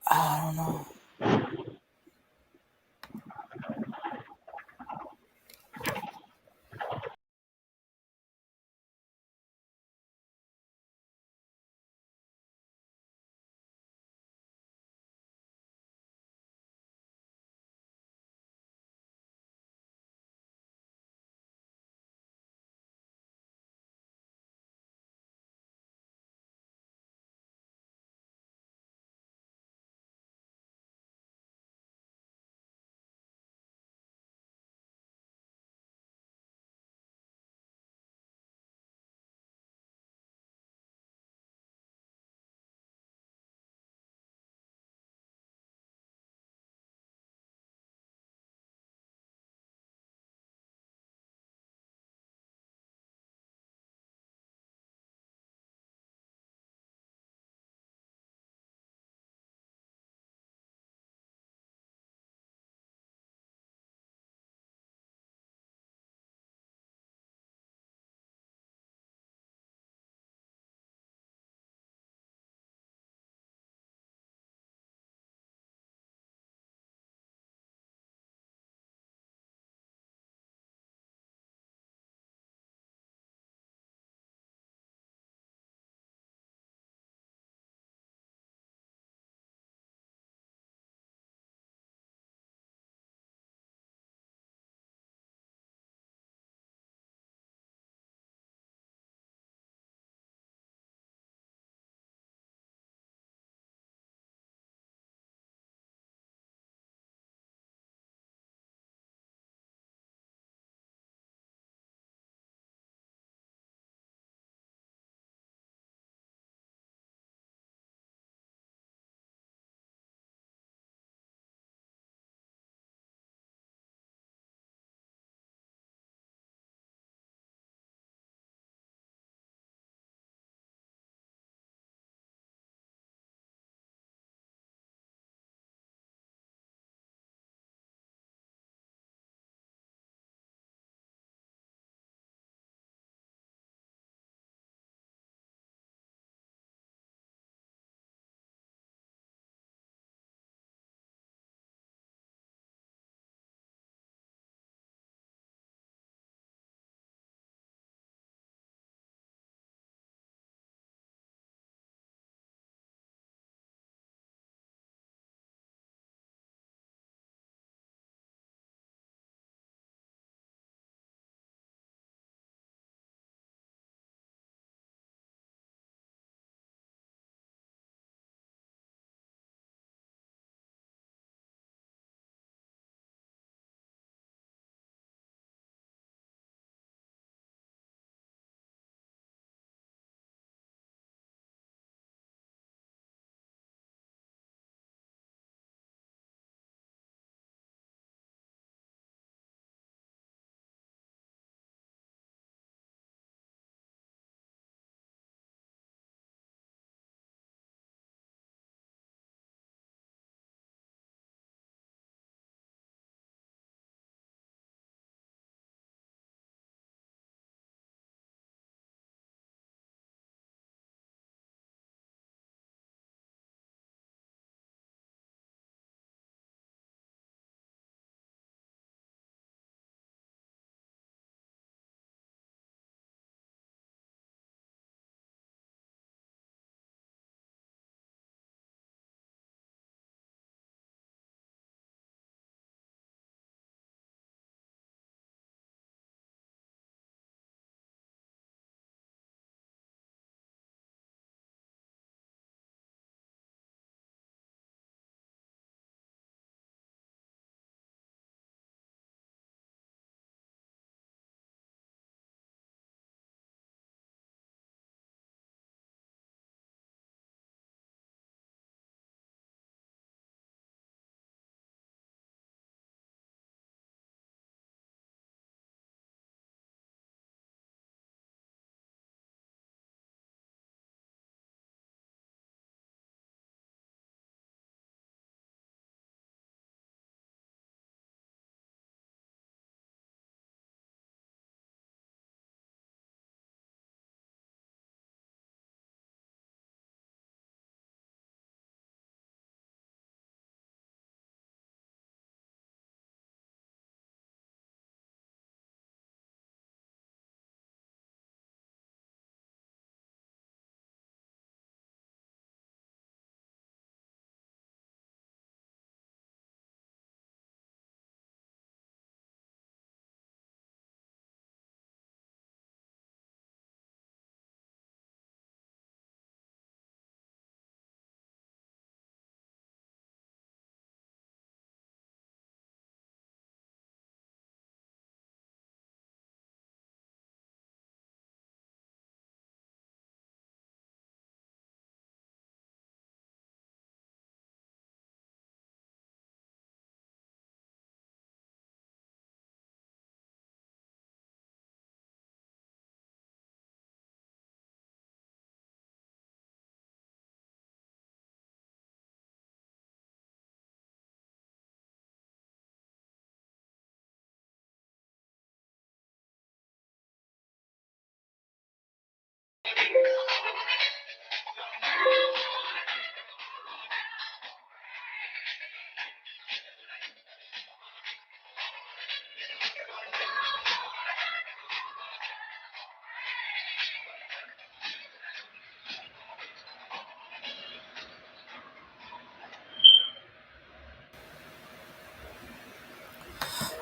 I don't know.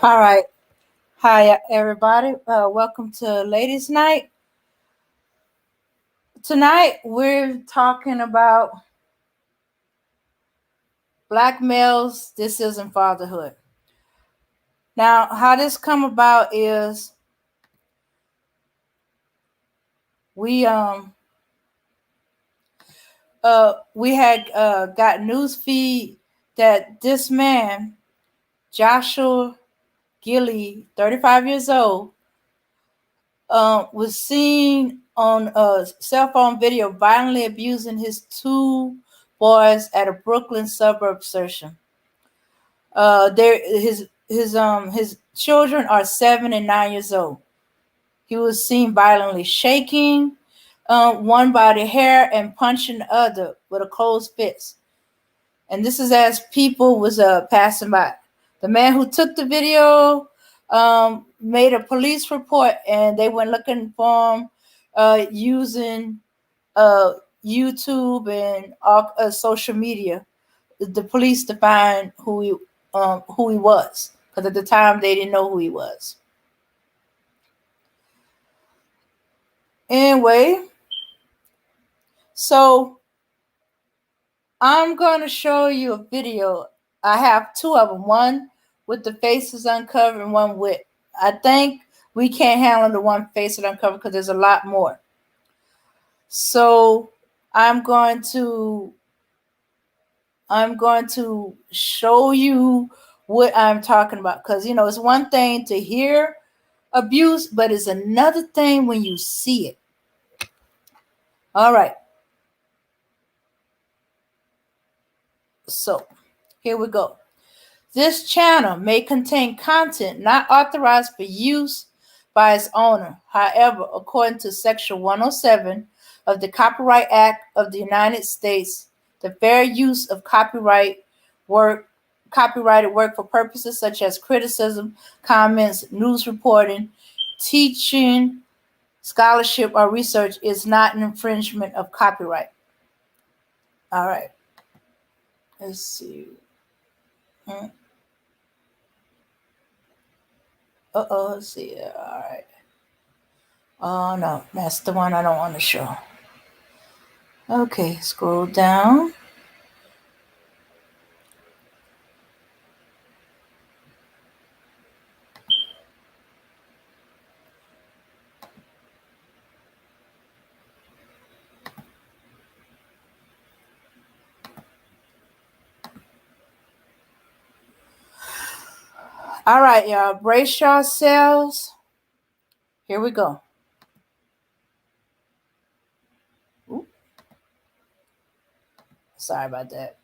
All right. Hi, everybody. Welcome to Ladies' Night. Tonight, we're talking about Black males. This isn't fatherhood. Now, how this come about is we had got news feed that this man, Joshua Gilly, 35 years old, was seen on a cell phone video violently abusing his two boys at a Brooklyn suburb session. His children are 7 and 9 years old. He was seen violently shaking one by the hair and punching the other with a closed fist. And this is as people was passing by. The man who took the video made a police report, and they went looking for him using YouTube and all social media. The police defined who he was, because at the time they didn't know who he was. Anyway, so I'm going to show you a video. I have two of them, one with the faces uncovered and one with. I think we can't handle the one face uncovered because there's a lot more. So I'm going to show you what I'm talking about, because it's one thing to hear abuse, but it's another thing when you see it. All right. So here we go. This channel may contain content not authorized for use by its owner. However, according to Section 107 of the Copyright Act of the United States, the fair use of copyrighted work for purposes such as criticism, comments, news reporting, teaching, scholarship, or research is not an infringement of copyright. All right. Let's see. Let's see. All right. Oh, no. That's the one I don't want to show. Okay, scroll down. All right, y'all. Brace yourselves. Here we go. Ooh. Sorry about that.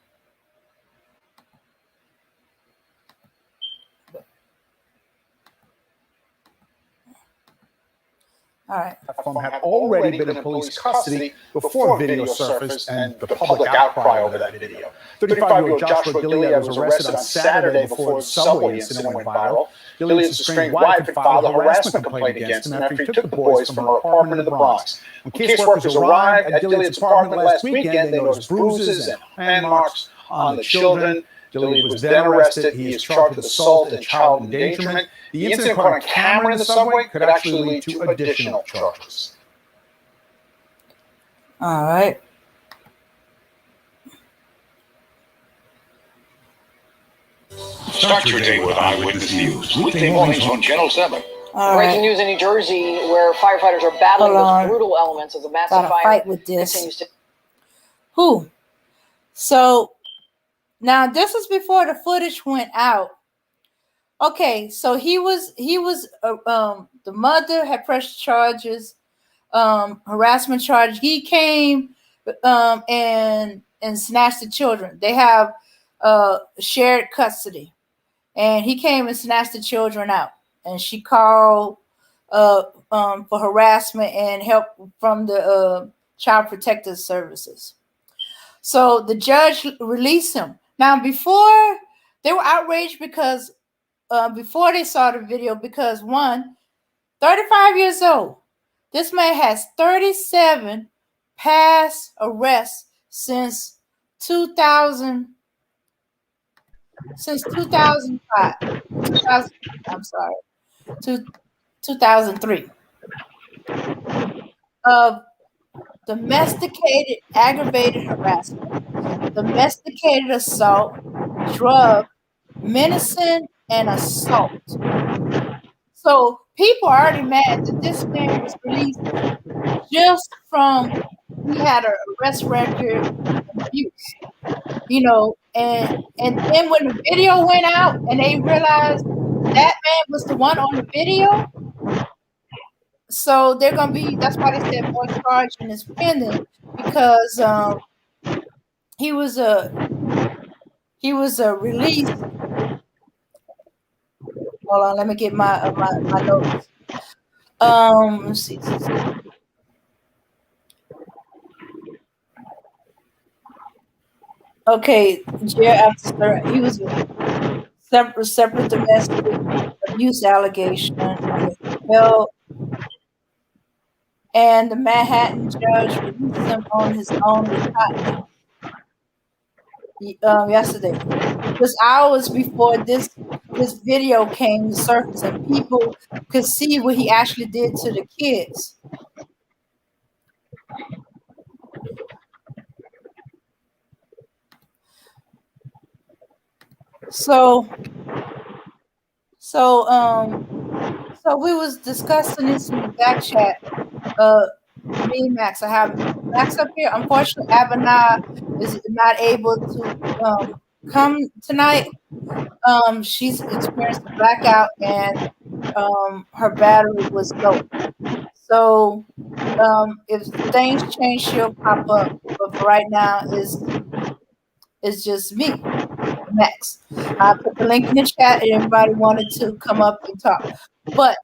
All right. Had already been in police custody before video surfaced and the public outcry over that video. 35-year-old Joshua Gilead was arrested on Saturday before the subway incident went viral. Gilead's estranged wife had filed a harassment complaint against him after he took the boys from her apartment in the Bronx. When caseworkers arrived at Gilead's apartment last weekend, they noticed bruises and hand marks on the children. Gilead was then arrested. He is charged with assault and child endangerment. The incident caught on camera in the subway could actually lead to additional charges. All right. Start your day with Eyewitness News. Weekday mornings on Channel 7. Breaking news in New Jersey, where firefighters are battling those brutal elements as a massive fire fight with this. continues to. Who? So now this is before the footage went out. Okay, so the mother had pressed charges, harassment charge. He came and snatched the children. They have shared custody, and he came and snatched the children out. And she called for harassment and help from the Child Protective Services. So the judge released him. Now, before they were outraged because before they saw the video, because 35 years old, this man has 37 past arrests since 2005. 2000. I'm sorry, 2003. Of domesticated aggravated harassment, domesticated assault, drug, menacing, and assault. So people are already mad that this man was released just from he had an arrest record and abuse, and then when the video went out and they realized that man was the one on the video, so they're gonna be. That's why they said more charging is pending because he was a release. Hold on, let me get my notes. Let's see. Okay, after he was a separate domestic abuse allegation and the Manhattan judge released him on his own yesterday, just hours before this video came to surface and people could see what he actually did to the kids. So we was discussing this in the back chat. Me and Max, I have Max up here. Unfortunately, Ebony is not able to come tonight. She's experienced a blackout and her battery was low. So if things change, she'll pop up. But for right now, it's just me, Max. I put the link in the chat and everybody wanted to come up and talk. But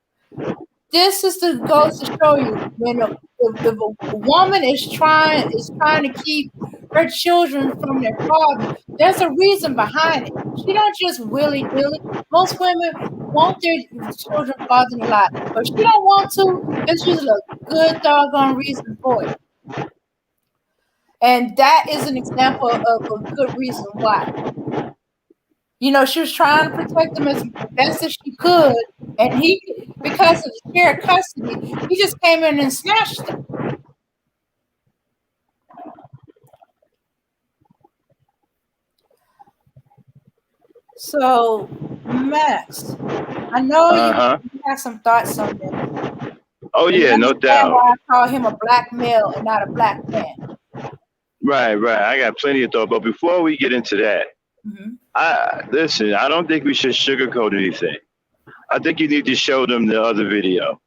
this is the goes to show you when if a woman is trying to keep her children from their father, there's a reason behind it. She don't just willy-nilly. Most women want their children fathered alive, but she don't want to. There's usually a good doggone reason for it. And that is an example of a good reason why. She was trying to protect him as best as she could, and he, because of the shared custody, he just came in and snatched him. So, Max, I know you have some thoughts on this. Oh, yeah, no doubt. Why I call him a black male and not a black man. Right. I got plenty of thought. But before we get into that, listen, I don't think we should sugarcoat anything. I think you need to show them the other video.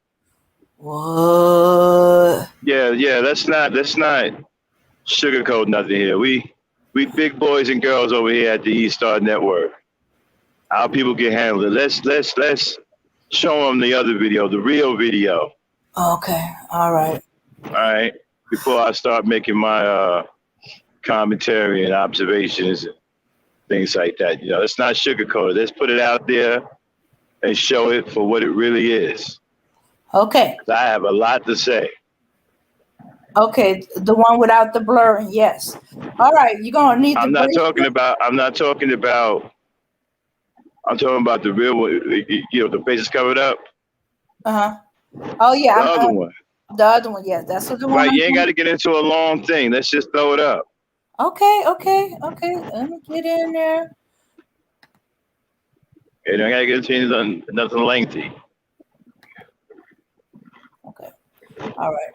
What? Yeah. Let's not sugarcoat nothing here. We big boys and girls over here at the E-Star Network. Our people can handle it. Let's show them the other video, the real video. Okay. All right. All right. Before I start making my commentary and observations and things like that, let's not sugarcoat it. Let's put it out there and show it for what it really is. Okay. I have a lot to say. Okay, the one without the blurring, yes. All right, you're gonna need. I'm talking about the real one. The face is covered up. Oh yeah. The other one. The other one, yes. That's the one. Right, you ain't got to get into a long thing. Let's just throw it up. Okay. Let me get in there. You don't got to get into nothing lengthy. Okay. All right.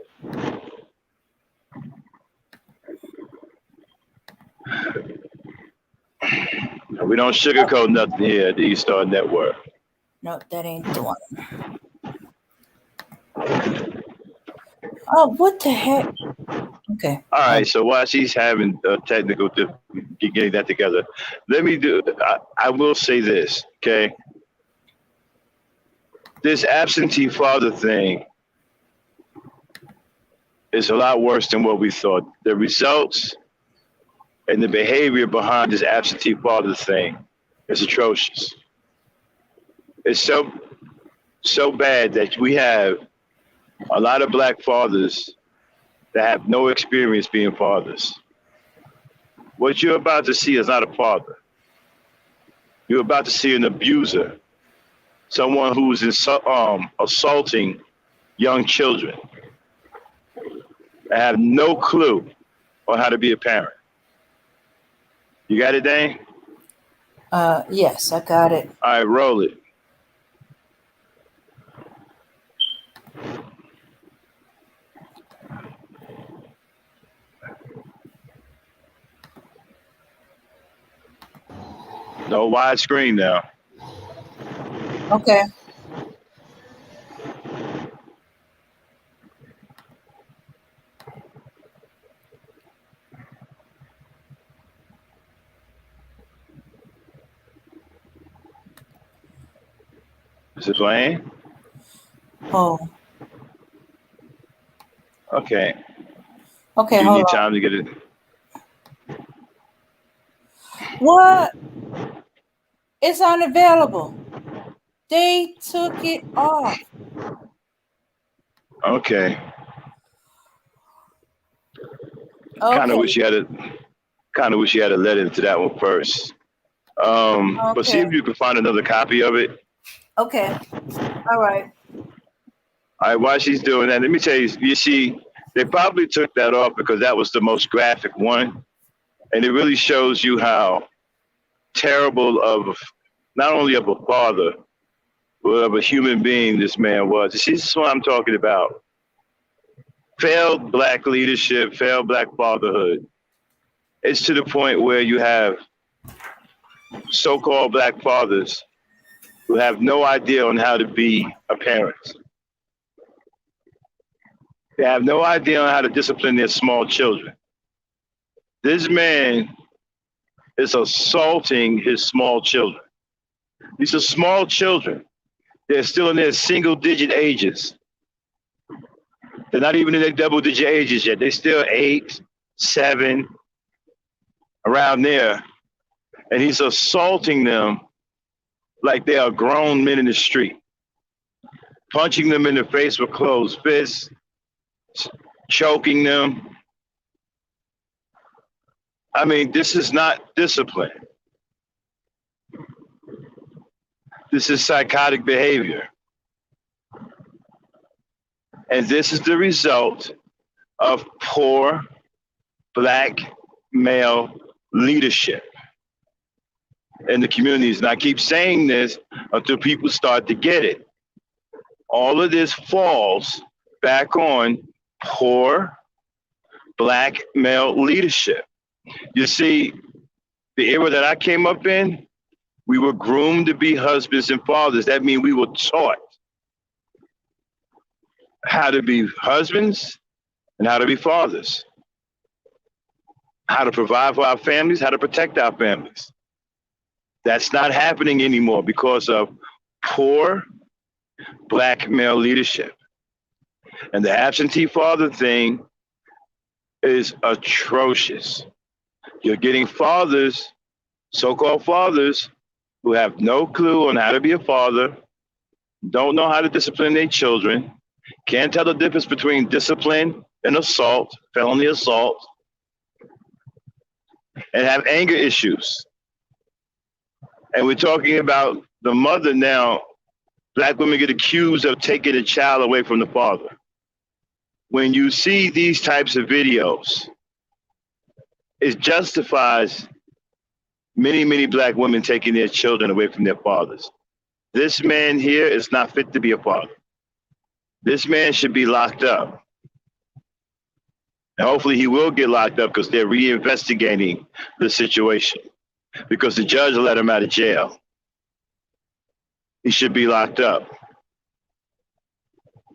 We don't sugarcoat nothing here at the E-Star Network. No, that ain't the one. Oh, what the heck? Okay. All right. So while she's having technical difficulty getting that together, I will say this, okay? This absentee father thing is a lot worse than what we thought. The results and the behavior behind this absentee father thing is atrocious. It's so bad that we have a lot of black fathers that have no experience being fathers. What you're about to see is not a father. You're about to see an abuser someone who's assaulting young children. I have no clue on how to be a parent. You got it, Dane? Yes, I got it. All right, roll it. No widescreen now. Okay. Is it playing? Oh. Okay. Okay, You hold need on. time to get it. What? It's unavailable. They took it off. Okay. Okay. Kind of wish you had a let into that one first. But see Okay. if you can find another copy of it. Okay. All right. All right, while she's doing that, let me tell you, you see, they probably took that off because that was the most graphic one. And it really shows you how terrible of, not only of a father, but of a human being this man was. You see, this is what I'm talking about. Failed black leadership, failed black fatherhood. It's to the point where you have so-called black fathers who have no idea on how to be a parent. They have no idea on how to discipline their small children. This man is assaulting his small children. These are small children. They're still in their single-digit ages. They're not even in their double-digit ages yet. They're still 8, 7, around there. And he's assaulting them like they are grown men in the street, punching them in the face with closed fists, choking them. I mean, this is not discipline. This is psychotic behavior. And this is the result of poor black male leadership in the communities. And I keep saying this until people start to get it. All of this falls back on poor black male leadership. You see, the era that I came up in, we were groomed to be husbands and fathers. That means we were taught how to be husbands and how to be fathers, how to provide for our families, how to protect our families. That's not happening anymore because of poor black male leadership. And the absentee father thing is atrocious. You're getting fathers, so-called fathers, who have no clue on how to be a father, don't know how to discipline their children, can't tell the difference between discipline and assault, felony assault, and have anger issues. And we're talking about the mother now. Black women get accused of taking a child away from the father. When you see these types of videos, it justifies many, many black women taking their children away from their fathers. This man here is not fit to be a father. This man should be locked up. And hopefully he will get locked up because they're reinvestigating the situation, because the judge let him out of jail. He should be locked up.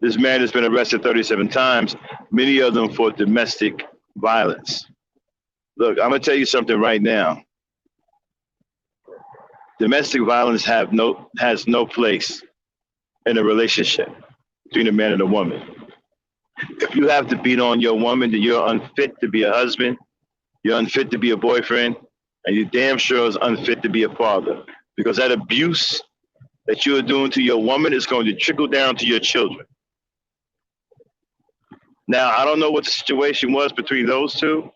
This man has been arrested 37 times, many of them for domestic violence. Look, I'm gonna tell you something right now. Domestic violence has no place in a relationship between a man and a woman. If you have to beat on your woman, then you're unfit to be a husband, you're unfit to be a boyfriend, and you damn sure is unfit to be a father. Because that abuse that you are doing to your woman is going to trickle down to your children. Now, I don't know what the situation was between those two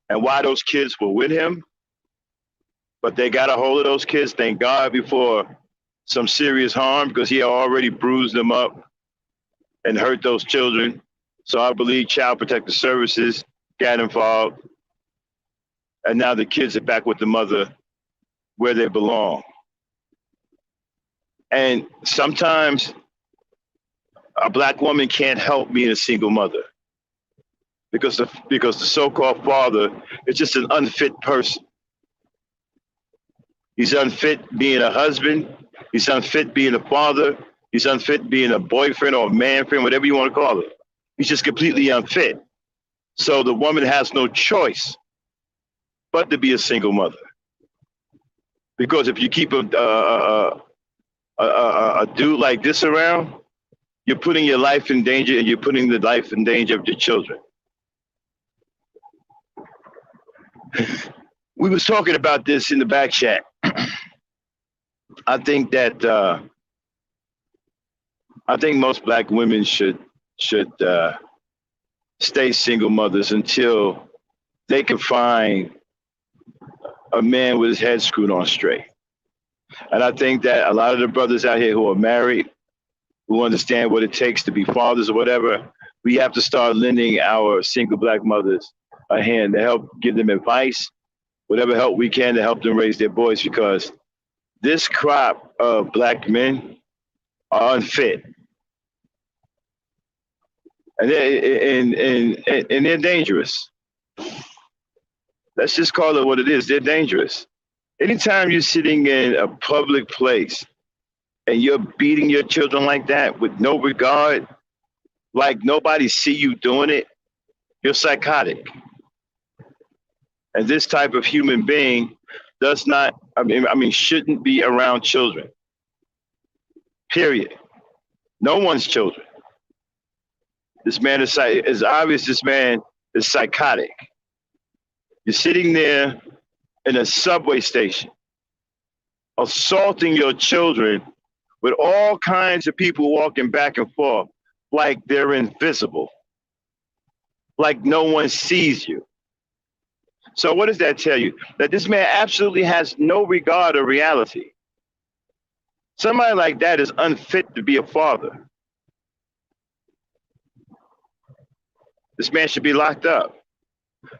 and why those kids were with him, but they got a hold of those kids, thank God, before some serious harm because he already bruised them up and hurt those children. So I believe Child Protective Services got involved. And now the kids are back with the mother where they belong. And sometimes a black woman can't help being a single mother because the so-called father is just an unfit person. He's unfit being a husband. He's unfit being a father. He's unfit being a boyfriend or a man friend, whatever you want to call it. He's just completely unfit. So the woman has no choice but to be a single mother. Because if you keep a dude like this around, you're putting your life in danger and you're putting the life in danger of your children. We was talking about this in the back chat. I think that I think most black women should stay single mothers until they can find a man with his head screwed on straight. And I think that a lot of the brothers out here who are married, who understand what it takes to be fathers or whatever, we have to start lending our single black mothers a hand to help give them advice, whatever help we can to help them raise their boys, because this crop of black men are unfit. And they're dangerous. Let's just call it what it is. They're dangerous. Anytime you're sitting in a public place and you're beating your children like that with no regard, like nobody see you doing it, you're psychotic. And this type of human being does not, shouldn't be around children. Period. No one's children. This man is obvious. This man is psychotic. You're sitting there in a subway station, assaulting your children with all kinds of people walking back and forth like they're invisible, like no one sees you. So what does that tell you? That this man absolutely has no regard or reality. Somebody like that is unfit to be a father. This man should be locked up.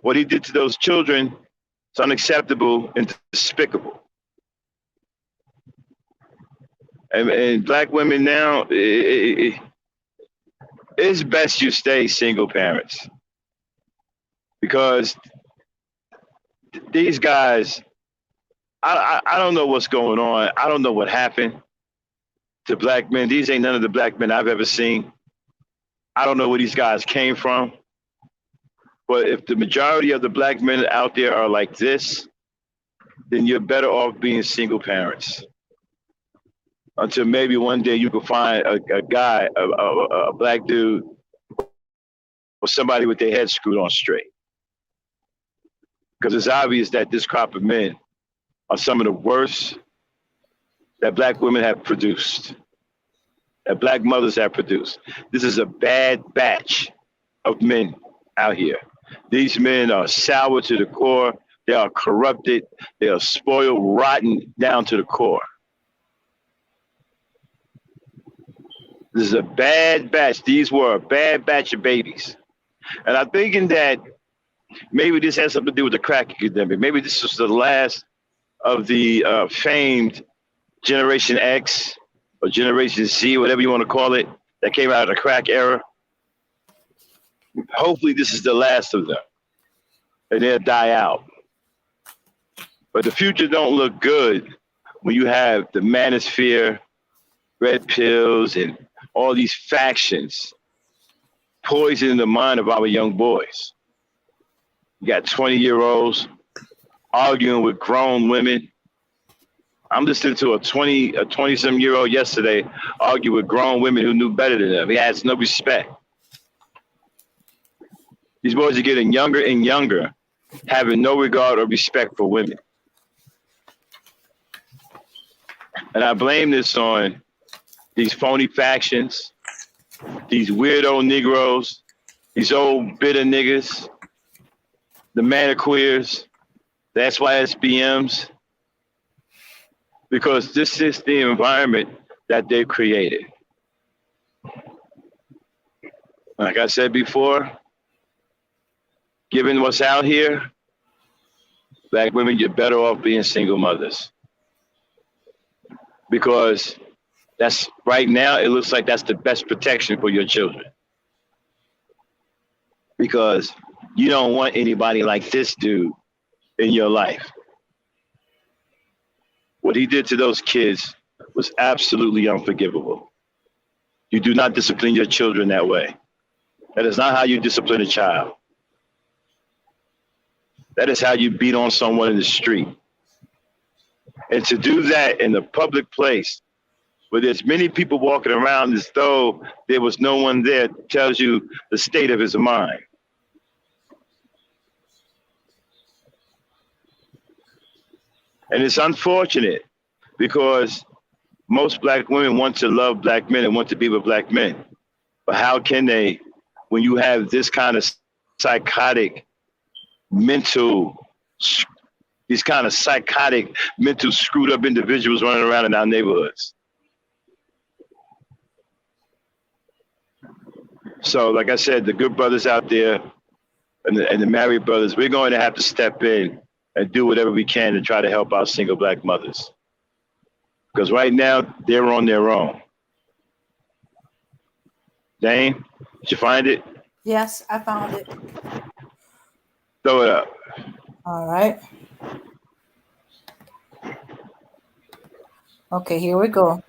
What he did to those children is unacceptable and despicable. And black women now, it's best you stay single parents, because these guys, I don't know what's going on. I don't know what happened to black men. These ain't none of the black men I've ever seen. I don't know where these guys came from. But if the majority of the black men out there are like this, then you're better off being single parents. Until maybe one day you can find a guy, a black dude, or somebody with their head screwed on straight. Because it's obvious that this crop of men are some of the worst that black women have produced, that black mothers have produced. This is a bad batch of men out here. These men are sour to the core. They are corrupted. They are spoiled, rotten down to the core. This is a bad batch. These were a bad batch of babies. And I'm thinking that maybe this has something to do with the crack epidemic. Maybe this was the last of the famed Generation X or Generation Z, whatever you want to call it, that came out of the crack era. Hopefully this is the last of them, and they'll die out. But the future don't look good when you have the manosphere, red pills, and all these factions poisoning the mind of our young boys. You got 20-year-olds arguing with grown women. I'm listening to a 20-some-year-old yesterday argue with grown women who knew better than them. He has no respect. These boys are getting younger and younger, having no regard or respect for women. And I blame this on these phony factions, these weirdo Negroes, these old bitter niggas, the maniqueers, the SYSBMs. because this is the environment that they've created. Like I said before, given what's out here, Black women, you're better off being single mothers. Because that's right now, it looks like that's the best protection for your children. Because you don't want anybody like this dude in your life. What he did to those kids was absolutely unforgivable. You do not discipline your children that way. That is not how you discipline a child. That is how you beat on someone in the street. And to do that in a public place where there's many people walking around as though there was no one there tells you the state of his mind. And it's unfortunate because most Black women want to love Black men and want to be with Black men. But how can they, when you have this kind of psychotic mental, these kind of psychotic mental screwed up individuals running around in our neighborhoods? So like I said, the good brothers out there and the married brothers, we're going to have to step in and do whatever we can to try to help our single Black mothers. Because right now, they're on their own. Dane, did you find it? Yes, I found it. Throw it up. All right. Okay, here we go.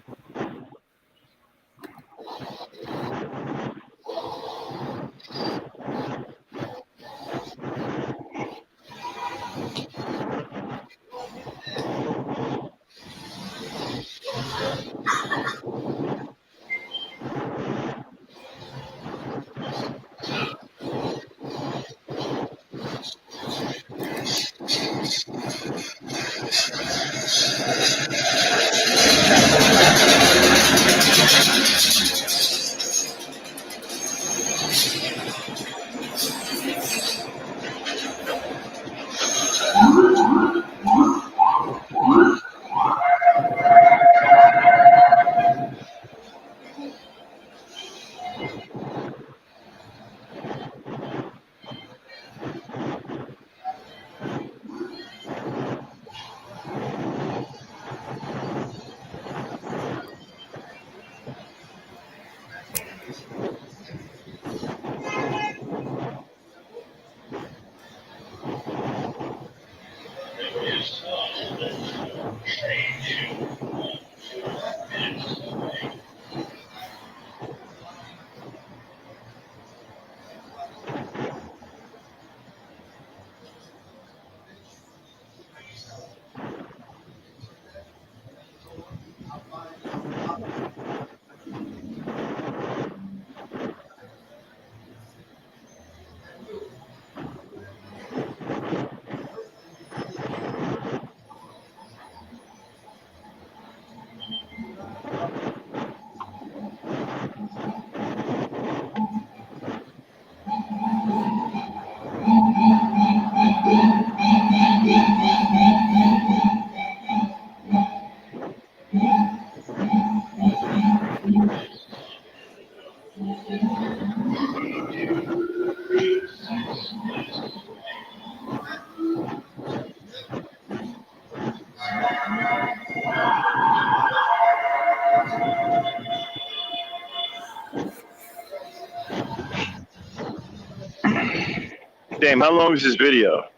Damn, how long is this video?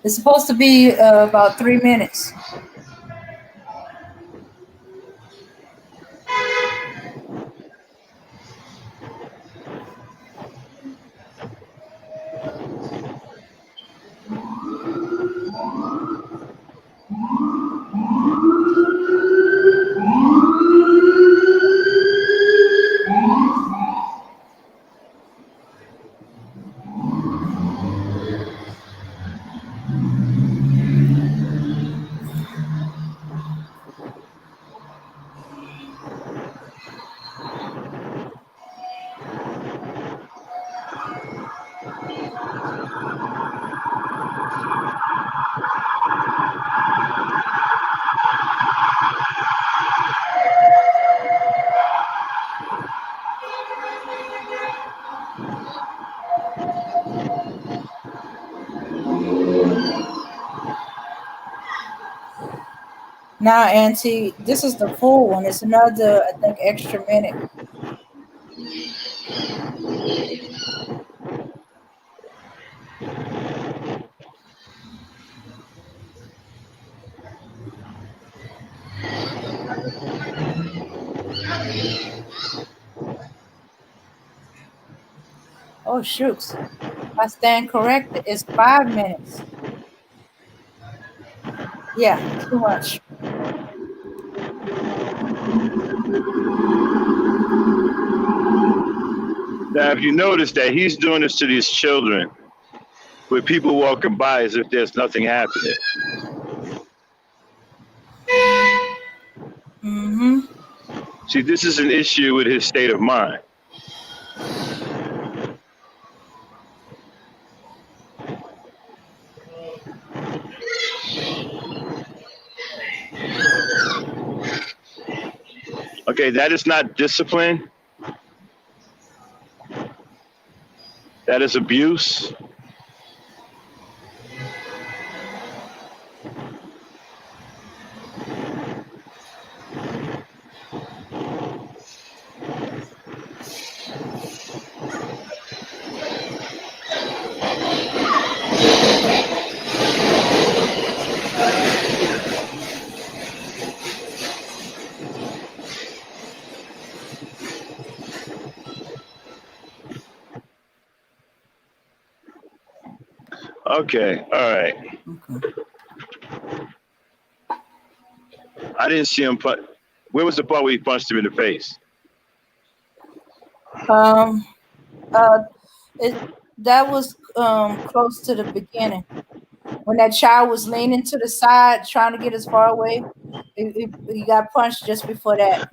It's supposed to be about 3 minutes. Now, Auntie, this is the full one. It's another, I think, extra minute. Oh, shooks. I stand corrected. It's 5 minutes. Yeah, too much. Now, if you notice that he's doing this to these children, with people walking by as if there's nothing happening. Mm-hmm. See, this is an issue with his state of mind. Okay, that is not discipline. That is abuse. Okay, all right. Okay. I didn't see him punch. Where was the part where he punched him in the face? That was close to the beginning when that child was leaning to the side trying to get as far away. He got punched just before that.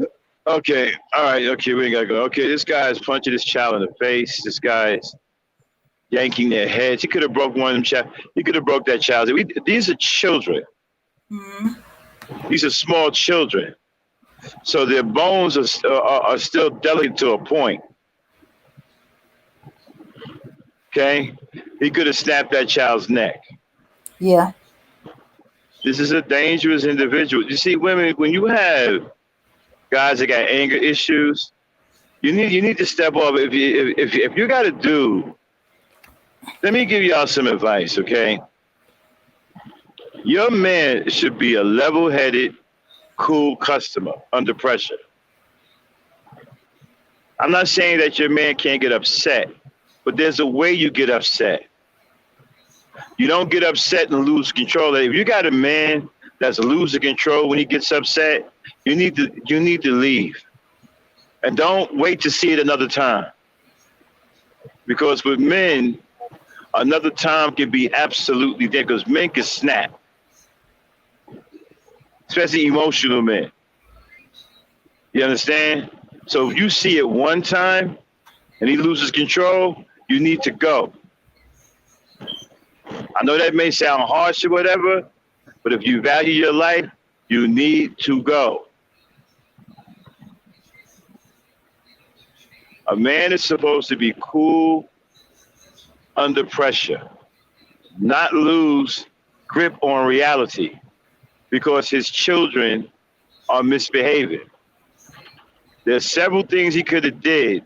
Okay, all right, okay, we ain't gotta go. Okay, this guy is punching this child in the face. This guy's yanking their heads. He could have broke one of them. He could have broke that child. These are children. Mm-hmm. These are small children, so their bones are still delicate to a point. Okay, he could have snapped that child's neck. Yeah. This is a dangerous individual. You see, women, when you have guys that got anger issues, you need to step up. If you got to do, let me give y'all some advice, okay? Your man should be a level-headed, cool customer under pressure. I'm not saying that your man can't get upset, but there's a way you get upset. You don't get upset and lose control. If you got a man that's losing control when he gets upset, you need to leave. And don't wait to see it another time. Because with men, another time can be absolutely there because men can snap. Especially emotional men. You understand? So if you see it one time and he loses control, you need to go. I know that may sound harsh or whatever, but if you value your life, you need to go. A man is supposed to be cool under pressure, not lose grip on reality because his children are misbehaving. There's several things he could have did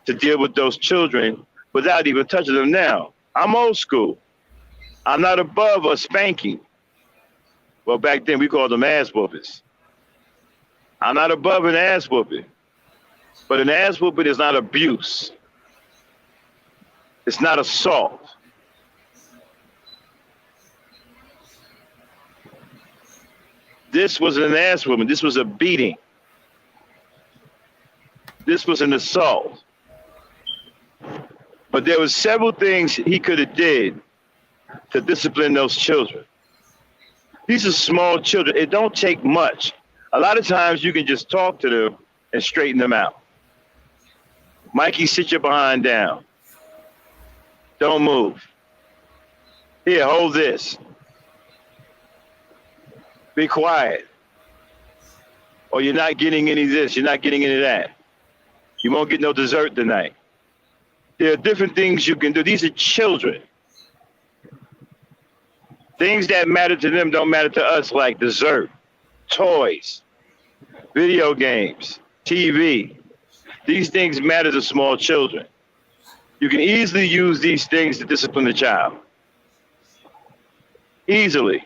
to deal with those children without even touching them now. I'm old school. I'm not above a spanking. Well, back then we called them ass whoopers. I'm not above an ass whooping. But an ass whooping is not abuse. It's not assault. This was an ass whooping. This was a beating. This was an assault. But there were several things he could have did to discipline those children. These are small children. It don't take much. A lot of times you can just talk to them and straighten them out. Mikey, sit your behind down. Don't move. Here, hold this. Be quiet. Or you're not getting any of this. You're not getting any of that. You won't get no dessert tonight. There are different things you can do. These are children. Things that matter to them don't matter to us, like dessert. toys, video games, TV. These things matter to small children. You can easily use these things to discipline the child. Easily.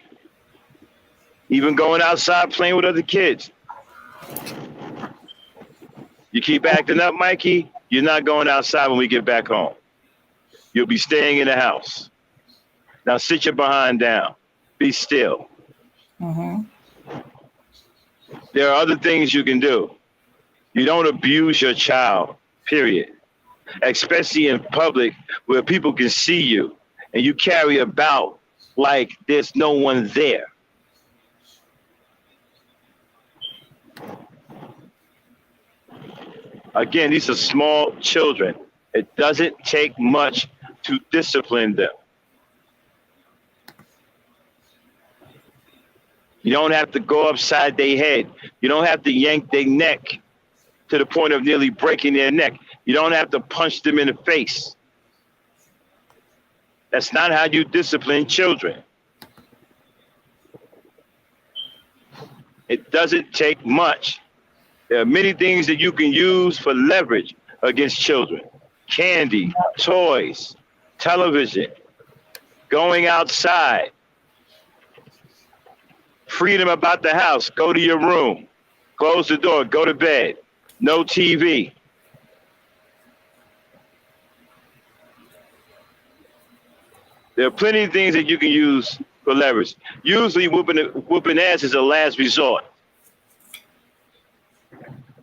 Even going outside playing with other kids. You keep acting up, Mikey, you're not going outside when we get back home. You'll be staying in the house. Now sit your behind down. Be still. Mm-hmm. There are other things you can do. You don't abuse your child, period. Especially in public where people can see you and you carry about like there's no one there. Again, these are small children. It doesn't take much to discipline them. You don't have to go upside their head. You don't have to yank their neck to the point of nearly breaking their neck. You don't have to punch them in the face. That's not how you discipline children. It doesn't take much. There are many things that you can use for leverage against children. Candy, toys, television, going outside, freedom about the house, go to your room, close the door, go to bed, no TV. There are plenty of things that you can use for leverage. Usually whooping ass is a last resort.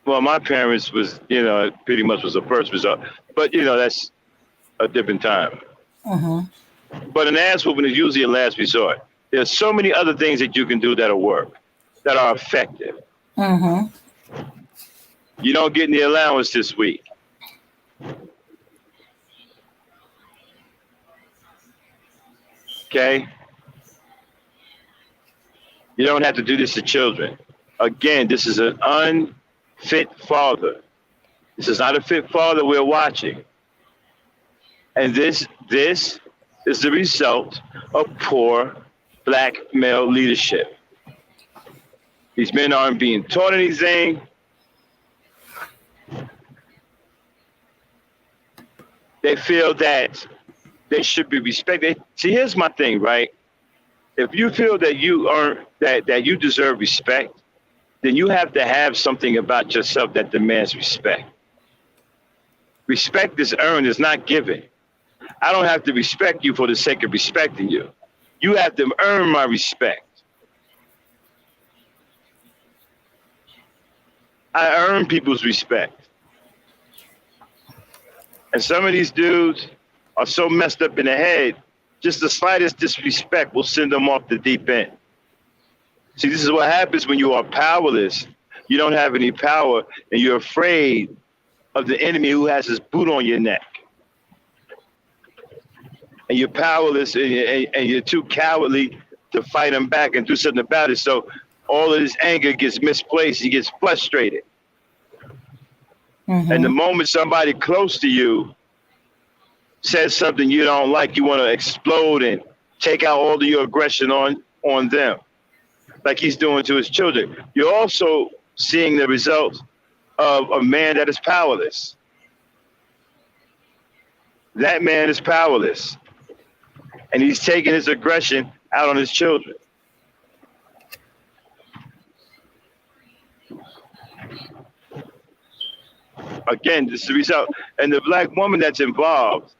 Well, my parents was, it pretty much was a first resort. But, that's a different time. Mm-hmm. But an ass whooping is usually a last resort. There's so many other things that you can do that'll work, that are effective. Mm-hmm. You don't get any allowance this week. Okay? You don't have to do this to children. Again, this is an unfit father. This is not a fit father we're watching. And this is the result of poor Black male leadership. These men aren't being taught anything. They feel that they should be respected. See, here's my thing, right? If you feel that you that you deserve respect, then you have to have something about yourself that demands respect. Respect is earned, it's not given. I don't have to respect you for the sake of respecting you. You have to earn my respect. I earn people's respect. And some of these dudes are so messed up in the head, just the slightest disrespect will send them off the deep end. See, this is what happens when you are powerless. You don't have any power, and you're afraid of the enemy who has his boot on your neck. And you're powerless, and you're too cowardly to fight him back and do something about it. So all of this anger gets misplaced. He gets frustrated. Mm-hmm. And the moment somebody close to you says something you don't like, you want to explode and take out all of your aggression on them, like he's doing to his children. You're also seeing the result of a man that is powerless. That man is powerless. And he's taking his aggression out on his children. Again, this is the result. And the Black woman that's involved,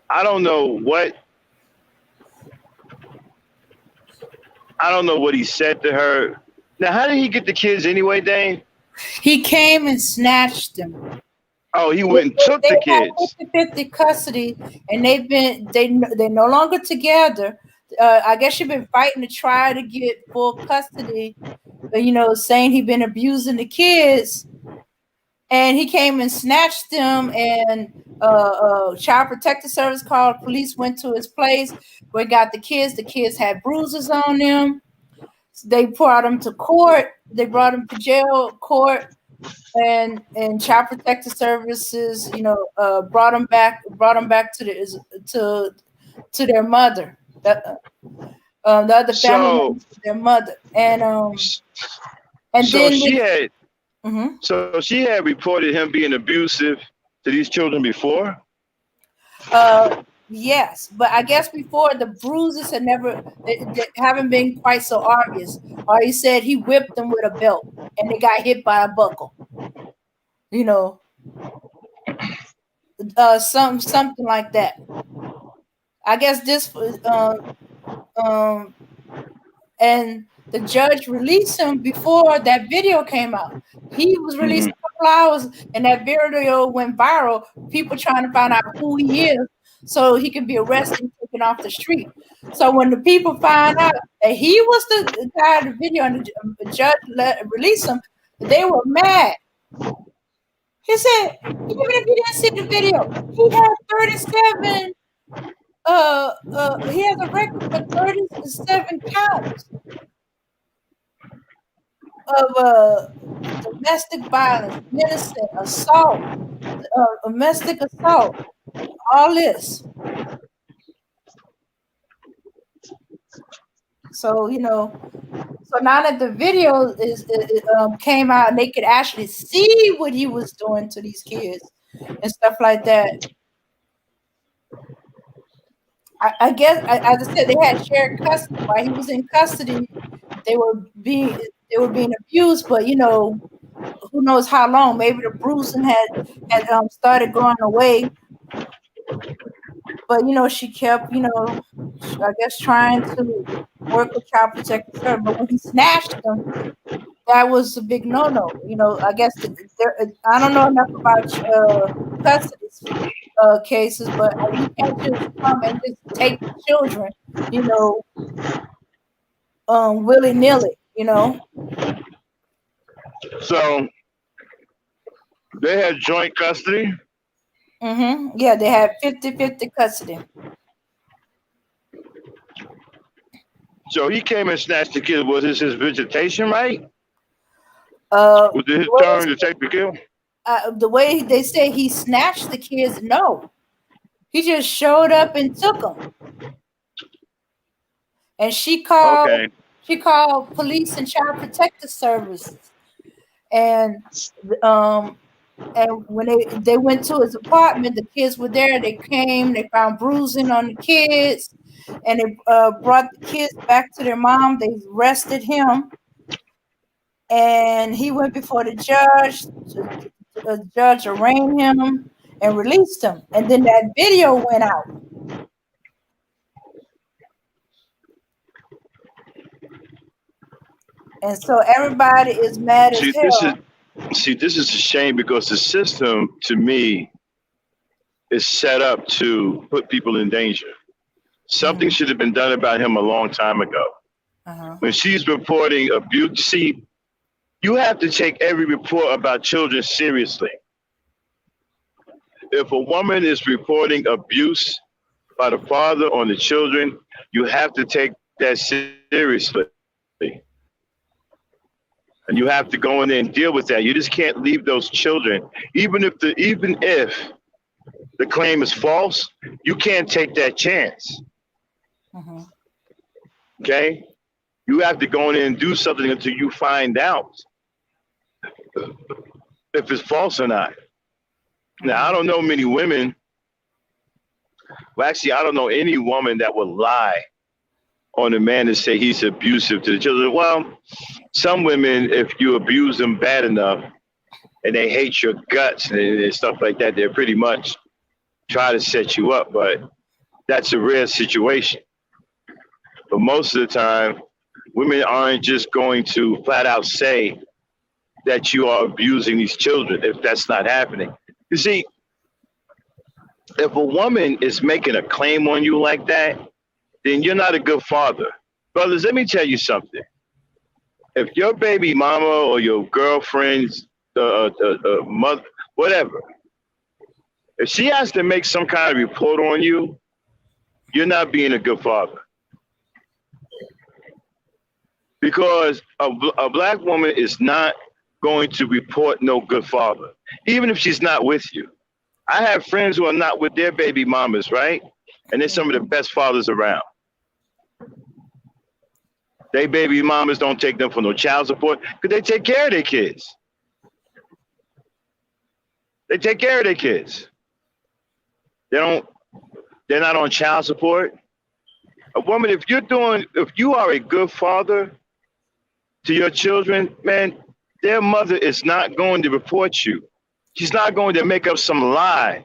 I don't know what he said to her. Now, how did he get the kids anyway, Dane? He came and snatched them. Oh, he went and took the kids. They have 50-50 custody, and they're no longer together. I guess she's been fighting to try to get full custody, saying he'd been abusing the kids. And he came and snatched them, and Child Protective Service called. Police went to his place where he got the kids. The kids had bruises on them. They brought them to court. They brought them to jail, court, and Child Protective Services, brought them back to their mother. The other family So, members, their mother, and so then she had, Mhm. so she had reported him being abusive to these children before. Yes, but I guess before the bruises had never, they haven't been quite so obvious. Or he said he whipped them with a belt and they got hit by a buckle. You know, something like that. I guess this um and the judge released him before that video came out. He was released Hmm. a couple hours, and that video went viral. People trying to find out who he is so he can be arrested and taken off the street. So when the people find out that he was the guy in the video and the judge released him, they were mad. He said, even if you didn't see the video, he had 37. He has a record for 37 counts of domestic violence, menacing, assault, domestic assault, all this. So so now that the video came out and they could actually see what he was doing to these kids and stuff like that. I guess, as I said, they had shared custody. While he was in custody, they were being abused, but who knows how long? Maybe the bruising had started going away, but she kept I guess trying to work with child protective service. But when he snatched them, that was a big no. I guess I don't know enough about custody cases, but you can't just come and just take the children, willy nilly. So they had joint custody. Yeah, they had 50-50 custody. So he came and snatched the kid. Was this his visitation right? Was it his The turn to take the kid? the way they say he snatched the kids, no. He just showed up and took them. And she called police and child protective services. And when they went to his apartment, the kids were there. They came, they found bruising on the kids, and they brought the kids back to their mom. They arrested him, and he went before the judge. The judge arraigned him and released him. And then that video went out. And so everybody is mad as hell. This is a shame because the system, to me, is set up to put people in danger. Something should have been done about him a long time ago. When she's reporting abuse, you have to take every report about children seriously. If a woman is reporting abuse by the father on the children, you have to take that seriously. And you have to go in there and deal with that. You just can't leave those children, even if the claim is false, you can't take that chance. Okay? You have to go in there and do something until you find out if it's false or not. Now, I don't know many women. Well, actually, I don't know any woman that would lie on a man and say he's abusive to the children. Well, some women, if you abuse them bad enough and they hate your guts and stuff like that, they're pretty much try to set you up. But that's a rare situation. But most of the time, women aren't just going to flat out say that you are abusing these children if that's not happening. You see, if a woman is making a claim on you like that, then you're not a good father. Brothers, let me tell you something. If your baby mama or your girlfriend's mother, whatever, if she has to make some kind of report on you, you're not being a good father. Because a black woman is not going to report no good father, even if she's not with you. I have friends who are not with their baby mamas, right? And they're some of the best fathers around. They baby mamas don't take them for no child support because they take care of their kids. They take care of their kids. They don't. They're not on child support. A woman, if you are a good father to your children, man, their mother is not going to report you. She's not going to make up some lie.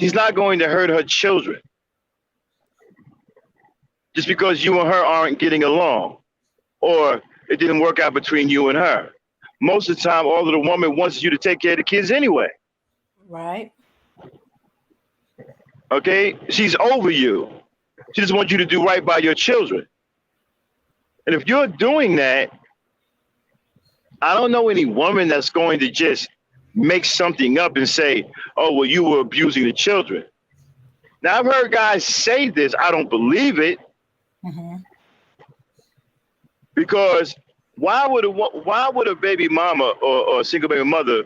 She's not going to hurt her children just because you and her aren't getting along or it didn't work out between you and her. Most of the time, all of the woman wants you to take care of the kids anyway. Right. Okay? She's over you. She just wants you to do right by your children. And if you're doing that, I don't know any woman that's going to just make something up and say, oh, well, you were abusing the children. Now, I've heard guys say this. I don't believe it. Because why would a baby mama or a single baby mother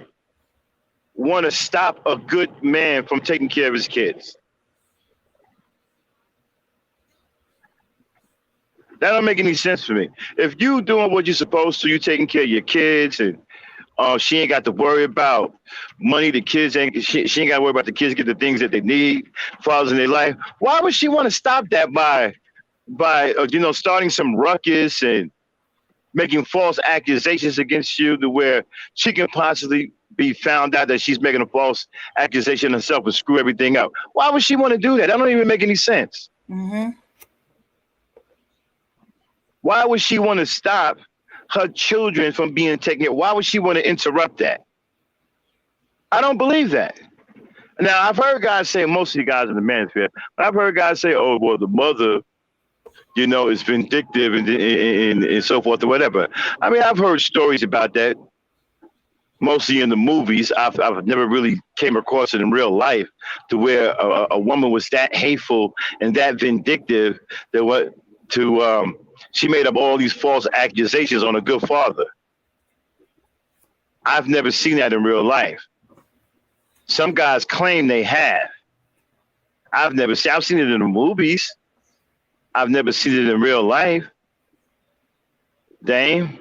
want to stop a good man from taking care of his kids? That don't make any sense for me. If you doing what you're supposed to, you taking care of your kids, and she ain't got to worry about money. The kids ain't. She ain't got to worry about the kids get the things that they need, fathers in their life. Why would she want to stop that by starting some ruckus and making false accusations against you to where she can possibly be found out that she's making a false accusation herself and screw everything up? Why would she want to do that? That don't even make any sense. Why would she want to stop her children from being taken care of? Why would she want to interrupt that? I don't believe that. Now, I've heard guys say, most of the guys in the manosphere, I've heard guys say, oh, well, the mother, is vindictive and so forth or whatever. I mean, I've heard stories about that, mostly in the movies. I've never really came across it in real life to where a woman was that hateful and that vindictive that she made up all these false accusations on a good father. I've never seen that in real life. Some guys claim they have. I've seen it in the movies. I've never seen it in real life. Dame?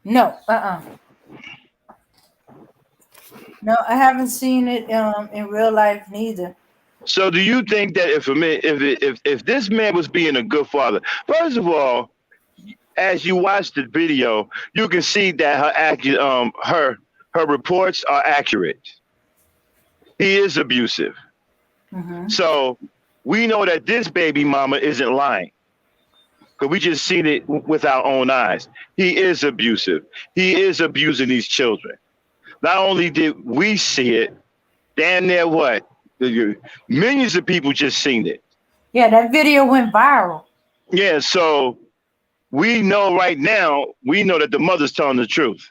No, No, I haven't seen it in real life neither. So do you think that if this man was being a good father, first of all, as you watch the video, you can see that her reports are accurate. He is abusive. So we know that this baby mama isn't lying, because we just seen it with our own eyes. He is abusive. He is abusing these children. Not only did we see it, damn near millions of people just seen it. Yeah, that video went viral. Yeah, so we know right now, that the mother's telling the truth.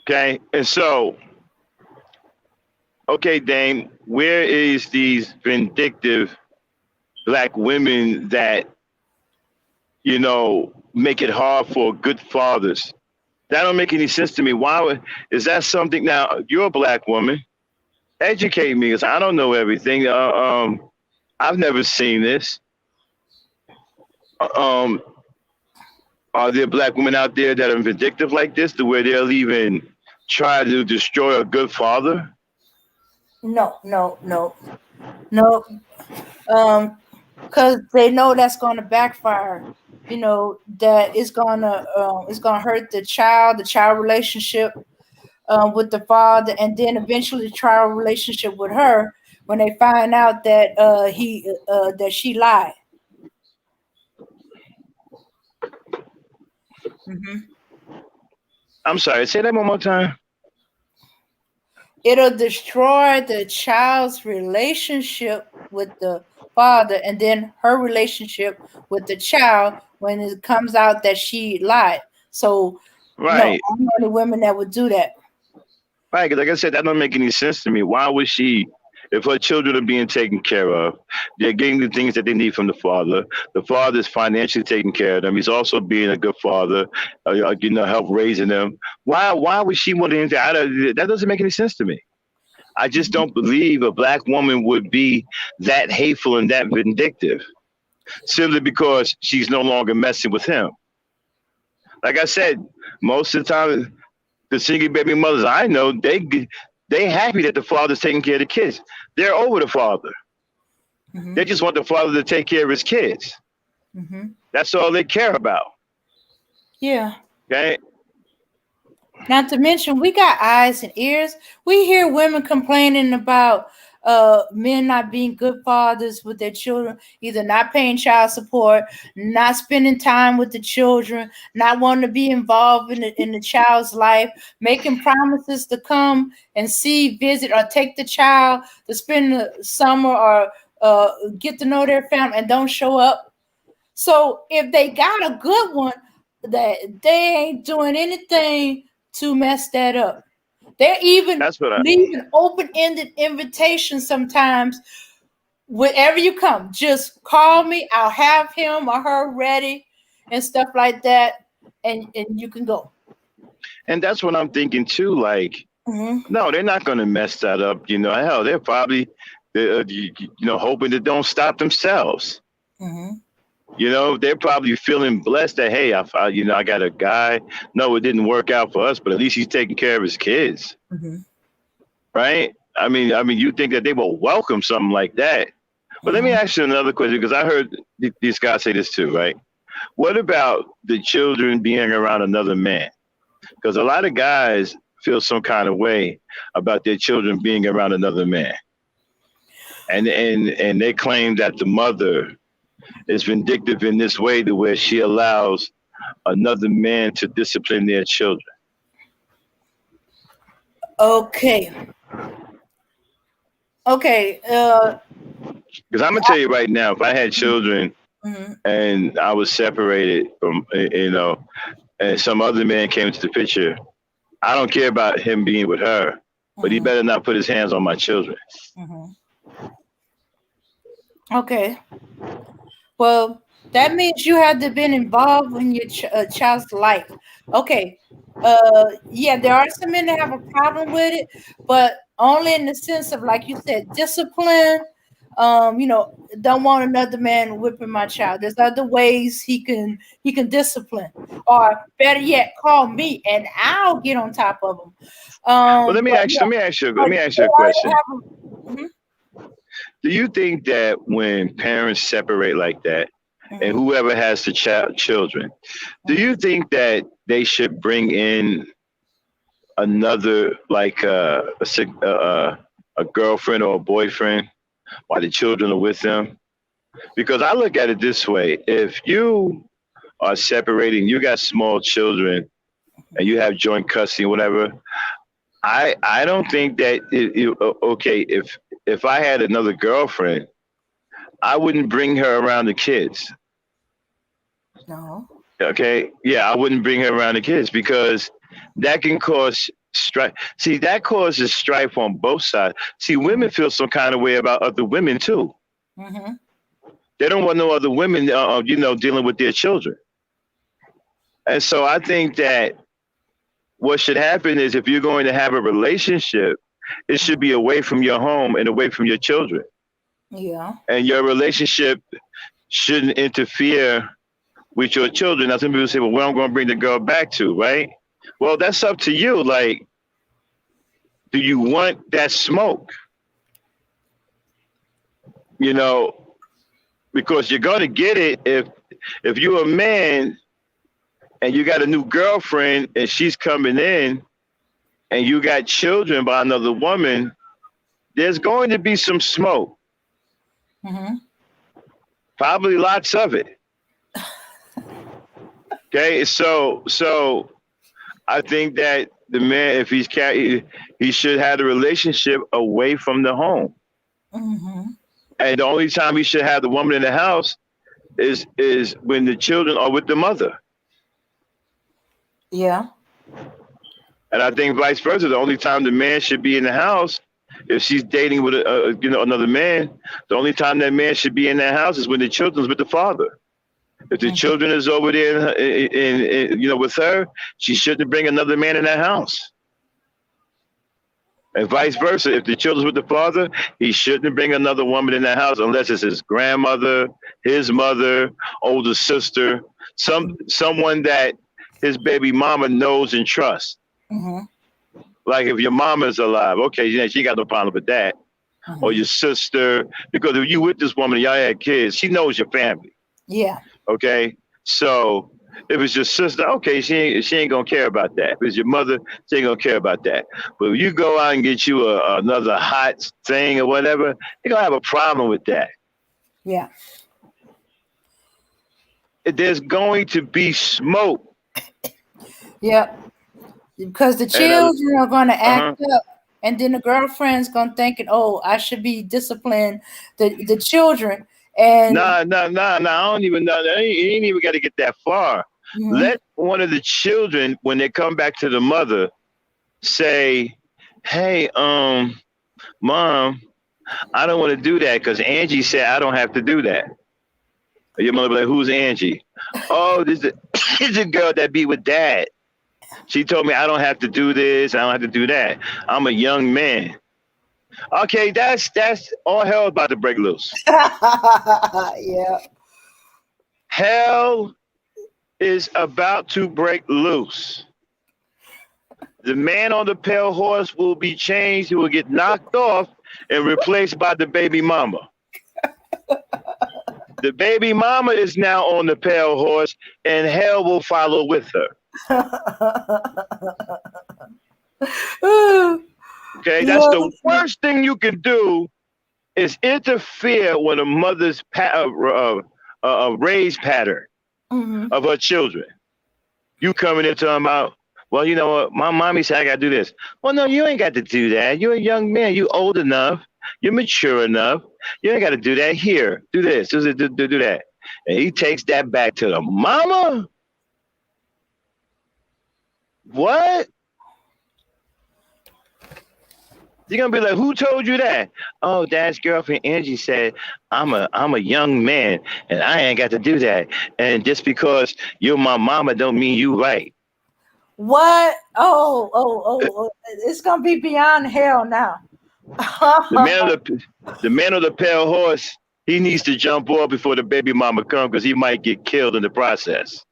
Okay, and so, okay, Dame, where is these vindictive black women that, make it hard for good fathers? That don't make any sense to me. Is that something? Now, you're a black woman. Educate me, because I don't know everything. I've never seen this. Are there black women out there that are vindictive like this, to where they'll even try to destroy a good father? No. Because they know that's going to backfire. That it's gonna hurt the child relationship with the father, and then eventually the child relationship with her when they find out that that she lied. I'm sorry, say that one more time. It'll destroy the child's relationship with the father, and then her relationship with the child when it comes out that she lied. So, right. No, I know the women that would do that. Right, because like I said, that don't make any sense to me. Why would she, if her children are being taken care of, they're getting the things that they need from the father is financially taking care of them, he's also being a good father, help raising them. Why would she want to? That doesn't make any sense to me. I just don't believe a black woman would be that hateful and that vindictive simply because she's no longer messing with him. Like I said, most of the time, the single baby mothers I know, they happy that the father's taking care of the kids. They're over the father. Mm-hmm. They just want the father to take care of his kids. Mm-hmm. That's all they care about. Yeah. Okay. Not to mention, we got eyes and ears. We hear women complaining about men not being good fathers with their children, either not paying child support, not spending time with the children, not wanting to be involved in the child's life, making promises to come and see, visit, or take the child to spend the summer or get to know their family and don't show up. So if they got a good one, that they ain't doing anything to mess that up. They're even leaving open-ended invitations sometimes. Whenever you come, just call me. I'll have him or her ready and stuff like that, and you can go. And that's what I'm thinking too. Like, no, they're not going to mess that up. You know, hell, they're probably, hoping it don't stop themselves. Mm-hmm. You know, they're probably feeling blessed that, hey, I got a guy. No, it didn't work out for us, but at least he's taking care of his kids. Mm-hmm. Right? I mean, you think that they will welcome something like that. But let me ask you another question, because I heard these guys say this too, right? What about the children being around another man? Because a lot of guys feel some kind of way about their children being around another man. And they claim that the mother is vindictive in this way to where she allows another man to discipline their children. Okay. Because I'm gonna tell you right now, if I had children and I was separated from, and some other man came into the picture, I don't care about him being with her, but he better not put his hands on my children. Okay. Well, that means you had to been involved in your child's life. Okay. Yeah, there are some men that have a problem with it, but only in the sense of, like you said, discipline. Don't want another man whipping my child. There's other ways he can discipline, or better yet, call me and I'll get on top of him. Well, let me ask you a question. Do you think that when parents separate like that, and whoever has the children, do you think that they should bring in another, like a girlfriend or a boyfriend while the children are with them? Because I look at it this way: if you are separating, you got small children, and you have joint custody, whatever. I don't think that if I had another girlfriend, I wouldn't bring her around the kids. No. Okay. Yeah, I wouldn't bring her around the kids because that can cause strife. See, that causes strife on both sides. See, women feel some kind of way about other women too. Mm-hmm. They don't want no other women, dealing with their children. And so I think that what should happen is, if you're going to have a relationship, it should be away from your home and away from your children. Yeah. And your relationship shouldn't interfere with your children. Now, some people say, well, where I'm going to bring the girl back to, right? Well, that's up to you. Like, do you want that smoke? Because you're going to get it if you're a man and you got a new girlfriend and she's coming in and you got children by another woman, there's going to be some smoke. Mm-hmm. Probably lots of it. Okay, so I think that the man, if he should have a relationship away from the home. Mm-hmm. And the only time he should have the woman in the house is when the children are with the mother. Yeah. And I think vice versa. The only time the man should be in the house, if she's dating with another man, the only time that man should be in that house is when the children's with the father. If the children is over there with her, she shouldn't bring another man in that house. And vice versa. If the children's with the father, he shouldn't bring another woman in the house unless it's his grandmother, his mother, older sister, someone that his baby mama knows and trusts. Mm-hmm. Like if your mama is alive, okay, yeah, she got no problem with that. Mm-hmm. Or your sister, because if you with this woman and y'all had kids, she knows your family. Yeah. Okay, so if it's your sister, okay, she ain't gonna care about that. If it's your mother, she ain't gonna care about that. But if you go out and get you another hot thing or whatever, you're gonna have a problem with that. Yeah. There's going to be smoke. Yep. Because the children are going to act up, and then the girlfriend's going to think, "Oh, I should be disciplined." The children and Nah. I don't even know. You ain't even got to get that far. mm-hmm. Let one of the children, when they come back to the mother, say, "Hey, mom, I don't want to do that because Angie said I don't have to do that." Your mother be like, "Who's Angie?" "Oh, this is a girl that be with dad. She told me I don't have to do this. I don't have to do that. I'm a young man." Okay, that's all hell about to break loose. Yeah. Hell is about to break loose. The man on the pale horse will be changed. He will get knocked off and replaced by the baby mama. The baby mama is now on the pale horse, and hell will follow with her. Okay, that's the worst thing you can do is interfere with a mother's raised pattern of her children. You coming in talking about, well, you know what, my mommy said I got to do this. Well, no, you ain't got to do that. You're a young man. You old enough. You're mature enough. You ain't got to do that. Here, do this, do that. And he takes that back to the mama. What? You're gonna be like, who told you that? Oh, Dad's girlfriend Angie said I'm a young man and I ain't got to do that. And just because you're my mama don't mean you right. What? Oh. It's gonna be beyond hell now. The man of the pale horse, he needs to jump off before the baby mama comes because he might get killed in the process.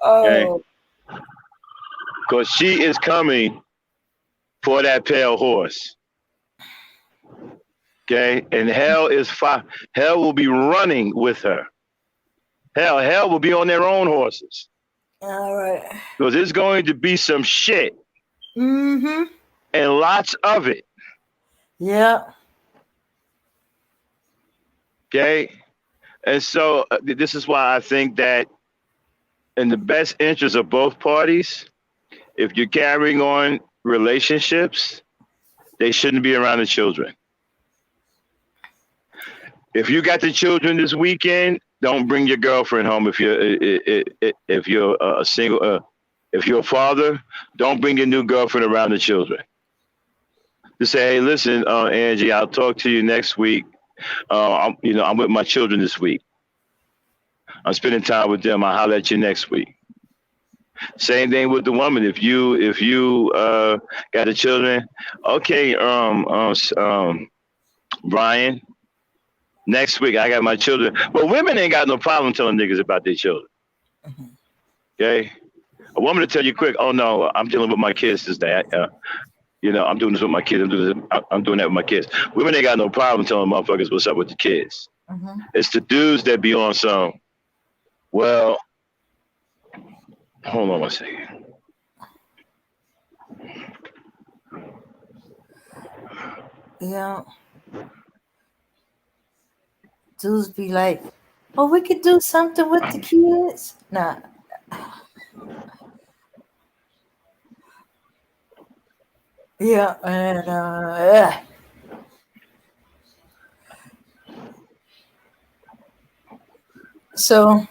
Oh. Because she is coming for that pale horse. Okay, and hell will be running with her. Hell will be on their own horses. All right. Because there's going to be some shit. Mm-hmm. And lots of it. Yeah. Okay. And so this is why I think that in the best interest of both parties, if you're carrying on relationships, they shouldn't be around the children. If you got the children this weekend, don't bring your girlfriend home. If you're a single, if you're a father, don't bring your new girlfriend around the children. Just say, hey, listen, Angie, I'll talk to you next week. I'm with my children this week. I'm spending time with them. I'll holler at you next week. Same thing with the woman. If you got the children, okay, Brian, next week I got my children. But women ain't got no problem telling niggas about their children. Okay, a woman will tell you quick. Oh no, I'm dealing with my kids this day. I'm doing this with my kids. I'm doing that with my kids. Women ain't got no problem telling motherfuckers what's up with the kids. It's the dudes that be on some. Well, hold on one second. Yeah. Dudes be like, oh, we could do something with the kids. Nah. Yeah, and so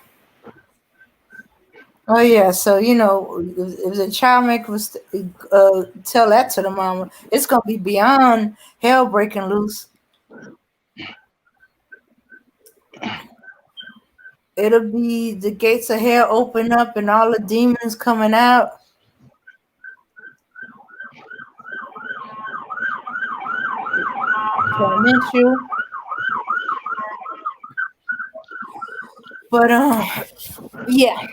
if the child maker was tell that to the mama, it's gonna be beyond hell breaking loose. It'll be the gates of hell open up and all the demons coming out. Minshew. But yeah.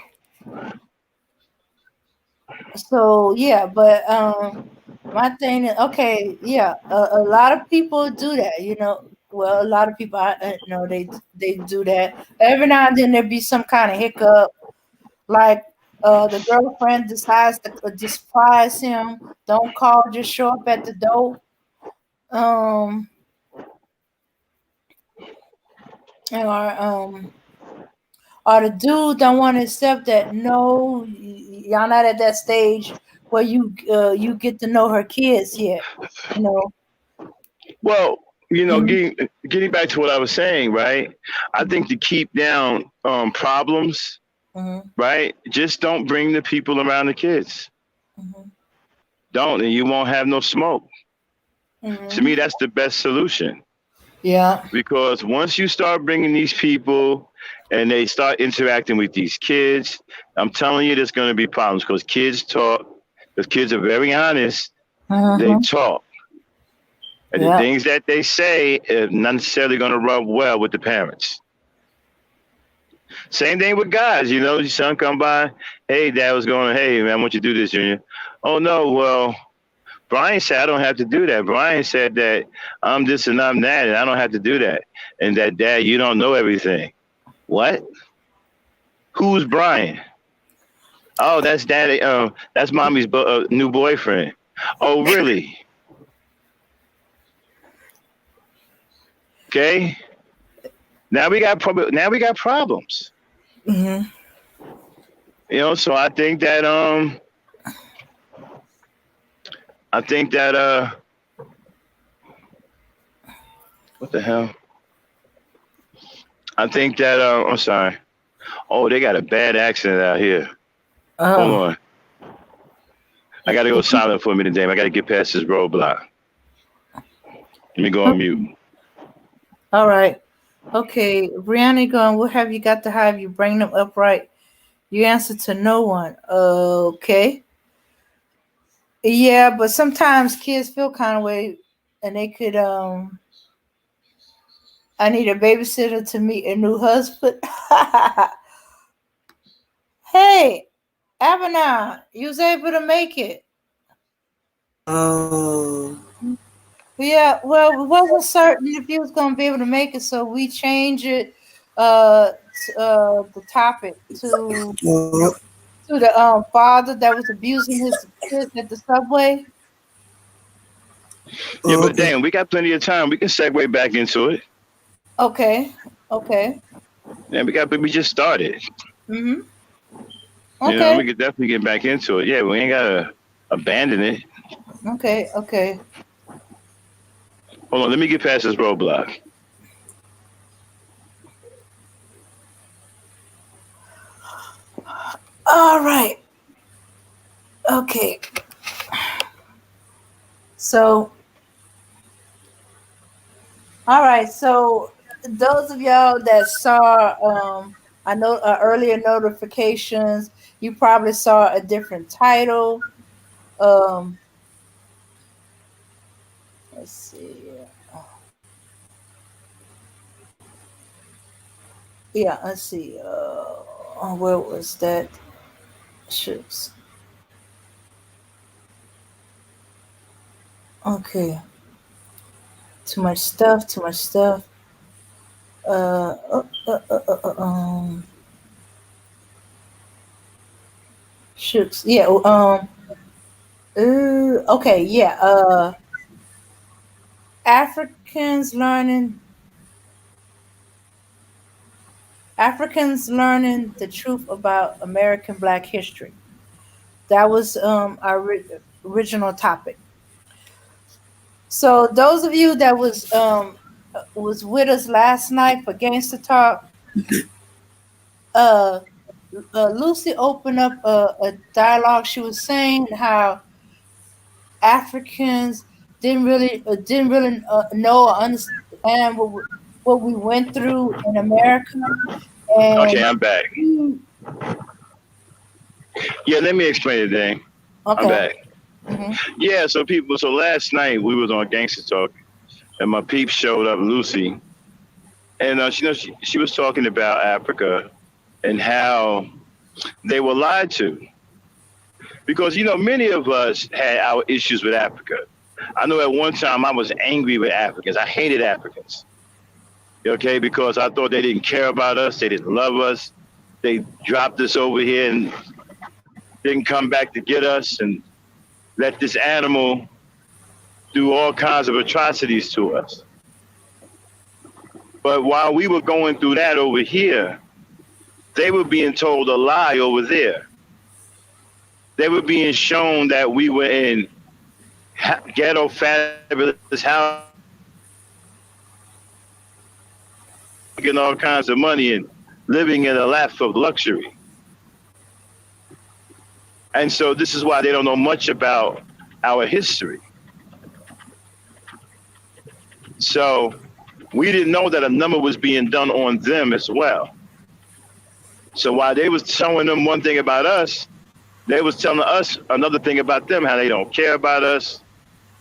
So yeah, but my thing is okay. Yeah, a lot of people do that. Well, a lot of people I know they do that. Every now and then there be some kind of hiccup, like the girlfriend decides to despise him. Don't call, just show up at the door. Um, or or the dude don't want to accept that. No, y'all not at that stage where you get to know her kids yet. You know. Well, Mhm, getting back to what I was saying, right? I mhm, think to keep down problems, mhm, right? Just don't bring the people around the kids. mhm, Don't, and you won't have no smoke. To mhm. me, that's the best solution. Yeah. Because once you start bringing these people and they start interacting with these kids, I'm telling you, there's going to be problems because kids talk. Because kids are very honest. They Mhm. talk. And the Yeah. things that they say are not necessarily going to rub well with the parents. Same thing with guys. Your son come by, hey, dad was going, hey, man, I want you to do this, Junior. Oh, no, well, Brian said I don't have to do that. Brian said that I'm this and I'm that, and I don't have to do that. And that, dad, you don't know everything. What? Who's Brian? Oh, that's daddy. That's mommy's new boyfriend. Oh, really? Okay. Now we got problems. Mhm. So I think that what the hell? I think that I'm sorry. Oh, they got a bad accident out here. Hold Oh. on. I got to go silent for a minute, Dame. I got to get past this roadblock. Let me go on mute. All right. Okay, Brianna going, what have you got to have you bring them upright? You answer to no one. Okay. Yeah, but sometimes kids feel kind of way and they could I need a babysitter to meet a new husband. Hey, Ebony, you was able to make it. Oh, Yeah, well, we wasn't certain if you was gonna be able to make it, so we changed it the topic well, to the father that was abusing his kids at the subway. Yeah, but okay. damn, we got plenty of time. We can segue back into it. Okay. Okay. Yeah, we just started. Mhm. Okay. We could definitely get back into it. Yeah, we ain't gotta abandon it. Okay. Okay. Hold on, let me get past this roadblock. All right. Okay. So, all right. So, those of y'all that saw, I know earlier notifications, you probably saw a different title. Um, let's see. Yeah, let's see. Where was that? Shoots. Okay. Too much stuff. Too much stuff. Uh, uh, uh, uh, uh, shoots. Yeah. Okay. Yeah. Africans learning Africans learning the truth about American Black history. That was our original topic. So those of you that was with us last night for Gangster Talk, uh, Lucy opened up a dialogue. She was saying how Africans didn't really know or understand what we went through in America, Okay, and I'm back. Yeah, let me explain it, Dang. I'm okay. back. Hmm. Yeah, so last night we was on Gangster Talk, and my peep showed up, Lucy, and she was talking about Africa and how they were lied to. Because, many of us had our issues with Africa. I know at one time I was angry with Africans. I hated Africans, okay, because I thought they didn't care about us. They didn't love us. They dropped us over here and didn't come back to get us and let this animal do all kinds of atrocities to us. But while we were going through that over here, they were being told a lie over there. They were being shown that we were in ghetto fabulous house, making all kinds of money and living in a lap of luxury. And so this is why they don't know much about our history. So we didn't know that a number was being done on them as well. So while they was telling them one thing about us, they was telling us another thing about them, how they don't care about us,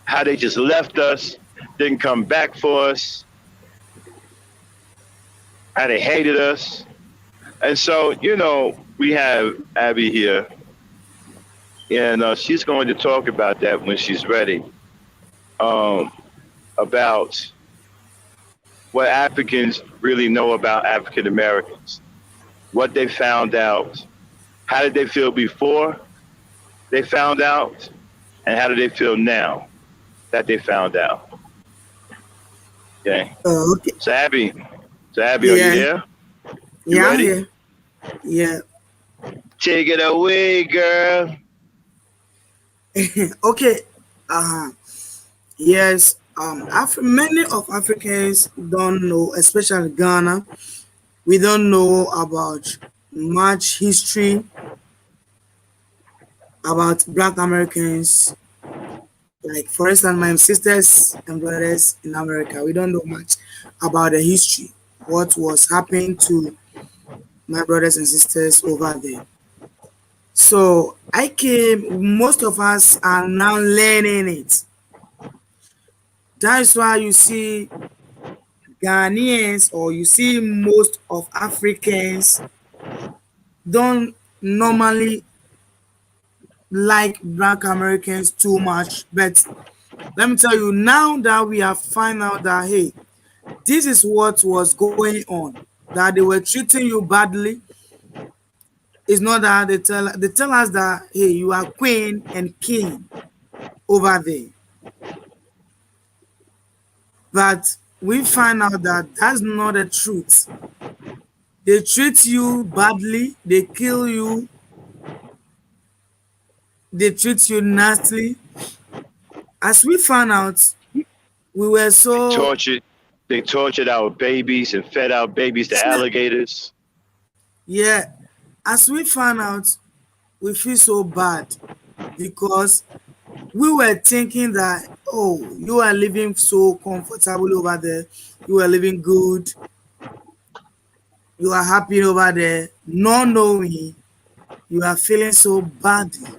how they just left us, didn't come back for us, how they hated us. And so, we have Abby here, and she's going to talk about that when she's ready, about what Africans really know about African Americans, what they found out, how did they feel before they found out, and how do they feel now that they found out? Okay. Okay. So Abby, are you there? You Yeah, ready? I'm here. Yeah. Take it away, girl. Okay. Yes. Many of Africans don't know, especially Ghana. We don't know about much history about Black Americans. Like, for instance, my sisters and brothers in America, we don't know much about the history, what was happening to my brothers and sisters over there. So most of us are now learning it. That's why you see Ghanaians, or you see most of Africans don't normally like Black Americans too much. But let me tell you, now that we have found out that, hey, this is what was going on, that they were treating you badly. It's not that they tell us that, hey, you are queen and king over there. But we find out that that's not the truth. They treat you badly, they kill you, they treat you nastily. As we found out, we were so They tortured our babies and fed our babies to alligators. yeah. As we found out, we feel so bad because we were thinking that, oh, you are living so comfortable over there, you are living good, you are happy over there, not knowing you are feeling so badly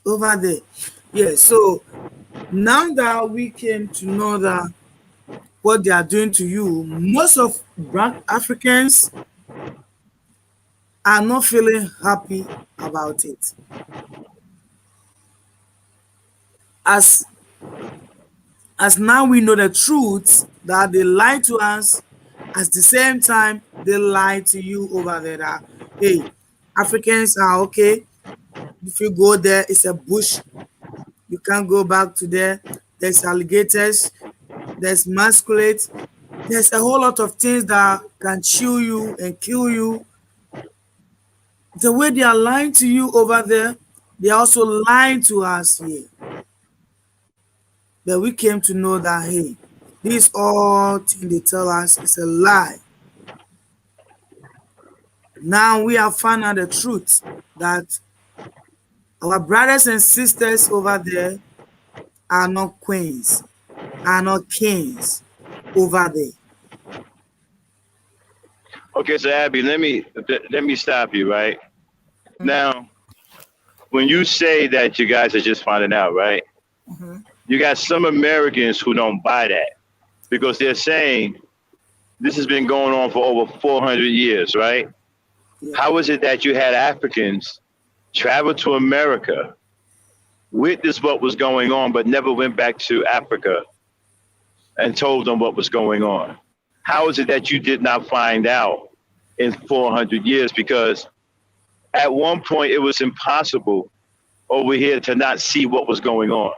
over there. Yeah, so now that we came to know that what they are doing to you, most of Black Africans are not feeling happy about it. As now we know the truth that they lie to us, at the same time they lie to you over there that, hey, Africans are okay. If you go there, it's a bush. You can't go back to there. There's alligators, there's masquerades, there's a whole lot of things that can chew you and kill you. The way they are lying to you over there, they are also lying to us here. But we came to know that, hey, this all thing they tell us is a lie. Now we have found out the truth that our brothers and sisters over there are not queens, are not kings over there. Okay, so Abby, let me stop you right now. When you say that you guys are just finding out, right? Mm-hmm. You got some Americans who don't buy that because they're saying this has been going on for over 400 years, right? Yeah. How is it that you had Africans travel to America, witness what was going on, but never went back to Africa and told them what was going on? How is it that you did not find out in 400 years? Because at one point it was impossible over here to not see what was going on.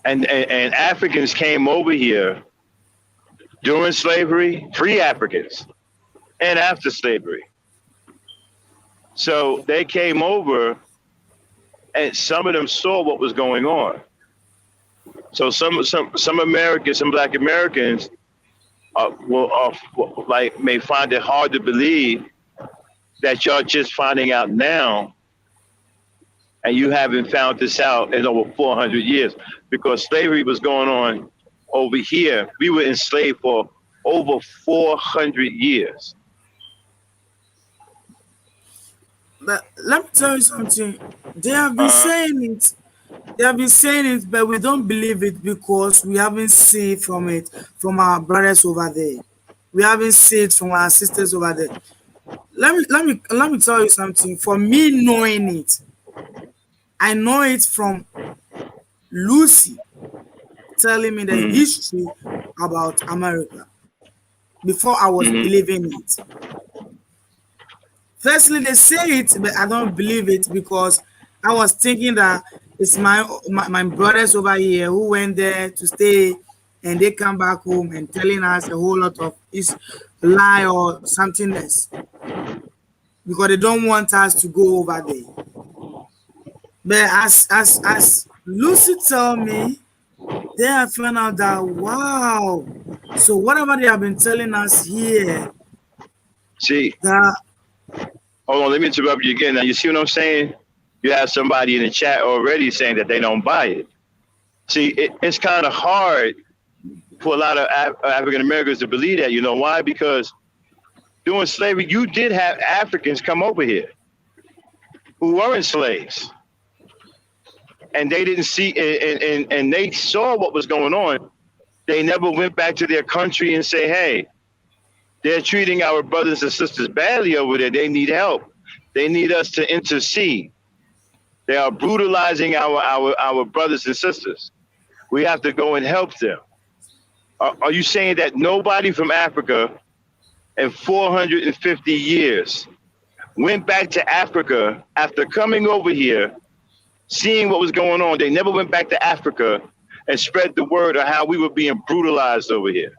And Africans came over here during slavery, free Africans, and after slavery. So they came over and some of them saw what was going on. So some Americans, some Black Americans may find it hard to believe that y'all just finding out now and you haven't found this out in over 400 years because slavery was going on over here. We were enslaved for over 400 years. But let me tell you something. They have been saying it. They have been saying it, but we don't believe it because we haven't seen it from our brothers over there. We haven't seen it from our sisters over there. Let me tell you something. For me knowing it, I know it from Lucy telling me the history about America before I was believing it. Firstly, they say it, but I don't believe it because I was thinking that it's my brothers over here who went there to stay and they come back home and telling us a whole lot of lie or something else because they don't want us to go over there. But as Lucy told me, they have found out that wow. So whatever they have been telling us here, See, that hold on, let me interrupt you again. Now, you see what I'm saying? You have somebody in the chat already saying that they don't buy it. See, it's kind of hard for a lot of African Americans to believe that. You know why? Because during slavery, you did have Africans come over here who weren't slaves. And they didn't see, and they saw what was going on. They never went back to their country and say, hey, they're treating our brothers and sisters badly over there. They need help. They need us to intercede. They are brutalizing our brothers and sisters. We have to go and help them. Are you saying that nobody from Africa in 450 years went back to Africa after coming over here, seeing what was going on? They never went back to Africa and spread the word of how we were being brutalized over here.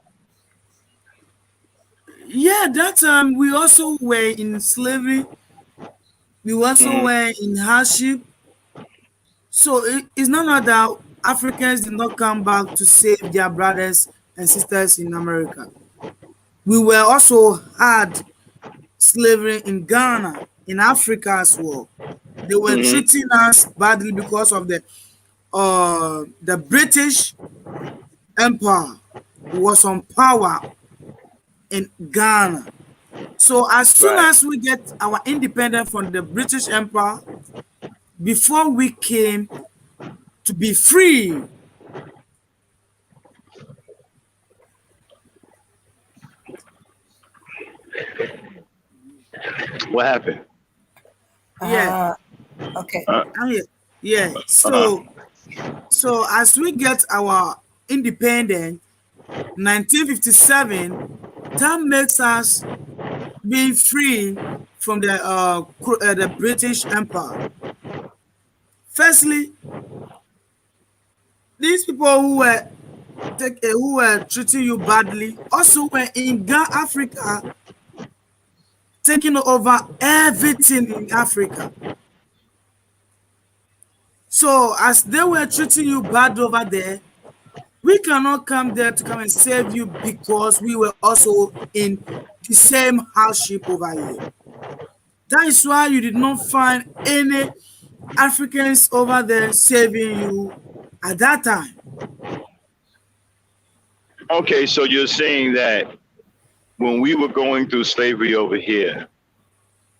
yeah, that time we also were in slavery. We also were in hardship. So it's not that Africans did not come back to save their brothers and sisters in America. We were also had slavery in Ghana, in Africa as well. They were treating us badly because of the British Empire was on power in Ghana. So as soon as we get our independence from the British Empire, before we came to be free, What happened? yeah, Okay. yeah. So as we get our independence, 1957, that makes us being free from the British Empire. Firstly, these people who were treating you badly also were in Africa, taking over everything in Africa. So as they were treating you bad over there, we cannot come there to come and save you because we were also in the same hardship over here. That is why you did not find any Africans over there saving you at that time. Okay, so you're saying that when we were going through slavery over here,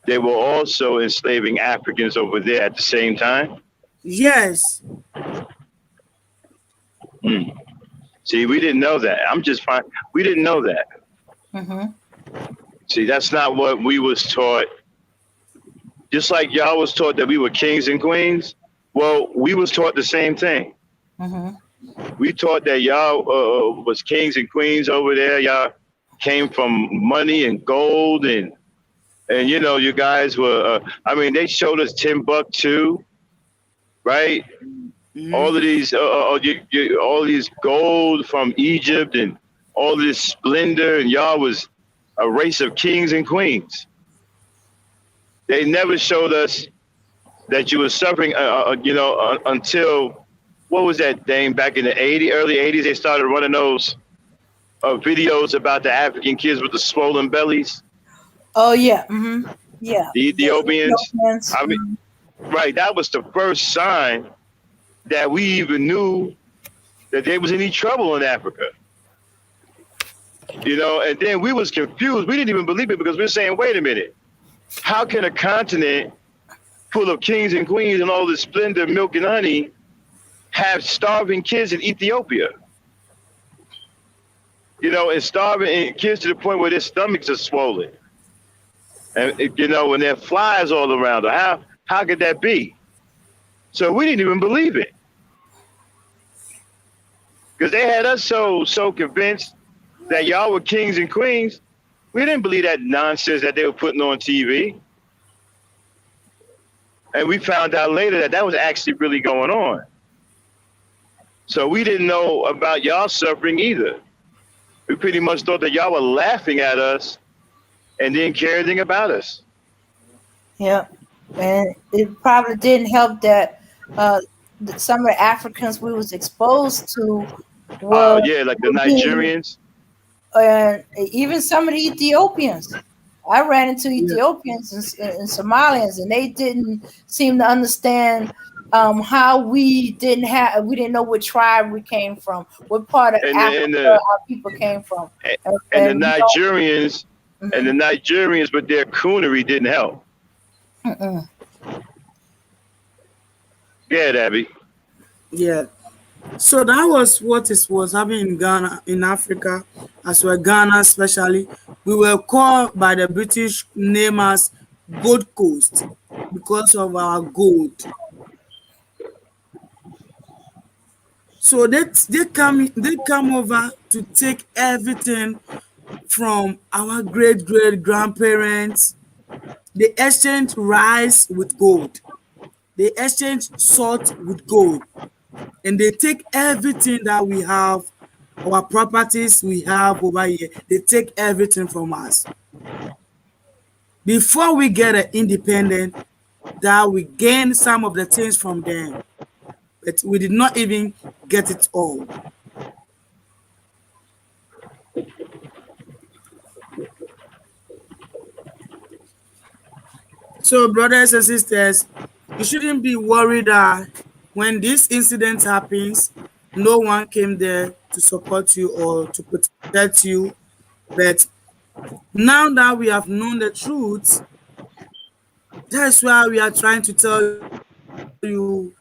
they were also enslaving Africans over there at the same time? Yes. Mm. See, we didn't know that. I'm just fine. We didn't know that. See, that's not what we was taught. Just like y'all was taught that we were kings and queens. Well, we was taught the same thing. We taught that y'all was kings and queens over there. Y'all came from money and gold, and you know, you guys were. I mean, they showed us Timbuktu, right? All of these, all these gold from Egypt, and all this splendor, and y'all was a race of kings and queens. They never showed us that you were suffering, you know, until, what was that thing back in the early 80s? They started running those videos about the African kids with the swollen bellies. Oh yeah, yeah. The Ethiopians. Ethiopians. I mean, right. That was the first sign that we even knew that there was any trouble in Africa. You know, and then we was confused. We didn't even believe it because we were saying, wait a minute, how can a continent full of kings and queens and all this splendor, milk and honey, have starving kids in Ethiopia? You know, and starving kids to the point where their stomachs are swollen. And, you know, when there are flies all around them. How could that be? So we didn't even believe it. Because they had us so convinced that y'all were kings and queens. We didn't believe that nonsense that they were putting on TV. And we found out later that was actually really going on. So we didn't know about y'all suffering either. We pretty much thought that y'all were laughing at us and didn't care anything about us. Yeah, and it probably didn't help that some of the Africans we was exposed to were like the Nigerians. And even some of the Ethiopians. I ran into Ethiopians and Somalians, and they didn't seem to understand how we didn't know what tribe we came from, what part of Africa our people came from. And the Nigerians, and the Nigerians with their coonery didn't help. Yeah, Abby. Yeah. So that was what it was happening in Ghana, in Africa, as well Ghana especially. We were called by the British name as Gold Coast because of our gold. So they come over to take everything from our great grandparents. They exchange rice with gold. They exchange salt with gold. And they take everything that we have, our properties we have over here, they take everything from us. Before we get an independent, that we gain some of the things from them, but we did not even get it all. So, brothers and sisters, you shouldn't be worried that when this incident happens, no one came there to support you or to protect you. But now that we have known the truth, that's why we are trying to tell you,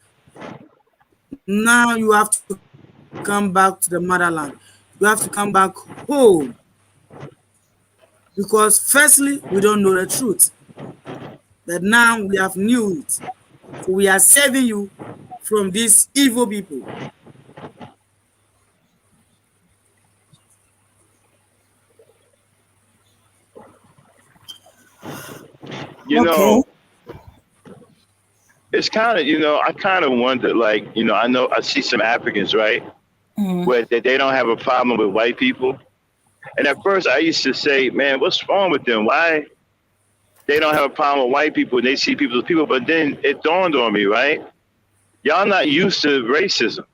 now you have to come back to the motherland. You have to come back home. Because firstly, we don't know the truth. But now we have knew it. So we are saving you from these evil people. You know, it's kind of, I kind of wonder, like, I see some Africans, right, where they don't have a problem with white people. And at first I used to say, man, what's wrong with them? Why they don't have a problem with white people and they see people as people? But then it dawned on me, right? Y'all not used to racism.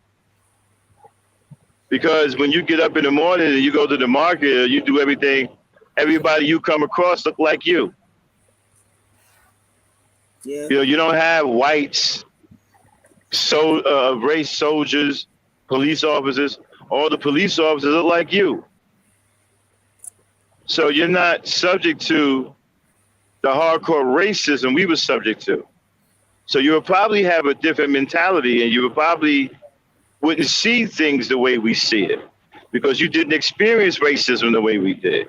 Because when you get up in the morning and you go to the market, you do everything, everybody you come across look like you. Yeah. You don't have whites, race soldiers, police officers. All the police officers look like you. So you're not subject to the hardcore racism we were subject to. So you would probably have a different mentality, and you would probably wouldn't see things the way we see it because you didn't experience racism the way we did.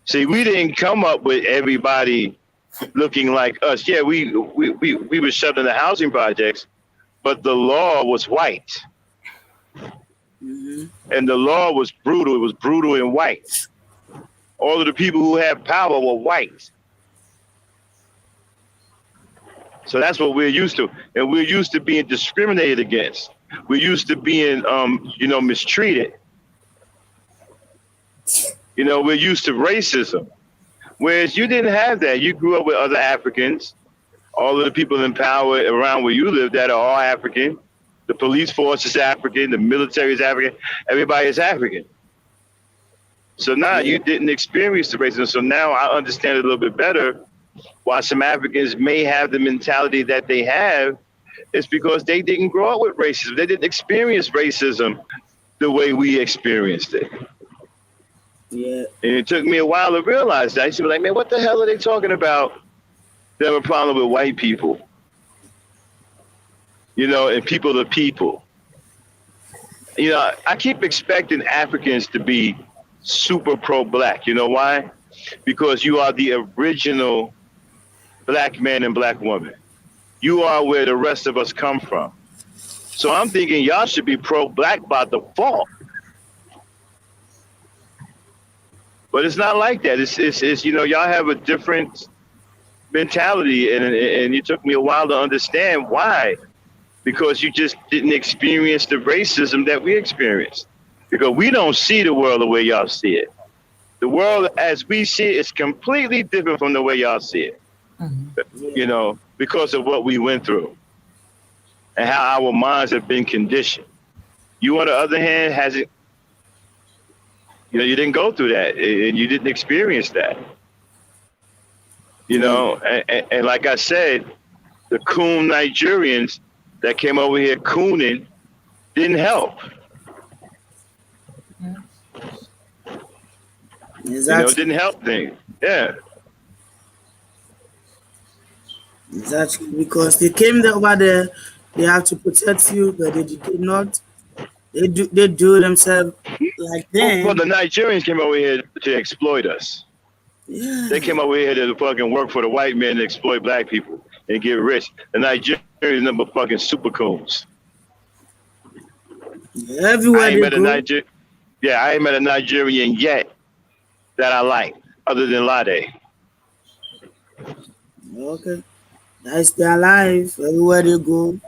See, we didn't come up with everybody looking like us. Yeah, we were shoved in the housing projects, but the law was white. And the law was brutal. It was brutal and white. All of the people who had power were white. So that's what we're used to. And we're used to being discriminated against. We're used to being, mistreated. We're used to racism. Whereas you didn't have that. You grew up with other Africans. All of the people in power around where you live that are all African. The police force is African. The military is African. Everybody is African. So now you didn't experience the racism. So now I understand a little bit better why some Africans may have the mentality that they have. It's because they didn't grow up with racism. They didn't experience racism the way we experienced it. Yeah. And it took me a while to realize that. I used to be like, man, what the hell are they talking about? They have a problem with white people. And people to people. I keep expecting Africans to be super pro-black. You know why? Because you are the original black man and black woman. You are where the rest of us come from. So I'm thinking y'all should be pro-black by default. But it's not like that. It's y'all have a different mentality, and it took me a while to understand why. Because you just didn't experience the racism that we experienced. Because we don't see the world the way y'all see it. The world as we see it is completely different from the way y'all see it. Mm-hmm. Because of what we went through and how our minds have been conditioned. You, on the other hand, hasn't. You didn't go through that, and you didn't experience that. And like I said, the coon Nigerians that came over here cooning didn't help. Exactly. Didn't help things. Yeah. Exactly, because they came over there, they have to protect you, but they did not. They do themselves like them. Well, the Nigerians came over here to exploit us. Yeah. They came over here to fucking work for the white men to exploit black people and get rich. The Nigerians number fucking super coons. Everywhere I ain't they met go. I ain't met a Nigerian yet that I like, other than Lade. Okay. That's their life. Everywhere they go.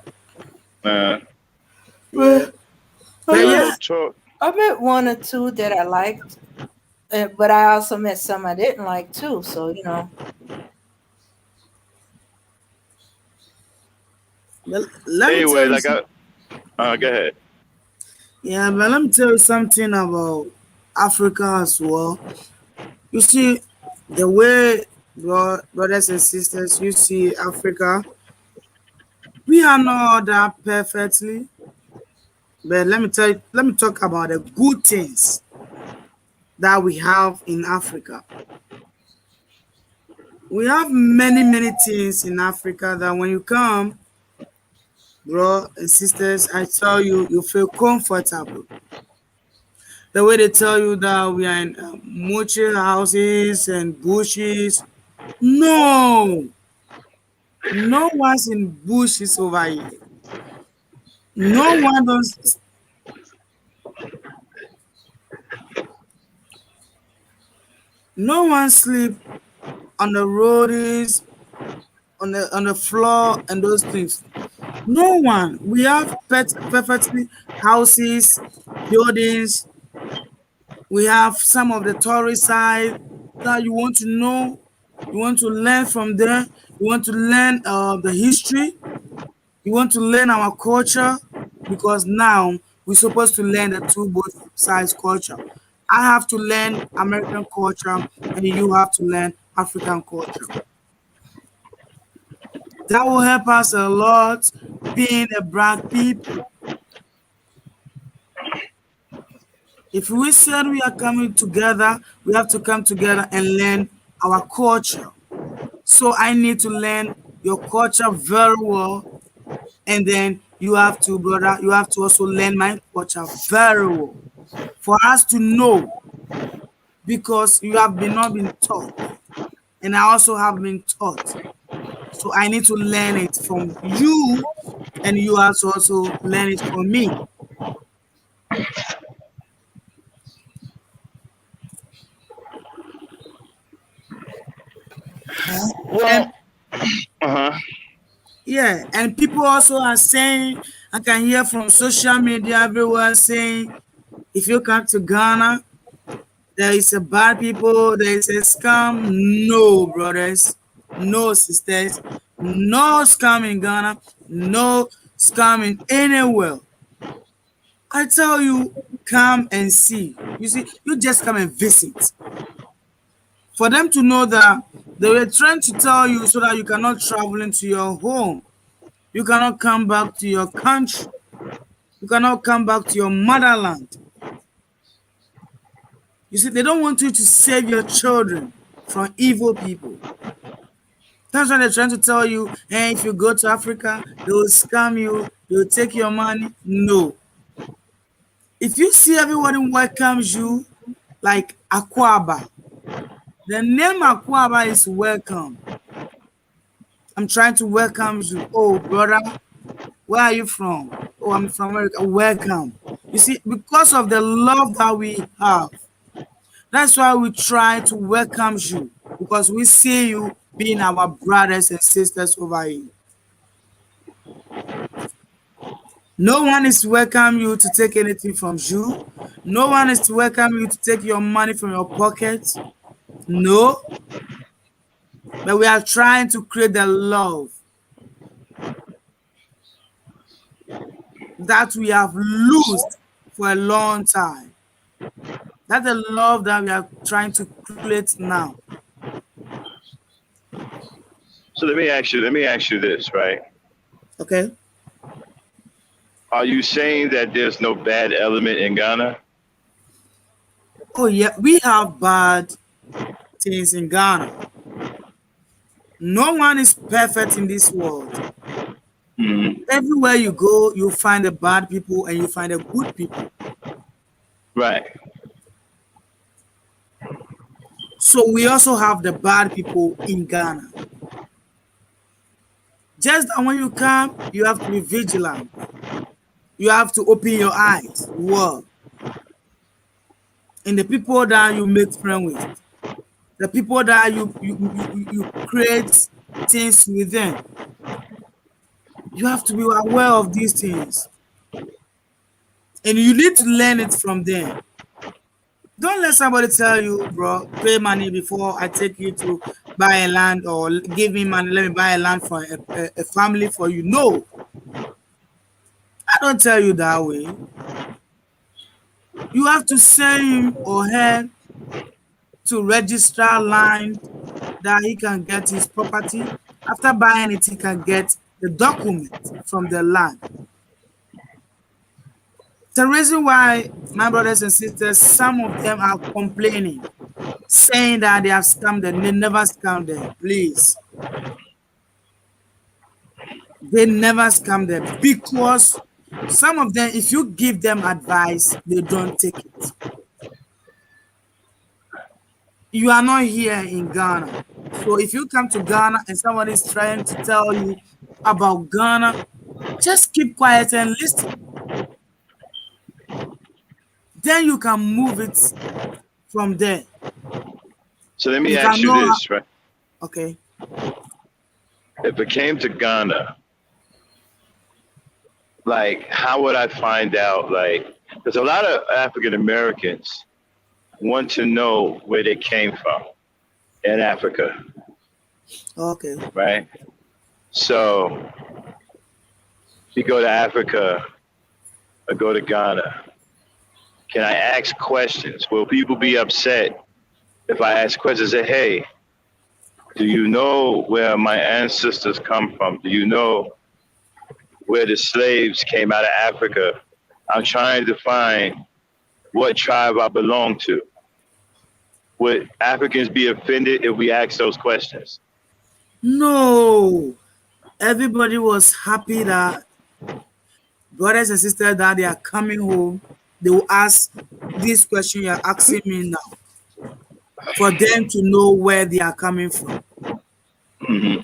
Yeah. But yeah. I met one or two that I liked, but I also met some I didn't like too. So Well, let me Anyway, tell you go ahead. Yeah, but let me tell you something about Africa as well. You see, the way, brothers and sisters, you see Africa, we are not that perfectly. But let me talk about the good things that we have in Africa. We have many, many things in Africa that when you come, bro and sisters, I tell you, you feel comfortable. The way they tell you that we are in mochi houses and bushes. No, no one's in bushes over here. No one does. No one sleep on the roads, on the floor, and those things. No one. We have perfectly houses, buildings. We have some of the tourist side that you want to know. You want to learn from there. You want to learn the history. You want to learn our culture, because now we're supposed to learn the two both sides culture. I have to learn American culture, and you have to learn African culture. That will help us a lot being a black people. If we said we are coming together, we have to come together and learn our culture. So I need to learn your culture very well, and then you have to, brother, you have to also learn my culture very well for us to know, because you have been not been taught, and I also have been taught. So I need to learn it from you, and you have to also learn it from me. And Well, Uh huh. yeah, and people also are saying, I can hear from social media everywhere saying, if you come to Ghana, there is a bad people, there is a scam. No, brothers, no sisters, no scam in Ghana, no scam in anywhere. I tell you, come and see. You see, you just come and visit. For them to know that they were trying to tell you so that you cannot travel into your home. You cannot come back to your country. You cannot come back to your motherland. You see, they don't want you to save your children from evil people. That's why they're trying to tell you, hey, if you go to Africa, they will scam you, they will take your money. No. If you see everybody welcomes you like Aquaba, the name Aquaba is welcome. I'm trying to welcome you. Oh, brother, where are you from? Oh, I'm from America. Welcome. You see, because of the love that we have, that's why we try to welcome you, because we see you being our brothers and sisters over here. No one is welcome you to take anything from you. No one is to welcome you to take your money from your pocket. No, but we are trying to create the love that we have lost for a long time. That's the love that we are trying to create now. So let me ask you this, right? Okay. Are you saying that there's no bad element in Ghana? Oh yeah, we have bad things in Ghana. No one is perfect in this world. Mm, Everywhere you go, you find the bad people and you find the good people. right. So we also have the bad people in Ghana. Just that when you come, you have to be vigilant. You have to open your eyes. Wow. And the people that you make friends with, the people that you create things with them, you have to be aware of these things. And you need to learn it from them. Don't let somebody tell you, bro, pay money before I take you to buy a land, or give me money, let me buy a land for a family for you. No, I don't tell you that way. You have to send him or her to register land that he can get his property. After buying it, he can get the document from the land. The reason why, my brothers and sisters, some of them are complaining, saying that they have scammed them. They never scammed them. Please. They never scam them, because some of them, if you give them advice, they don't take it. You are not here in Ghana. So if you come to Ghana and someone is trying to tell you about Ghana, just keep quiet and listen. Then you can move it from there. So let me You can ask you know. this, right? Okay. If it came to Ghana, like, how would I find out? Like, because a lot of African Americans want to know where they came from in Africa, Okay. right? So, if you go to Africa or go to Ghana, can I ask questions? Will people be upset if I ask questions? Say, hey, do you know where my ancestors come from? Do you know where the slaves came out of Africa? I'm trying to find what tribe I belong to. Would Africans be offended if we ask those questions? No. Everybody was happy that brothers and sisters that they are coming home, they will ask this question you're asking me now for them to know where they are coming from, Hmm.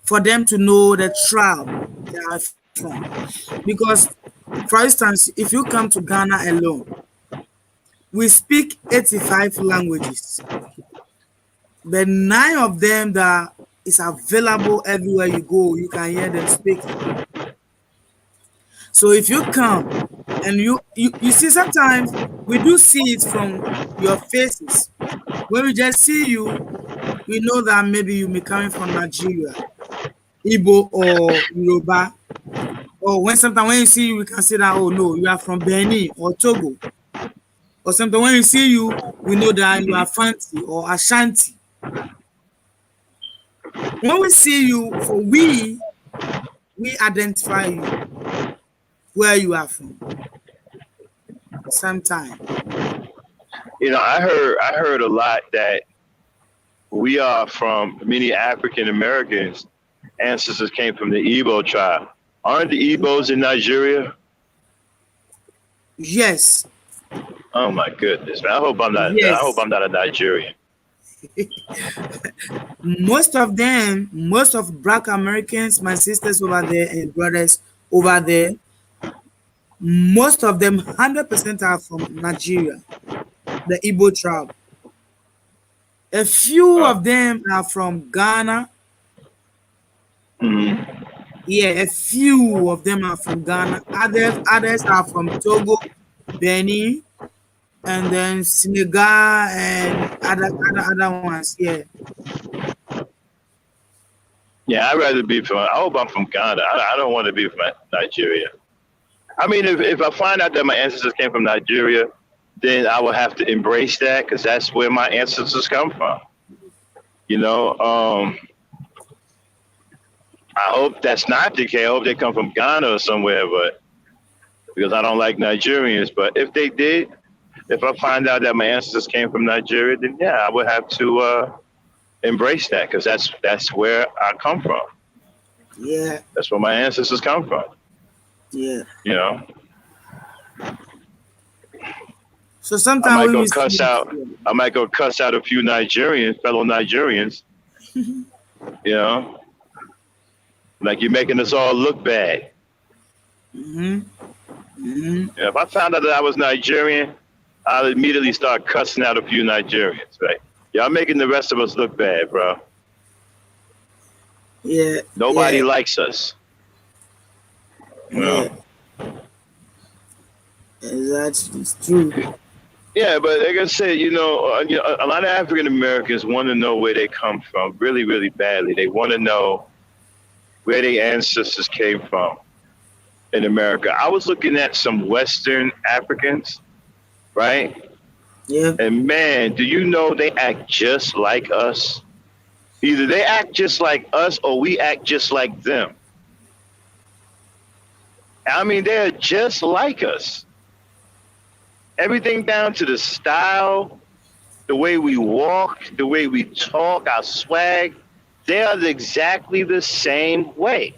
for them to know the tribe they are from. Because, for instance, if you come to Ghana alone, we speak 85 languages, but nine of them that is available everywhere you go, you can hear them speaking. So if you come and you see sometimes we do see it from your faces. When we just see you, we know that maybe you may coming from Nigeria, Igbo or Yoruba. Or when sometimes when you see you, we can say that, oh no, you are from Benin or Togo. Or sometimes when we see you, we know that you Hmm. are Fanti or Ashanti. When we see you, we identify you where you are from. Sometime. I heard a lot that we are from many African Americans. Ancestors came from the Igbo tribe. Aren't the Igbos in Nigeria? Yes, Oh my goodness, man! I hope I'm not. I hope yes. I'm not a Nigerian. Most of Black Americans, my sisters over there and brothers over there, most of them 100% are from Nigeria, the Igbo tribe. A few Oh. of them are from Ghana. Hmm. Yeah, a few of them are from Ghana. Others are from Togo, Benin, and then Senegal and other ones. Yeah. Yeah, I'd rather be from. I hope I'm from Ghana. I don't want to be from Nigeria. I mean, if I find out that my ancestors came from Nigeria, then I will have to embrace that because that's where my ancestors come from. You know, I hope that's not the case. I hope they come from Ghana or somewhere, but because I don't like Nigerians. But if they did, if I find out that my ancestors came from Nigeria, then yeah, I would have to embrace that because that's where I come from. Yeah. That's where my ancestors come from. Yeah. You know, So I sometimes might when go we see cuss it, out. I might go cuss out a few Nigerians, fellow Nigerians. You know, like you're making us all look bad. hmm hmm Yeah, if I found out that I was Nigerian, I'd immediately start cussing out a few Nigerians. Right? Y'all making the rest of us look bad, bro. yeah, Nobody yeah, likes us. You yeah, know. exactly. It's true. Yeah, but like I said, a lot of African Americans want to know where they come from, really, really badly. They want to know where their ancestors came from in America. I was looking at some Western Africans, right? Yeah. And man, do you know they act just like us? Either they act just like us or we act just like them. I mean, they're just like us. Everything down to the style, the way we walk, the way we talk, our swag, they are exactly the same way.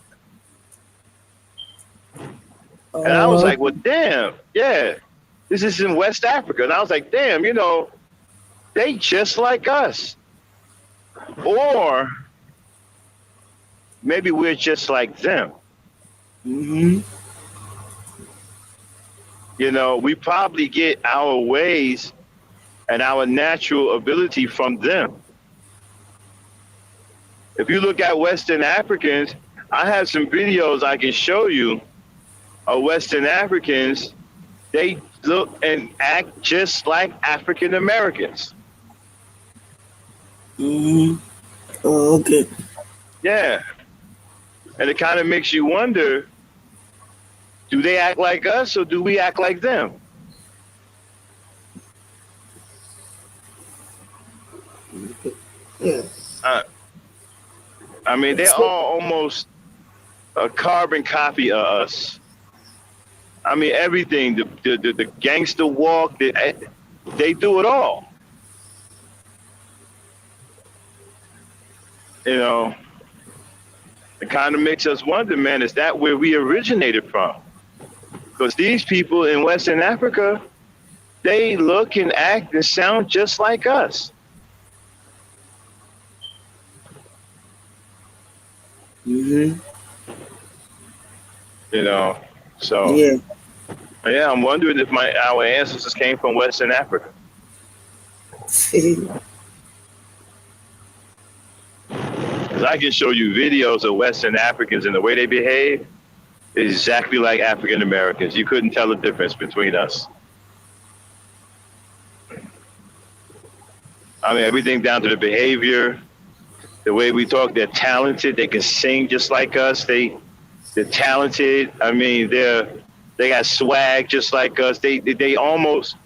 And I was like, Okay. well, damn, yeah, this is in West Africa. And I was like, damn, they just like us. Or maybe we're just like them. hmm We probably get our ways and our natural ability from them. If you look at Western Africans, I have some videos I can show you of Western Africans. They look and act just like African Americans. hmm Oh, okay. Yeah. And it kind of makes you wonder, do they act like us or do we act like them? Yeah. Uh, I mean, they're So, all almost a carbon copy of us. I mean, everything, the gangster walk, they do it all. You know, it kind of makes us wonder, man, is that where we originated from? Because these people in Western Africa, they look and act and sound just like us. Mm-hmm. You know, so Yeah. yeah, I'm wondering if our ancestors came from Western Africa. 'Cause I can show you videos of Western Africans and the way they behave is exactly like African Americans. You couldn't tell the difference between us. I mean, everything down to the behavior, the way we talk. They're talented. They can sing just like us. They're talented. I mean, they got swag just like us. They almost,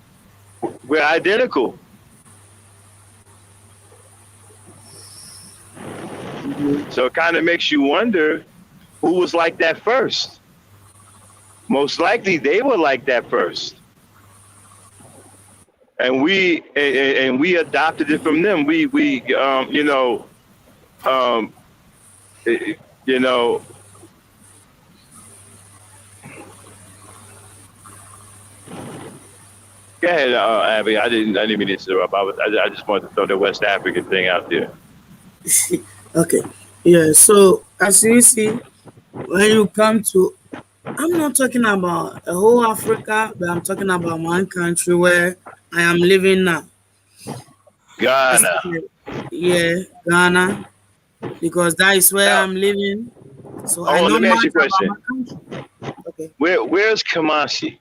we're identical. So it kind of makes you wonder who was like that first. Most likely they were like that first, and we adopted it from them. We you know you know. Go ahead, Abby. I didn't mean to interrupt. I just wanted to throw the West African thing out there. Okay. Yeah. So as you see, when you come to, I'm not talking about a whole Africa, but I'm talking about one country where I am living now. Ghana. Yeah, Ghana, because that is where Now, I'm living. So I oh, know let me ask much you a about question. my country. Okay. Where's Kumasi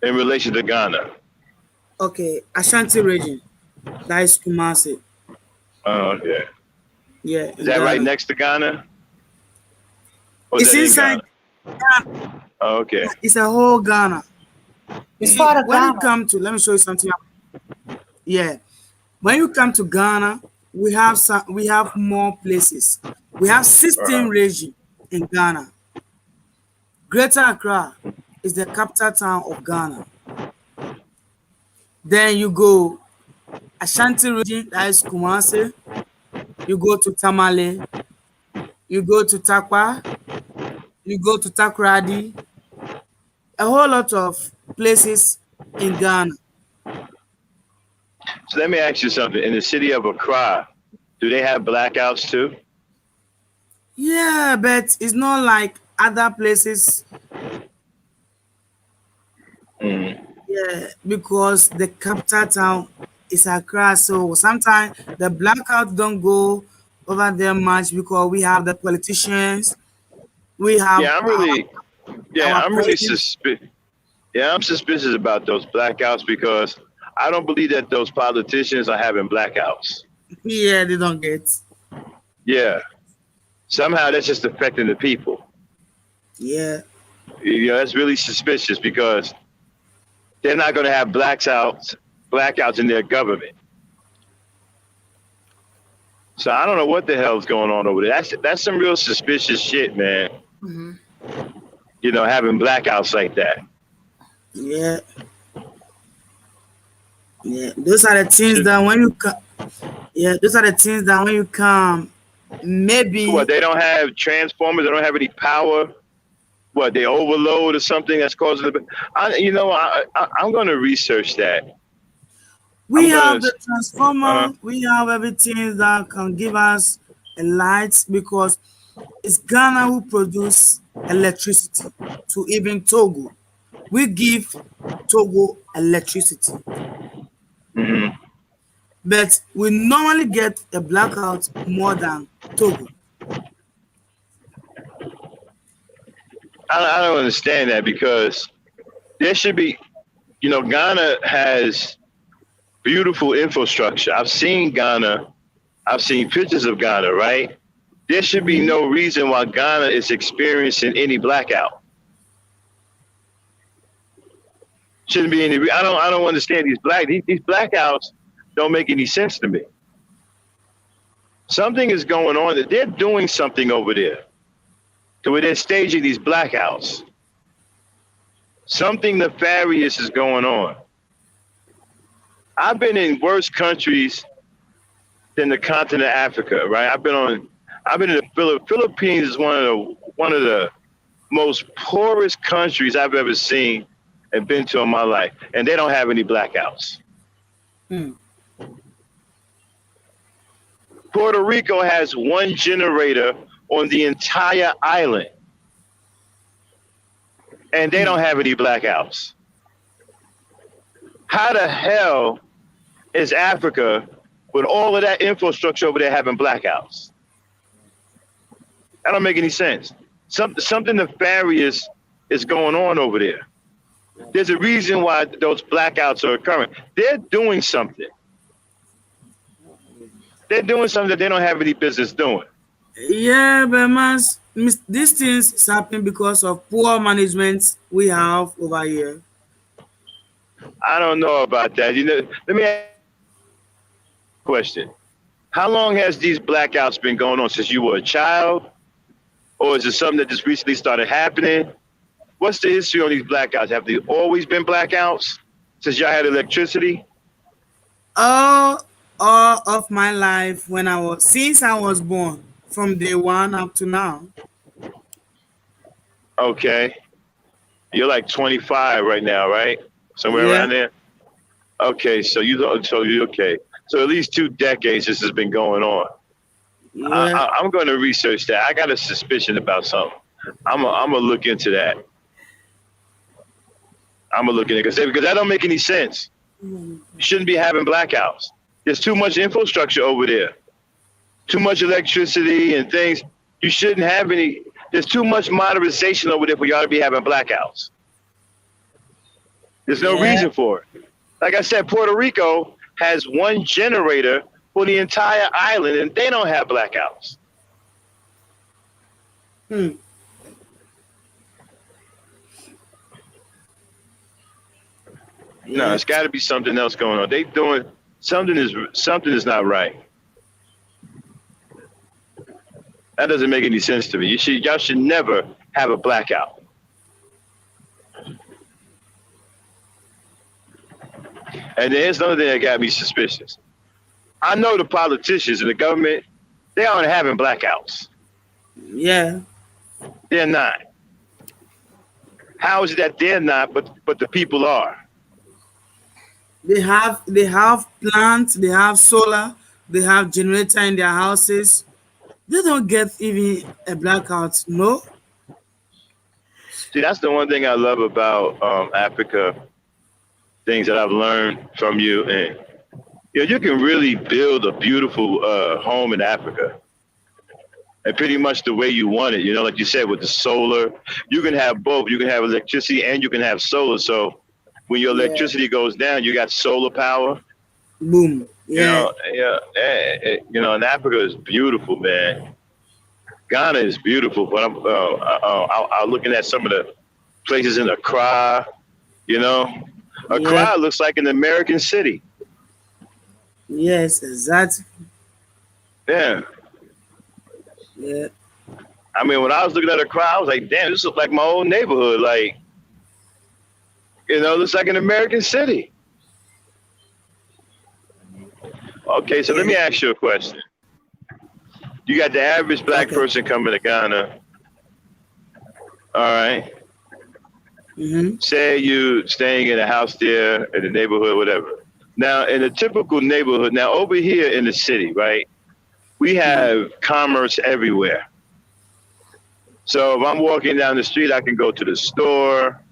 in relation to Ghana? Okay. Ashanti region. That is Kumasi. Oh, okay. Yeah, Is in that right Ghana. next to Ghana? Or is It's that in inside Ghana? Ghana. Oh, okay. It's a whole Ghana. You It's see, part of when you Ghana. come to, let me show you something. Yeah. When you come to Ghana, we have more places. We have 16 Uh-huh. regions in Ghana. Greater Accra is the capital town of Ghana. Then you go Ashanti region, that is Kumasi. You go to Tamale. You go to Takwa. You go to Takoradi. A whole lot of places in Ghana. So let me ask you something. In the city of Accra, do they have blackouts too? Yeah, but it's not like other places. Mm. Yeah, because the capital town is Accra, so sometimes the blackouts don't go over there much because we have the politicians, we have Yeah, our I'm really president. suspicious. Yeah, I'm suspicious about those blackouts because I don't believe that those politicians are having blackouts. Yeah, they don't get. Yeah, somehow that's just affecting the people. Yeah, You know, that's really suspicious because they're not going to have blackouts in their government. So I don't know what the hell's going on over there. That's some real suspicious shit, man. Mm-hmm. You know, having blackouts like that. yeah, yeah. Those are the things Should, that when you come, yeah, those are the things that when you come, what, maybe they don't have transformers, they don't have any power. What, they overload or something that's causing the. I'm going to research that. we I'm have going the to. transformer, we have everything that can give us a light because it's Ghana who produce electricity to even Togo. We give Togo electricity, Mhm. but we normally get a blackout more than Togo. I don't understand that because there should be, Ghana has beautiful infrastructure. I've seen Ghana, I've seen pictures of Ghana, right? There should be no reason why Ghana is experiencing any blackout. Shouldn't be any. I don't understand these blackouts. Don't make any sense to me. Something is going on. That they're doing something over there, to where they're staging these blackouts. Something nefarious is going on. I've been in worse countries than the continent of Africa, right? I've been in the Philippines is one of the most poorest countries I've ever seen and been to in my life, and they don't have any blackouts. Hmm. Puerto Rico has one generator on the entire island, and they don't have any blackouts. How the hell is Africa, with all of that infrastructure over there, having blackouts? That don't make any sense. Something nefarious is going on over there. There's a reason why those blackouts are occurring. They're doing something. They're doing something that they don't have any business doing. Yeah, but man, these things happen because of poor management we have over here. I don't know about that. Let me ask you a question. How long has these blackouts been going on? Since you were a child? Or is it something that just recently started happening? What's the history on these blackouts? Have they always been blackouts since y'all had electricity? All of my life, since I was born, from day one up to now. Okay. You're like 25 right now, right? Somewhere Yeah. around there? Okay, so okay. So at least 2 decades this has been going on. Yeah. I'm going to research that. I got a suspicion about something. I'm gonna look into that. I'm gonna look into it because that don't make any sense. You shouldn't be having blackouts. There's too much infrastructure over there, too much electricity and things. You shouldn't have any. There's too much modernization over there for y'all to be having blackouts. There's no reason for it. Like I said, Puerto Rico has one generator for the entire island, and they don't have blackouts. Hmm. No, it's got to be something else going on. They doing something is not right. That doesn't make any sense to me. Y'all should never have a blackout. And there's another thing that got me suspicious. I know the politicians and the government, they aren't having blackouts. Yeah. They're not. How is it that they're not, but the people are? They have plants, they have solar, they have generator in their houses. They don't get even a blackout, no? See, that's the one thing I love about Africa, things that I've learned from you. And you can really build a beautiful home in Africa. And pretty much the way you want it, like you said, with the solar, you can have both. You can have electricity and you can have solar. So when your electricity goes down, you got solar power. Boom. Yeah. And Africa is beautiful, man. Ghana is beautiful, but I'm looking at some of the places in Accra. Accra looks like an American city. Yes, exactly. Yeah. Yeah. I mean, when I was looking at Accra, I was like, damn, this looks like my old neighborhood. Like, looks like an American city. Okay, so let me ask you a question. You got the average black person coming to Ghana. All right. Mm-hmm. Say you staying in a house there, in the neighborhood, whatever. Now, in a typical neighborhood, now over here in the city, right, we have commerce everywhere. So if I'm walking down the street, I can go to the store.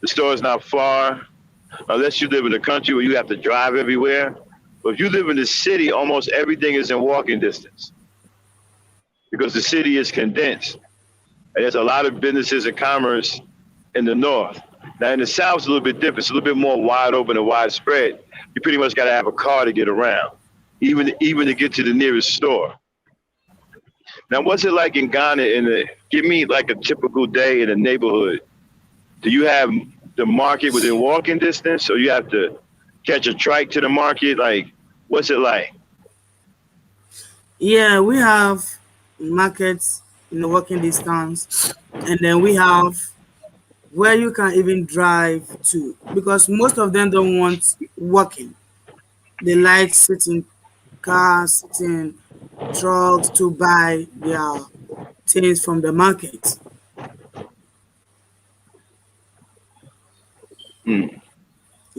The store is not far, unless you live in the country where you have to drive everywhere. But if you live in the city, almost everything is in walking distance because the city is condensed. And there's a lot of businesses and commerce in the north. Now in the south, it's a little bit different. It's a little bit more wide open and widespread. You pretty much got to have a car to get around, even to get to the nearest store. Now, what's it like in Ghana? Give me like a typical day in a neighborhood. Do you have the market within walking distance, or you have to catch a trike to the market? Like, what's it like? Yeah, we have markets in the walking distance, and then we have where you can even drive to, because most of them don't want walking. They like sitting cars, sitting trucks to buy their things from the market.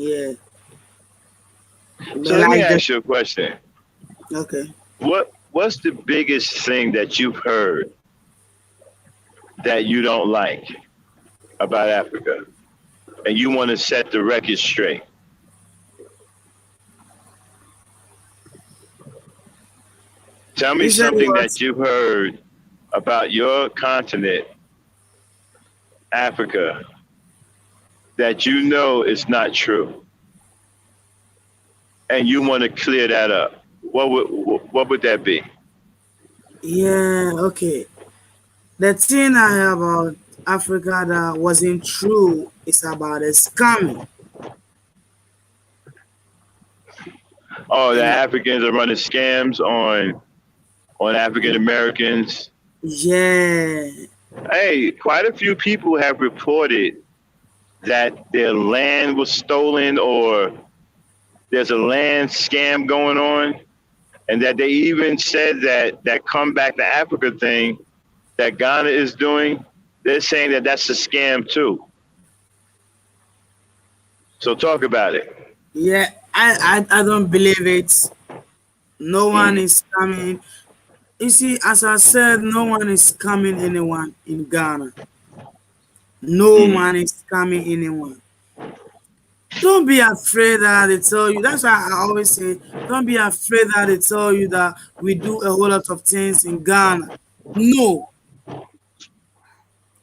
Yeah. So But let me like the ask you a question. okay. What's the biggest thing that you've heard that you don't like about Africa, and you want to set the record straight? Tell me You said something what? that you've heard about your continent, Africa, that you know is not true, and you want to clear that up. What would that be? Yeah, okay. The thing I heard about Africa that wasn't true is about the scamming. Oh, the And Africans are running scams on African Americans. yeah, Hey, quite a few people have reported that their land was stolen, or there's a land scam going on, and that they even said that come back to Africa thing that Ghana is doing, they're saying that that's a scam too. So talk about it. yeah, I don't believe it. No one Mm, is coming. You see, as I said, no one is coming anyone in Ghana. No mm, one is coming anyone. Don't be afraid that they tell you. That's why I always say, don't be afraid that they tell you that we do a whole lot of things in Ghana. No,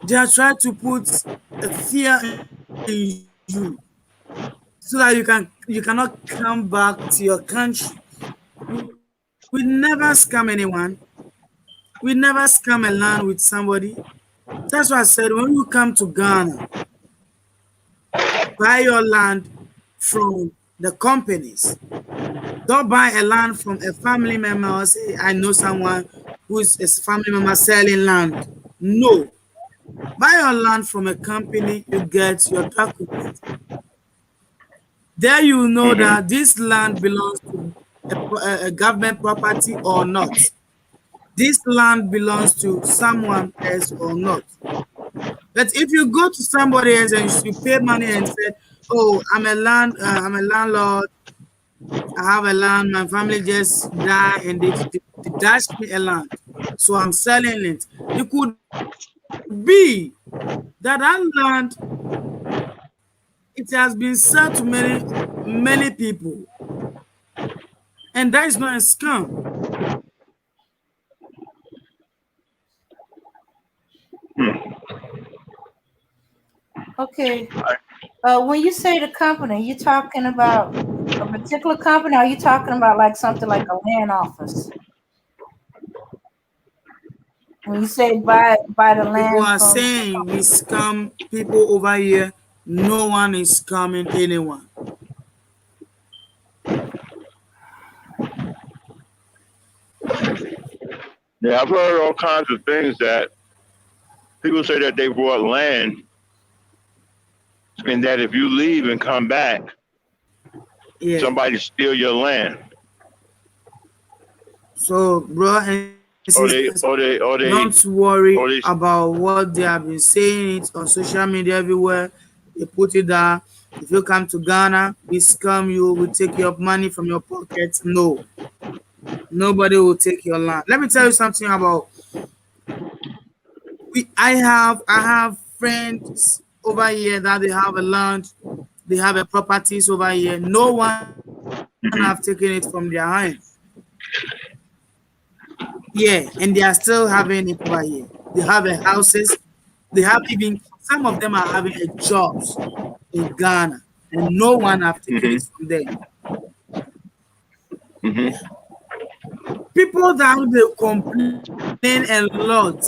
they are trying to put a fear in you so that you cannot come back to your country. We never scam anyone. We never scam a land with somebody. That's why I said when you come to Ghana, buy your land from the companies. Don't buy a land from a family member or say, I know someone who is a family member selling land. No. Buy your land from a company, you get your document. There you know mm-hmm, that this land belongs to a government property or not. This land belongs to someone else or not. But if you go to somebody else and you pay money and say, "Oh, I'm a landlord. I have a land. My family just died and they dashed me a land, so I'm selling it." It could be that land it has been sold to many people, and that is not a scam. mm. Okay. When you say the company, you talking about a particular company? Or are you talking about like something like a land office? When you say buy the People land are from, saying we scam people over here. No one is scamming anyone. Yeah, I've heard all kinds of things that people say that they bought land, and that if you leave and come back, Yeah. somebody steal your land, So, bro and or they, sisters, or they, or don't they, worry or they. about what they have been saying it on social media everywhere. They put it there. If you come to Ghana, we scam you, we take your money from your pockets. No, nobody will take your land. Let me tell you something about I have friends over here that they have a land, they have a properties over here. No one have taken it from their hand. Yeah, and they are still having it over here. They have a houses. They have even some of them are having a jobs in Ghana, and no one have taken Mm-hmm, it from them. mm-hmm, People that they complain a lot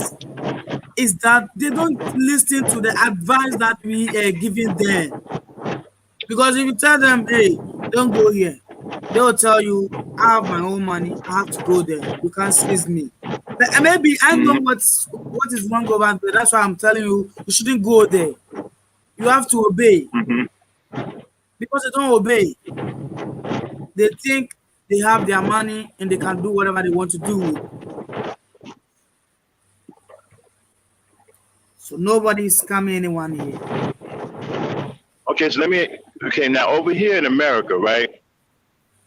is that they don't listen to the advice that we are giving them. Because if you tell them, hey, don't go here, they will tell you, I have my own money, I have to go there. You can't seize me. But maybe I know mm-hmm, what is wrong over there. That's why I'm telling you, you shouldn't go there. You have to obey. mm-hmm. Because they don't obey, they think they have their money and they can do whatever they want to do with. So nobody is scamming anyone here. Okay, so Okay, now over here in America, right?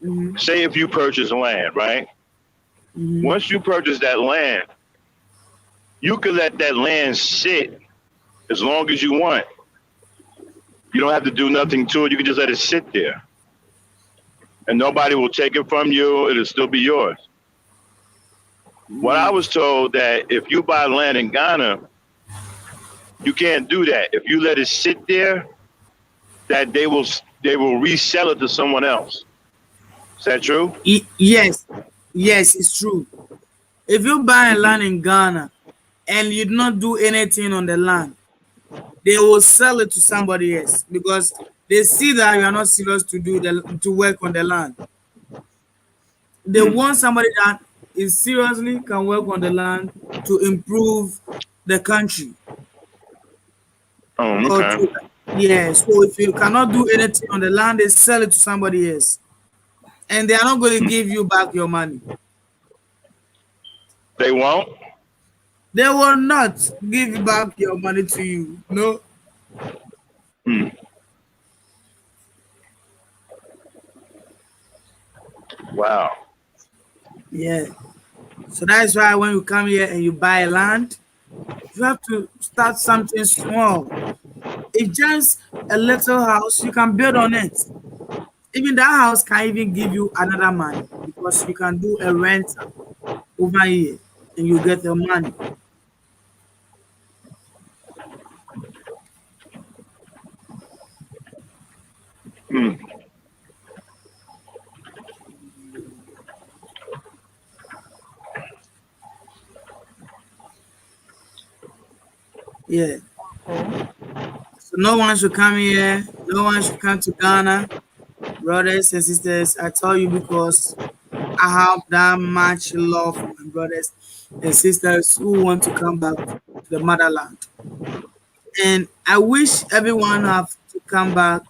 Mm-hmm. Say if you purchase land, right? Mm-hmm. Once you purchase that land, you can let that land sit as long as you want. You don't have to do nothing to it. You can just let it sit there, and nobody will take it from you. It'll still be yours. What I was told that if you buy land in Ghana, you can't do that. If you let it sit there, that they will resell it to someone else. Is that true? Yes, yes, it's true. If you buy a Hmm. land in Ghana and you do not do anything on the land, they will sell it to somebody else because they see that you are not serious to work on the land. They want somebody that is seriously can work on the land to improve the country Oh, or okay. to yeah. So if you cannot do anything on the land, they sell it to somebody else, and they are not going to give you back your money. They won't. They will not give back your money to you. No. Hmm. Wow. Yeah. So that's why when you come here and you buy land, you have to start something small. It's just a little house you can build on it. Even that house can even give you another money because you can do a rental over here and you get the money. Hmm. Yeah. Okay. So no one should come here. No one should come to Ghana, brothers and sisters. I tell you because I have that much love for my brothers and sisters who want to come back to the motherland. And I wish everyone have to come back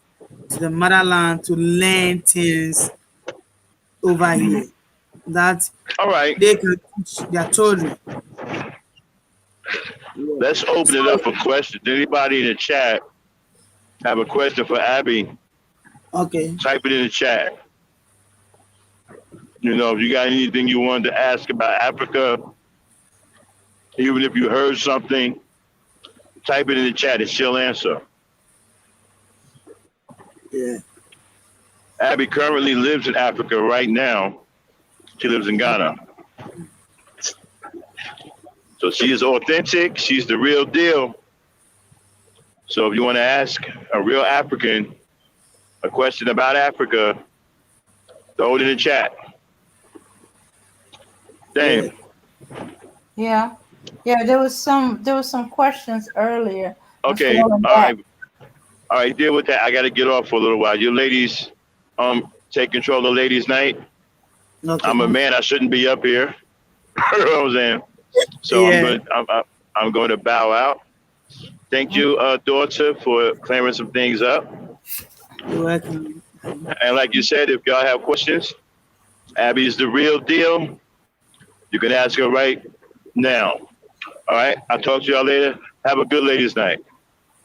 to the motherland to learn things over here that All right. they can teach their children. Yeah. Let's open it up So for questions. Anybody in the chat have a question for Abby? okay. Type it in the chat. If you got anything you wanted to ask about Africa, even if you heard something, type it in the chat and she'll answer. Yeah. Abby currently lives in Africa right now. She lives in Ghana. So she is authentic. She's the real deal. So if you want to ask a real African a question about Africa, throw it in the chat. Yeah. Damn. Yeah. Yeah, there was some questions earlier. I'm Okay. scrolling All back. right. All right. Deal with that. I got to get off for a little while. You ladies, take control of ladies' night. I'm Okay. a man. I shouldn't be up here. You know what I'm saying? So I'm Yeah. going. I'm going to bow out. Thank you, daughter, for clearing some things up. You're welcome. And like you said, if y'all have questions, Abby is the real deal. You can ask her right now. All right. I'll talk to y'all later. Have a good ladies' night.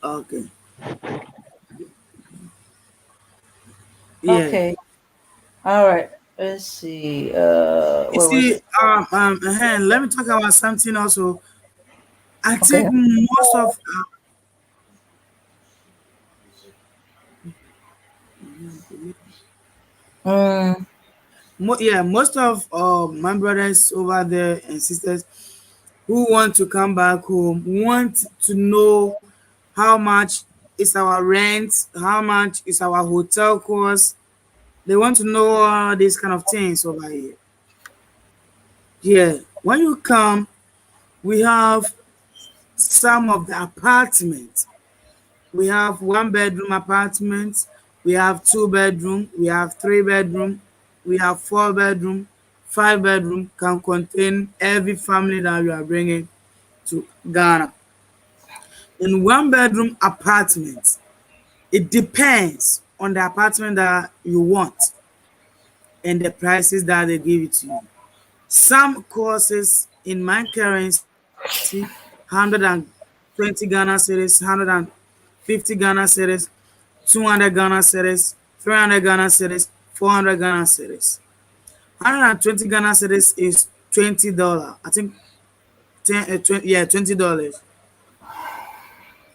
Okay. Yeah. Okay. All right. Let's see. You Where was see, it? let me talk about something also. I Okay. think most of Mm, most of my brothers over there and sisters who want to come back home want to know how much is our rent, how much is our hotel cost. They want to know all these kind of things over here. Yeah, when you come, we have some of the apartments. We have one bedroom apartments, we have two bedroom, we have three bedroom, we have four bedroom, five bedroom can contain every family that you are bringing to Ghana. In one bedroom apartment, it depends on the apartment that you want and the prices that they give it to you. Some courses in my currency, 120 Ghana cedis, 150 Ghana cedis, 200 Ghana cedis, 300 Ghana cedis, 400 Ghana cedis. 120 Ghana cedis is $20. I think 20, yeah, $20.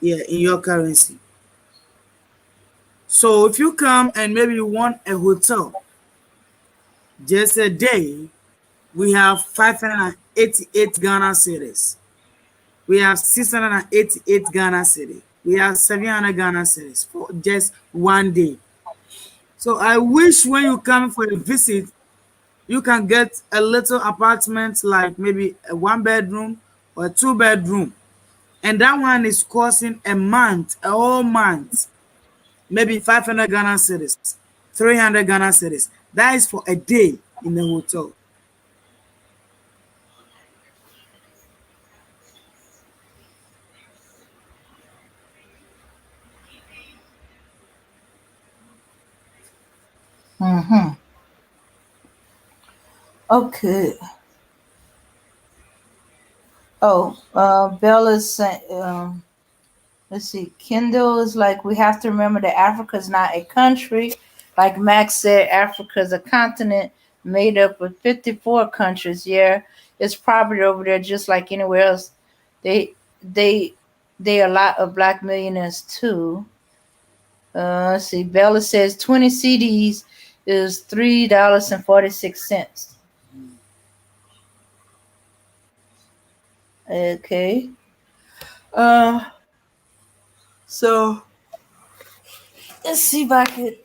Yeah, in your currency. So if you come and maybe you want a hotel just a day, we have 588 Ghana cedis. We have 688 Ghana cedis. We have 700 Ghana cedis for just one day. So I wish when you come for a visit, you can get a little apartment like maybe a 1 bedroom or a 2 bedroom. And that one is costing a month, a whole month, maybe 500 Ghana cedis, 300 Ghana cedis. That is for a day in the hotel. Mm-hmm. Okay. Oh, Bella's saying, let's see. Kendall is like, we have to remember that Africa is not a country. Like Max said, Africa is a continent made up of 54 countries. Yeah, it's probably over there just like anywhere else. They they they a lot of black millionaires too. Let's see. Bella says 20 CDs is $3.46. Okay. Uh, so let's see if I could.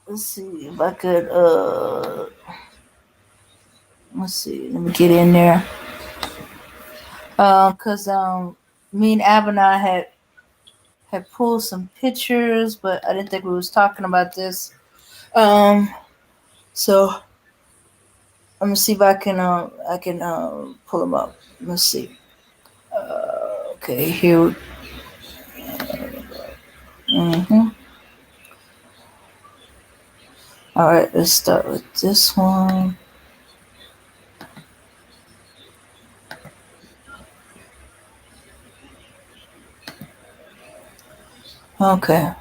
Let's see if I could. Let's see. Let me get in there. Cause me and Abana had pulled some pictures, but I didn't think we was talking about this. So let me see if I can pull them up. Let's see. Okay, here. Mm-hmm. All right, let's start with this one. Okay.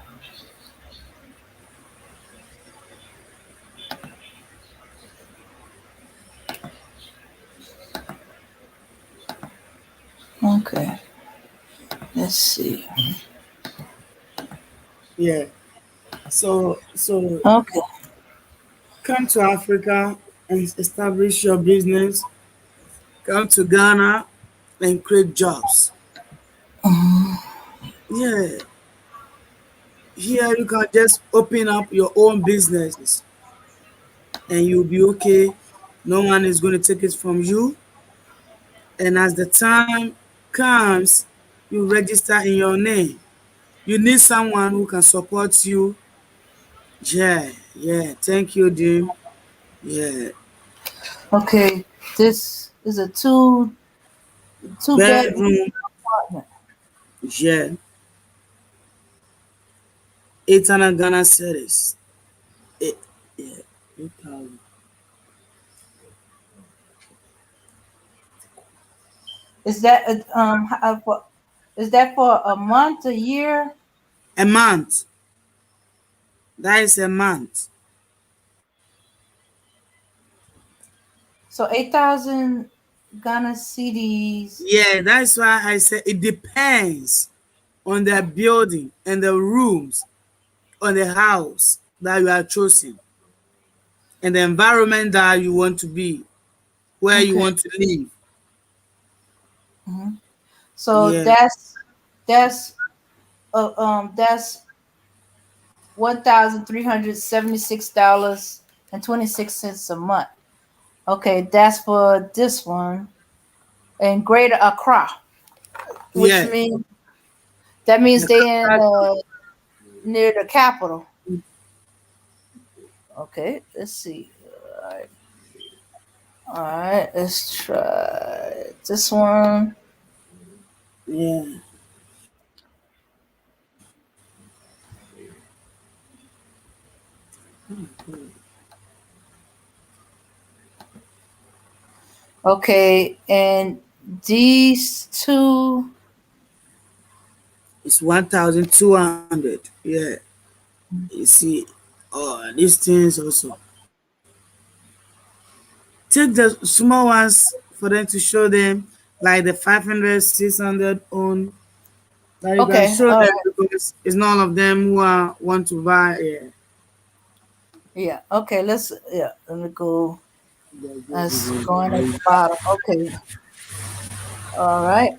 Okay. Let's see. Yeah. So Okay. come to Africa and establish your business. Come to Ghana and create jobs. Yeah. Here you can just open up your own businesses and you'll be okay. No one is going to take it from you. And as the time comes, you register in your name. You need someone who can support you. Yeah, yeah. Thank you, Dim. Yeah. Okay. This is a two bedroom Bedroom. apartment. Yeah. 800 Ghana cedis. Eh, yeah. 8,000. Is that is that for a month, a year? A month. That is a month. So 8,000 Ghana CDs. Yeah, that's why I say it depends on the building and the rooms on the house that you are choosing and the environment that you want to be, where you Okay. want to live. Mhm. So Yeah, that's that's $1,376.26 a month. Okay, that's for this one in Greater Accra, which yeah. means that means The they in capital. near the capital. Okay, let's see. All right, let's try this one. Yeah, Okay, and these two It's 1,200. Yeah. You see, these things also. Take the small ones for them to show them, like the 500, 600 on, that you can Okay, show all them right. because it's not all of them who are want to buy. Yeah. Yeah. Okay. Let me go. Let's going at the bottom. Okay. All right.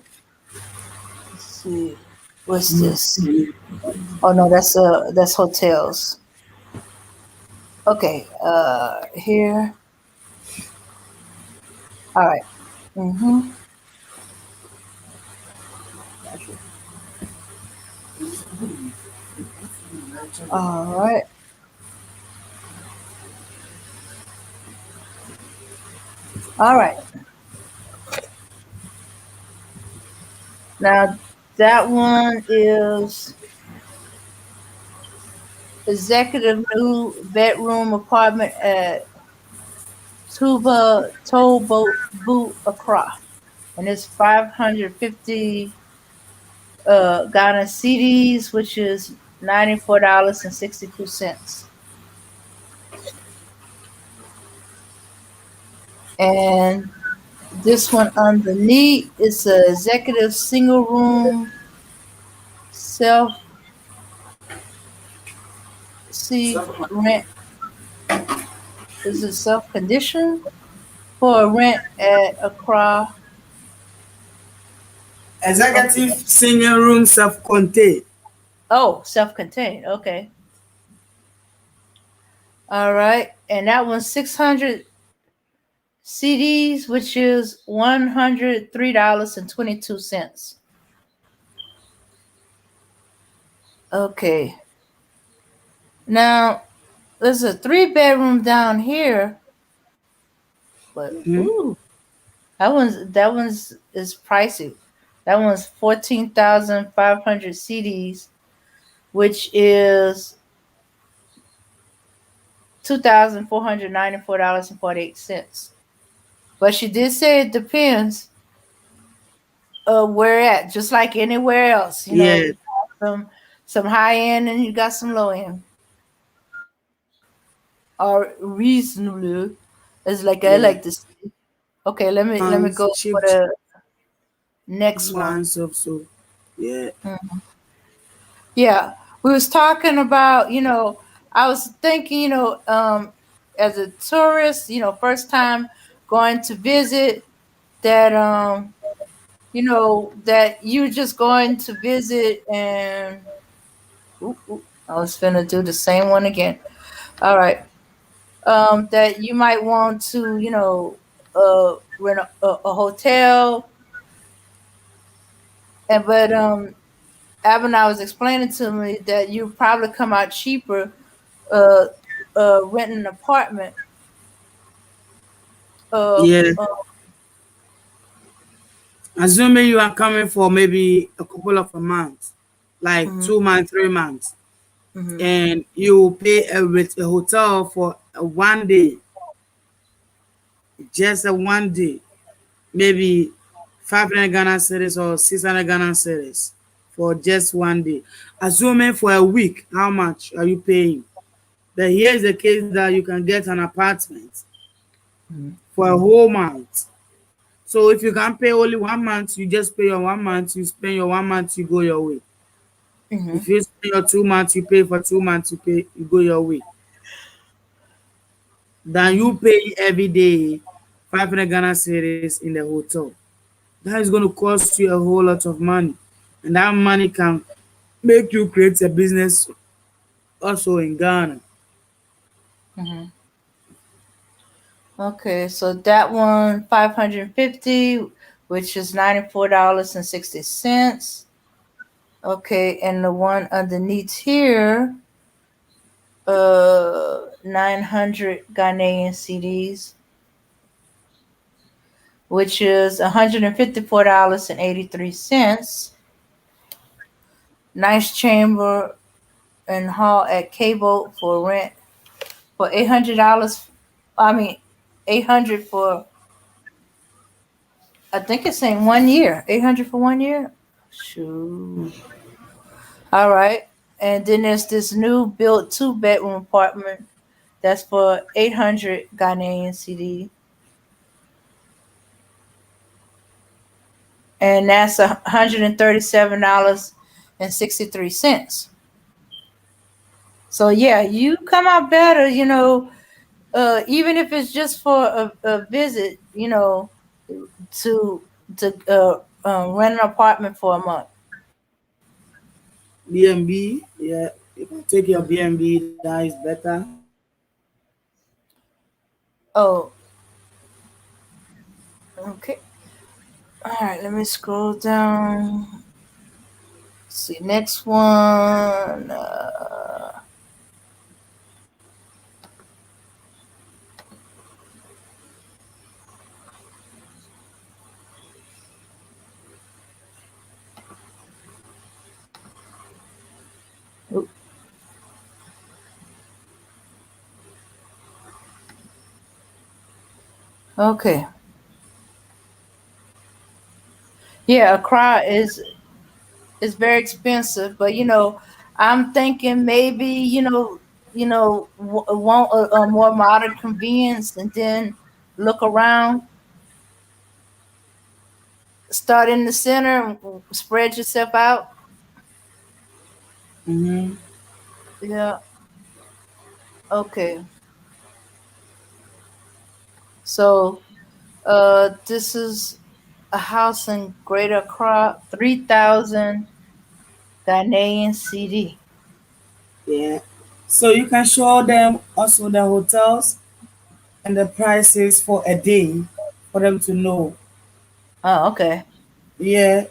Let's see. What's this? Oh no, that's hotels. Okay. Here. All right. Mm-hmm. All right. All right. Now that one is executive new bedroom apartment at Tuba Tobo Boot Accra, and it's 550 Ghana cedis, which is $94.62. And this one underneath is a executive single room self see rent. Is it self conditioned for a rent at Accra? Executive Okay. single room self-contained. Oh, self contained. Okay. All right. And that one's 600 CDs, which is $103.22. Okay. Now there's a 3 bedroom down here, but Hmm? ooh, that one's is pricey. That one's 14,500 CDs, which is $2,494.48. But she did say it depends where at, just like anywhere else. Yeah. You got some high end and you got some low end. Or reasonably, it's like I Yeah. like to see. Okay, let me go Cheap for the next one. ones also. Yeah. Mm. Yeah, we was talking about, I was thinking, as a tourist, first time going to visit, that that you're just going to visit and I was gonna do the same one again. All right. That you might want to, rent a hotel, and but Abner was explaining to me that you probably come out cheaper uh renting an apartment uh, Yeah. uh Assuming you are coming for maybe a couple of a months, like mhm, 2 months, 3 months, mhm, and you pay with a hotel for a 1 day, just a 1 day, maybe 500 Ghana cedis or 600 Ghana cedis for just 1 day. Assuming for a week, how much are you paying? But here's the case that you can get an apartment mhm, for a whole month. So if you can pay only 1 month, you just pay your 1 month, you spend your 1 month, you go your way. mhm, If you spend your 2 months, you pay for 2 months, you go your way. Then mhm, you pay every day 500 Ghana cedis in the hotel. That is going to cost you a whole lot of money. And that money can make you create a business also in Ghana. mhm. Okay, so that one 550, which is $94.60. Okay, and the one underneath here, 900 Ghanaian CDs, which is $154.83. Nice chamber and hall at Cable for rent for $800. I mean, 800 for, I think it's saying 1 year. 800 for 1 year. Shoot. All right. And then there's this new built 2 bedroom apartment that's for 800 Ghanaian CD. And that's $137.63. So yeah, you come out better, even if it's just for a visit, to rent an apartment for a month. B&B, yeah, you can take your B&B. That is better. Oh, okay. All right, let me scroll down. See, next one. Okay. Yeah, Accra is very expensive, but I'm thinking maybe want a more modern convenience, and then look around, start in the center, and spread yourself out. Mm-hmm. Yeah. Okay. So, this is a house in Greater Accra, 3,000 Ghanaian CD. Yeah. So you can show them also the hotels and the prices for a day for them to know. Oh, okay. Yeah.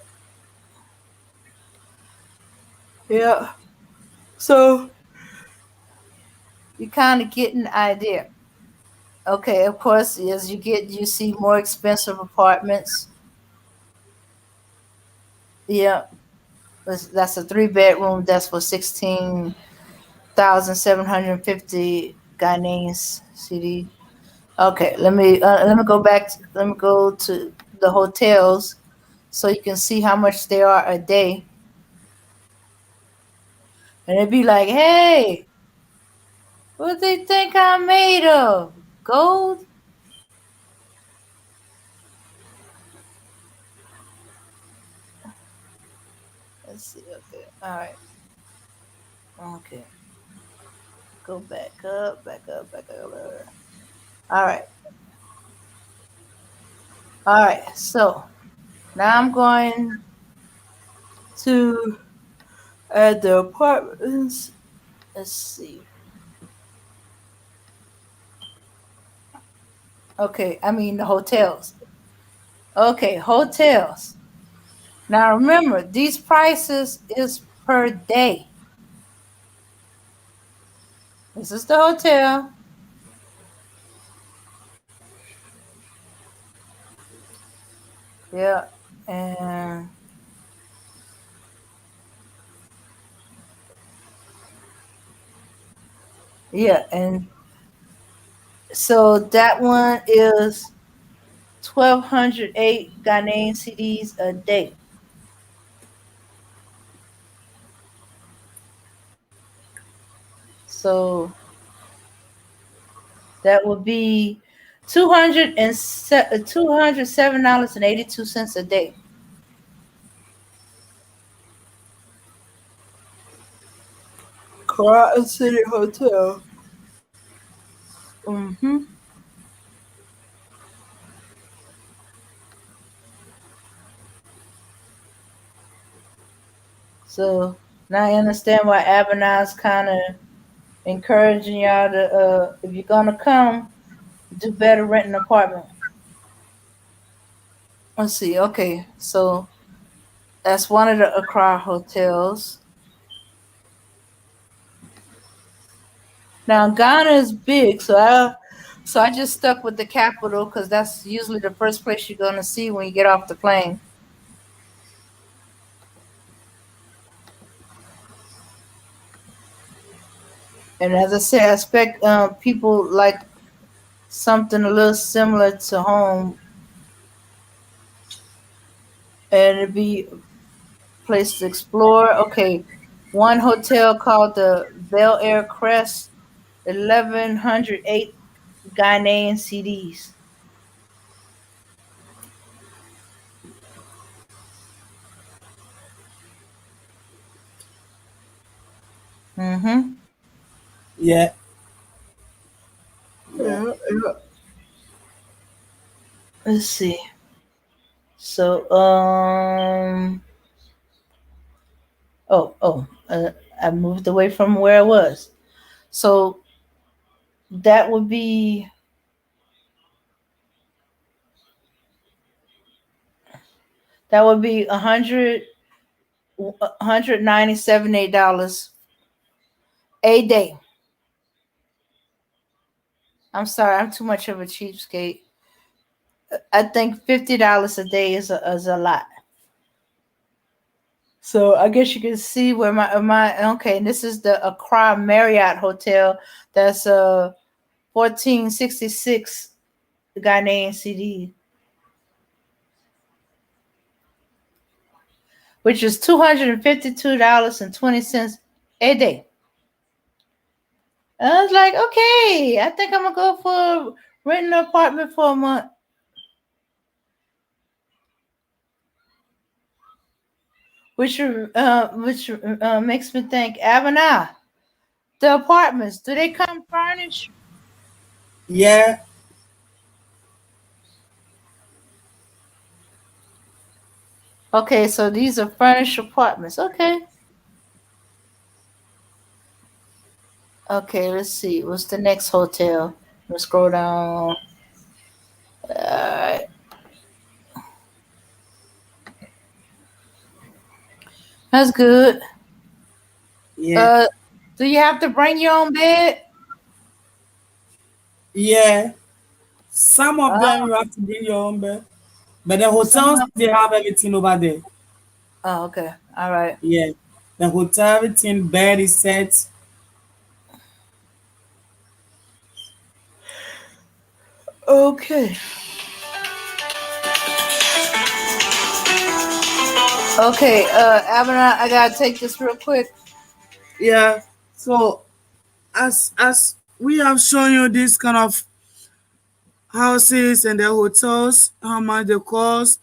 Yeah. So you kind of get an idea. Okay, of course, as you see more expensive apartments. Yeah, that's a 3 bedroom. That's for 16,750 Ghanaian CD. Okay, let me go back. Let me go to the hotels so you can see how much they are a day, and it'd be like, hey, what they think I'm made of? Gold? Let's see. Okay, all right. Okay, go back up, back up, back up. All right. All right, so now I'm going to add the apartments. Let's see. Okay, I mean the hotels. Okay, hotels. Now remember, these prices is per day. This is the hotel. Yeah, and yeah, and so that one is 1,208 Ghanaian cedis a day. So that would be $207.82 a day. Carlton City Hotel. Mm-hmm. So now I understand why Ebony's kind of encouraging y'all to, if you're gonna come, do better rent an apartment. Let's see. Okay, so that's one of the Accra hotels. Now Ghana is big, so I just stuck with the capital because that's usually the first place you're gonna see when you get off the plane. And as I said, I expect people like something a little similar to home, and it'd be a place to explore. Okay, One hotel called the Bel Air Crest, 1,108 Ghanaian CDs. Mm-hmm. Yeah. Yeah. Yeah. Let's see. So, I moved away from where I was. So that would be $197 a day. I'm sorry, I'm too much of a cheapskate. I think $50 a day is a lot. So I guess you can see where my okay. And this is the Accra Marriott Hotel. That's 1466 Ghanaian CD, which is $252.20 a day. And I was like, okay, I think I'm gonna go for renting an apartment for a month. Which makes me think, Abana, the apartments, do they come furnished? Yeah. Okay, so these are furnished apartments. Okay. Okay, let's see. What's the next hotel? Let's scroll down. Uh, that's good. Yeah. Uh, do you have to bring your own bed? Yeah. Some of them Oh, you have to bring your own bed. But the some hotels of they have everything over there. Oh, okay. All right. Yeah. The hotel everything bed is set. Okay. Okay, Abner, I gotta take this real quick. Yeah. So as we have shown you this kind of houses and the hotels, how much they cost,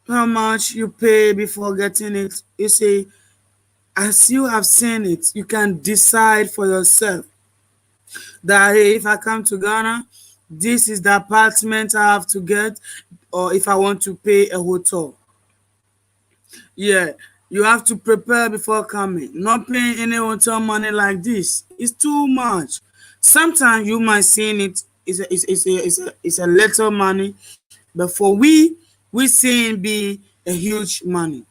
how much you pay before getting it. You see, as you have seen it, you can decide for yourself that hey, if I come to Ghana, this is the apartment I have to get, or if I want to pay a hotel. Yeah, you have to prepare before coming. Not paying any hotel money like this. It's too much. Sometimes you might see it is a little money, but for we see it be a huge money.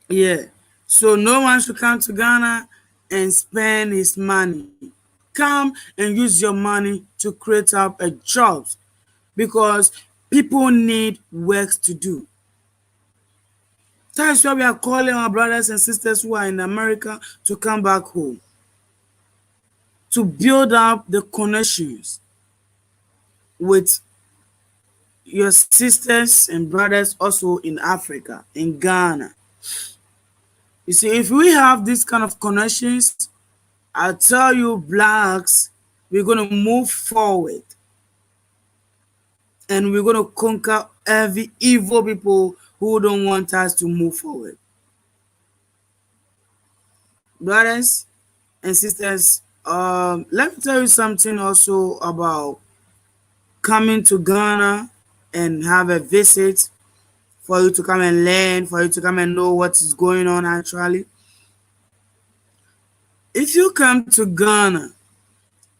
Yeah. So no one should come to Ghana and spend his money. Come and use your money to create up a job because people need work to do. That's why we are calling our brothers and sisters who are in America to come back home to build up the connections with your sisters and brothers also in Africa, in Ghana. You see, if we have this kind of connections, I tell you, blacks, we're going to move forward and we're going to conquer every evil people who don't want us to move forward. Brothers and sisters, let me tell you something also about coming to Ghana and have a visit for you to come and learn, for you to come and know what is going on actually. If you come to Ghana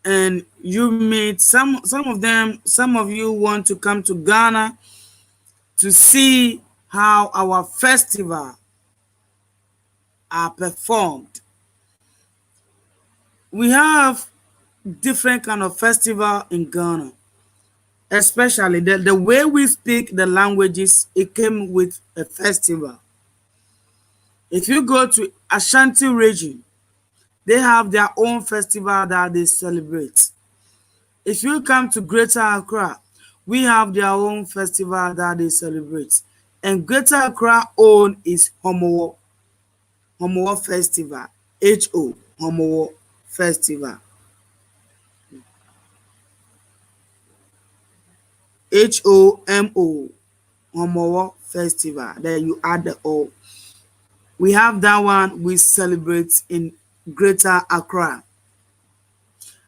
and you meet some of you want to come to Ghana to see how our festival are performed. We have different kind of festival in Ghana, especially the way we speak the languages, it came with a festival. If you go to Ashanti region, they have their own festival that they celebrate. If you come to Greater Accra, we have their own festival that they celebrate. And Greater Accra own is Homowo Festival. Homowo Festival. HOMO Homowo Festival. Then you add the O. We have that one we celebrate in Greater Accra.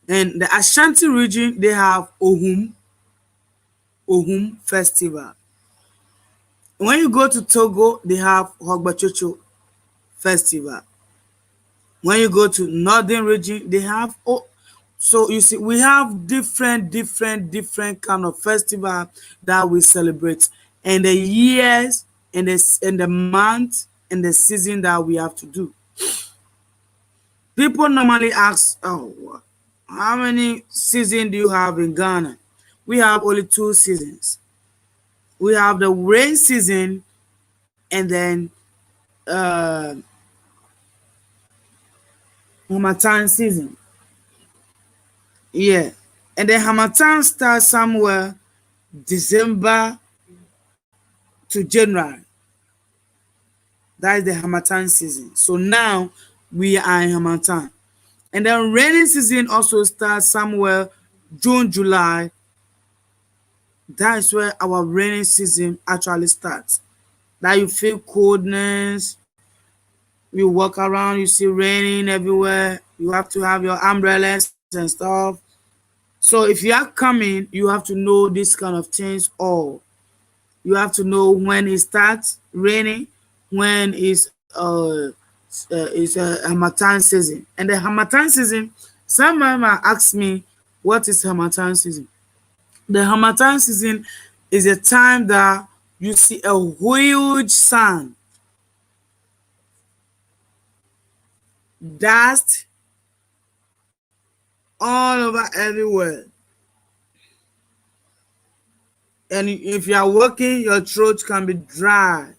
And the Ashanti region, they have Ohum Festival. When you go to Togo, they have Hogbachocho Festival. When you go to Northern region, they have so you see we have different kind of festival that we celebrate, and the years and the month and the season that we have to do. People normally ask, oh, how many seasons do you have in Ghana? We have only 2 seasons. We have the rain season and then Harmattan season. Yeah. And then Harmattan starts somewhere December to January. That is the Harmattan season. So now we are in Harmattan. And then rainy season also starts somewhere June, July. That is where our rainy season actually starts. That you feel coldness, you walk around, you see raining everywhere. You have to have your umbrellas and stuff. So if you are coming, you have to know this kind of things all. You have to know when it starts raining, when it's a Harmattan season. And the Harmattan season, someone might ask me, what is Harmattan season? The Harmattan season is a time that you see a huge sun, dust all over everywhere. And if you are working, your throat can be dry.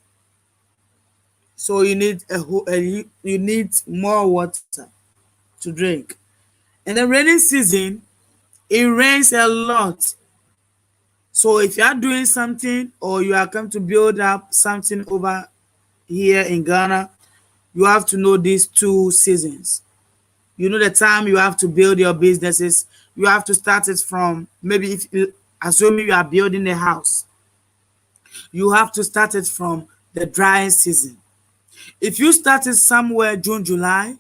So you need you need more water to drink. In the rainy season, it rains a lot. So if you are doing something or you are come to build up something over here in Ghana, you have to know these 2 seasons. You know the time you have to build your businesses. You have to start it from maybe assuming you are building a house. You have to start it from the dry season. If you started somewhere June, July,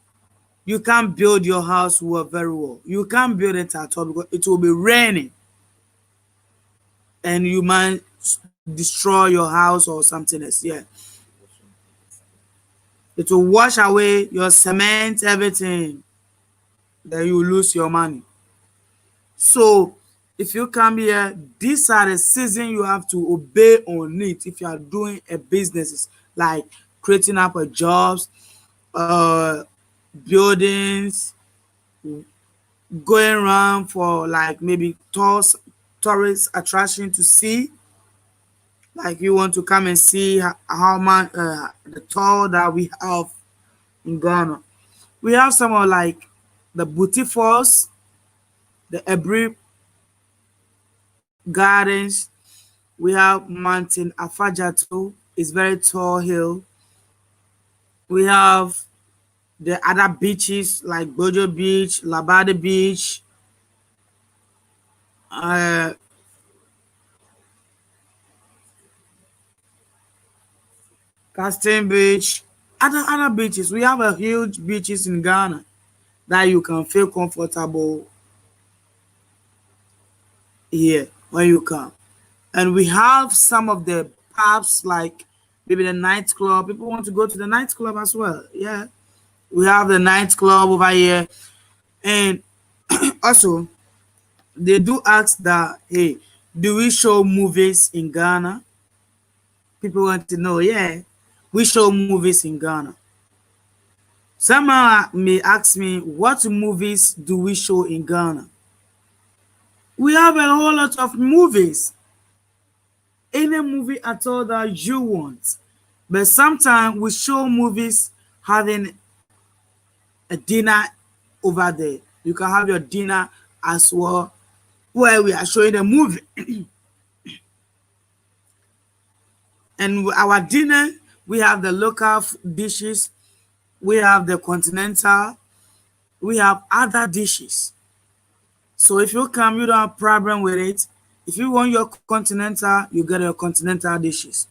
you can't build your house very well. You can't build it at all because it will be raining and you might destroy your house or something else. Yeah. It will wash away your cement, everything. Then you lose your money. So if you come here, these are the season you have to obey on it if you are doing a business like creating up a jobs, buildings, going around for like maybe tourist attraction to see. Like you want to come and see how much the tour that we have in Ghana. We have some of like the Booty Falls, the Ebony Gardens. We have Mountain Afajato. It's very tall hill. We have the other beaches like Bojo Beach, Labadi Beach, uh, Casting Beach, other beaches. We have a huge beaches in Ghana that you can feel comfortable here when you come. And we have some of the pubs like maybe the nightclub. People want to go to the nightclub as well. Yeah. We have the nightclub over here. And also they do ask that, hey, do we show movies in Ghana? People want to know, yeah, we show movies in Ghana. Someone may ask me, what movies do we show in Ghana? We have a whole lot of movies. Any movie at all that you want. But sometimes we show movies having a dinner over there. You can have your dinner as well, where we are showing the movie. And our dinner, we have the local dishes, we have the continental, we have other dishes. So if you come, you don't have problem with it. If you want your continental, you get your continental dishes.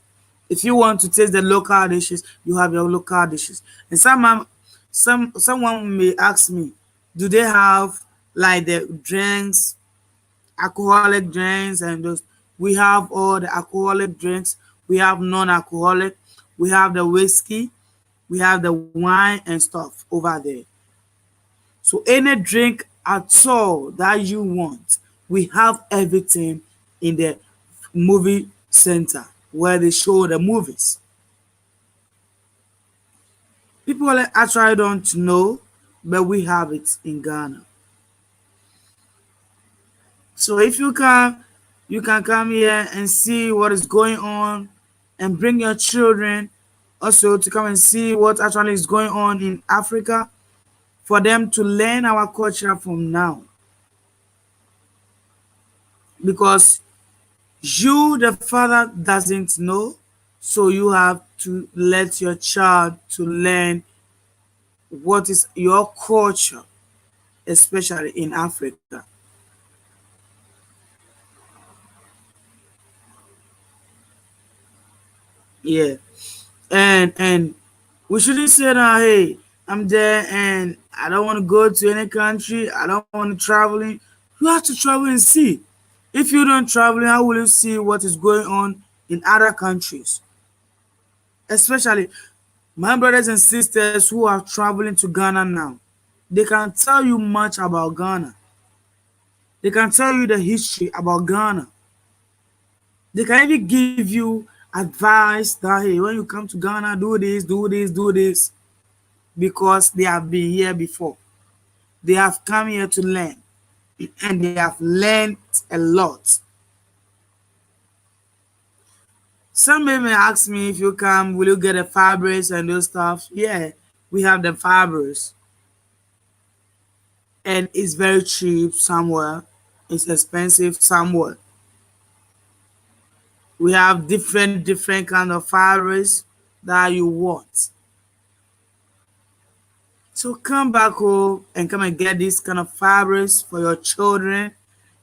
If you want to taste the local dishes, you have your local dishes. And someone may ask me, do they have like the drinks, alcoholic drinks, and those? We have all the alcoholic drinks. We have non-alcoholic. We have the whiskey. We have the wine and stuff over there. So any drink at all that you want, we have everything in the movie center where they show the movies. People actually don't know, but we have it in Ghana. So if you can come here and see what is going on and bring your children also to come and see what actually is going on in Africa for them to learn our culture from now. Because you, the father, doesn't know, so you have to let your child to learn what is your culture, especially in Africa. Yeah. And we shouldn't say that, hey, I'm there and I don't want to go to any country, I don't want to traveling. You have to travel and see. If you don't travel, how will you see what is going on in other countries? Especially my brothers and sisters who are traveling to Ghana now. They can tell you much about Ghana. They can tell you the history about Ghana. They can even give you advice that, hey, when you come to Ghana, do this, do this, do this, because they have been here before. They have come here to learn, and they have learned a lot. Some may ask me, if you come, will you get a fabrics and those stuff? Yeah, we have the fabrics, and it's very cheap somewhere. It's expensive somewhere. We have different kind of fabrics that you want. So come back home and come and get this kind of fabrics for your children,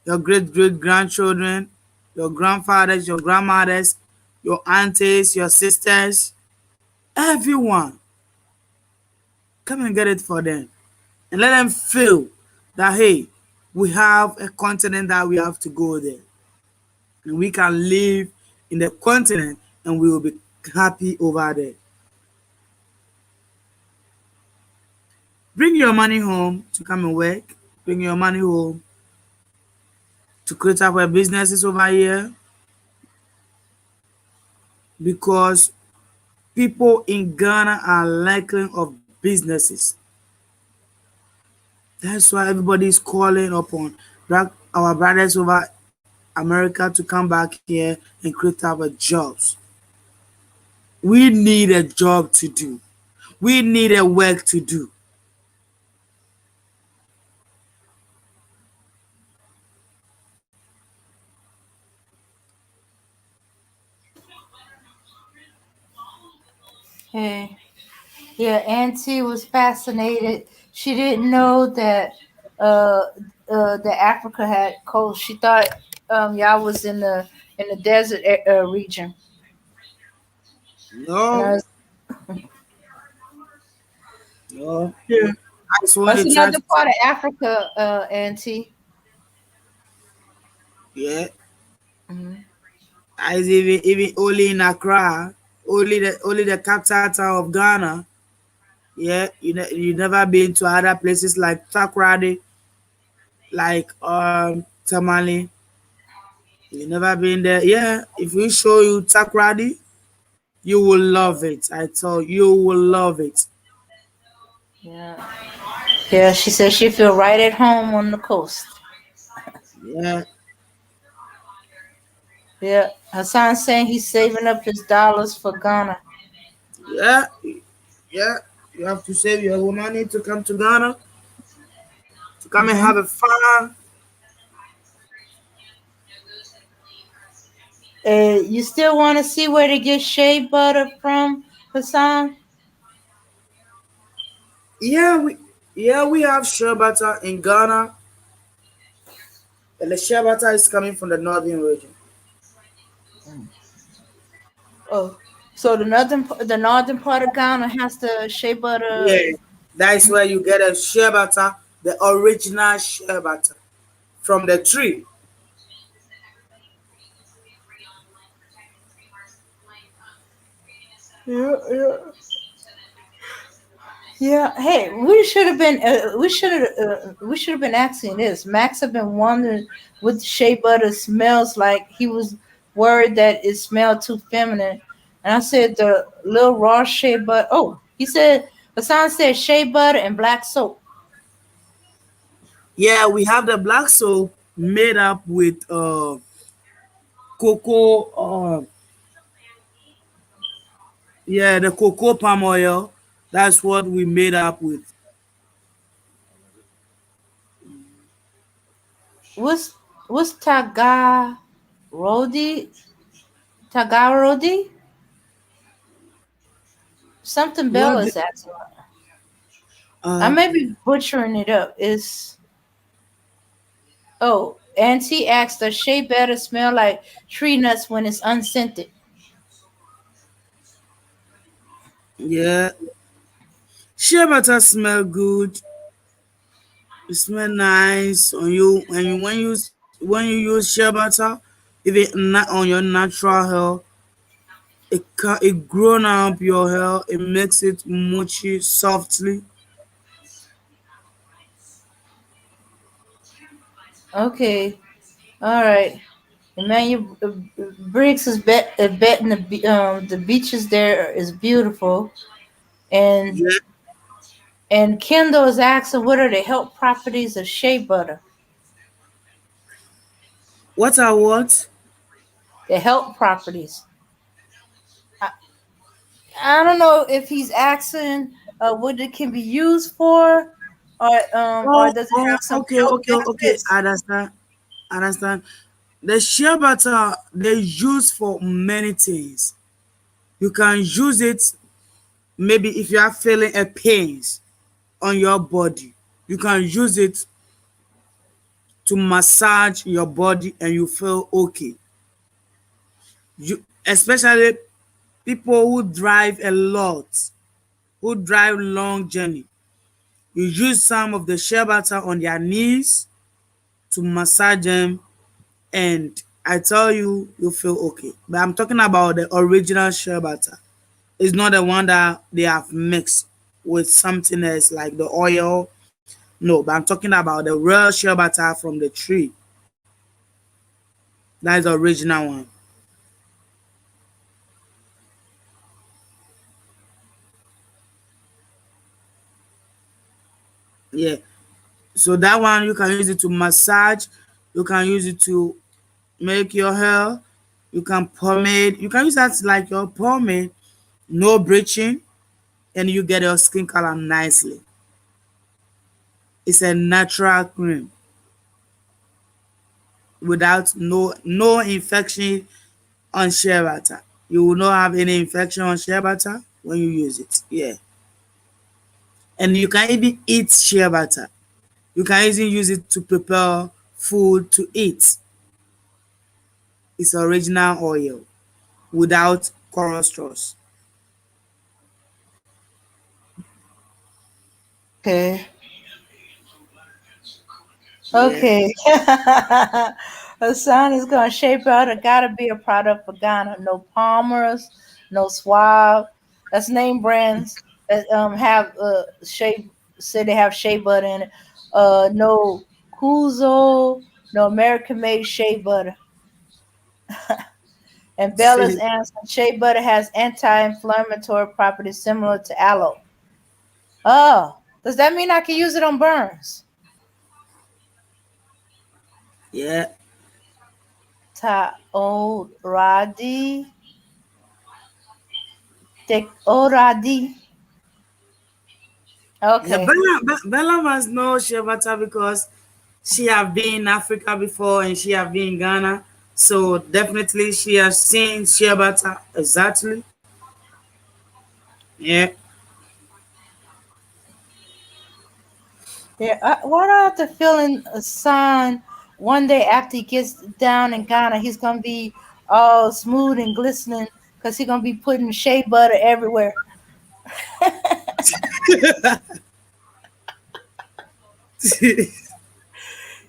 your great grandchildren, your grandfathers, your grandmothers, your aunties, your sisters, everyone. Come and get it for them. And let them feel that, hey, we have a continent that we have to go there. And we can live in the continent and we will be happy over there. Bring your money home to come and work. Bring your money home to create our businesses over here, because people in Ghana are lacking of businesses. That's why everybody is calling upon our brothers over America to come back here and create our jobs. We need a job to do. We need a work to do. Yeah, yeah. Auntie was fascinated. She didn't know that uh that Africa had coast. She thought y'all was in the desert region. And I No, was, no. yeah. I just want That's to try another to, part of Africa, Auntie. yeah. Mhm. I even only in Accra, only the capital town of Ghana. Yeah, you never been to other places like Takoradi, like Tamale. You never been there. Yeah, if we show you Takoradi, you will love it. I tell you, you will love it. Yeah. Yeah, she said she feel right at home on the coast. Yeah, Yeah. Hassan saying he's saving up his dollars for Ghana. yeah, yeah. You have to save your money to come to Ghana to come and Hmm. have a fun You still want to see where to get shea butter from, Hassan? Yeah, we have shea butter in Ghana, and the shea butter is coming from the northern region. Oh, so the northern part of Ghana has the shea butter. Yeah, that is where you get a shea butter, the original shea butter from the tree. Yeah, yeah. Yeah, hey, we should have been asking this. Max have been wondering what the shea butter smells like. He was worried that it smelled too feminine, and I said the little raw shea butter. Oh, he said Hassan said shea butter and black soap. Yeah, we have the black soap made up with cocoa. Yeah, the cocoa palm oil. That's what we made up with. What's Tagarodi? Something What? Bella is asking. I Uh, may be butchering it up. It's Oh, Auntie asked, does shea butter smell like tree nuts when it's unscented? yeah, shea butter smell good. It smell nice on you when you use shea butter. If it not on your natural hair, it grown up your hair. It makes it mushy softly. Okay, all right. Emmanuel Briggs is betting the beaches there is beautiful, and Yeah. Kendall is asking what are the health properties of shea butter? What are what? The health properties. I, I don't know if he's asking what it can be used for, or does it have some Okay, health okay. benefits? I understand. The shea butter they use for many things. You can use it maybe if you are feeling a pains on your body. You can use it to massage your body and you feel okay. You especially people who drive a lot, who drive long journey. You use some of the shea butter on their knees to massage them, and I tell you, you feel okay. But I'm talking about the original shea butter. It's not the one that they have mixed with something else like the oil. No, but I'm talking about the real shea butter from the tree. That is the original one. Yeah. So that one you can use it to massage. You can use it to make your hair. You can pomade. You can use that like your pomade. No bleaching, and you get your skin color nicely. It's a natural cream without no infection on shea butter. You will not have any infection on shea butter when you use it. Yeah. And you can even eat shea butter. You can even use it to prepare food to eat. It's original oil without cholesterol. Okay. Yeah. Okay. Hassan is going to shape out. It got to be a product for Ghana. No Palmer's, no Suave. That's name brands that have shea, say they have shea butter in it. No Kuzo, no American made shea butter. And Bella's answer, shea butter has anti-inflammatory properties similar to aloe. Oh, does that mean I can use it on burns? Yeah. Taoradi. Teoradi. Yeah. Okay. Bella must know shea butter because she have been in Africa before and she have been in Ghana. So definitely she has seen shea butter exactly. Yeah. Yeah, why do I have to fill in a sign one day after he gets down in Ghana? He's gonna be all smooth and glistening because he's gonna be putting shea butter everywhere.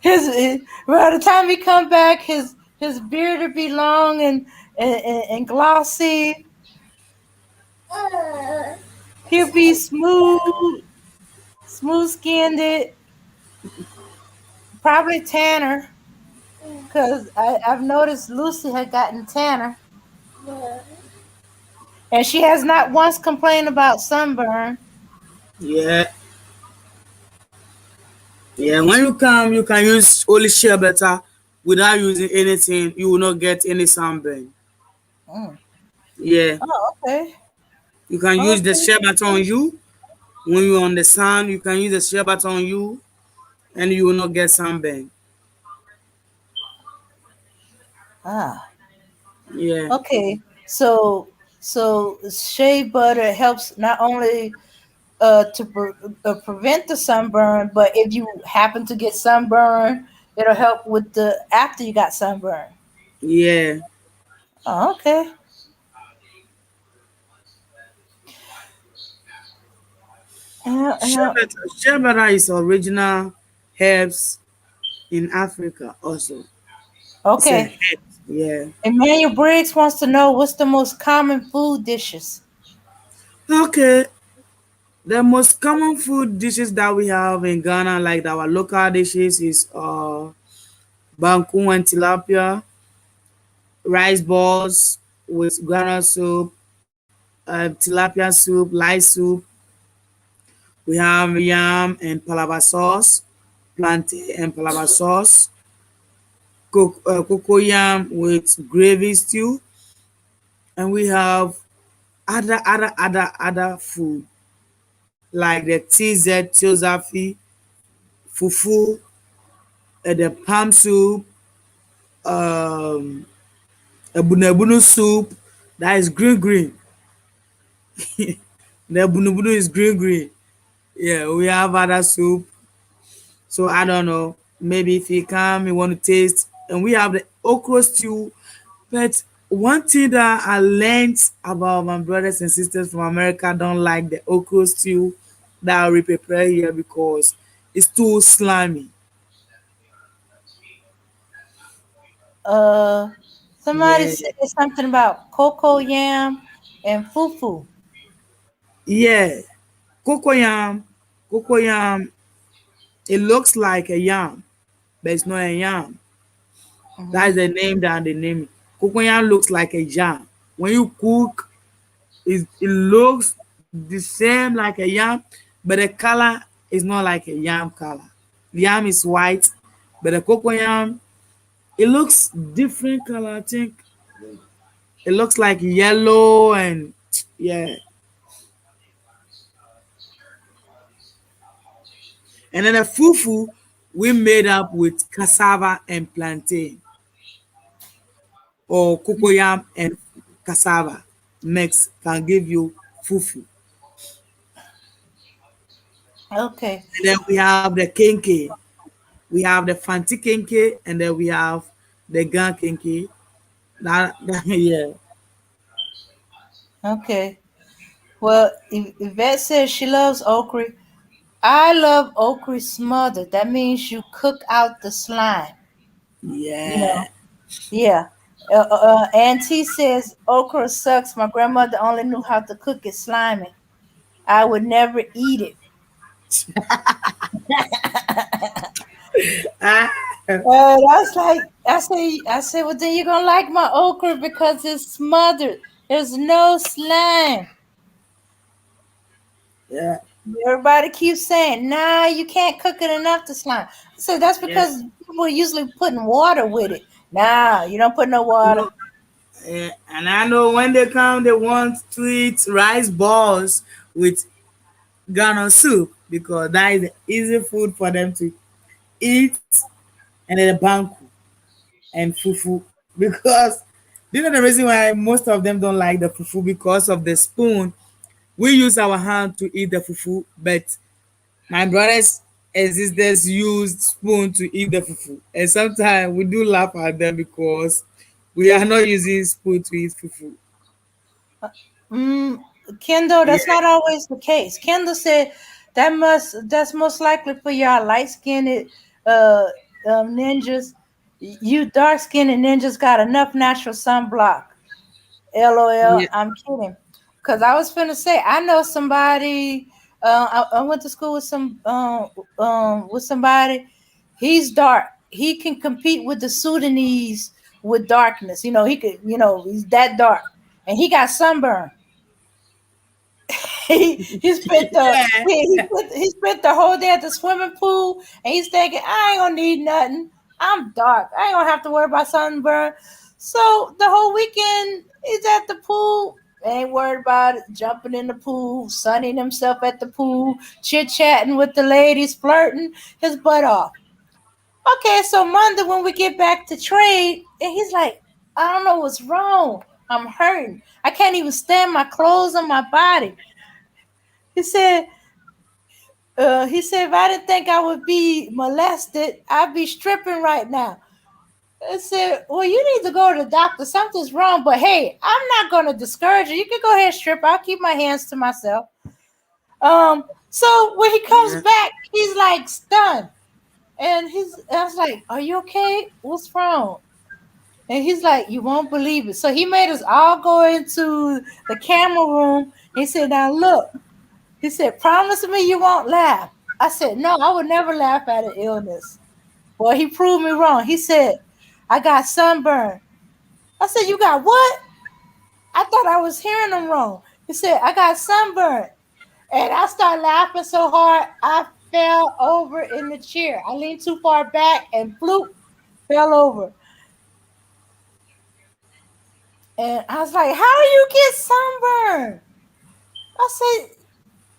By the time he come back, his beard will be long and glossy. He'll be smooth skinned, probably tanner. Cause I've noticed Lucy had gotten tanner, and she has not once complained about sunburn. Yeah. Yeah. When you come, you can use only shea butter without using anything. You will not get any sunburn. Mm. Yeah. Oh, okay. You can use the Okay. shea butter on you. When you're on the sun, you can use the shea butter on you and you will not get sunburn. Ah. Yeah. Okay. So shea butter helps not only prevent the sunburn, but if you happen to get sunburn, it'll help with the after you got sunburn. Yeah. Oh, okay. Yeah, yeah. Shea butter is original herbs in Africa also. It's a Okay. herb. Yeah. Emmanuel Briggs wants to know what's the most common food dishes. Okay. The most common food dishes that we have in Ghana, like our local dishes, is banku and tilapia, rice balls with granite soup, tilapia soup, light soup. We have yam and palava sauce, plantain and palava sauce, cocoyam with gravy stew, and we have other food like the TZ Tiozafi, fufu, the palm soup, um, a bunabunu soup that is green. The bunabunu is green. Yeah, we have other soup. So I don't know. Maybe if you come, you want to taste. And we have the okra stew. But one thing that I learned about my brothers and sisters from America don't like the okra stew that we prepare here because it's too slimy. Uh, Somebody Yeah, said something about cocoa yam and fufu. yeah. Cocoyam, cocoyam. It looks like a yam, but it's not a yam. Hmm. That's the name that they name it. Cocoyam looks like a yam. When you cook, it looks the same like a yam, but the color is not like a yam color. Yam is white, but the cocoyam it looks different color. I think it looks like yellow and yeah. And then the fufu we made up with cassava and plantain or cocoyam and cassava mix can give you fufu. Okay. And then we have the kenke. We have the fanti kenke and then we have the gan kenke. Yeah. Okay. Well, Yvette says she loves okra. I love okra smothered. That means you cook out the slime. You Yeah. know. Yeah. Auntie says okra sucks. My grandmother only knew how to cook it slimy. I would never eat it. Ah, That's like I say, well then you're gonna like my okra because it's smothered. There's no slime. yeah. Everybody keeps saying, nah, you can't cook it enough to slime. I said that's Yeah. because people are usually putting water with it. Nah, you don't put no No, water. and I know when they come, they want to eat rice balls with Ghana soup because that is the easy food for them to eat, and then the banku and fufu. because you know the reason why most of them don't like the fufu because of the spoon. We use our hand to eat the fufu, but my brothers and sisters use spoon to eat the fufu, and sometimes we do laugh at them because we are not using spoon to eat fufu. Mm, Kendall, Yeah, that's not always the case. Kendall said that's most likely for y'all light skinned uh, ninjas. You dark skinned ninjas got enough natural sunblock. LOL. yeah, I'm kidding. Cause I was finna say I know somebody. I went to school with somebody. He's dark. He can compete with the Sudanese with darkness. You know he could. You know he's that dark, and he got sunburn. He spent the yeah. he spent the whole day at the swimming pool, and he's thinking, I ain't gonna need nothing. I'm dark. I ain't gonna have to worry about sunburn. So the whole weekend he's at the pool. Ain't worried about it. Jumping in the pool, sunning himself at the pool, chit chatting with the ladies, flirting his butt off. Okay, so Monday when we get back to trade, and he's like, I don't know what's wrong. I'm hurting. I can't even stand my clothes on my body. He said, he said, if I didn't think I would be molested, I'd be stripping right now. I said, well, you need to go to the doctor. Something's wrong. But hey, I'm not going to discourage you. You can go ahead and strip. I'll keep my hands to myself. So when he comes Yeah. back, he's like stunned. I was like, are you okay? What's wrong? And he's like, you won't believe it. So he made us all go into the camera room. He said, now look. He said, promise me you won't laugh. I said, no, I would never laugh at an illness. Well, he proved me wrong. He said, I got sunburn. I said, you got what? I thought I was hearing him wrong. He said, I got sunburn. And I started laughing so hard, I fell over in the chair. I leaned too far back and bloop, fell over. And I was like, how do you get sunburn? I said,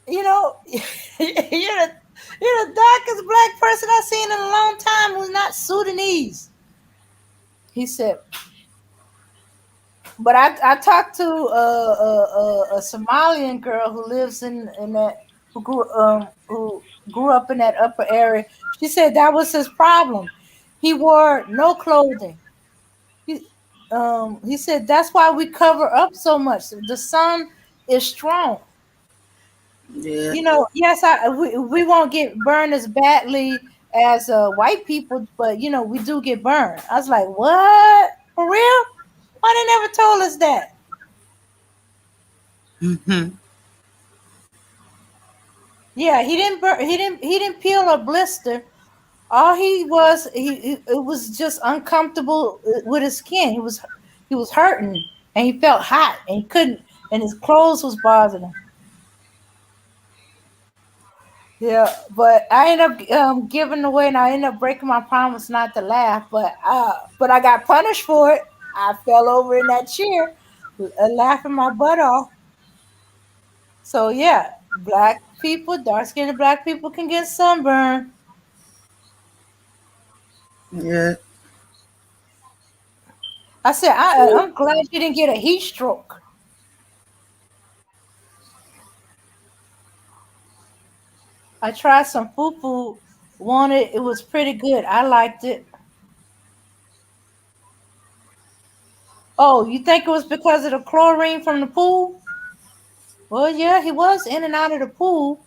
you know, you're the darkest black person I've seen in a long time who's not Sudanese. He said, but I talked to a Somalian girl who lives in that who grew up in that upper area. She said that was his problem. He wore no clothing. He said that's why we cover up so much. The sun is strong. Yeah. You know, yes, we won't get burned as badly as white people, but you know, we do get burned. I was like, what? For real? Why they never told us that? Mhm. Yeah, he didn't peel a blister. All he was it was just uncomfortable with his skin. He was hurting and he felt hot and he couldn't and his clothes was bothering him. Yeah, but I ended up giving away, and I ended up breaking my promise not to laugh. But I got punished for it. I fell over in that chair, laughing my butt off. So yeah, black people, dark skinned black people can get sunburn. Yeah. I said I'm glad you didn't get a heat stroke. I tried some fufu, wanted it was pretty good. I liked it. Oh, you think it was because of the chlorine from the pool? Well, yeah, he was in and out of the pool.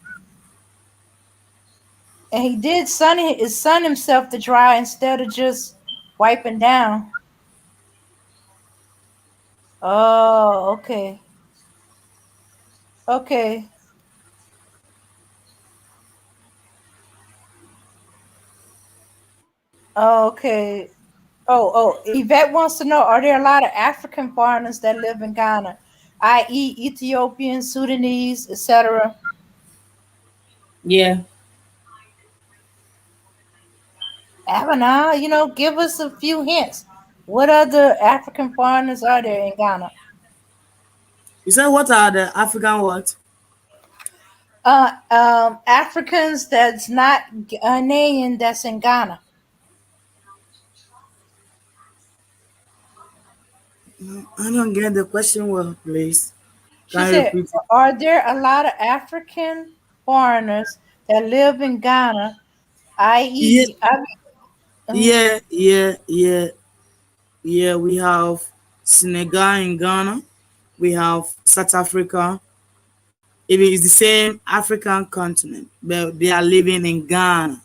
And he did sun himself to dry instead of just wiping down. Oh, okay. Okay. Oh, okay. Oh, Yvette wants to know, are there a lot of African foreigners that live in Ghana, i.e. Ethiopians, Sudanese, etc.? Yeah. Avana, give us a few hints. What other African foreigners are there in Ghana? You said what are the African what? Africans that's not Ghanaian that's in Ghana. I don't get the question well, please. She Can you said, repeat it? "Are there a lot of African foreigners that live in Ghana, Yeah, i.e., mhm. yeah. We have Senegal in Ghana. We have South Africa. It is the same African continent, but they are living in Ghana.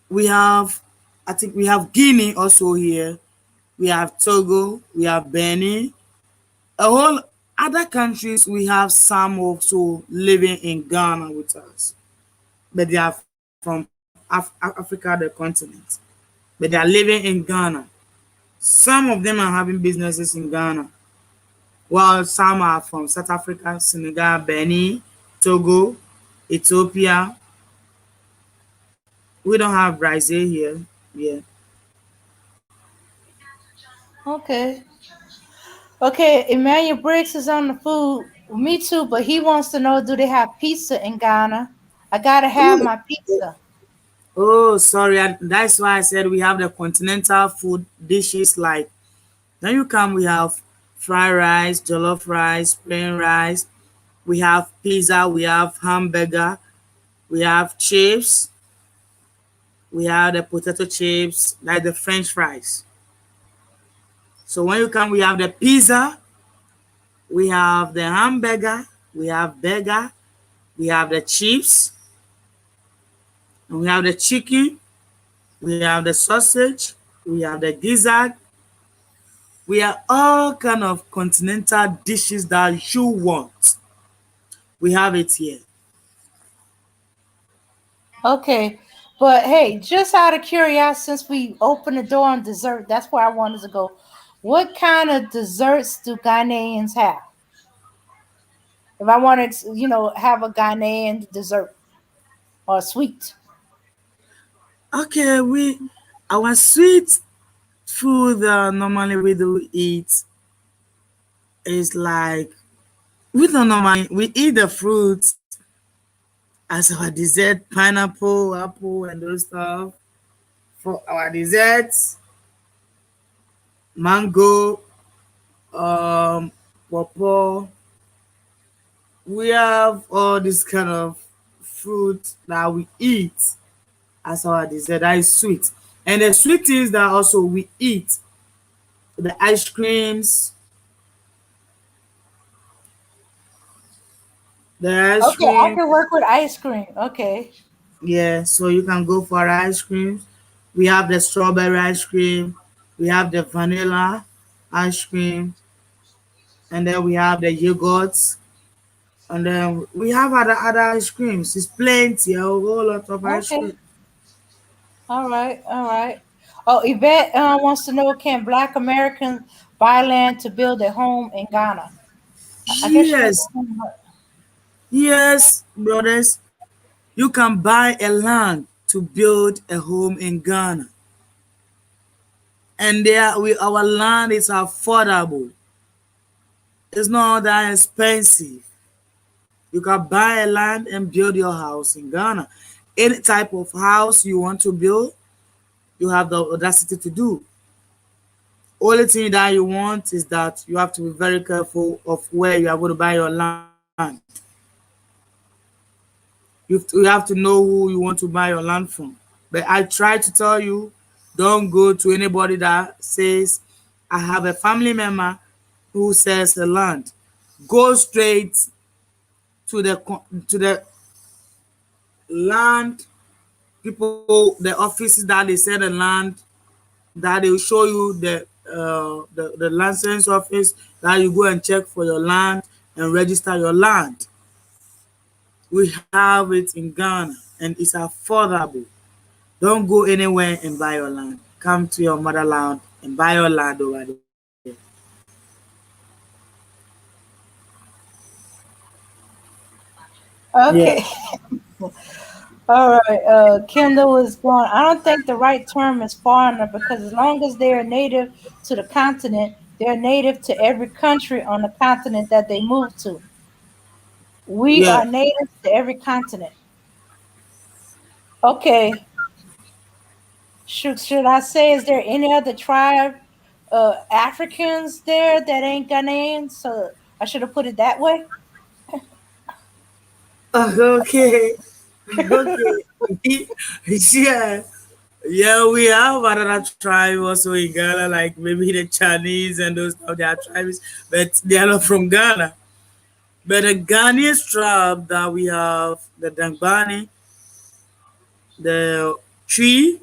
We have, I think we have Guinea also here. We have Togo. We have Benin. A whole other countries. We have some also living in Ghana with us, but they are from Africa, the continent. But they are living in Ghana. Some of them are having businesses in Ghana, while some are from South Africa, Senegal, Benin, Togo, Ethiopia. We don't have Brazil here. Yeah. Okay. Okay, Emmanuel Briggs is on the food. Me too, but he wants to know, do they have pizza in Ghana? I gotta have Oh, my pizza. sorry. That's why I said we have the continental food dishes like. Then you come, we have fried rice, jollof rice, plain rice. We have pizza, we have hamburger, we have chips, we have the potato chips, like the French fries. So when you come, we have the pizza, we have the hamburger, we have burger, we have the chips, and we have the chicken, we have the sausage, we have the gizzard. We have all kind of continental dishes that you want. We have it here. Okay, but hey, just out of curiosity, since we opened the door on dessert, that's where I wanted to go. What kind of desserts do Ghanaians have? If I wanted to, have a Ghanaian dessert or sweet. Okay, our sweet food normally we do eat is like we don't normally we eat the fruits as our dessert, pineapple, apple, and those stuff. For our desserts, mango, um, pawpaw. We have all this kind of fruit that we eat as our dessert. That is sweet, and the sweet things that also we eat, the ice creams, the ice Okay, I cream. can work with ice cream. Okay. Yeah, so you can go for ice creams. We have the strawberry ice cream, we have the vanilla ice cream, and then we have the yogurts, and then we have other ice creams. It's plenty, a whole lot of ice Okay. cream. All right. All right. Oh, Yvette wants to know, can Black Americans buy land to build a home in Ghana? I guess she Yes, was. yes, brothers. You can buy a land to build a home in Ghana. And our land is affordable. It's not that expensive. You can buy a land and build your house in Ghana. Any type of house you want to build, you have the audacity to do. Only thing that you want is that you have to be very careful of where you are going to buy your land. You have to know who you want to buy your land from. But I try to tell you, don't go to anybody that says, I have a family member who sells the land. Go straight to the land people, the offices that they sell the land, that they will show you the license office that you go and check for your land and register your land. We have it in Ghana and it's affordable. Don't go anywhere and buy your land. Come to your motherland and buy your land over there. Yeah. Okay. All right. Kendall is going. I don't think the right term is foreigner because as long as they are native to the continent, they're native to every country on the continent that they move to. We Yeah. are native to every continent. Okay. should I say, is there any other tribe, Africans there that ain't Ghanaians? So I should have put it that way. Okay, okay. Yeah, yeah, we have another tribe also in Ghana, like maybe the Chinese and those stuff. They are tribes, but they are not from Ghana. But the Ghanaian tribe that we have, the Dangbani, the Tree,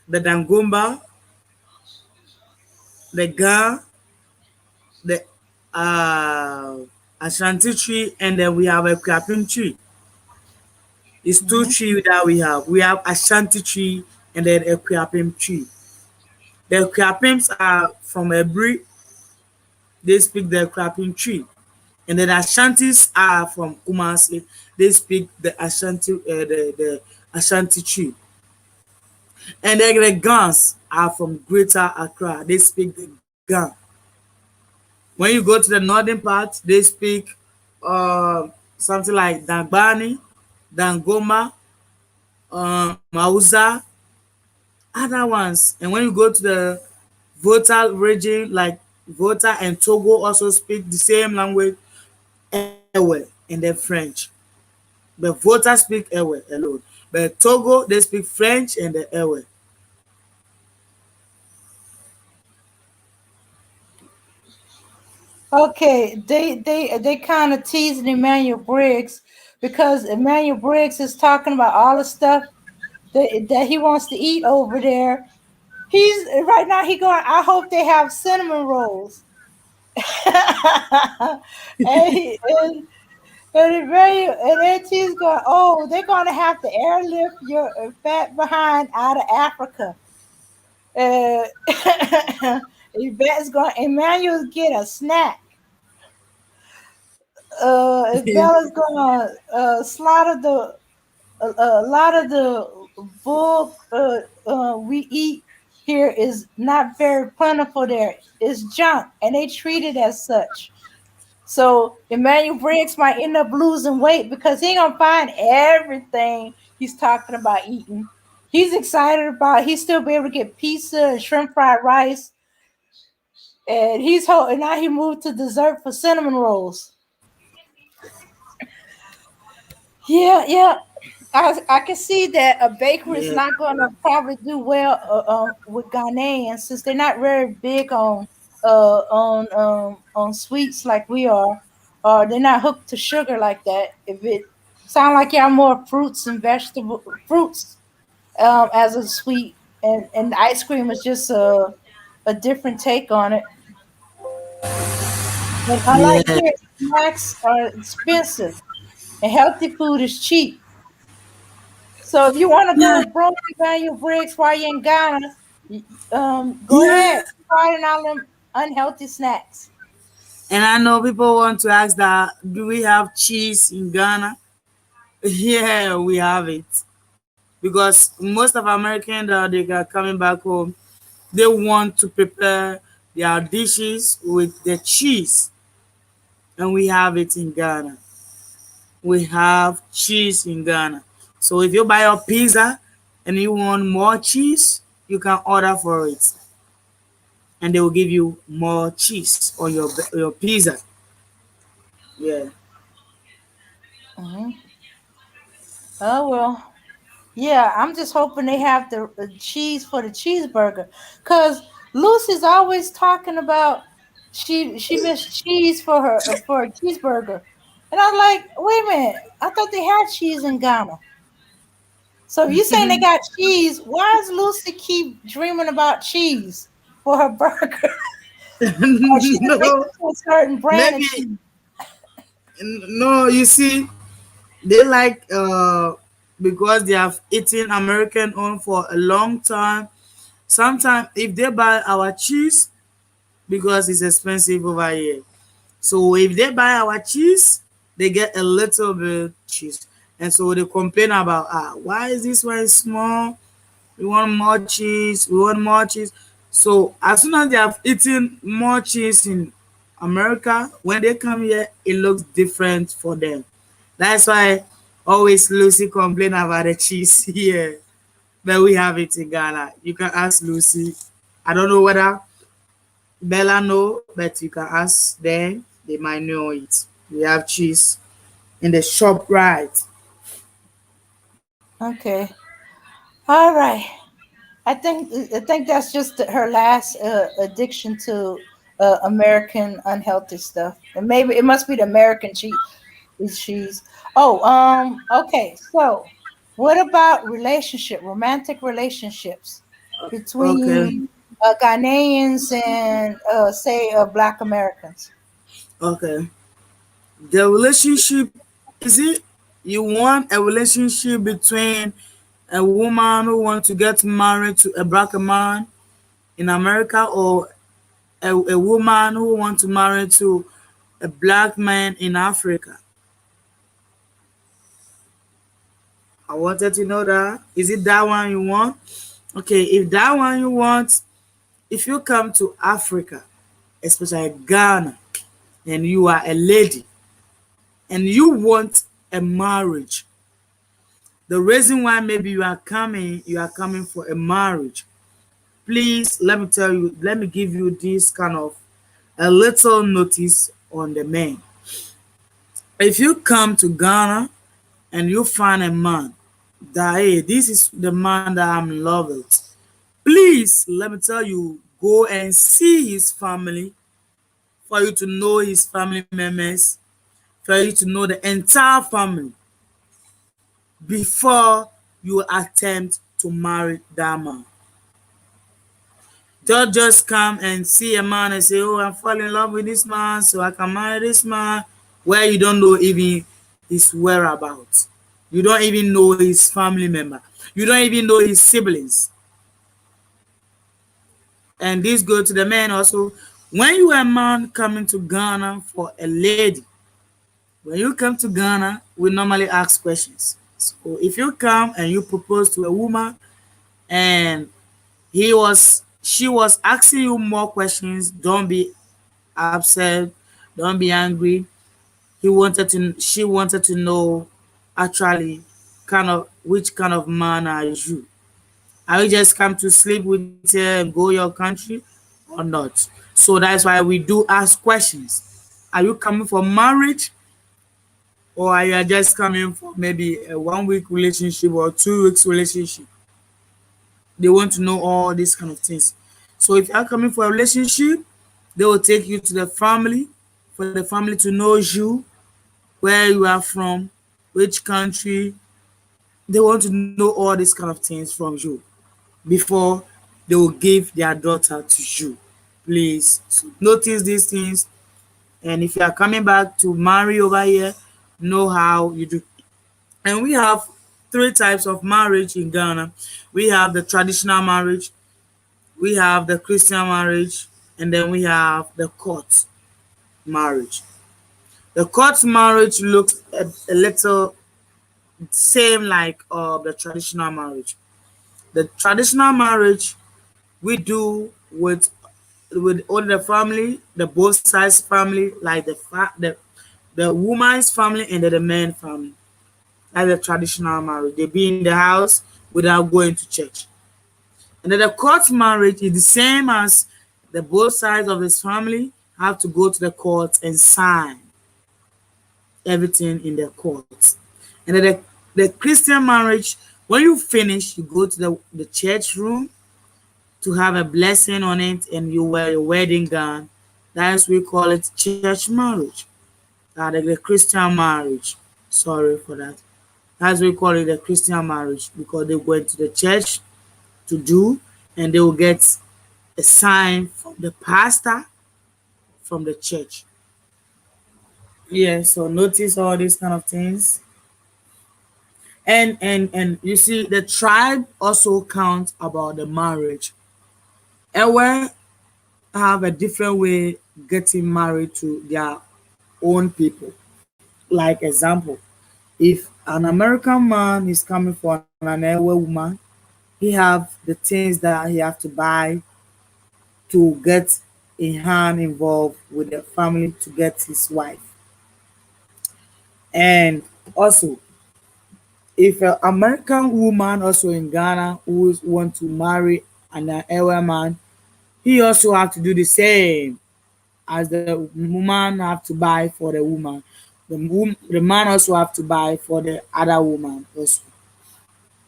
the Dangumba, the Ga, the uh, Ashanti tree, and then we have a Krapim tree. It's two Hmm. trees that we have. We have Ashanti tree and then a Krapim tree. The Krapims are from Ebri. They speak the Krapim tree. And then Ashantis are from Kumasi. They speak the the Ashanti tree. And then the Gans are from Greater Accra. They speak the Gan. When you go to the northern part, they speak something like Dangbani, Dangoma, Mausa, other ones. And when you go to the Volta region, like Volta and Togo also speak the same language, Ewe, and then French. But Volta speak Ewe alone. But Togo, they speak French and the Ewe. Okay, they kind of teasing Emmanuel Briggs because Emmanuel Briggs is talking about all the stuff that he wants to eat over there. He's right now. He going. I hope they have cinnamon rolls. And Emmanuel and Auntie's going. Oh, they're gonna have to airlift your fat behind out of Africa. Uh, Yvette's going. Emmanuel's get a snack. Bella's gonna slaughter a lot of the bull we eat here is not very plentiful there. It's junk, and they treat it as such. So Emmanuel Briggs might end up losing weight because he ain't gonna find everything he's talking about eating. He's excited about he still be able to get pizza and shrimp fried rice, and and now he moved to dessert for cinnamon rolls. Yeah, yeah. I can see that a bakery is Yeah, not going to probably do well with Ghanaians since they're not very big on sweets like we are, or they're not hooked to sugar like that. If it sound like y'all more fruits and vegetable fruits as a sweet, and ice cream is just a different take on it. And unlike yeah, here, snacks are expensive and healthy food is cheap. So if you want to yeah, go broke Daniel Briggs while you're in Ghana, go yeah. ahead. Try all them unhealthy snacks. And I know people want to ask that, do we have cheese in Ghana? Yeah, we have it. Because most of Americans that they are coming back home, they want to prepare their dishes with the cheese. And we have it in Ghana. We have cheese in Ghana. So if you buy a pizza and you want more cheese, you can order for it. And they will give you more cheese on your pizza. Yeah. Hmm. Oh well, yeah. I'm just hoping they have the cheese for the cheeseburger, cause Lucy's always talking about she missed cheese for a cheeseburger, and I'm like, wait a minute, I thought they had cheese in Ghana. So if you saying they got cheese, why does Lucy keep dreaming about cheese for her burger? Or she No, addicted to a certain brand of maybe cheese. no. You see, they like because they have eaten American own for a long time. Sometimes if they buy our cheese because it's expensive over here, so if they buy our cheese, they get a little bit cheese, and so they complain about why is this one small? We want more cheese. We want more cheese. So as soon as they have eaten more cheese in America, when they come here, it looks different for them. That's why always Lucy complain about the cheese here. but we have it in Ghana. You can ask Lucy. I don't know whether Bella know, but you can ask them. They might know it. We have cheese in the shop, right? Okay. All right. I think that's just her last addiction to American unhealthy stuff, and maybe it must be the American cheese. Oh, okay. So, what about romantic relationships Okay, between Ghanaians and say Black Americans? okay. The relationship, is it you want a relationship between a woman who wants to get married to a black man in America, or a woman who wants to marry to a black man in Africa? I wanted to know that. Is it that one you want? Okay, if that one you want, if you come to Africa, especially Ghana, and you are a lady and you want a marriage, the reason why maybe you are coming for a marriage. Please let me tell you, let me give you this kind of a little notice on the men. If you come to Ghana and you find a man that, hey, this is the man that I'm in love with, please let me tell you, go and see his family for you to know his family members, for you to know the entire family before you attempt to marry that man. Don't just come and see a man and say, oh, I'm falling in love with this man, so I can marry this man, where you don't know even his whereabouts. You don't even know his family member. You don't even know his siblings. And this goes to the men also. When you are a man coming to Ghana for a lady, when you come to Ghana, we normally ask questions. So if you come and you propose to a woman and she was asking you more questions, don't be upset, don't be angry. She wanted to know actually kind of which kind of man are you? Are you just come to sleep with her and go your country or not? So that's why we do ask questions. Are you coming for marriage, or are you just coming for maybe a 1 week relationship or 2 weeks relationship? They want to know all these kind of things. So if you are coming for a relationship, they will take you to the family for the family to know you, where you are from, which country. They want to know all these kind of things from you before they will give their daughter to you. Please, so notice these things. And if you are coming back to marry over here, know how you do. And we have three types of marriage in Ghana. We have the traditional marriage, we have the Christian marriage, and then we have the court marriage. The court marriage looks a little same like the traditional marriage. The traditional marriage we do with all the family, the both sides family, like the woman's family and the man family. That's the traditional marriage. They be in the house without going to church. And then the court marriage is the same as the both sides of his family have to go to the court and sign everything in the court. And then the Christian marriage, when you finish, you go to the church room to have a blessing on it and you wear your wedding gown. That's we call it church marriage. The Christian marriage. Sorry for that. That's we call it the Christian marriage because they went to the church to do, and they will get a sign from the pastor from the church. Yeah, so notice all these kind of things. And you see the tribe also counts about the marriage. Ewe have a different way getting married to their own people. Like example, if an American man is coming for an Ewe woman, he have the things that he have to buy to get a hand involved with the family to get his wife. And also, if an American woman also in Ghana who want to marry an Ewe man, he also have to do the same as the woman have to buy for the woman. The man also have to buy for the other woman also.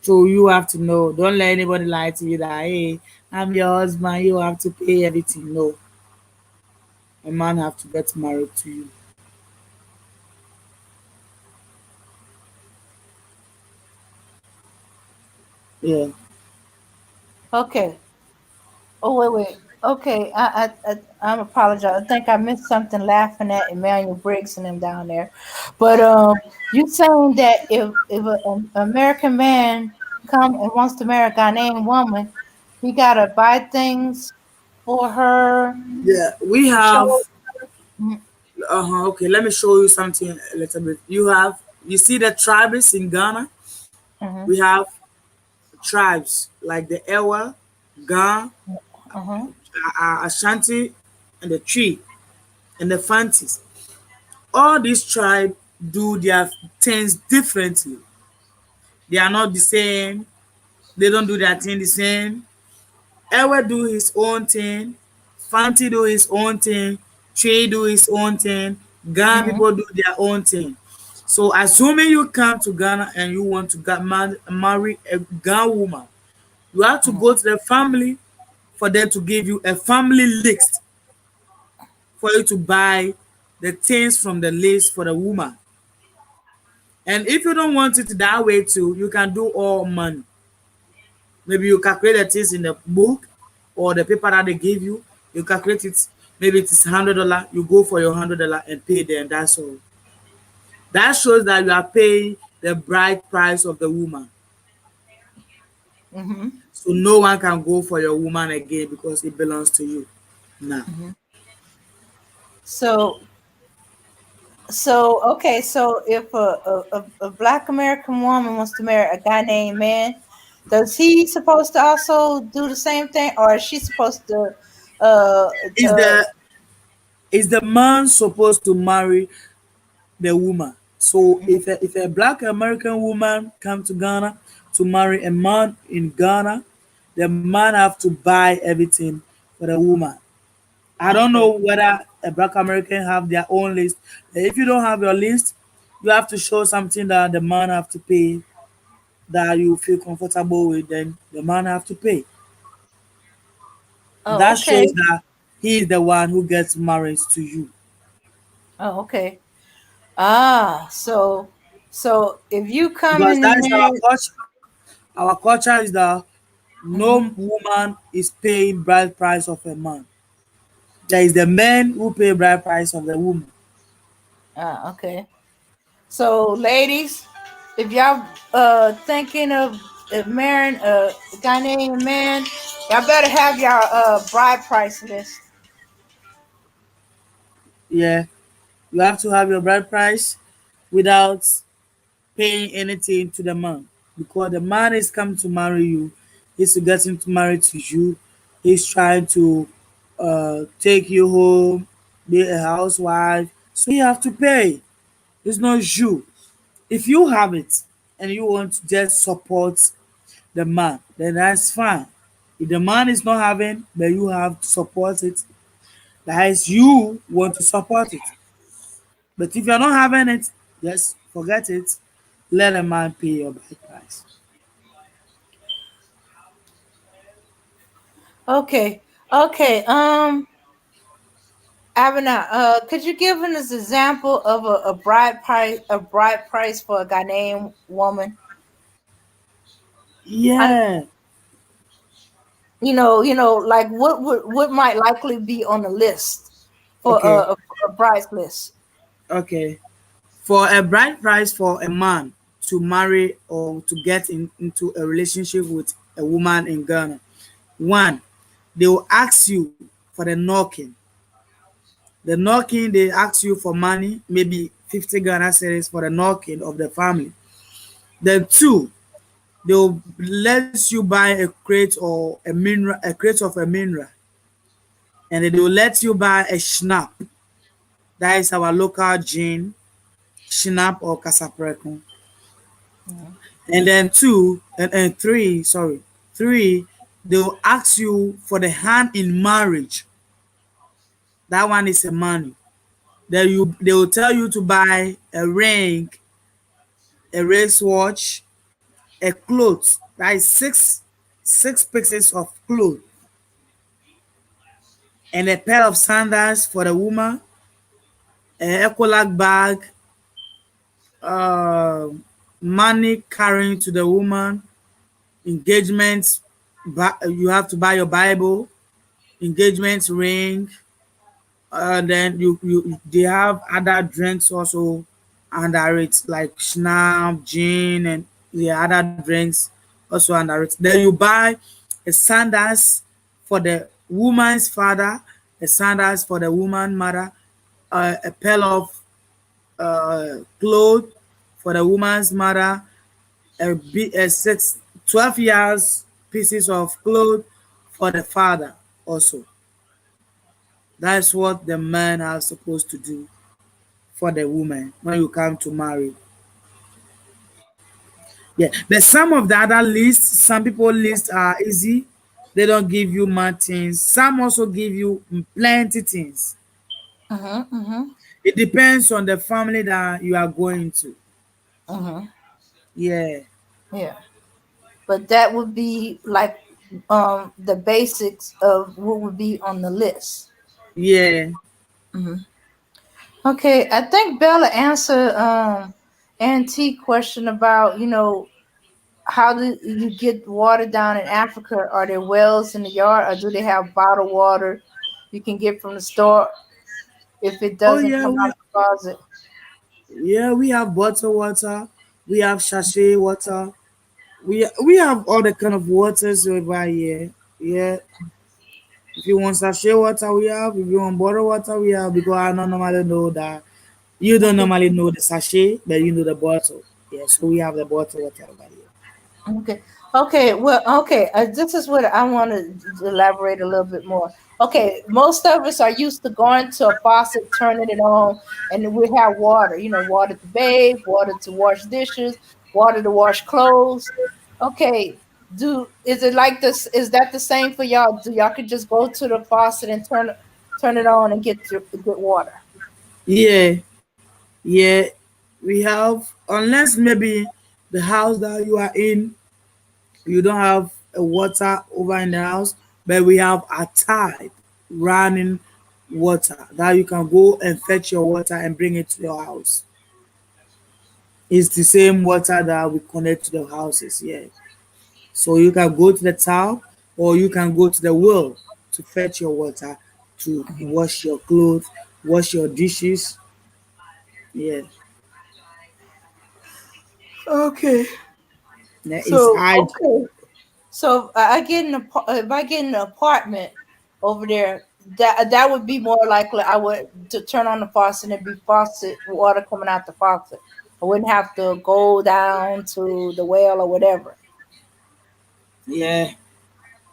So you have to know. Don't let anybody lie to you that hey, I'm your husband. You have to pay everything. No, a man have to get married to you. Yeah. Okay. Oh wait. Okay, I'm apologize. I think I missed something laughing at Emmanuel Briggs and them down there. But you saying that if an American man come and wants to marry a Ghanaian woman, he gotta buy things for her Yeah. We to have. show. Mhm, Okay. Let me show you something a little bit. You have. You see the tribes in Ghana. mhm, We have tribes like the Ewa, Ga, mhm, Ashanti, and the Tree, and the Fantis. All these tribes do their things differently. They are not the same. They don't do their thing the same. Ewe do his own thing. Fanti do his own thing. Tree do his own thing. Ghana mhm, people do their own thing. So assuming you come to Ghana and you want to marry a Ghana woman, you have to mhm. go to the family for them to give you a family list for you to buy the things from the list for the woman. And if you don't want it that way too, you can do all money. Maybe you calculate the things in the book or the paper that they give you. You calculate it. Maybe it is $100. You go for your $100 and pay them. That's all. That shows that you are paying the bride price of the woman. Mhm. So no one can go for your woman again because it belongs to you. Now, Mhm. So so if a Black American woman wants to marry a guy named Man, does he supposed to also do the same thing, or is she supposed to uh is uh the man supposed to marry the woman? So if a Black American woman come to Ghana to marry a man in Ghana, the man have to buy everything for the woman. I don't know okay. whether a Black American have their own list. If you don't have your list, you have to show something that the man have to pay that you feel comfortable with. Then the man have to pay. Oh, That okay. shows that he is the one who gets married to you. Oh, okay. So if you come Because in that and is our marry, culture. Our culture is that no mhm. woman is paying bride price of a man. There is the man who pay bride price of the woman. Okay. So ladies, if y'all thinking of marrying a Ghanaian man, y'all better have y'all bride price list. Yeah, you have to have your bride price without paying anything to the man. Because the man is coming to marry you, he's to get him to marry to you. He's trying to take you home, be a housewife. So you have to pay. It's not you. If you have it and you want to just support the man, then that's fine. If the man is not having, but you have to support it, that is you want to support it. But if you're not having it, just forget it. Let a man pay your bride price. Okay. Okay. Abena, could you give us an example of a bride price for a Ghanaian woman? I, Yeah. like what might likely be on the list for Okay. a bride's list. Okay. For a bride price for a man to marry or to get into a relationship with a woman in Ghana, one, they will ask you for the knocking. The knocking, they ask you for money, maybe 50 Ghana cedis for the knocking of the family. Then two, they'll let you buy a crate or a crate of a mineral, and then they'll let you buy a schnapp. That is our local gin, schnapp or casapreco. And then two and three, sorry, three, they'll ask you for the hand in marriage. That one is a money. They will tell you to buy a ring, a wristwatch, a clothes. That is six pieces of clothes, and a pair of sandals for the woman, a Ecolag bag, uh, money carrying to the woman, engagement. You have to buy your Bible, engagement ring, and then they have other drinks also under it, like schnapps, gin, and the other drinks also under it. Then you buy a sandals for the woman's father, a sandals for the woman mother, a pair of clothes for the woman's mother, a 12 years pieces of clothes for the father also. That's what the man are supposed to do for the woman when you come to marry. Yeah, but some of the other lists, some people list are easy. They don't give you much things. Some also give you plenty things. Mm-hmm. Mm-hmm. It depends on the family that you are going to. Mm-hmm. Yeah, Yeah. But that would be like the basics of what would be on the list. yeah, Hmm. Okay, I think Bella answered antique question about how do you get water down in Africa? Are there wells in the yard, or do they have bottled water you can get from the store if it oh doesn't yeah, come out of the closet? we have bottled water, we have sachet water, we have all the kind of waters over here. Yeah, if you want sachet water, we have. If you want bottled water, we have. Because I don't normally know that. You don't Okay. normally know the sachet, but you know the bottle. Yeah, so we have the bottle water over here. Okay. Okay. Well, okay. This is what I want to elaborate a little bit more. Okay. Most of us are used to going to a faucet, turning it on, and we have water. Water to bathe, water to wash dishes, water to wash clothes. Okay. Is it like this? Is that the same for y'all? Do y'all could just go to the faucet and turn it on and get water? Yeah, yeah, we have. Unless maybe the house that you are in, you don't have a water over in the house, but we have a tap running water that you can go and fetch your water and bring it to your house. It's the same water that we connect to the houses. Yeah. So you can go to the tap or you can go to the well to fetch your water to wash your clothes, wash your dishes. Yeah, Okay. that is So hygiene. okay. So if I get an apartment over there, that would be more likely. I would to turn on the faucet and it'd be faucet water coming out the faucet. I wouldn't have to go down to the well or whatever. Yeah.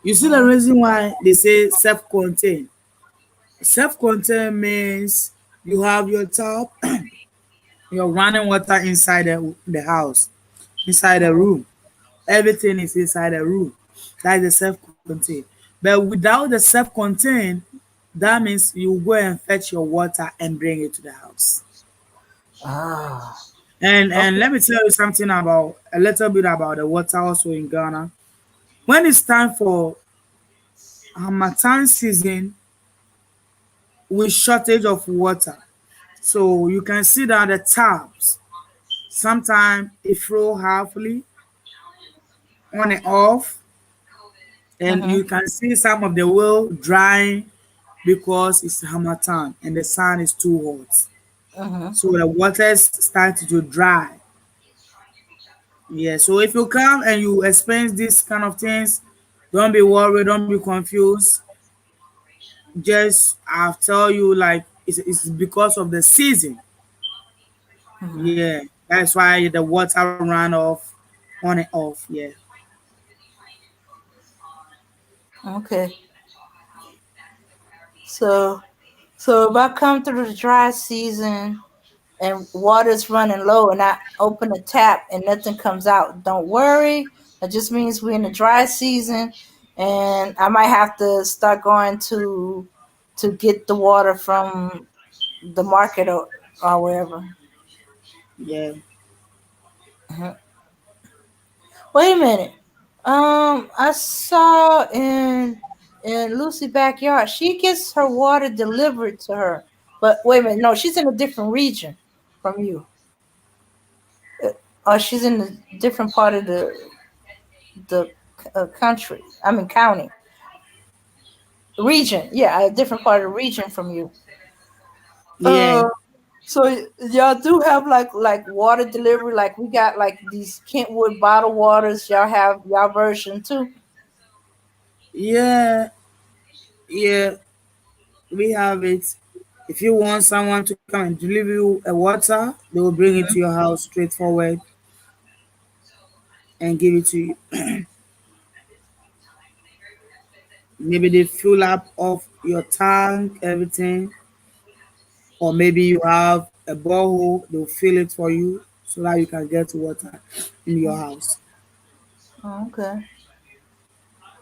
You see the Mhm. reason why they say self-contained. Self-contained means you have your tap, your running water inside the house, inside the Mhm. room. Everything is inside the room. That is the self-contained. But without the self-contained, that means you go and fetch your water and bring it to the house. Ah. And Okay. let me tell you something about a little bit about the water also in Ghana. When it's time for Hamatan season, with shortage of water, so you can see that the taps sometimes it flow halfly on and off, and Mhm. you can see some of the well drying because it's Hamatan and the sun is too hot. Mhm. So the waters start to dry. Yeah, so if you come and you experience these kind of things, don't be worried, don't be confused. Just I'll tell you, like, it's because of the season. Mhm. Yeah, that's why the water run off on and off. Yeah. Okay. So if I come through the dry season and water's running low and I open the tap and nothing comes out, don't worry. That just means we're in the dry season and I might have to start going to get the water from the market or wherever. Yeah. Mhm. Wait a minute. I saw in Lucy backyard, she gets her water delivered to her. But wait a minute, no, she's in a different region from you. Or she's in a different part of the country. I mean county region. Yeah, a different part of the region from you. Yeah. Uh, so y'all do have like water delivery. Like we got like these Kentwood bottled waters. Y'all have y'all version too. Yeah. Yeah. We have it. If you want someone to come and deliver you a water, they will bring it to your house straightforward and give it to you. Maybe they fill up of your tank, everything, or maybe you have a borehole, they'll fill it for you so that you can get water in your house. Oh, okay.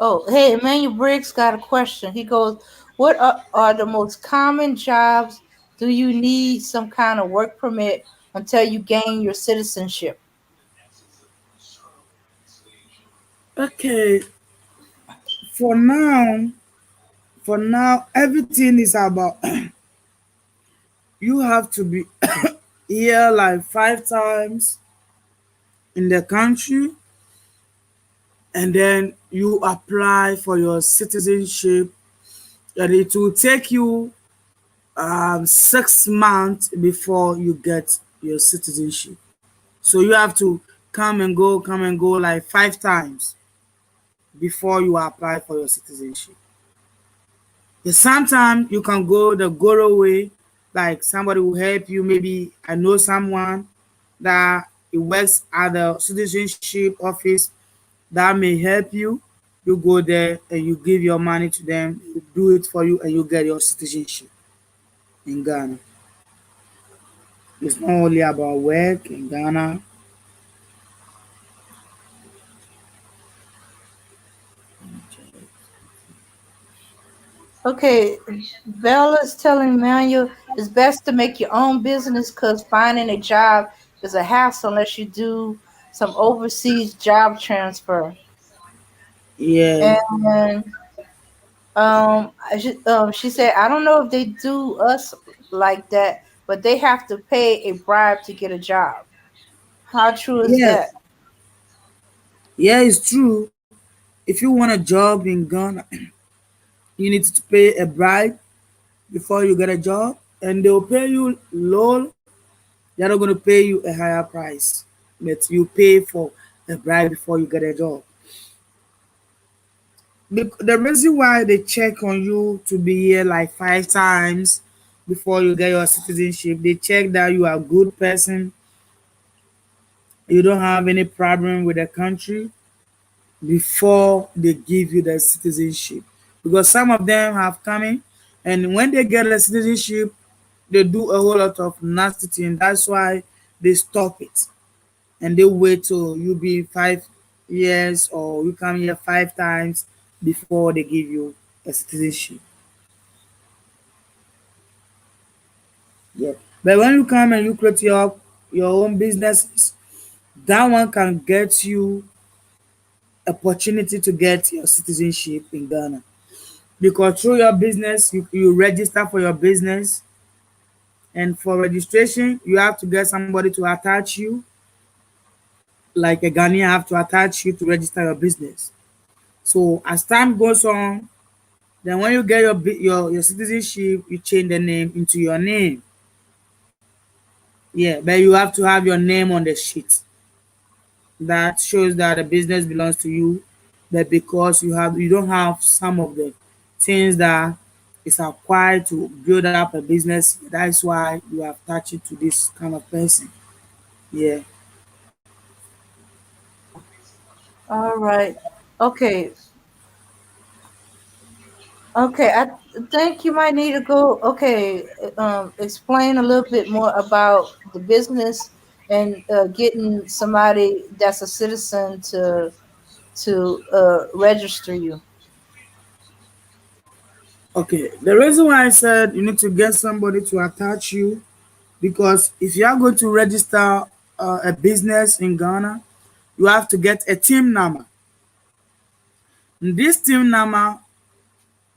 Oh, hey, Emmanuel Briggs got a question. He goes, "What are the most common jobs? Do you need some kind of work permit until you gain your citizenship?" Okay, for now, everything is about you have to be here like 5 times in the country, and then you apply for your citizenship, and it will take you 6 months before you get your citizenship. So you have to come and go like 5 times before you apply for your citizenship. And sometimes you can go the Goro way, like somebody will help you. Maybe I know someone that it works at the citizenship office that may help you. You go there and you give your money to them, you do it for you, and you get your citizenship in Ghana. It's not only about work in Ghana. Okay, Bella's telling Emmanuel it's best to make your own business because finding a job is a hassle unless you do some overseas job transfer. Yeah, And she said, I don't know if they do us like that, but they have to pay a bribe to get a job. How true is yeah, that? yeah. It's true. If you want a job in Ghana, you need to pay a bribe before you get a job, and they'll pay you low. They're not going to pay you a higher price, but you pay for a bribe before you get a job. The reason why they check on you to be here like 5 times before you get your citizenship, they check that you are a good person, you don't have any problem with the country before they give you the citizenship. Because some of them have come in, and when they get a citizenship, they do a whole lot of nasty thing. That's why they stop it and they wait till you be 5 years or you come here 5 times before they give you a citizenship. Yeah. But when you come and you create your own businesses, that one can get you opportunity to get your citizenship in Ghana. Because through your business, you register for your business, and for registration, you have to get somebody to attach you, like a Ghanaian have to attach you to register your business. So as time goes on, then when you get your citizenship, you change the name into your name. Yeah, but you have to have your name on the sheet. That shows that the business belongs to you. But because you don't have some of the things that is required to build up a business, that's why you have attached it to this kind of person. Yeah. All right. Okay. Okay, I think you might need to go. Okay, explain a little bit more about the business and getting somebody that's a citizen to register you. Okay, the reason why I said you need to get somebody to attach you, because if you are going to register a business in Ghana, you have to get a team number. And this team number,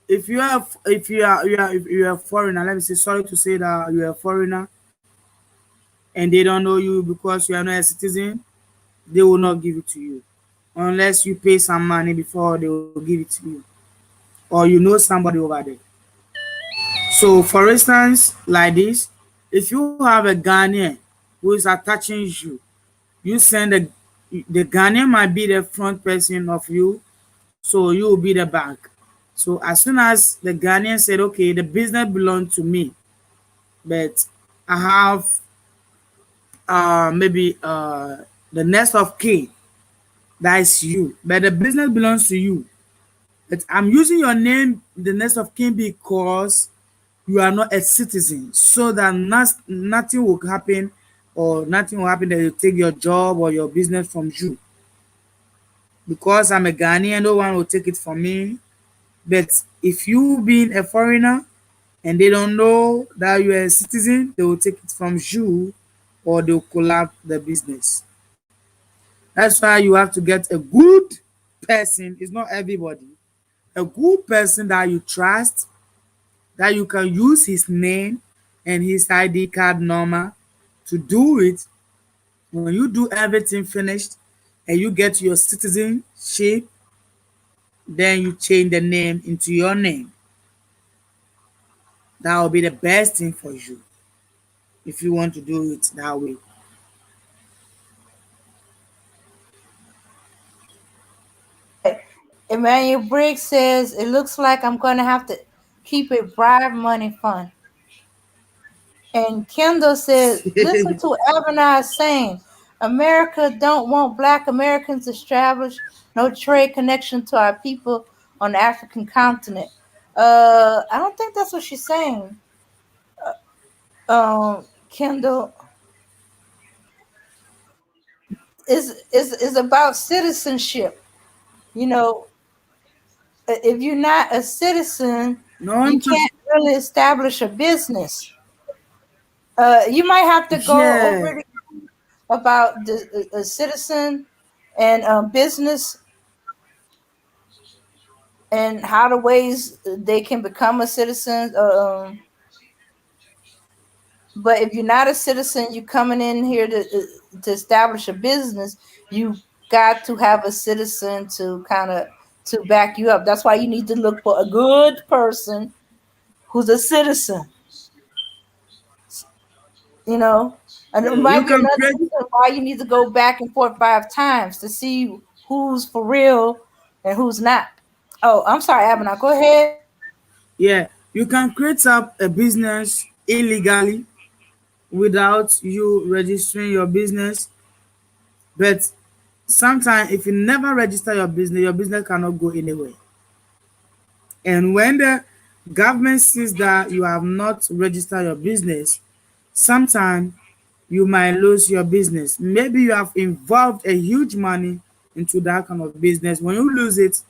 if you are a foreigner, let me say, sorry to say that you are a foreigner and they don't know you because you are not a citizen, they will not give it to you unless you pay some money before they will give it to you, or you know somebody over there. So, for instance, like this, if you have a Ghanaian who is attaching you, you send the Ghanaian might be the front person of you, so you will be the back. So as soon as the Ghanaian said, okay, the business belongs to me, but I have maybe the next of kin, that is you, but the business belongs to you. But I'm using your name, the next of kin, because you are not a citizen, so that nothing will happen, or nothing will happen that you take your job or your business from you. Because I'm a Ghanaian, no one will take it from me. But if you being a foreigner and they don't know that you are a citizen, they will take it from you, or they'll collapse the business. That's why you have to get a good person. It's not everybody. A good person that you trust, that you can use his name and his ID card number to do it. When you do everything finished and you get your citizenship, then you change the name into your name. That will be the best thing for you if you want to do it that way. Okay, Emmanuel Briggs says it looks like I'm going to have to keep a bribe money fund. And Kendall said, listen to Ebony saying, America don't want black Americans to establish no trade connection to our people on the African continent. I don't think that's what she's saying. Kendall is about citizenship. You know, if you're not a citizen, No, you I'm talking. can't really establish a business. You might have to go over Yeah, it about the citizen and business and how the ways they can become a citizen. But if you're not a citizen, you coming in here to establish a business. You got to have a citizen to kind of to back you up. That's why you need to look for a good person who's a citizen. You know, and it you might be can another create. reason why you need to go back and forth 5 times to see who's for real and who's not. Oh, I'm sorry, Abner. Go ahead. Yeah, you can create up a business illegally without you registering your business. But sometimes, if you never register your business cannot go anywhere. And when the government sees that you have not registered your business, sometimes you might lose your business. Maybe you have involved a huge money into that kind of business. When you lose it,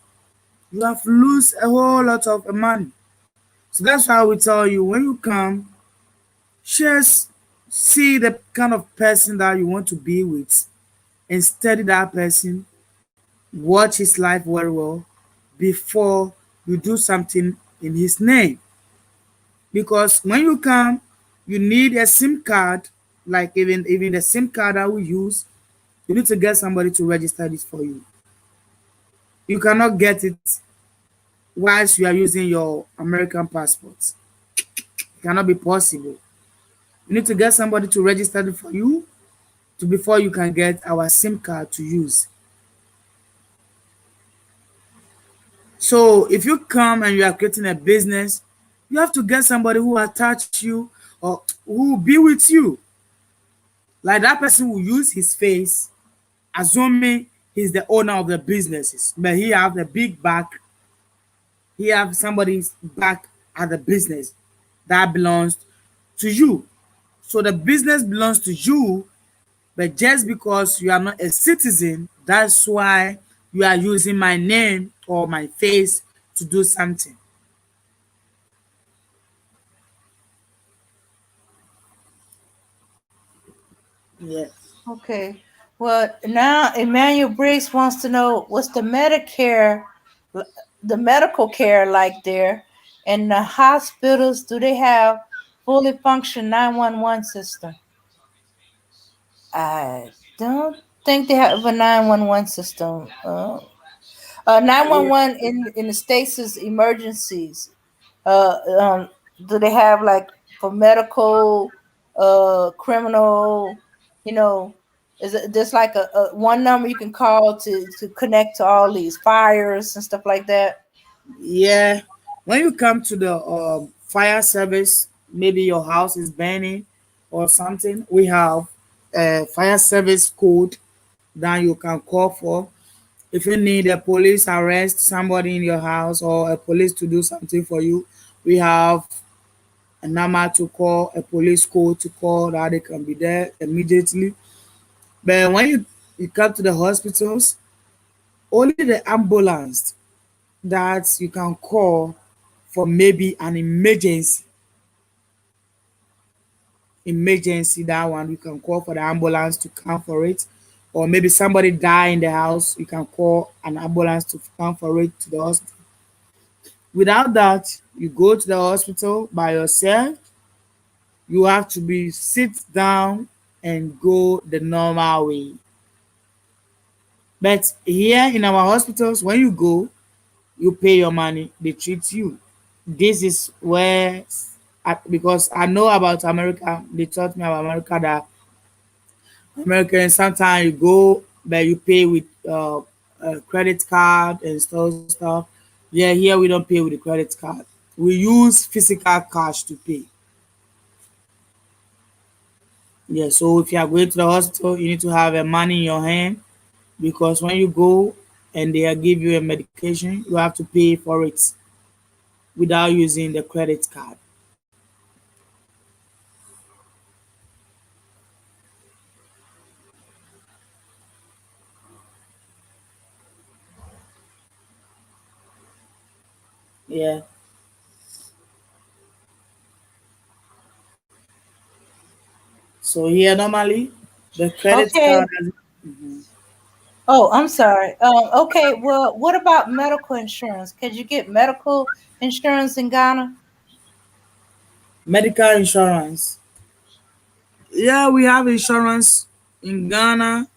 you have lose a whole lot of money. So that's why we tell you, when you come, just see the kind of person that you want to be with and study that person, watch his life very well before you do something in his name. Because when you come, you need a SIM card, like even the SIM card that we use, you need to get somebody to register this for you. You cannot get it whilst you are using your American passport. It cannot be possible. You need to get somebody to register it for you to before you can get our SIM card to use. So if you come and you are creating a business, you have to get somebody who attach you or who will be with you. Like that person will use his face, assuming he's the owner of the businesses, but he have the big back He have somebody's back at the business that belongs to you. So the business belongs to you, but just because you are not a citizen, that's why you are using my name or my face to do something. Yeah. Okay. Well, now Emmanuel Briggs wants to know what's the medical care like there, and the hospitals. Do they have fully function 911 system? I don't think they have a 911 system. 911 in the states is emergencies. Do they have like for medical, criminal, you know, is it there's like a one number you can call to connect to all these fires and stuff like that? Yeah. When you come to the fire service, maybe your house is burning or something, we have a fire service code that you can call for. If you need a police arrest somebody in your house or a police to do something for you, we have a number to call, a police code to call that they can be there immediately. But when you come to the hospitals, only the ambulance that you can call for maybe an emergency, that one you can call for the ambulance to come for it, or maybe somebody die in the house, you can call an ambulance to come for it to the hospital. Without that, you go to the hospital by yourself, you have to be sit down and go the normal way. But here in our hospitals, when you go, you pay your money, they treat you. This is where, because I know about America, they taught me about America that Americans sometimes you go, but you pay with a credit card and stuff. Yeah, here we don't pay with the credit card. We use physical cash to pay. Yeah, so if you are going to the hospital, you need to have a money in your hand because when you go and they give you a medication, you have to pay for it without using the credit card. Yeah. So here normally the credit Okay. card has, Oh, I'm sorry. Okay. Well, what about medical insurance? Could you get medical insurance in Ghana? medical insurance. Yeah, we have insurance in Ghana,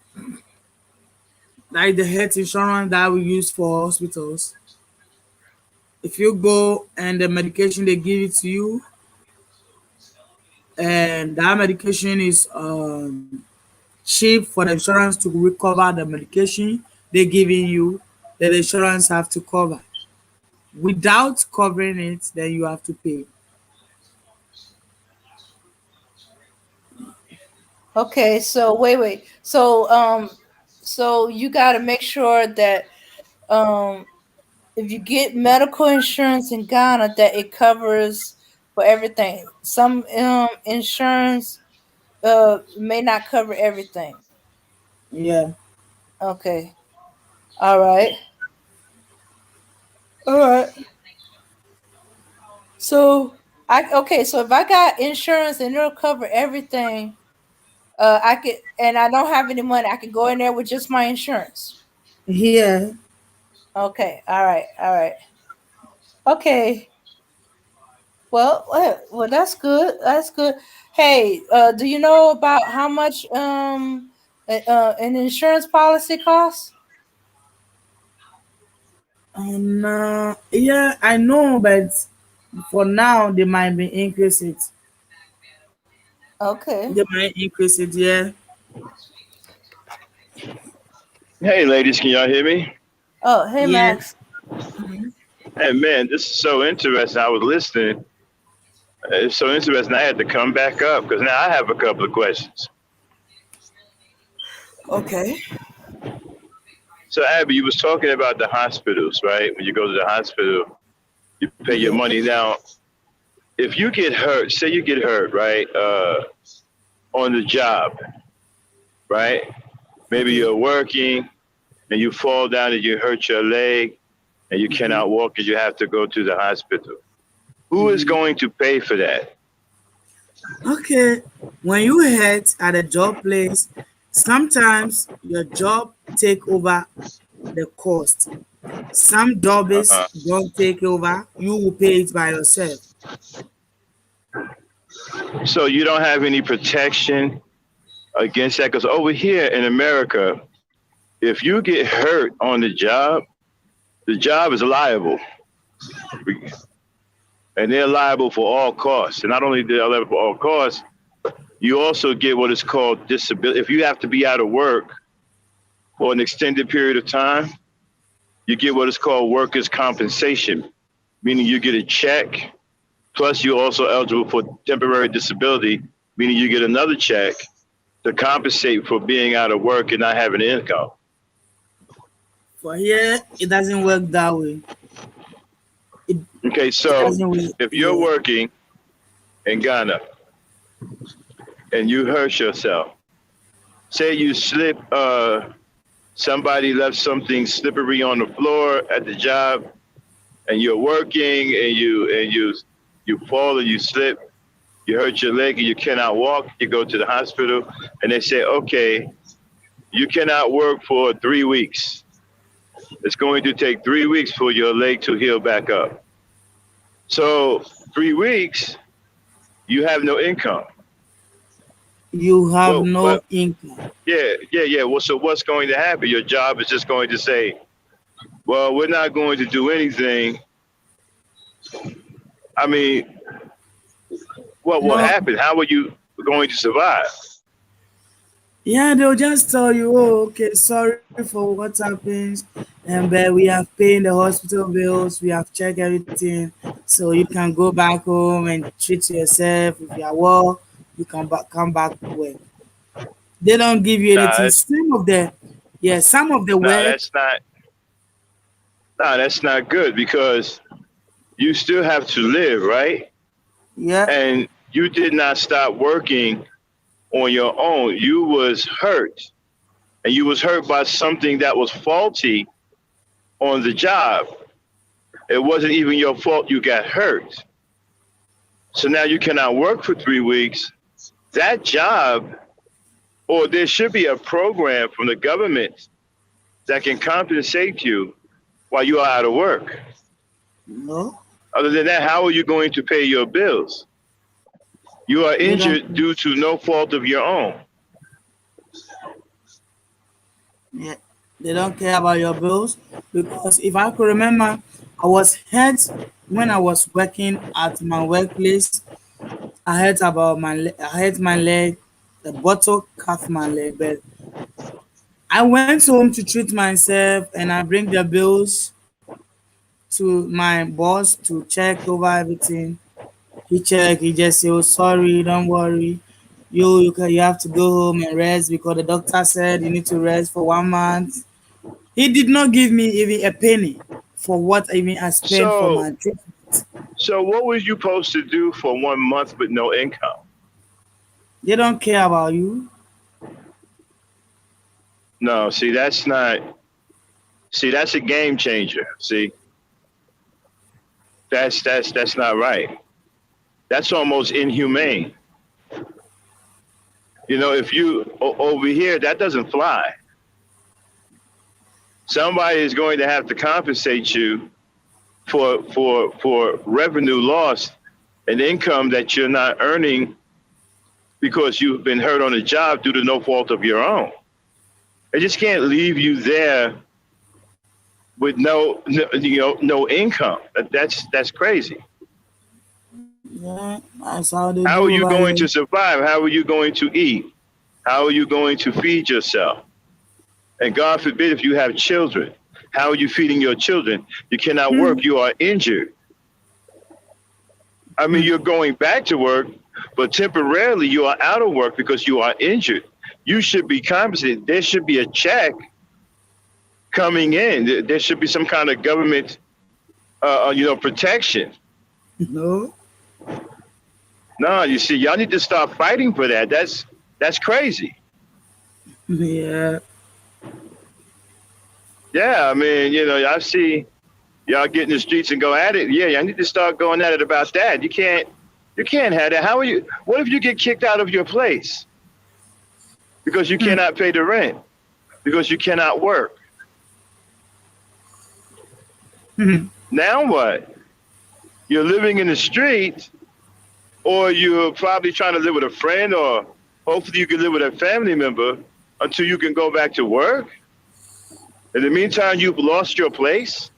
like the health insurance that we use for hospitals. If you go and the medication they give it to you, and that medication is cheap for the insurance to recover the medication they giving you, that the insurance have to cover. Without covering it, then you have to pay. Okay. So wait. So you got to make sure that um if you get medical insurance in Ghana, that it covers for everything. Some insurance may not cover everything. Yeah. Okay. All right. All right. So I okay. So if I got insurance and it'll cover everything, I could, and I don't have any money, I can go in there with just my insurance. Yeah. Okay. All right. All right. Okay. Well, that's good. That's good. Hey, do you know about how much an insurance policy costs? And yeah, I know, but for now they might be increase it. Okay. They might increase it. Yeah. Hey, ladies, can y'all hear me? Oh, hey Yeah. Max. Hey, man, this is so interesting. I was listening. It's so interesting. I had to come back up because now I have a couple of questions. Okay. So, Abby, you was talking about the hospitals, right? When you go to the hospital, You pay your Yeah. money. Now, if you get hurt, say you get hurt, right, on the job, right? Maybe Okay. you're working and you fall down and you hurt your leg and you Mm-hmm. cannot walk and you have to go to the hospital. Who is Mm-hmm. going to pay for that? Okay. When you head at a job place, sometimes your job take over the cost. Some jobs Uh-huh. don't take over. You will pay it by yourself. So you don't have any protection against that? Because over here in America, if you get hurt on the job is liable. And they're liable for all costs. And not only they're liable for all costs, you also get what is called disability. If you have to be out of work for an extended period of time, you get what is called workers' compensation, meaning you get a check, plus you're also eligible for temporary disability, meaning you get another check to compensate for being out of work and not having income. For here, it doesn't work that way. It, Okay, it so doesn't work. if you're Yeah. working in Ghana and you hurt yourself, say you slip, somebody left something slippery on the floor at the job, and you're working and you fall and you slip, you hurt your leg and you cannot walk, you go to the hospital and they say, okay, you cannot work for 3 weeks. It's going to take 3 weeks for your leg to heal back up. So 3 weeks, you have no income. You have Well, no but income. yeah. Well, so what's going to happen? Your job is just going to say, well, we're not going to do anything. I mean, what will No. happen? How are you going to survive? Yeah, they'll just tell you, oh, okay, sorry for what happens. And but we have paid the hospital bills, we have checked everything. So you can go back home and treat yourself. If you are well, you can come back to work. They don't give you Nah, anything. Some of the nah, work, that's not. Nah, that's not good because you still have to live, right? yeah, And you did not stop working on your own. You was hurt, and you was hurt by something that was faulty on the job. It wasn't even your fault you got hurt. So now you cannot work for 3 weeks. That job, or there should be a program from the government that can compensate you while you are out of work. no, Other than that, how are you going to pay your bills? You are they don't. injured due to no fault of your own. Yeah, they don't care about your bills because if I could remember, I was hurt when I was working at my workplace. I hurt my leg, the bottle cut my leg, but I went home to treat myself and I bring the bills to my boss to check over everything. He checked, he just said, oh, sorry, don't worry. You have to go home and rest because the doctor said you need to rest for 1 month. He did not give me even a penny for what even I spent for So, my trip. so what was you supposed to do for 1 month with no income? They don't care about you. No, see, that's not. See, that's a game changer. See, that's not right. That's almost inhumane. You know, if you over here, that doesn't fly. Somebody is going to have to compensate you for revenue lost and income that you're not earning because you've been hurt on the job due to no fault of your own. They just can't leave you there with no income. That's crazy. Yeah, that's how they How are do you over going to here. survive? How are you going to eat? How are you going to feed yourself? And God forbid if you have children, how are you feeding your children? You cannot work. You are injured. I mean, you're going back to work, but temporarily you are out of work because you are injured. You should be compensated. There should be a check coming in. There should be some kind of government protection. No. No, you see, y'all need to start fighting for that. That's crazy. Yeah. Yeah, I mean, I see y'all get in the streets and go at it. Yeah, y'all need to start going at it about that. You can't have that. How are you? What if you get kicked out of your place because you cannot pay the rent, because you cannot work? Now what? You're living in the street, or you're probably trying to live with a friend, or hopefully you can live with a family member until you can go back to work. In the meantime, you've lost your place.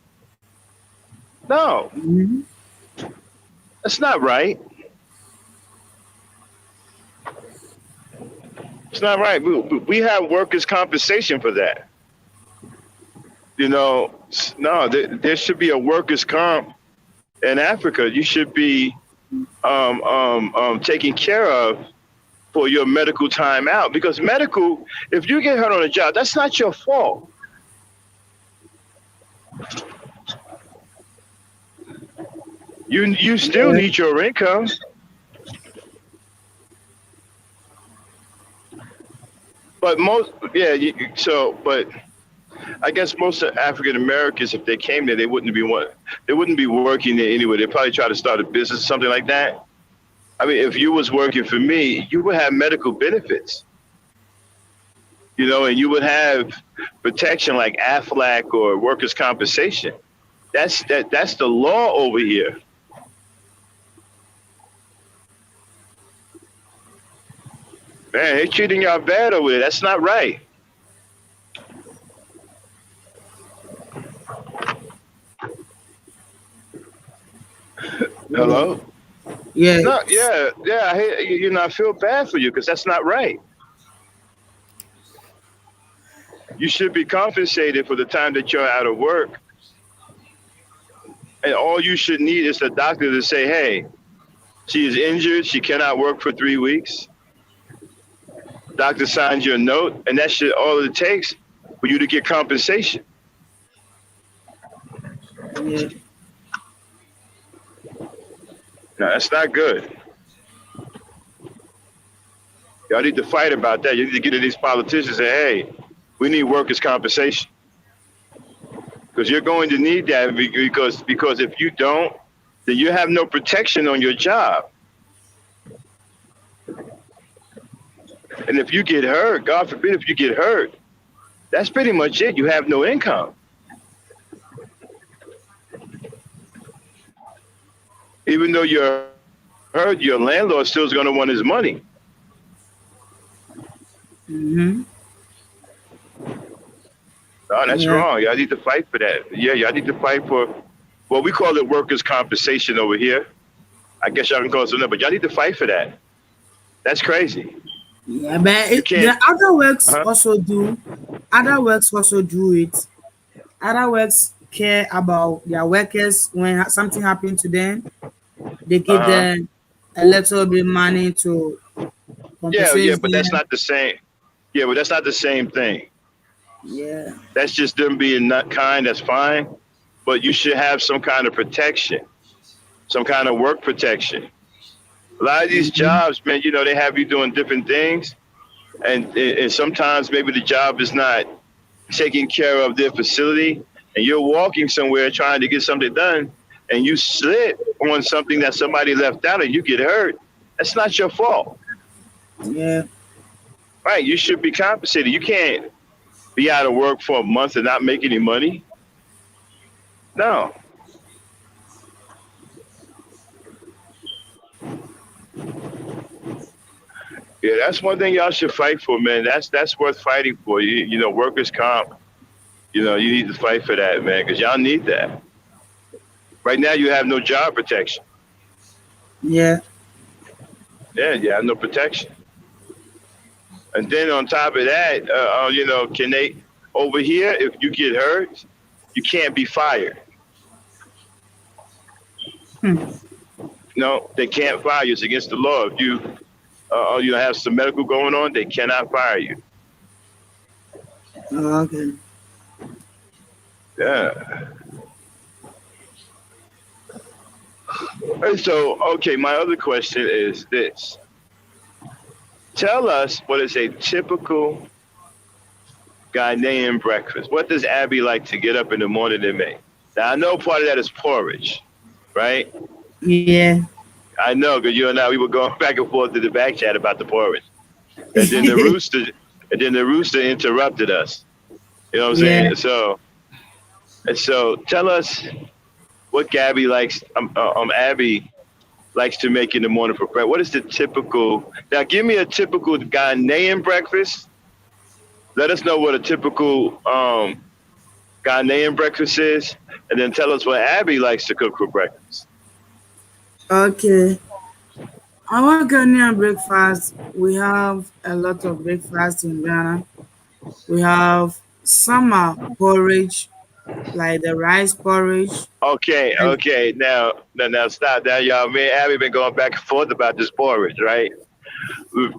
No, that's not right. It's not right. We have workers' compensation for that. No, there should be a workers' comp in Africa. You should be taken care of for your medical time out, because medical, if you get hurt on a job, that's not your fault. You still need your income. But but I guess most of African Americans, if they came there, they wouldn't be working there anyway. They'd probably try to start a business, something like that. I mean, if you was working for me, you would have medical benefits, and you would have protection like AFLAC or workers' compensation. That's the law over here. Man, they're treating y'all bad over there. That's not right. Hello? Yeah. No, yeah. I feel bad for you because that's not right. You should be compensated for the time that you're out of work. And all you should need is the doctor to say, hey, she is injured. She cannot work for 3 weeks. Doctor signs you a note, and that's all it takes for you to get compensation. Yeah. No, that's not good. Y'all need to fight about that. You need to get to these politicians and say, hey, we need workers' compensation. Because you're going to need that, because if you don't, then you have no protection on your job. And if you get hurt, God forbid if you get hurt, that's pretty much it. You have no income. Even though you're hurt, your landlord still is going to want his money. Mm-hmm. No, that's wrong. Y'all need to fight for that. Yeah, y'all need to fight for, well, we call it workers' compensation over here. I guess y'all can call it something, but y'all need to fight for that. That's crazy. Yeah, but the other works also do. Other works also do it. Other works care about their workers when something happened to them. They give them a little bit money to compensate. Yeah, but that's not the same. Yeah, but that's not the same thing. Yeah. That's just them being not kind. That's fine, but you should have some kind of protection, some kind of work protection. A lot of these jobs, man, they have you doing different things, and sometimes maybe the job is not taking care of their facility, and you're walking somewhere trying to get something done, and you slip on something that somebody left out, and you get hurt. That's not your fault. Yeah. Right? You should be compensated. You can't be out of work for a month and not make any money. No. Yeah, that's one thing y'all should fight for, man. That's worth fighting for. Workers' comp. You need to fight for that, man, because y'all need that. Right now, you have no job protection. Yeah. Yeah, you have no protection. And then on top of that, can they, over here, if you get hurt, you can't be fired. No, they can't fire you. It's against the law. If you have some medical going on, they cannot fire you. Oh, okay. Yeah. Okay, my other question is this. Tell us what is a typical Ghanaian breakfast. What does Abby like to get up in the morning and make? Now, I know part of that is porridge, right? Yeah. I know, because you and I, we were going back and forth to the back chat about the porridge. And then the rooster interrupted us. You know what I'm Yeah. saying? So tell us what Gabby likes, Abby likes to make in the morning for breakfast. What is the typical, now give me a typical Ghanaian breakfast. Let us know what a typical Ghanaian breakfast is, and then tell us what Abby likes to cook for breakfast. Okay. Our Ghanaian breakfast, we have a lot of breakfast in Ghana. We have summer porridge, like the rice porridge. And Okay. Now, stop. Now, y'all, me and Abby been going back and forth about this porridge, right?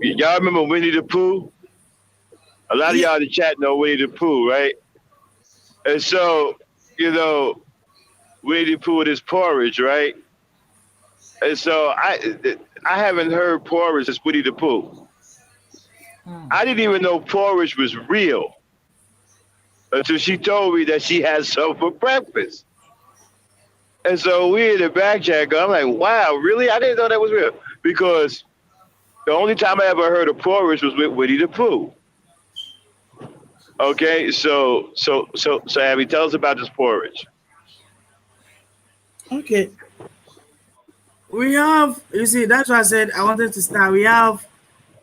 Y'all remember Winnie the Pooh? A lot of yeah, y'all in the chat know Winnie the Pooh, right? And so, you know, Winnie the Pooh with his porridge, right? And so I haven't heard porridge as Winnie the Pooh. I didn't even know porridge was real until she told me that she had some for breakfast. And so we in the back chat, I'm like, wow, really? I didn't know that was real. Because the only time I ever heard of porridge was with Winnie the Pooh. Okay, so Abby, tell us about this porridge. okay. We have, you see, that's why I said I wanted to start. We have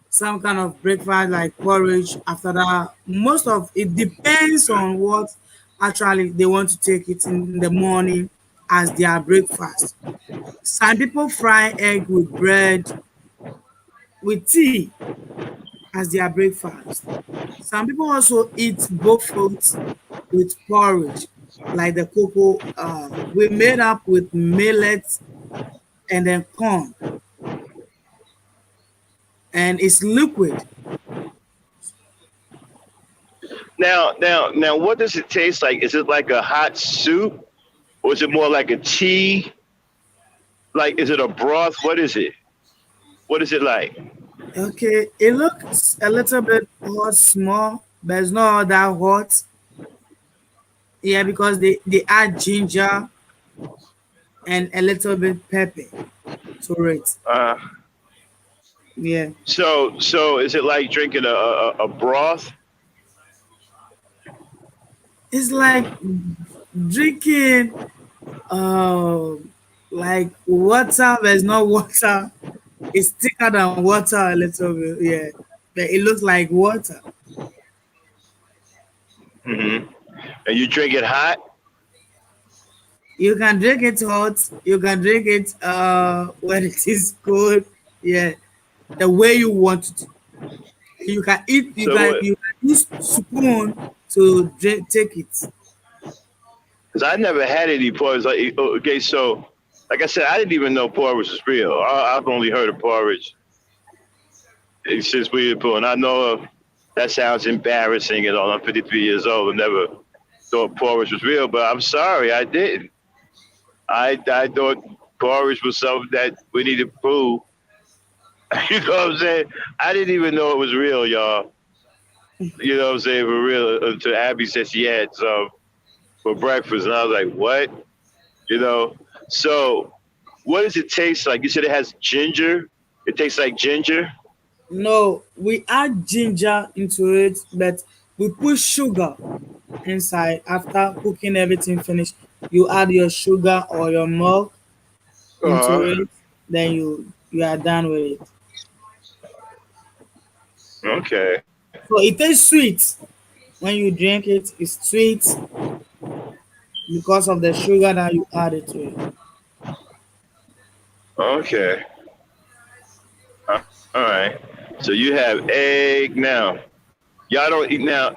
some kind of breakfast like porridge. After that, most of it depends on what actually they want to take it in the morning as their breakfast. Some people fry egg with bread, with tea as their breakfast. Some people also eat both fruits with porridge, like the cocoa. We made up with millet and then corn, and it's liquid. Now, what does it taste like? Is it like a hot soup, or is it more like a tea? Like, is it a broth? What is it? What is it like? Okay, it looks a little bit hot, small, but it's not all that hot. Yeah, because they add ginger and a little bit pepper to it. Uh, Yeah, so is it like drinking a broth? it's like drinking like water, but it's not water. It's thicker than water a little bit. Yeah, but it looks like water. Hmm. And you drink it hot? You can drink it hot. You can drink it when it is cold. Yeah, the way you want it. You can eat. You So can what? you can use spoon to drink, take it. Because I never had any porridge. Okay, so like I said, I didn't even know porridge was real. I've only heard of porridge since we were born. I know that sounds embarrassing and all. I'm 53 years old and never thought porridge was real, but I'm sorry, I didn't. I thought porridge was something that we needed to prove. You know what I'm saying? I didn't even know it was real, y'all. You know what I'm saying? For real. Until Abby said she had some for breakfast. And I was like, what? You know? So, what does it taste like? You said it has ginger. It tastes like ginger. No, we add ginger into it, but we put sugar inside after cooking everything finished. You add your sugar or your milk into Uh, it, then you are done with it. okay. So it tastes sweet when you drink it. It's sweet because of the sugar that you added to it. Okay. All right. So you have egg now. Y'all don't eat now.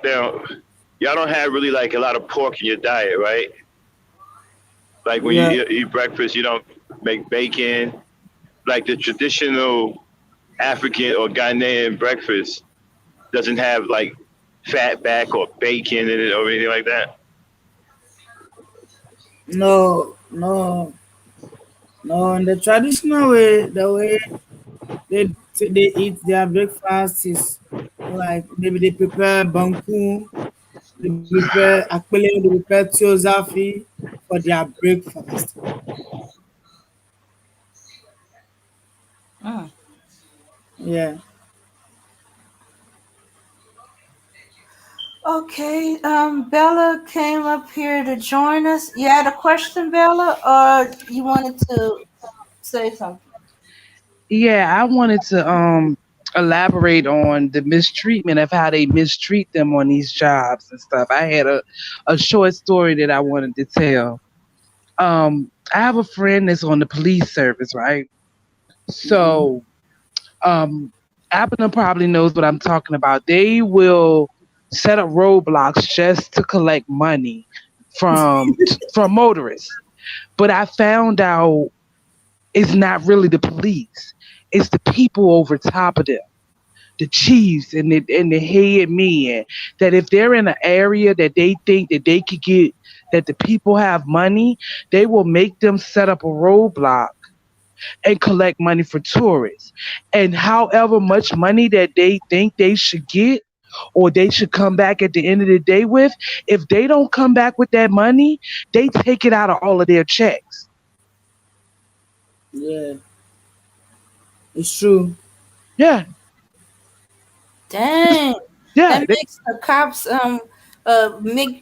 Y'all don't have really like a lot of pork in your diet, right? Like when Yeah, you eat breakfast, you don't make bacon. Like the traditional African or Ghanaian breakfast doesn't have like fat back or bacon in it or anything like that. no, no, No, in the traditional way, the way they eat their breakfast is like maybe they prepare banku, they prepare akpele, they prepare tiozafi for their breakfast. Mm. Yeah. Okay, Bella came up here to join us. You had a question, Bella, or you wanted to say something? Yeah, I wanted to elaborate on the mistreatment of how they mistreat them on these jobs and stuff. I had a short story that I wanted to tell. I have a friend that's on the police service, right? Mm-hmm. So Abner probably knows what I'm talking about. They will set up roadblocks just to collect money from motorists. But I found out it's not really the police. It's the people over top of them, the chiefs and the head men. That if they're in an area that they think that they could get, that the people have money, they will make them set up a roadblock and collect money for tourists. And however much money that they think they should get or they should come back at the end of the day with, if they don't come back with that money, they take it out of all of their checks. Yeah, it's true. Yeah, Dang, yeah, that makes the cops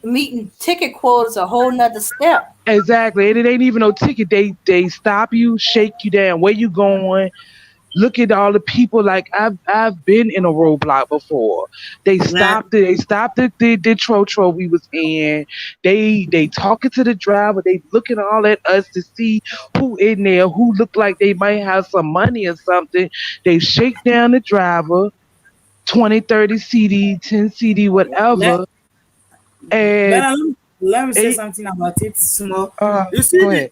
meeting ticket quotas a whole nother step. exactly. And it ain't even no ticket. They stop you, shake you down. Where you going? Look at all the people. Like I've been in a roadblock before. Yeah, They stopped the trotro we was in. They talking to the driver. They looking all at us to see who in there, who look like they might have some money or something. They shake down the driver, 20, 30 CD, 10 CD, let whatever. And Bella, let me say they something about it small. You see go the ahead.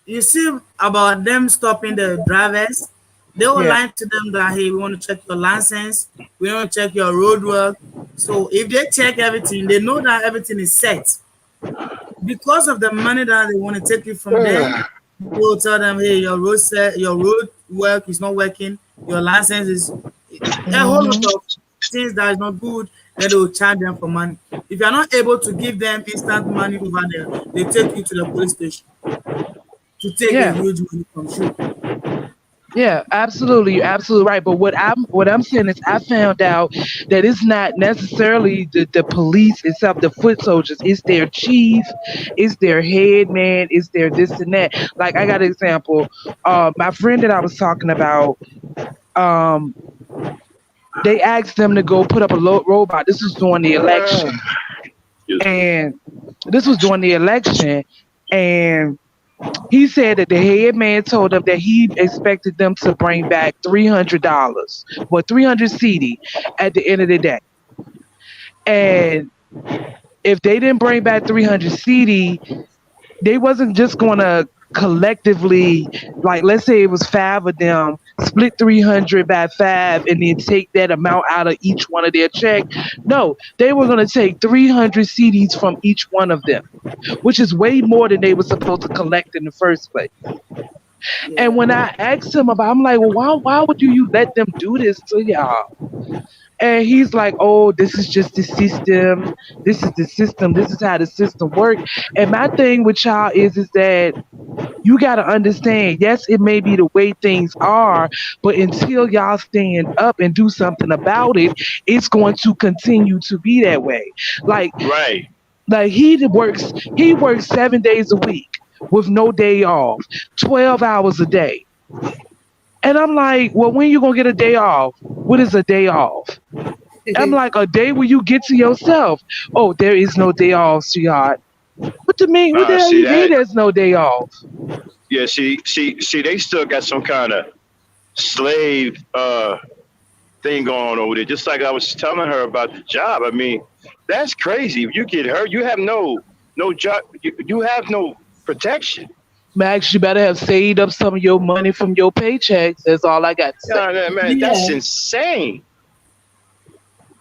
you see about them stopping the drivers. They will Yeah, lie to them that hey, we want to check your license, we want to check your road work. So if they check everything, they know that everything is set. Because of the money that they want to take you from them, they will tell them, hey, your road work is not working, your license is a whole hmm lot of things that is not good, then they will charge them for money. If you are not able to give them instant money over there, they take you to the police station to take a yeah. huge money from you. Yeah, absolutely. You're absolutely right. But what I'm saying is I found out that it's not necessarily the police itself, the foot soldiers, it's their chief, it's their head man, it's their this and that. Like I got an example. My friend that I was talking about, um, they asked them to go put up a robot. This was during the election. Excuse me. And this was during the election. And he said that the head man told them that he expected them to bring back $300, well, 300 CD at the end of the day. And if they didn't bring back 300 CD, they wasn't just going to collectively, like, let's say it was five of them, split 300 by five and then take that amount out of each one of their check. No, they were going to take 300 CDs from each one of them, which is way more than they were supposed to collect in the first place. And Yeah, when I asked him about, I'm like, well, why would you let them do this to y'all? And he's like, oh, this is just the system. This is the system. This is how the system works. And my thing with y'all is that you got to understand, yes, it may be the way things are, but until y'all stand up and do something about it, it's going to continue to be that way. Like, Right. like he works 7 days a week with no day off, 12 hours a day. And I'm like, well, when you gonna get a day off? What is a day off? I'm like, a day where you get to yourself. Oh, there is no day off, sweetheart. What the mean? What the hell See you mean that? there's no day off? Yeah. See. They still got some kind of slave thing going on over there. Just like I was telling her about the job. I mean, that's crazy. If you get hurt, you have no job. You have no protection. Max, you better have saved up some of your money from your paychecks. That's all I got to say. Yeah, man, that's yeah, insane.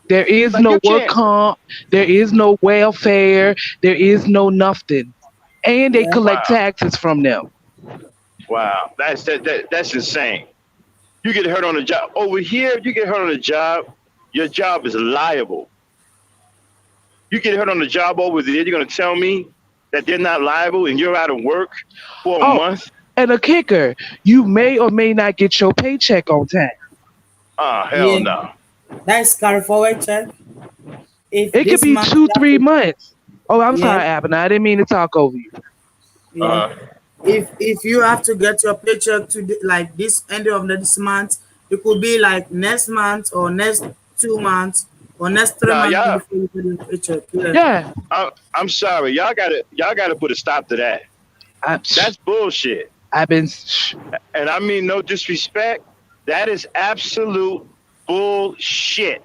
There is Like no you work can't. comp. There is no welfare. There is no nothing. And they yeah. collect Wow. taxes from them. Wow, that's insane. You get hurt on the job. Over here, you get hurt on the job, your job is liable. You get hurt on the job over there, you're gonna tell me that they're not liable and you're out of work for a Oh, month? and a kicker, you may or may not get your paycheck on time. Oh hell Yeah, no. that's carry forward check. If It could this be month two, you have three to, months. Oh, I'm yeah, sorry, Abner. I didn't mean to talk over you. yeah. Uh, If you have to get your paycheck to like this end of this month, it could be like next month or next 2 months or next three nah, months y'all. before you get your paycheck. Yeah. Yeah, I'm sorry, y'all gotta put a stop to that. I, That's bullshit. I've been. And I mean no disrespect. That is absolute bullshit.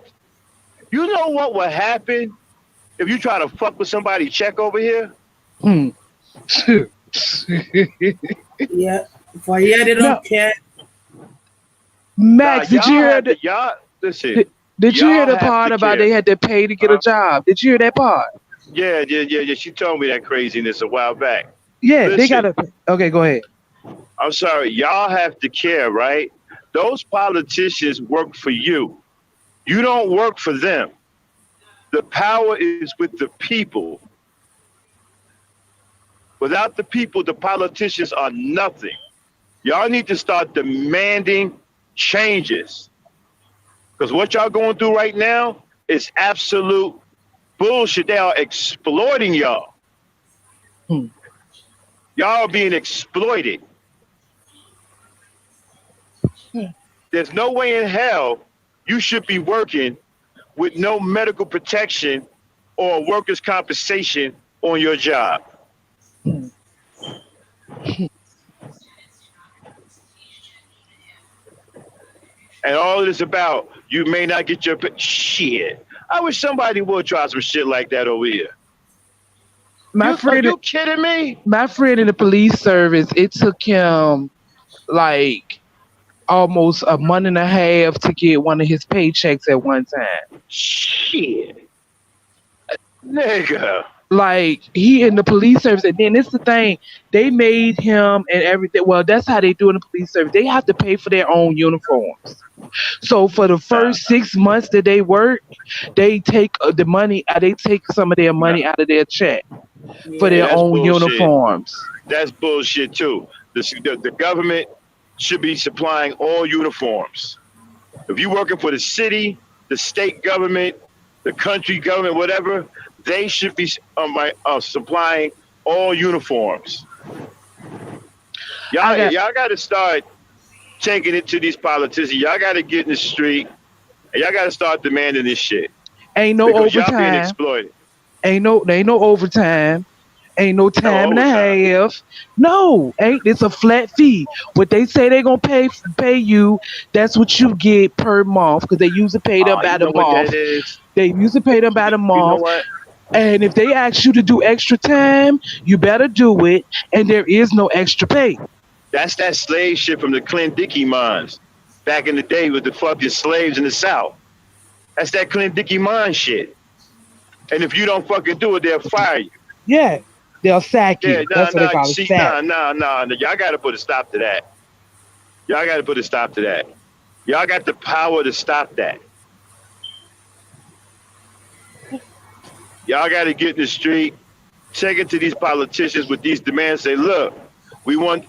You know what would happen if you try to fuck with somebody check over here? Hmm. Yeah. For here they No, don't care. Nah, Max, did y'all you hear have the? to y'all listen. Did you hear Y'all the have part to about care. they had to pay to get a Huh? job? Did you hear that part? Yeah. She told me that craziness a while back. Yeah, they Listen, gotta. Okay, go ahead. I'm sorry. Y'all have to care, right? Those politicians work for you. You don't work for them. The power is with the people. Without the people, the politicians are nothing. Y'all need to start demanding changes. Because what y'all going through right now is absolute bullshit. They are exploiting y'all. Hmm. Y'all are being exploited. There's no way in hell you should be working with no medical protection or workers' compensation on your job. And all it is about, you may not get your shit. I wish somebody would try some shit like that over here. My Are friend, you kidding me? my friend in the police service, it took him like almost a month and a half to get one of his paychecks at one time. Shit. Nigga. Like he in the police service, and then it's the thing, they made him and everything. Well, that's how they do in the police service. They have to pay for their own uniforms. So for the Nah, first 6 months that they work, they take the money. They take some of their nah. money out of their check for Yeah. Yeah, their that's own bullshit. uniforms. That's bullshit too. The government should be supplying all uniforms. If you're working for the city, the state government, the country government, whatever, they should be supplying all uniforms. I got Y'all got to start taking it to these politicians. Y'all got to get in the street and y'all got to start demanding this shit ain't no because y'all being overtime. exploited. Ain't no overtime. Ain't no No time and a overtime. half. No, ain't it's a flat fee. What they say they gonna pay you, that's what you get per month because they usually pay them by You the know what month. that is? They usually pay them by the You know month. what? And if they ask you to do extra time, you better do it. And there is no extra pay. That's that slave shit from the Clint Dickey mines back in the day with the fucking slaves in the South. That's that Clint Dickey mine shit. And if you don't fucking do it, they'll fire you. Yeah, they'll sack Yeah, you. That's what they call it, See, sack. Y'all got to put a stop to that. Y'all got to put a stop to that. Y'all got the power to stop that. Y'all got to get in the street, take it to these politicians with these demands. Say, look, we want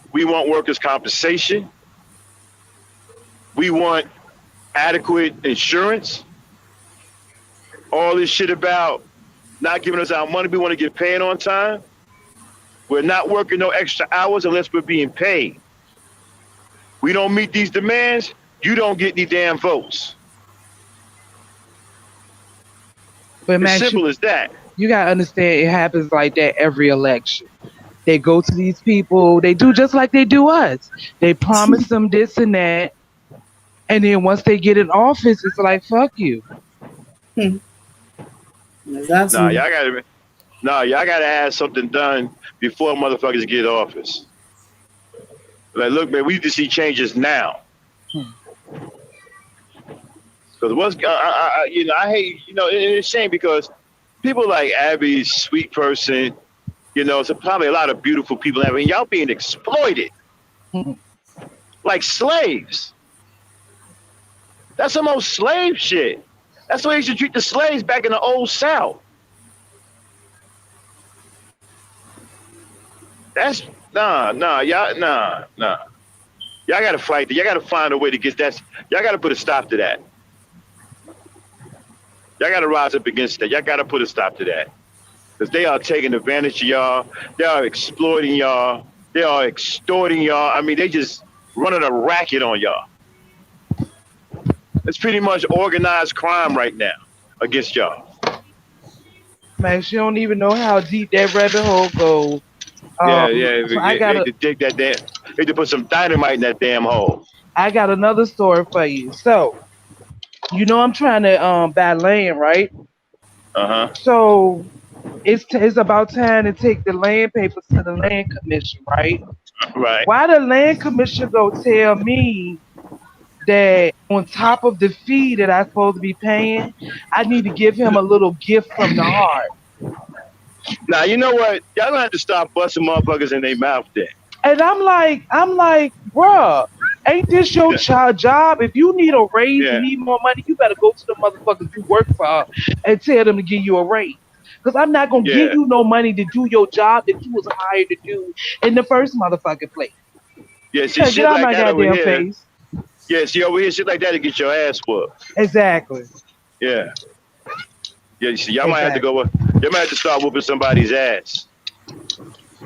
workers' compensation. We want adequate insurance. All this shit about not giving us our money. We want to get paid on time. We're not working no extra hours unless we're being paid. We don't meet these demands, you don't get any damn votes. But As Max, simple as that. you gotta understand it happens like that every election. They go to these people, they do just like they do us. They promise them this and that, and then once they get in office, it's like fuck you. Nah, Exactly. y'all gotta have something done before motherfuckers get office. Like, look, man, we need to see changes now. Because I hate, it's a shame because people like Abby, sweet person, so probably a lot of beautiful people. I mean, y'all being exploited. like slaves. That's some old slave shit. That's the way you should treat the slaves back in the old South. That's y'all Y'all gotta fight. Y'all gotta find a way to get that. Y'all gotta put a stop to that. Y'all gotta rise up against that. Y'all gotta put a stop to that. Because they are taking advantage of y'all. They are exploiting y'all. They are extorting y'all. I mean, they just running a racket on y'all. It's pretty much organized crime right now against y'all. Man, she don't even know how deep that rabbit hole goes. So I They got to dig that damn. They to put some dynamite in that damn hole. I got another story for you. So I'm trying to buy land, right? Uh So it's about time to take the land papers to the land commission, right? huh. Right. Why the land commission go tell me that on top of the fee that I'm supposed to be paying, I need to give him a little gift from the heart? Now you know what? Y'all gonna have to stop busting motherfuckers in their mouth then. And I'm like, bruh, ain't this your job? If you need a raise and Yeah. need more money, you better go to the motherfuckers you work for and tell them to give you a raise. Because I'm not gonna give Yeah. you no money to do your job that you was hired to do in the first motherfucking place. Yeah. You See, better get shit out like my that over goddamn here. face. Yeah. See over here, shit like that to get your ass whooped. Exactly. Yeah. Yeah. See, y'all might have to Exactly. go. Y'all might have to start whooping somebody's ass.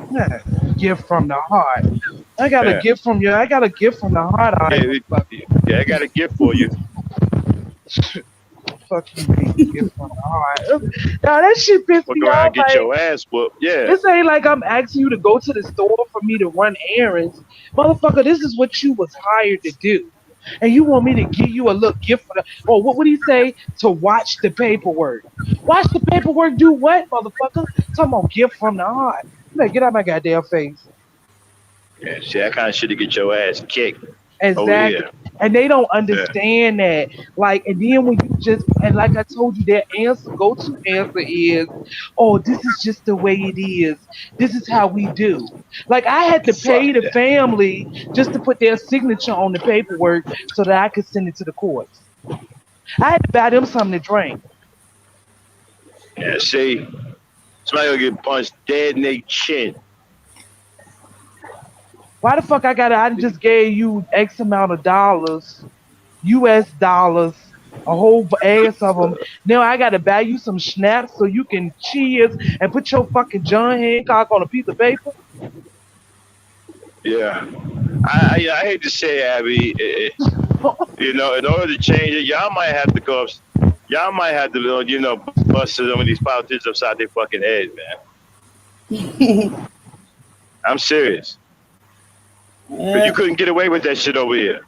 Yeah. Gift from the heart. I got a Yeah. gift from you. I got a gift from the heart. All right, Yeah. motherfucker. Yeah. I got a gift for you. Fuck you, mean gift from the heart. Now that shit pissed Fuck me around, off. and get Like, your ass whooped. Yeah. this ain't like I'm asking you to go to the store for me to run errands. Motherfucker, this is what you was hired to do. And you want me to give you a little gift for the, or what would he say? To watch the paperwork. Watch the paperwork do what, motherfucker? Talking about gift from the heart. You better get out my goddamn face. Yeah. See that kind of shit to get your ass kicked over Exactly. here. And they don't Yeah. understand that. Like, and then when you just, and like I told you, their answer, go to answer is, oh, this is just the way it is. This is how we do. Like, I had to Fuck pay the that. family just to put their signature on the paperwork so that I could send it to the courts. I had to buy them something to drink. Yeah. See, somebody gonna get punched dead in their chin. Why the fuck I just gave you X amount of dollars, US dollars, a whole ass of them. Now I gotta buy you some schnapps so you can cheers and put your fucking John Hancock on a piece of paper. Yeah. I hate to say, Abby, in order to change it, y'all might have to go. Y'all might have to, bust some of these politicians upside their fucking head, man. I'm serious. Because you Yeah. couldn't get away with that shit over here.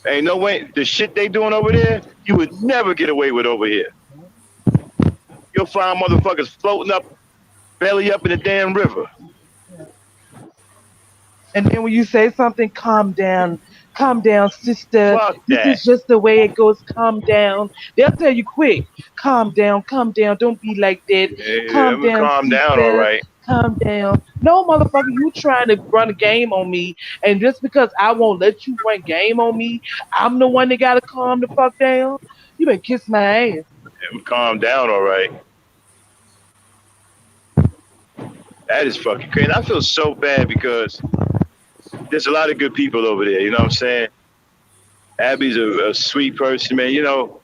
Ain't no way. The shit they doing over there, you would never get away with over here. You'll find motherfuckers floating up, belly up in the damn river. And then when you say something, calm down, sister. Fuck This that. is just the way it goes. Calm down. They'll tell you quick. Calm down. Don't be like that. Yeah, Calm I'm gonna down, calm down, all sister. right. Calm down. No, motherfucker, you trying to run a game on me, and just because I won't let you run game on me, I'm the one that gotta calm the fuck down. You better kiss my ass. I'm calm down, all right. That is fucking crazy. I feel so bad because there's a lot of good people over there. You know what I'm saying? Abby's a sweet person, man. And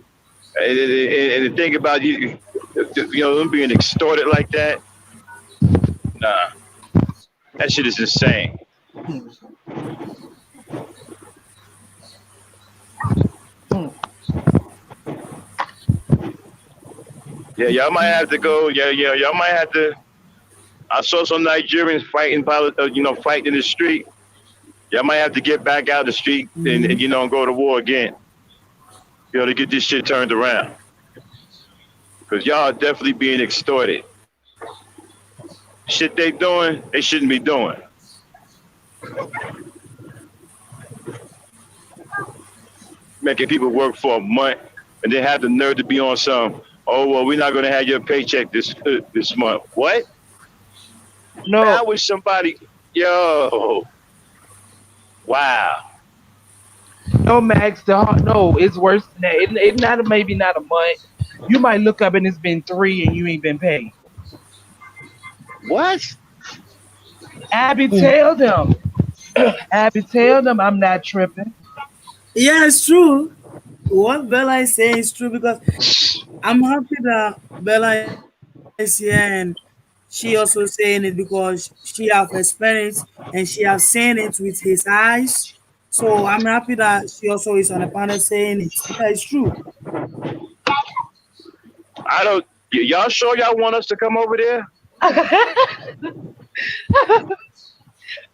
the thing about them being extorted like that, nah, that shit is insane. Hmm, hmm. Yeah, y'all might have to go. Yeah, y'all might have to. I saw some Nigerians fighting, fighting in the street. Y'all might have to get back out the street and go to war again. To get this shit turned around. Because y'all are definitely being extorted. Shit they doing, they shouldn't be doing. Making people work for a month and then have the nerve to be on some. Oh well, we're not gonna have your paycheck this month. What? Man, I No, wish somebody, yo. Wow. No, Max, no, it's worse than that. It not maybe not a month. You might look up and it's been 3 and you ain't been paid. What? Abby, tell them. Abby, tell them I'm not tripping. Yeah, it's true. What Bella is saying is true because I'm happy that Bella is here and she also saying it because she have experienced and she have seen it with his eyes. So I'm happy that she also is on the panel saying it because it's true. I don't. Y'all sure y'all want us to come over there?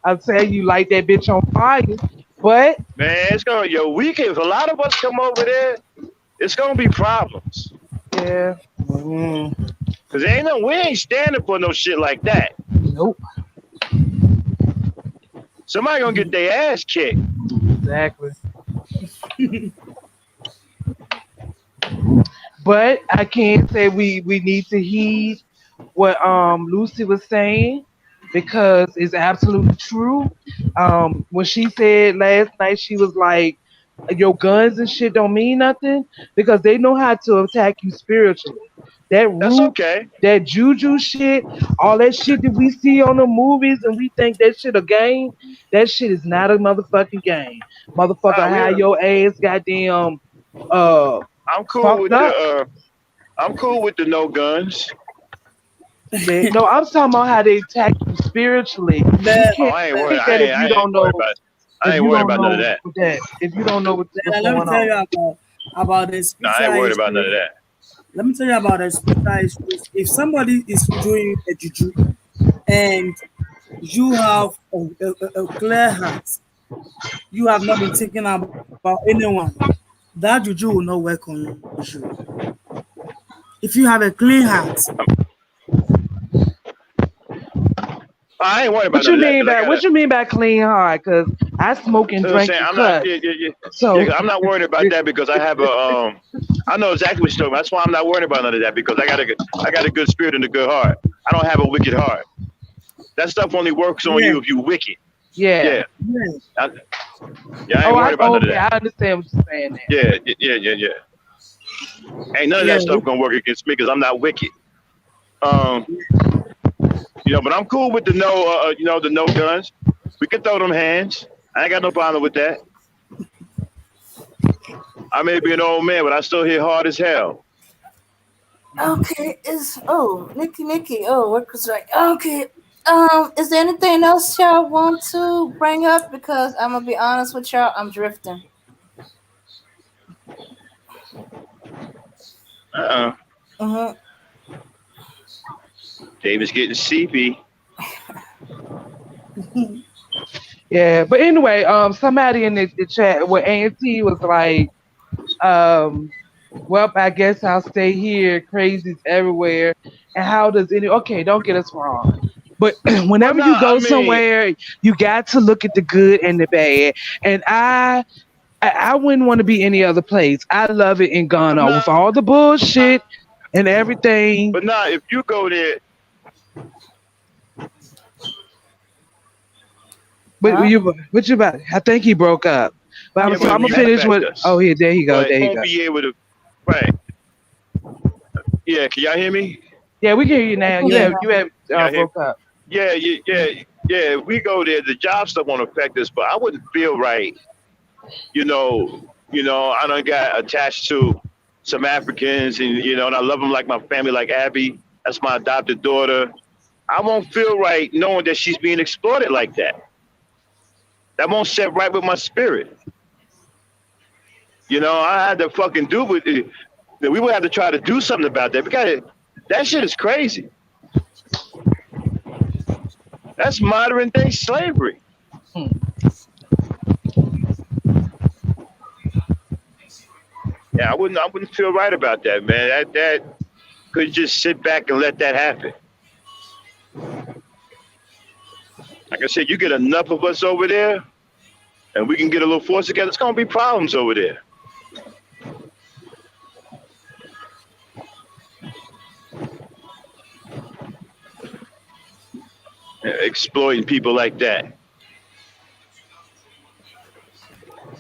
I'll tell you, light that bitch on fire. But Man, it's gonna weekend. If a lot of us come over there, it's gonna be problems. yeah, mm, Cause we ain't standing for no shit like that. nope, Somebody gonna get their ass kicked. exactly. But I can't say we need to heed what Lucy was saying because it's absolutely true. When she said last night, she was like, "Your guns and shit don't mean nothing because they know how to attack you spiritually. That That's root, okay. that juju shit, all that shit that we see on the movies and we think that shit a game, that shit is not a motherfucking game. Motherfucker, how We. your ass goddamn uh I'm cool fucked with the. up." I'm cool with the no guns. No, I'm talking about how they attack you spiritually. You But Oh, can't think that if you I ain't don't worried know, about. I if ain't you worried don't about none of know that. that, if you don't know what's let me going tell on. you about the No, I spiritual ain't worried about none issue. of that. Let me tell you about the spiritual issues. If somebody is doing a juju and you have a clear heart, you have not been thinking about anyone, that juju will not work on you. If you have a clean heart, I ain't worried about none of that because I got What to. you mean by clean heart? Cause I smoke and You know what I'm drink saying? and I'm not. cut. Yeah. So I'm not worried about that because I have a. I know exactly what you're talking about. That's why I'm not worried about none of that because I got a good spirit and a good heart. I don't have a wicked heart. That stuff only works on yeah, you if you wicked. yeah. Yeah. yeah, I, yeah. I ain't worried about none of Okay, that. I understand what you're saying now. Yeah. Ain't none of yeah, that stuff gonna work against me because I'm not wicked. Um, but I'm cool with the no, the no guns. We can throw them hands. I ain't got no problem with that. I may be an old man, but I still hit hard as hell. Okay, is Nikki. Oh, what was right? Okay. Is there anything else y'all want to bring up? Because I'm gonna be honest with y'all, I'm drifting. Uh-uh. Mm-hmm. David's getting sleepy. Yeah, but anyway, somebody in the chat where Auntie was like, um, well, I guess I'll stay here. Crazies everywhere. And how does any? Okay, don't get us wrong. But Well, whenever no, you I go mean, somewhere, you got to look at the good and the bad. And I wouldn't want to be any other place. I love it in Ghana no, with all the bullshit and everything. but no, if you go there, But Huh? what you about? I think he broke up. But I'm yeah, so but I'm saying gonna you that. finish affect with. us. Oh, here, there you go, But there you won't go. be able to. Right. Yeah, can y'all hear me? Yeah, we can hear you now. You Yeah. have Y'all hear me? broke up. Yeah. If we go there, the job stuff won't affect us, but I wouldn't feel right. I don't got attached to some Africans, and I love them like my family, like Abby. That's my adopted daughter. I won't feel right knowing that she's being exploited like that. That won't set right with my spirit. I had to fucking do with it. We would have to try to do something about that. That shit is crazy. That's modern day slavery. Yeah, I wouldn't feel right about that, man. That could just sit back and let that happen. Like I said, you get enough of us over there, and we can get a little force together. It's gonna be problems over there. Exploiting people like that.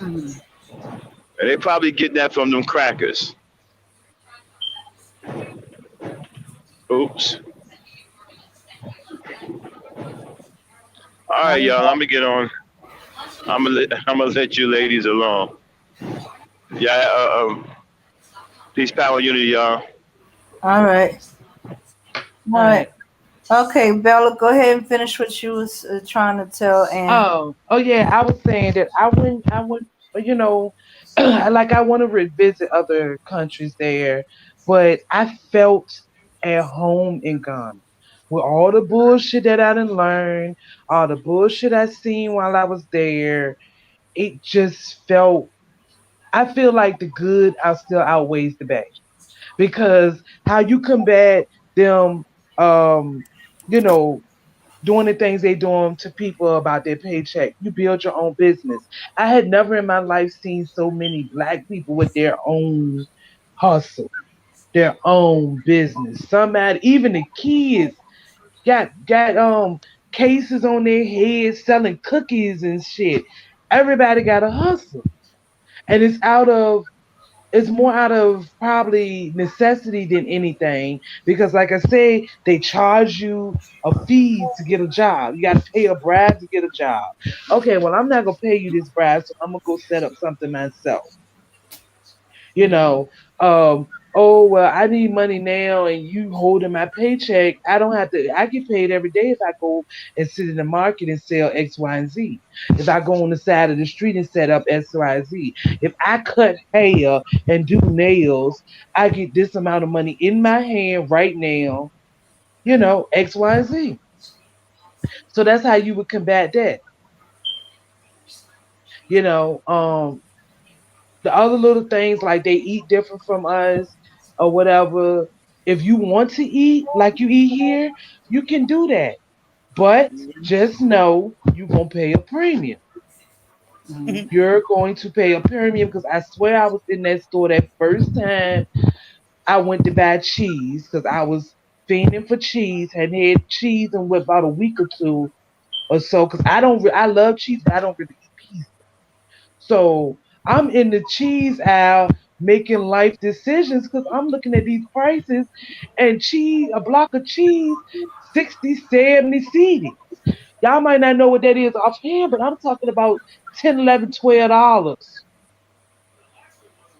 Mhm. And they probably get that from them crackers. Oops. All right, y'all. I'm gonna get on. I'm gonna let you ladies alone. Yeah. Peace, power, unity, y'all. All right. All All right. right. Okay, Bella, go ahead and finish what you was trying to tell Ann. Oh yeah, I was saying that I wouldn't, you know, like I want to revisit other countries there, but I felt at home in Ghana with all the bullshit that I didn't learn, all the bullshit I seen while I was there. It just felt. I feel like the good out still outweighs the bad because how you combat them, um, you know, doing the things they doing to people about their paycheck. You build your own business. I had never in my life seen so many black people with their own hustle, their own business. Somebody, even the kids, got cases on their heads selling cookies and shit. Everybody got a hustle, and it's more out of probably necessity than anything because like I say, they charge you a fee to get a job. You got to pay a bribe to get a job. Okay, well, I'm not gonna pay you this bribe, so I'm gonna go set up something myself. you know, oh well, I need money now, and you holding my paycheck. I don't have to. I get paid every day if I go and sit in the market and sell X, Y, and Z. If I go on the side of the street and set up X, Y, and Z. If I cut hair and do nails, I get this amount of money in my hand right now. X, Y, and Z. So that's how you would combat that. You know, the other little things like they eat different from us or whatever. If you want to eat like you eat here, you can do that. But just know you're gonna pay a premium. Mhm. You're going to pay a premium because I swear I was in that store that first time I went to buy cheese because I was fiending for cheese. Hadn't had cheese in what, about a week or two or so. Because I love cheese, but I don't really eat pizza. So I'm in the cheese aisle making life decisions because I'm looking at these prices and a block of cheese, 60, 70 cedi. Y'all might not know what that is offhand, but I'm talking about 10, 11, $12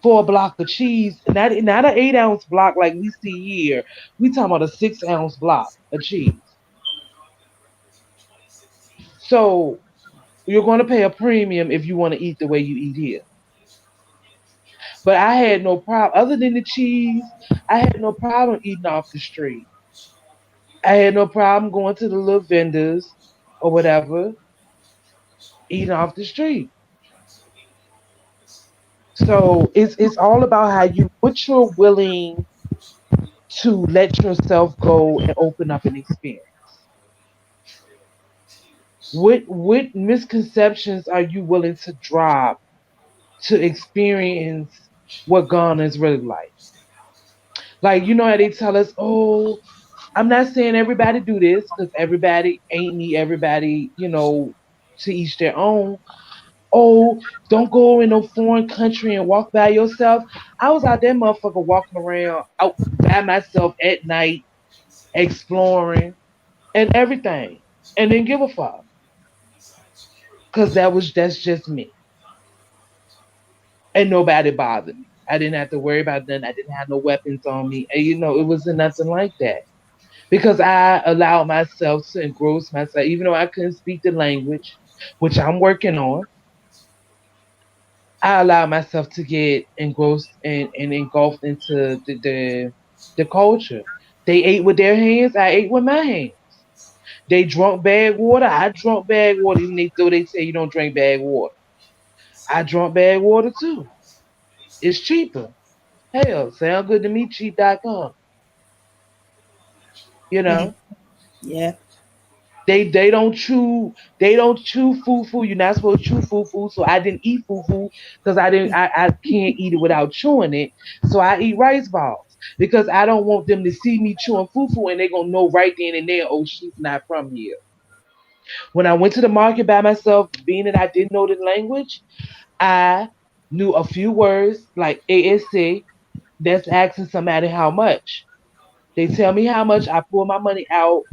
for a block of cheese. Not an 8-ounce block like we see here. We talking about a 6-ounce block of cheese. So you're going to pay a premium if you want to eat the way you eat here. But I had no problem, other than the cheese, I had no problem eating off the street. I had no problem going to the little vendors or whatever, eating off the street. So it's all about what you're willing to let yourself go and open up an experience. What misconceptions are you willing to drop to experience what Ghana is really like? Like how they tell us, oh, I'm not saying everybody do this because everybody ain't me. Everybody, to each their own. Oh, don't go in no foreign country and walk by yourself. I was out there, motherfucker, walking around out by myself at night, exploring and everything, and didn't give a fuck because that's just me, and nobody bothered me. I didn't have to worry about nothing. I didn't have no weapons on me, and it wasn't nothing like that. Because I allowed myself to engross myself, even though I couldn't speak the language, which I'm working on. I allowed myself to get engrossed and engulfed into the culture. They ate with their hands, I ate with my hands. They drunk bag water, I drunk bag water, even though they say you don't drink bag water. I drunk bag water too. It's cheaper. Hell, sound good to me, cheap.com. You know? Yeah. They don't chew fufu. You're not supposed to chew fufu. So I didn't eat fufu because I can't eat it without chewing it. So I eat rice balls because I don't want them to see me chewing fufu and they're gonna know right then and there, oh, she's not from here. When I went to the market by myself, being that I didn't know the language, I knew a few words like ASC. That's asking somebody how much. They tell me how much. I pull my money out,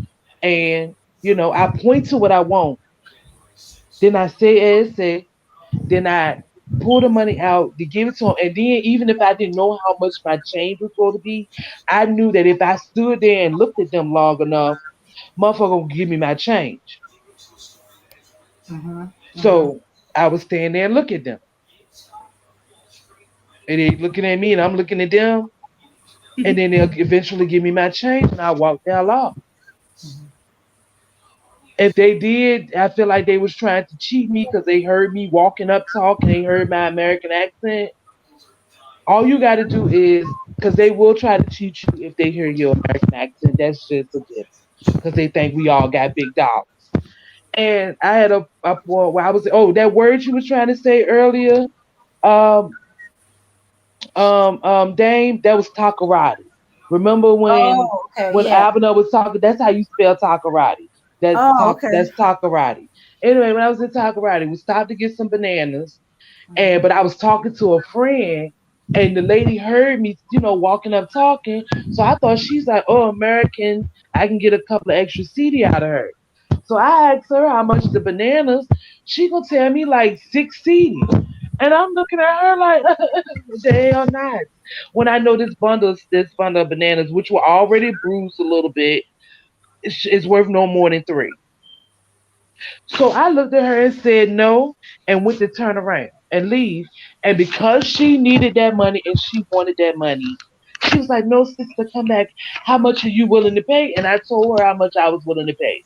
and I point to what I want. Then I say ASC. Then I pull the money out to give it to him. And then even if I didn't know how much my change was going to be, I knew that if I stood there and looked at them long enough, motherfucker would give me my change. Mm-hmm. Mm-hmm. So I would stand there and look at them. And they looking at me and I'm looking at them. And then they'll eventually give me my change and I walk the hell off. If they did, I feel like they was trying to cheat me because they heard me walking up talking, they heard my American accent. All you got to do is, because they will try to cheat you if they hear your American accent. That's just a given. Because they think we all got big dollars. And I had a point where I was, oh, that word you was trying to say earlier, um, Dame, that was Takarati. Remember when Oh, okay, when yeah. Abner was talking? That's how you spell Takarati. Oh, okay. That's Takarati. Anyway, when I was in Takarati, we stopped to get some bananas, and but I was talking to a friend, and the lady heard me, walking up talking. So I thought she's like, oh, American, I can get a couple of extra CD out of her. So I asked her how much the bananas. She gonna tell me like 6 CD. And I'm looking at her like, the hell not. When I know this bundle of bananas, which were already bruised a little bit, is worth no more than three. So I looked at her and said no, and went to turn around and leave. And because she needed that money and she wanted that money, she was like, "No, sister, come back. How much are you willing to pay?" And I told her how much I was willing to pay.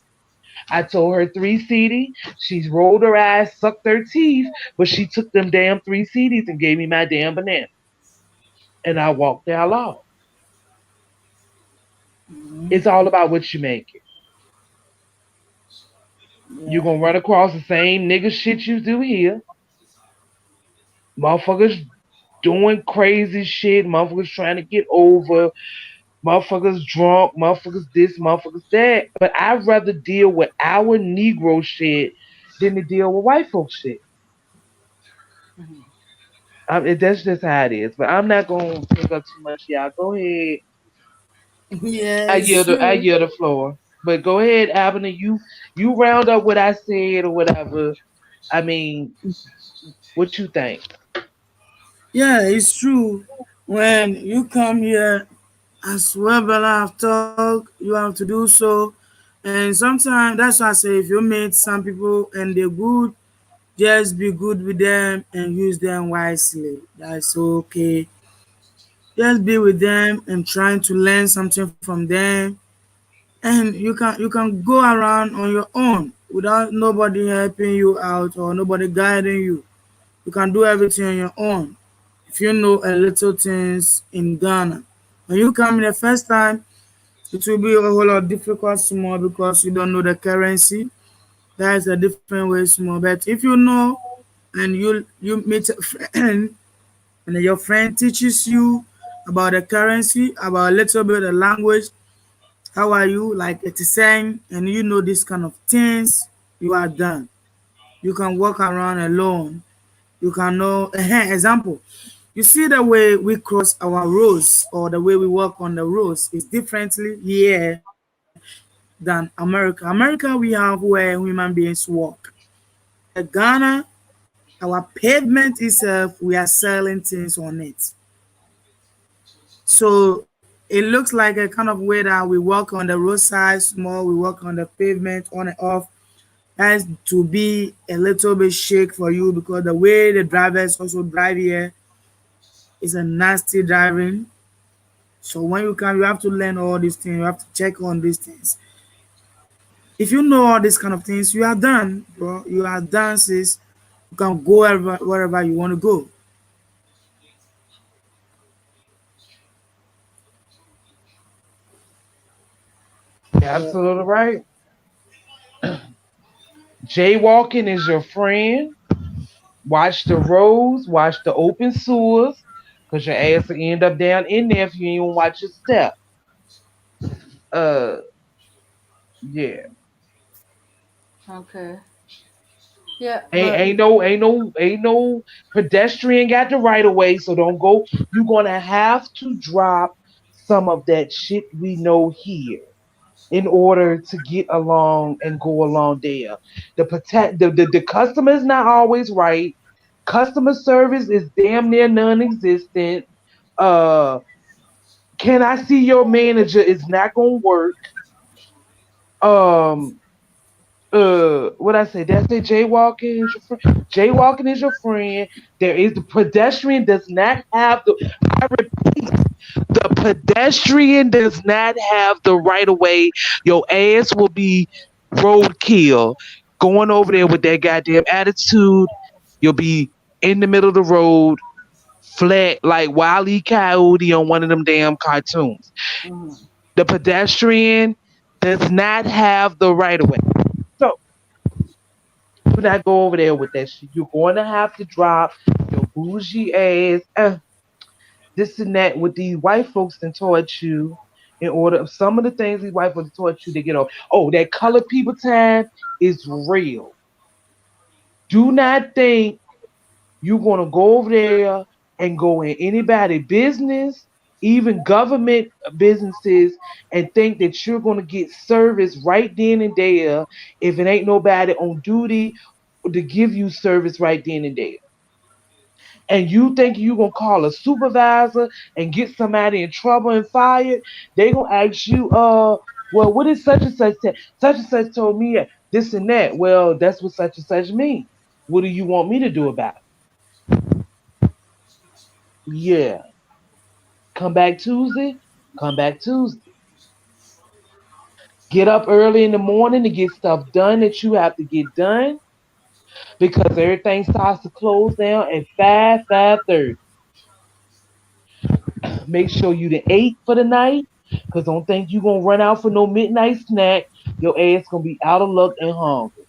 I told her 3 CD. She rolled her eyes, sucked her teeth, but she took them damn 3 CDs and gave me my damn banana. And I walked down law. Mm-hmm. It's all about what you make it. You're Yeah. gonna run across the same nigga shit you do here. Motherfuckers doing crazy shit, motherfuckers trying to get over, motherfuckers drunk, motherfuckers this, motherfuckers that. But I'd rather deal with our Negro shit than to deal with white folks shit. Mm-hmm. That's just how it is. But I'm not gonna take up too much, y'all. Go ahead. Yeah, I it's yield. I true. yield the floor. But go ahead, Abner. You round up what I said or whatever. I mean, what you think? Yeah, it's true. When you come here, as well, Bella have talked, you have to do so. And sometimes that's why I say if you meet some people and they're good, just be good with them and use them wisely. That's okay. Just be with them and trying to learn something from them. And you can go around on your own without nobody helping you out or nobody guiding you. You can do everything on your own. If you know a little things in Ghana. When you come in the first time, it will be a whole lot difficult small because you don't know the currency. That is a different way small. But if you know and you meet a friend and your friend teaches you about the currency, about a little bit of the language, how are you, like it's saying, and you know this kind of things, you are done. You can walk around alone. You can know, example, you see the way we cross our roads or the way we walk on the roads is differently here than America. America, we have where human beings walk. But Ghana, our pavement itself, we are selling things on it. So it looks like a kind of way that we walk on the roadside small, we walk on the pavement on and off. Has to be a little bit shake for you because the way the drivers also drive here is a nasty driving. So when you come, you have to learn all these things. You have to check on these things. If you know all these kind of things, you are done, bro. You are done, sis. You can go wherever you want to go. You're absolutely right. Jaywalking is your friend. Watch the roads. Watch the open sewers, cause your ass will end up down in there if you ain't even watch your step. Uh, yeah. Okay. Yeah, Ain't but ain't no ain't no ain't no pedestrian got the right of way, so don't go. You're gonna have to drop some of that shit we know here in order to get along and go along there. The customer is not always right. Customer service is damn near non-existent. Uh, can I see your manager is not gonna work. Um, what I say? Did I say jaywalking is your friend? Jaywalking is your friend. There is the pedestrian does not have the. I repeat, the pedestrian does not have the right of way. Your ass will be roadkill going over there with that goddamn attitude. You'll be in the middle of the road, flat like Wile E. Coyote on one of them damn cartoons. mhm. The pedestrian does not have the right of way. So do not go over there with that shit. You're going to have to drop your bougie ass, this and that, with these white folks that taught you. In order of some of the things these white folks taught you to get over. Oh, that colored people time is real. Do not think you're going to go over there and go in anybody business, even government businesses, and think that you're going to get service right then and there if it ain't nobody on duty to give you service right then and there. And you think you're going to call a supervisor and get somebody in trouble and fired, they going to ask you, well, what is such and such say? Such and such told me this and that. Well, that's what such and such means. What do you want me to do about it? Yeah. Come back Tuesday. Come back Tuesday. Get up early in the morning to get stuff done that you have to get done because everything starts to close down at 5:30. Make sure you done ate for the night because don't think you gonna run out for no midnight snack. Your ass gonna be out of luck and hungry.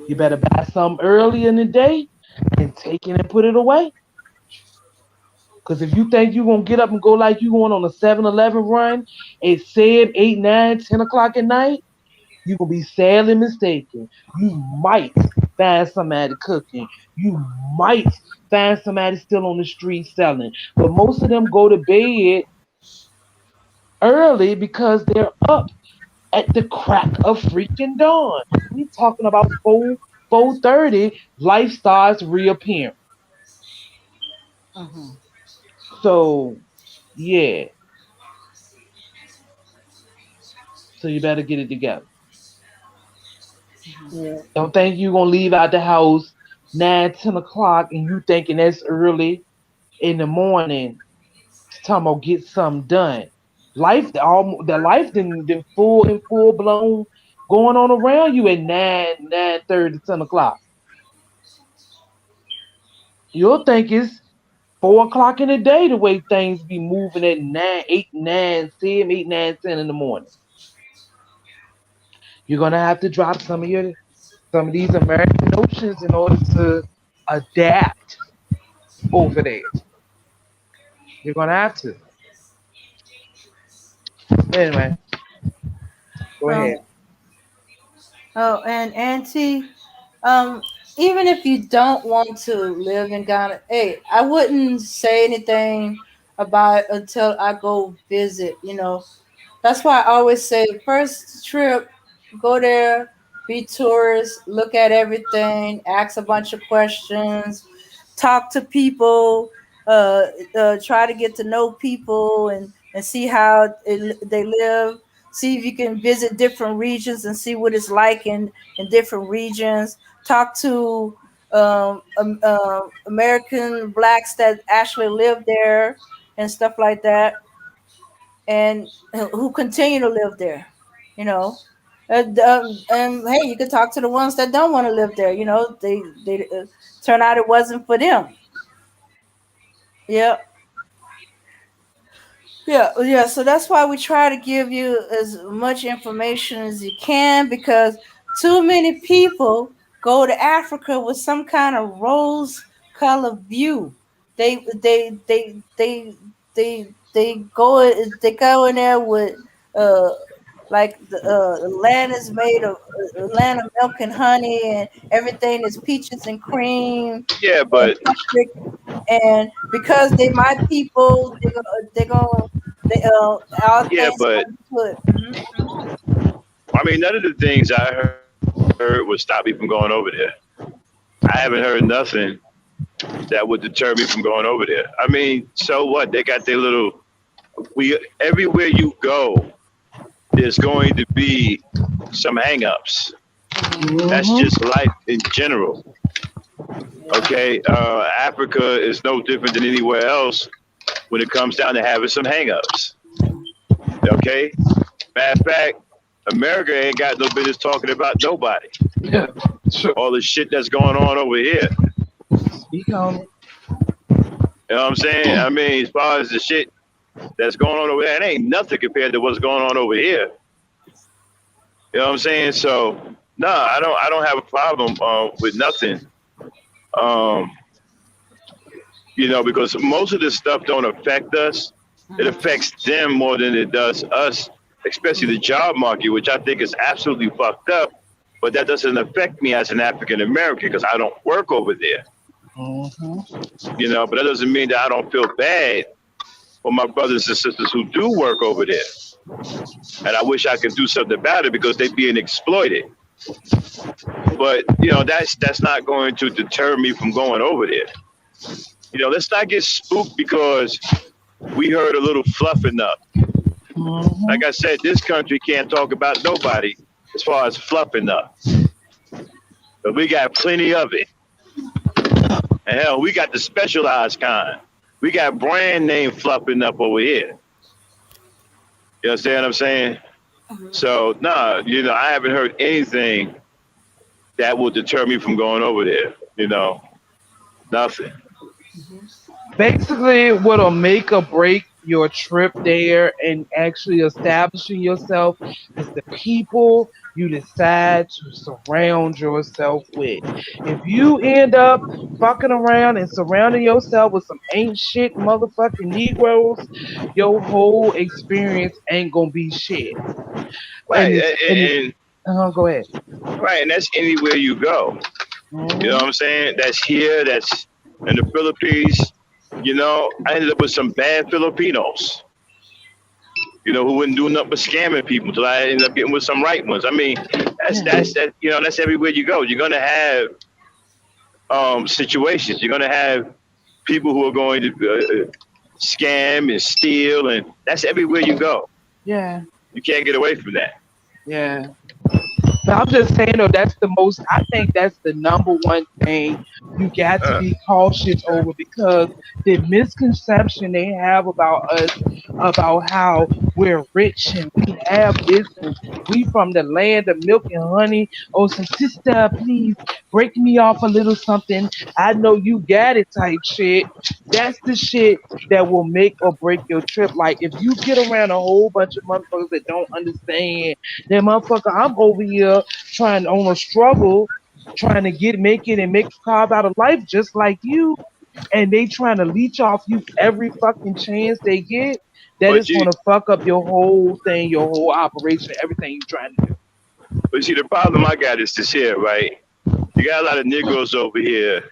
You Yeah. better buy something early in the day and take it and put it away. Because if you think you're going to get up and go like you going on a 7-Eleven run at 7, 8, 9, 10 o'clock at night, you're going to be sadly mistaken. You might find somebody cooking. You might find somebody still on the street selling. But most of them go to bed early because they're up at the crack of freaking dawn. We talking about 4:30, life starts reappearing. Mhm. So yeah, so you better get it together. Yeah. Don't think you're gonna leave out the house 9, 10 o'clock and you thinking that's early in the morning to talking about get something done. Life, the life then full blown going on around you at 9:30, 10 o'clock. You'll think it's 4 o'clock in the day the way things be moving at 9, 8, 9, 7, 8, 9, 10 in the morning. You're gonna have to drop some of these American notions in order to adapt over there. You're gonna have to. Anyway, go Um. ahead. Oh, and Auntie, um, even if you don't want to live in Ghana, hey, I wouldn't say anything about it until I go visit. That's why I always say first trip, go there, be tourist, look at everything, ask a bunch of questions, talk to people, try to get to know people and see how they live. See if you can visit different regions and see what it's like in different regions. Talk to American blacks that actually live there and stuff like that and who continue to live there, you know. And hey, you could talk to the ones that don't want to live there. They turn out it wasn't for them. Yeah, yeah. So that's why we try to give you as much information as you can because too many people go to Africa with some kind of rose-colored view. They they they they go in there with uh like the land is made of land of milk and honey, and everything is peaches and cream Yeah, and but perfect. And because they my people, they all yeah, things but gonna be good. I mean, none of the things I heard would stop me from going over there. I haven't heard nothing that would deter me from going over there. I mean, so what? They got their little. We everywhere you go, there's going to be some hangups. That's just life in general. Okay, Africa is no different than anywhere else when it comes down to having some hangups. Okay, matter of fact, America ain't got no business talking about nobody. Yeah, sure. All the shit that's going on over here. Speak on it. You know what I'm saying? I mean, as far as the shit that's going on over there, it ain't nothing compared to what's going on over here. You know what I'm saying? So, no, I don't have a problem with nothing. Um, because most of this stuff don't affect us. It affects them more than it does us, especially the job market, which I think is absolutely fucked up. But that doesn't affect me as an African American because I don't work over there. But that doesn't mean that I don't feel bad for my brothers and sisters who do work over there. And I wish I could do something about it because they're being exploited. But that's not going to deter me from going over there. Let's not get spooked because we heard a little fluff enough. Like I said, this country can't talk about nobody as far as fluff enough. But we got plenty of it. And hell, we got the specialized kind. We got brand name fluff enough over here. You understand what I'm saying? So, I haven't heard anything that will deter me from going over there. Nothing. Basically, what'll make or break your trip there and actually establishing yourself is the people you decide to surround yourself with. If you end up fucking around and surrounding yourself with some ain't shit motherfucking Negroes, your whole experience ain't gonna be shit. Right. Go ahead. Right, and that's anywhere you go. You know what I'm saying? That's here, that's in the Philippines. I ended up with some bad Filipinos, who wouldn't do nothing but scamming people until I ended up getting with some right ones. I mean, that's everywhere you go. You're gonna have situations. You're gonna have people who are going to scam and steal, and that's everywhere you go. Yeah. You can't get away from that. Yeah. But I'm just saying though, I think that's the number one thing you got to be cautious over, because the misconception they have about us, about how we're rich and we have this and we from the land of milk and honey. Oh, so sister, please break me off a little something. I know you got it type shit. That's the shit that will make or break your trip. Like if you get around a whole bunch of motherfuckers that don't understand that motherfucker, I'm over here trying on a struggle, trying to make it and make a carve out of life just like you, and they trying to leech off you every fucking chance they get. That is going to fuck up your whole thing, your whole operation, everything you're trying to do. But see, the problem I got is this here, right? You got a lot of Negroes over here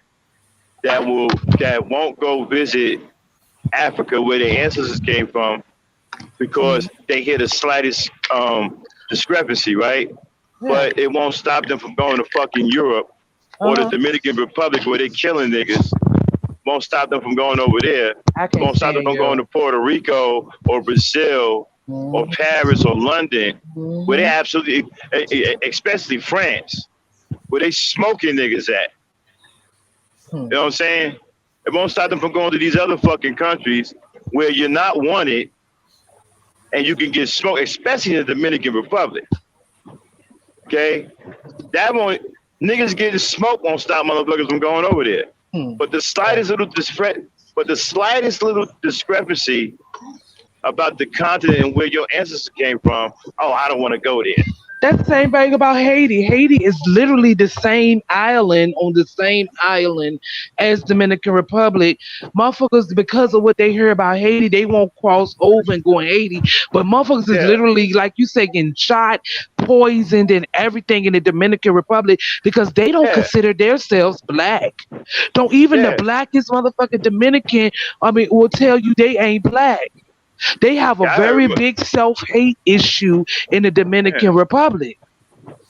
that won't go visit Africa where their ancestors came from because they hear the slightest discrepancy, right? Yeah. But it won't stop them from going to fucking Europe or the Dominican Republic where they killing niggas. Won't stop them from going over there. Won't stop them from going to Puerto Rico or Brazil or Paris or London, where they absolutely, especially France, where they smoking niggas at. You know what I'm saying? It won't stop them from going to these other fucking countries where you're not wanted and you can get smoked, especially in the Dominican Republic. Okay? Niggas getting smoked won't stop motherfuckers from going over there. But the slightest little discrepancy about the continent and where your ancestors came from, I don't want to go there. That's the same thing about Haiti. Haiti is literally the same island on the same island as Dominican Republic. Motherfuckers, because of what they hear about Haiti, they won't cross over and go in Haiti. But motherfuckers is Yeah, literally, like you say, getting shot, poisoned, and everything in the Dominican Republic because they don't yeah, consider themselves black. Don't even the yeah, blackest motherfucking Dominican, I mean, will tell you they ain't black. They have a yeah. I heard. very big self-hate issue in the Yeah, Dominican Republic.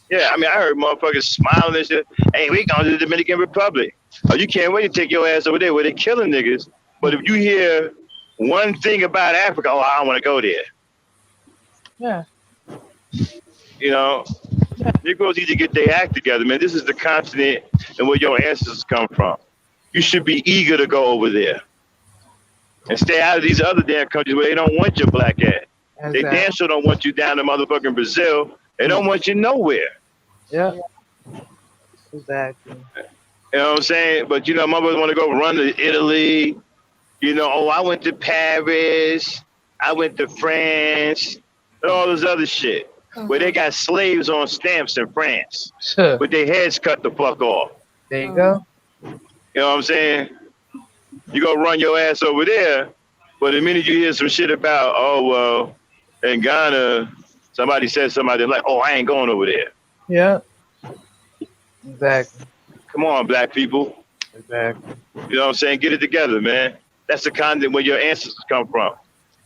yeah. I mean, I heard motherfuckers smiling and shit. Hey, we going to the Dominican Republic. Oh, you can't wait to take your ass over there where they killing niggas. But if you hear one thing about Africa, oh, I don't want to go there. Yeah. You know, Negroes need to get their act together, man. This is the continent and where your ancestors come from. You should be eager to go over there and stay out of these other damn countries where they don't want your black ass. They Exactly. damn sure don't want you down in motherfucking Brazil. They don't want you nowhere. Yeah. Exactly. You know what I'm saying? But, motherfuckers want to go run to Italy. Oh, I went to Paris. I went to France. And all this other shit. Where they got slaves on stamps in France. Sure. With their heads cut the fuck off. There you go. You know what I'm saying? You go run your ass over there, but the minute you hear some shit about, oh, well, in Ghana, somebody said somebody like, oh, I ain't going over there. Yeah. Exactly. Come on, black people. Exactly. You know what I'm saying? Get it together, man. That's the continent where your ancestors come from.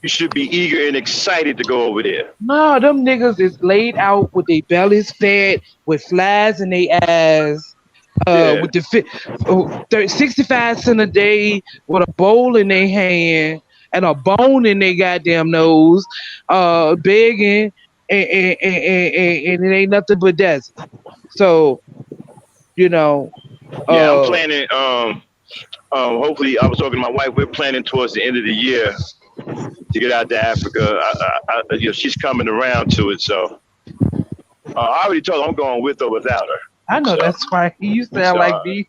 You should be eager and excited to go over there. No, them niggas is laid out with their bellies fed, with flies in their ass, Yeah. with the 65 cents a day, with a bowl in their hand and a bone in their goddamn nose, begging, and it ain't nothing but desert. So, Yeah, I'm planning. Hopefully, I was talking to my wife. We're planning towards the end of the year to get out to Africa. She's coming around to it, so I already told her I'm going with or without her. I know So, that's right. You sound like me.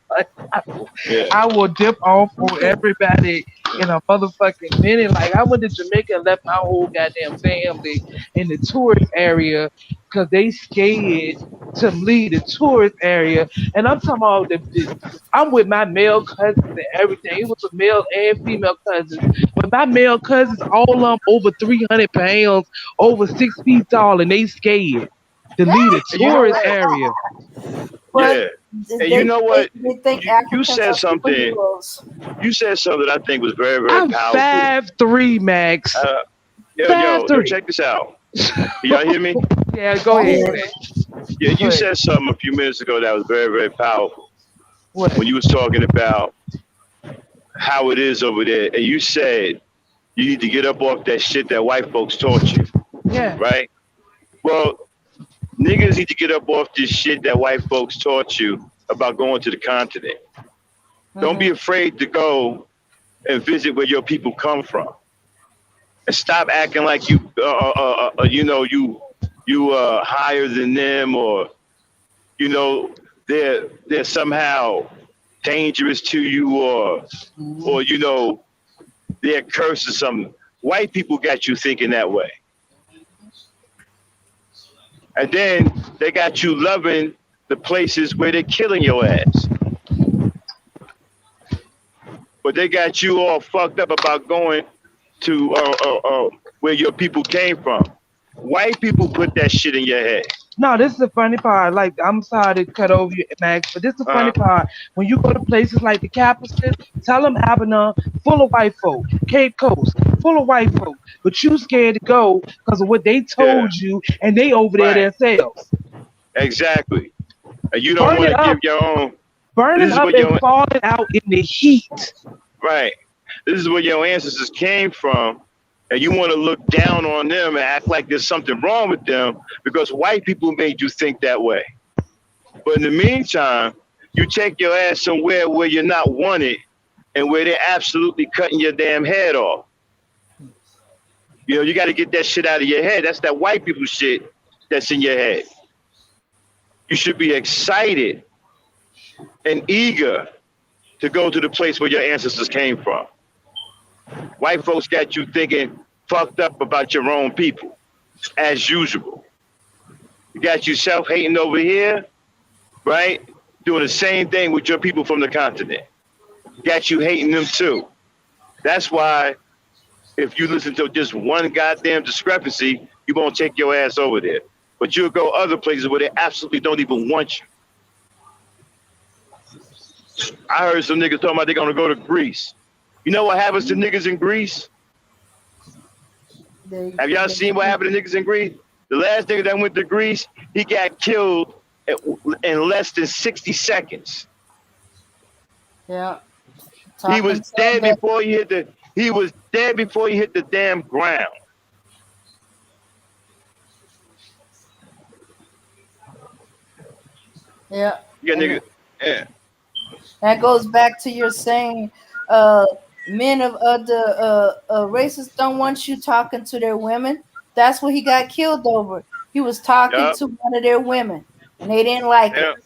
yeah. I will dip off on everybody in a motherfucking minute. Like I went to Jamaica and left my whole goddamn family in the tourist area because they scared to leave the tourist area. And I'm talking about I'm with my male cousins and everything. It was a male and female cousins. But my male cousins, all of them over 300 pounds, over 6 feet tall, and they scared to leave the tourist area. But And you know what? They think You Africans said are something. superheroes. You said something that I think was very, very I'm powerful. 5'3", Max. Yo, 5'3". check this out. Y'all hear me? Yeah, go ahead. Yeah, you Right. said something a few minutes ago that was very, very powerful. What? When you was talking about how it is over there, and you said you need to get up off that shit that white folks taught you, Yeah. right? Well, niggas need to get up off this shit that white folks taught you about going to the continent. Don't be afraid to go and visit where your people come from, and stop acting like you higher than them, or they're somehow dangerous to you, or they're cursed or something. White people got you thinking that way. And then they got you loving the places where they're killing your ass. But they got you all fucked up about going to where your people came from. White people put that shit in your head. No, this is the funny part. Like, I'm sorry to cut over you, Max, but this is the funny part. When you go to places like the capital, tell them Abner, full of white folk. Cape Coast, full of white folk. But you scared to go because of what they told you, and they over there themselves. Exactly. And you don't want to give your own. Burning up and falling out in the heat. Right. This is where your ancestors came from. And you want to look down on them and act like there's something wrong with them because white people made you think that way. But in the meantime, you take your ass somewhere where you're not wanted and where they're absolutely cutting your damn head off. You got to get that shit out of your head. That's that white people shit that's in your head. You should be excited and eager to go to the place where your ancestors came from. White folks got you thinking fucked up about your own people, as usual. You got you self-hating over here, right? Doing the same thing with your people from the continent. Got you hating them too. That's why if you listen to just one goddamn discrepancy, you won't take your ass over there. But you'll go other places where they absolutely don't even want you. I heard some niggas talking about they're gonna go to Greece. You know what happens to niggas in Greece? Have y'all seen what happened to niggas in Greece? The last nigga that went to Greece, he got killed in less than 60 seconds. Yeah. He was dead before he hit the damn ground. Yeah. Yeah, nigga. Yeah. That goes back to your saying, men of other races don't want you talking to their women. That's what he got killed over. He was talking to one of their women, and they didn't like it.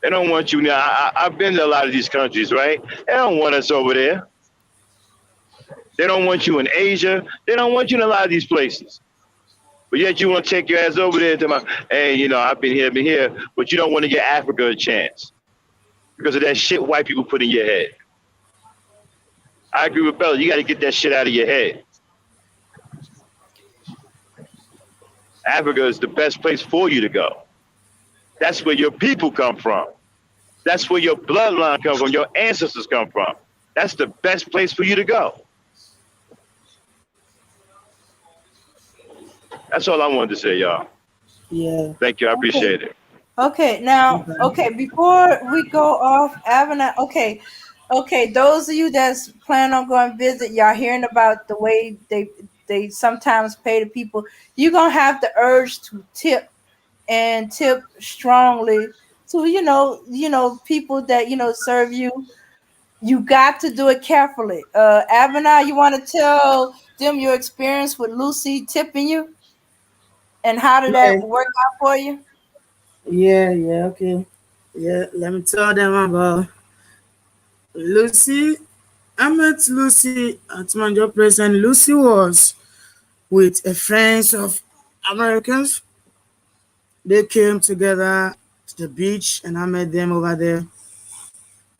They don't want you now. I've been to a lot of these countries, right? They don't want us over there. They don't want you in Asia. They don't want you in a lot of these places. But yet you want to take your ass over there and tell me, hey, you know, I've been here, but you don't want to give Africa a chance because of that shit white people put in your head. I agree with Bella. You got to get that shit out of your head. Africa is the best place for you to go. That's where your people come from. That's where your bloodline comes from, your ancestors come from. That's the best place for you to go. That's all I wanted to say, y'all. Yeah. Thank you. I appreciate it. Okay, now, before we go off, Avana, okay, those of you that's planning on going to visit, y'all hearing about the way they sometimes pay the people, you're going to have the urge to tip and tip strongly to, people that, serve you. You got to do it carefully. Avana, you want to tell them your experience with Lucy tipping you? And how did Yeah, that work out for you? yeah, okay. Yeah, let me tell them about Lucy. I met Lucy at my job place, and Lucy was with a friends of Americans. They came together to the beach, and I met them over there.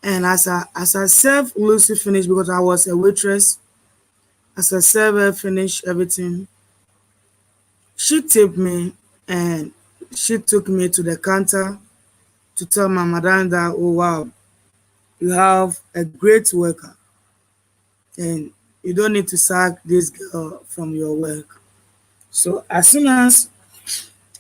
And as I served Lucy finished because I was a waitress. As I served her finished everything, she tipped me and she took me to the counter to tell my madam that, oh wow, you have a great worker and you don't need to sack this girl from your work. So as soon as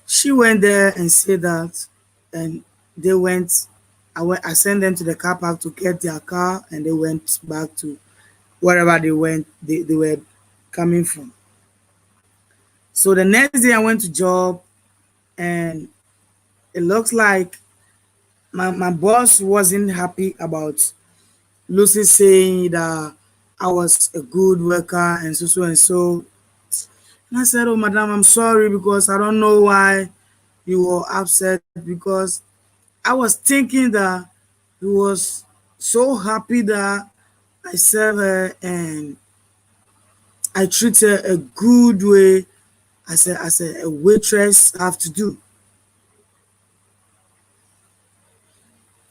she went there and said that, and they went, I sent them to the car park to get their car, and they went back to wherever they were coming from. So the next day I went to job, and it looks like my boss wasn't happy about Lucy saying that I was a good worker and so and so. And I said, oh, madam, I'm sorry because I don't know why you were upset because I was thinking that you was so happy that I served her and I treat her a good way as a waitress have to do.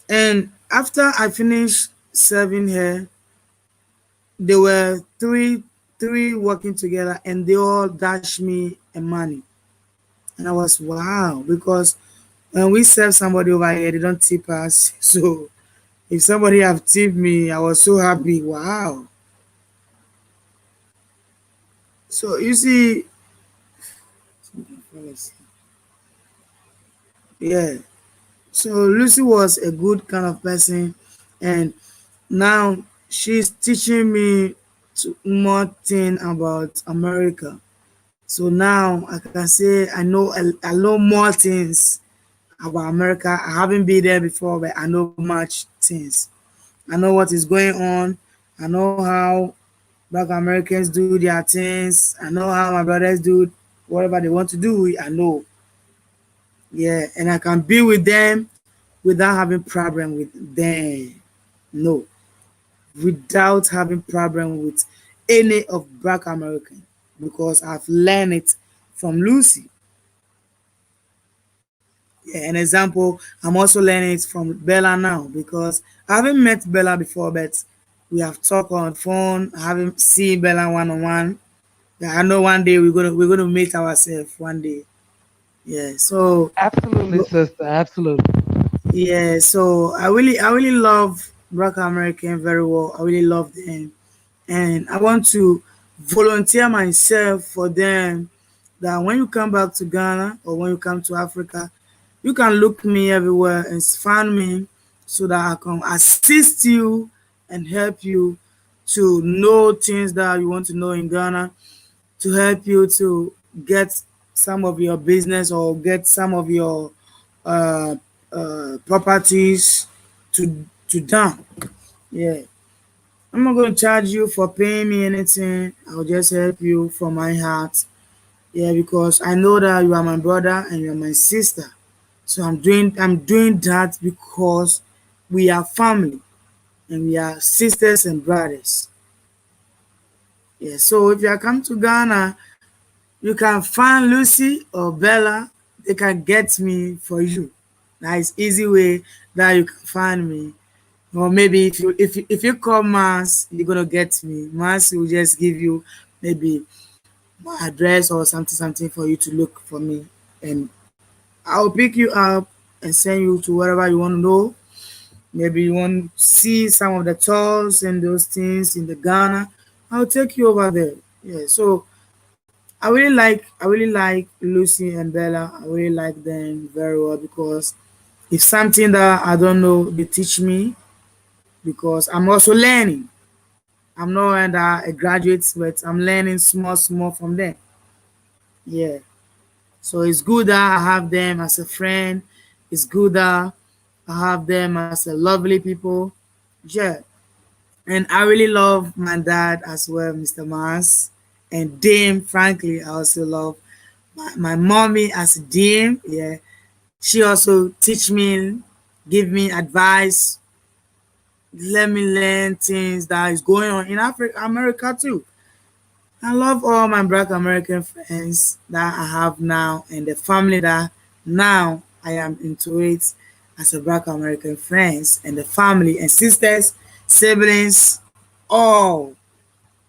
And after I finished serving her, there were three working together and they all dashed me a money. And I was wow, because when we serve somebody over here, they don't tip us. So if somebody have tipped me, I was so happy. Wow. So you see, yeah. So Lucy was a good kind of person, and now she's teaching me more thing about America. So now I can say I know more things about America. I haven't been there before, but I know much things. I know what is going on. I know how Black Americans do their things. I know how my brothers do whatever they want to do. I know. Yeah, and I can be with them without having problem with them. No, without having problem with any of Black American because I've learned it from Lucy. Yeah, an example, I'm also learning it from Bella now because I haven't met Bella before, but we have talked on phone. I haven't seen Bella one on one. Yeah, I know one day we're gonna meet ourselves one day. Yeah. So Absolutely, sister. Absolutely. yeah, so I really love Black American very well. I really love them, and I want to volunteer myself for them. That when you come back to Ghana or when you come to Africa, you can look me everywhere and find me, so that I can assist you and help you to know things that you want to know in Ghana, to help you to get some of your business or get some of your uh, properties to down. Yeah, I'm not going to charge you for paying me anything. I'll just help you from my heart. Yeah, because I know that you are my brother and you are my sister. So I'm doing that because we are family and we are sisters and brothers. Yeah. So if you are come to Ghana, you can find Lucy or Bella. They can get me for you. Nice easy way that you can find me. Or maybe if you call Mars, you're gonna get me. Mars will just give you maybe my address or something for you to look for me, and I'll pick you up and send you to wherever you want to know. Maybe you want to see some of the tours and those things in the Ghana. I'll take you over there. Yeah. So I really like Lucy and Bella. I really like them very well because if something that I don't know, they teach me because I'm also learning. I'm not a graduate, but I'm learning small from them. Yeah. So it's good that I have them as a friend. It's good that I have them as a lovely people. Yeah. And I really love my dad as well, Mr. Mars. And Dame, frankly, I also love my mommy as a Dame. Yeah. She also teach me, give me advice, let me learn things that is going on in Africa, America too. I love all my Black American friends that I have now and the family that now I am into it as a Black American friends and the family and sisters, siblings, all.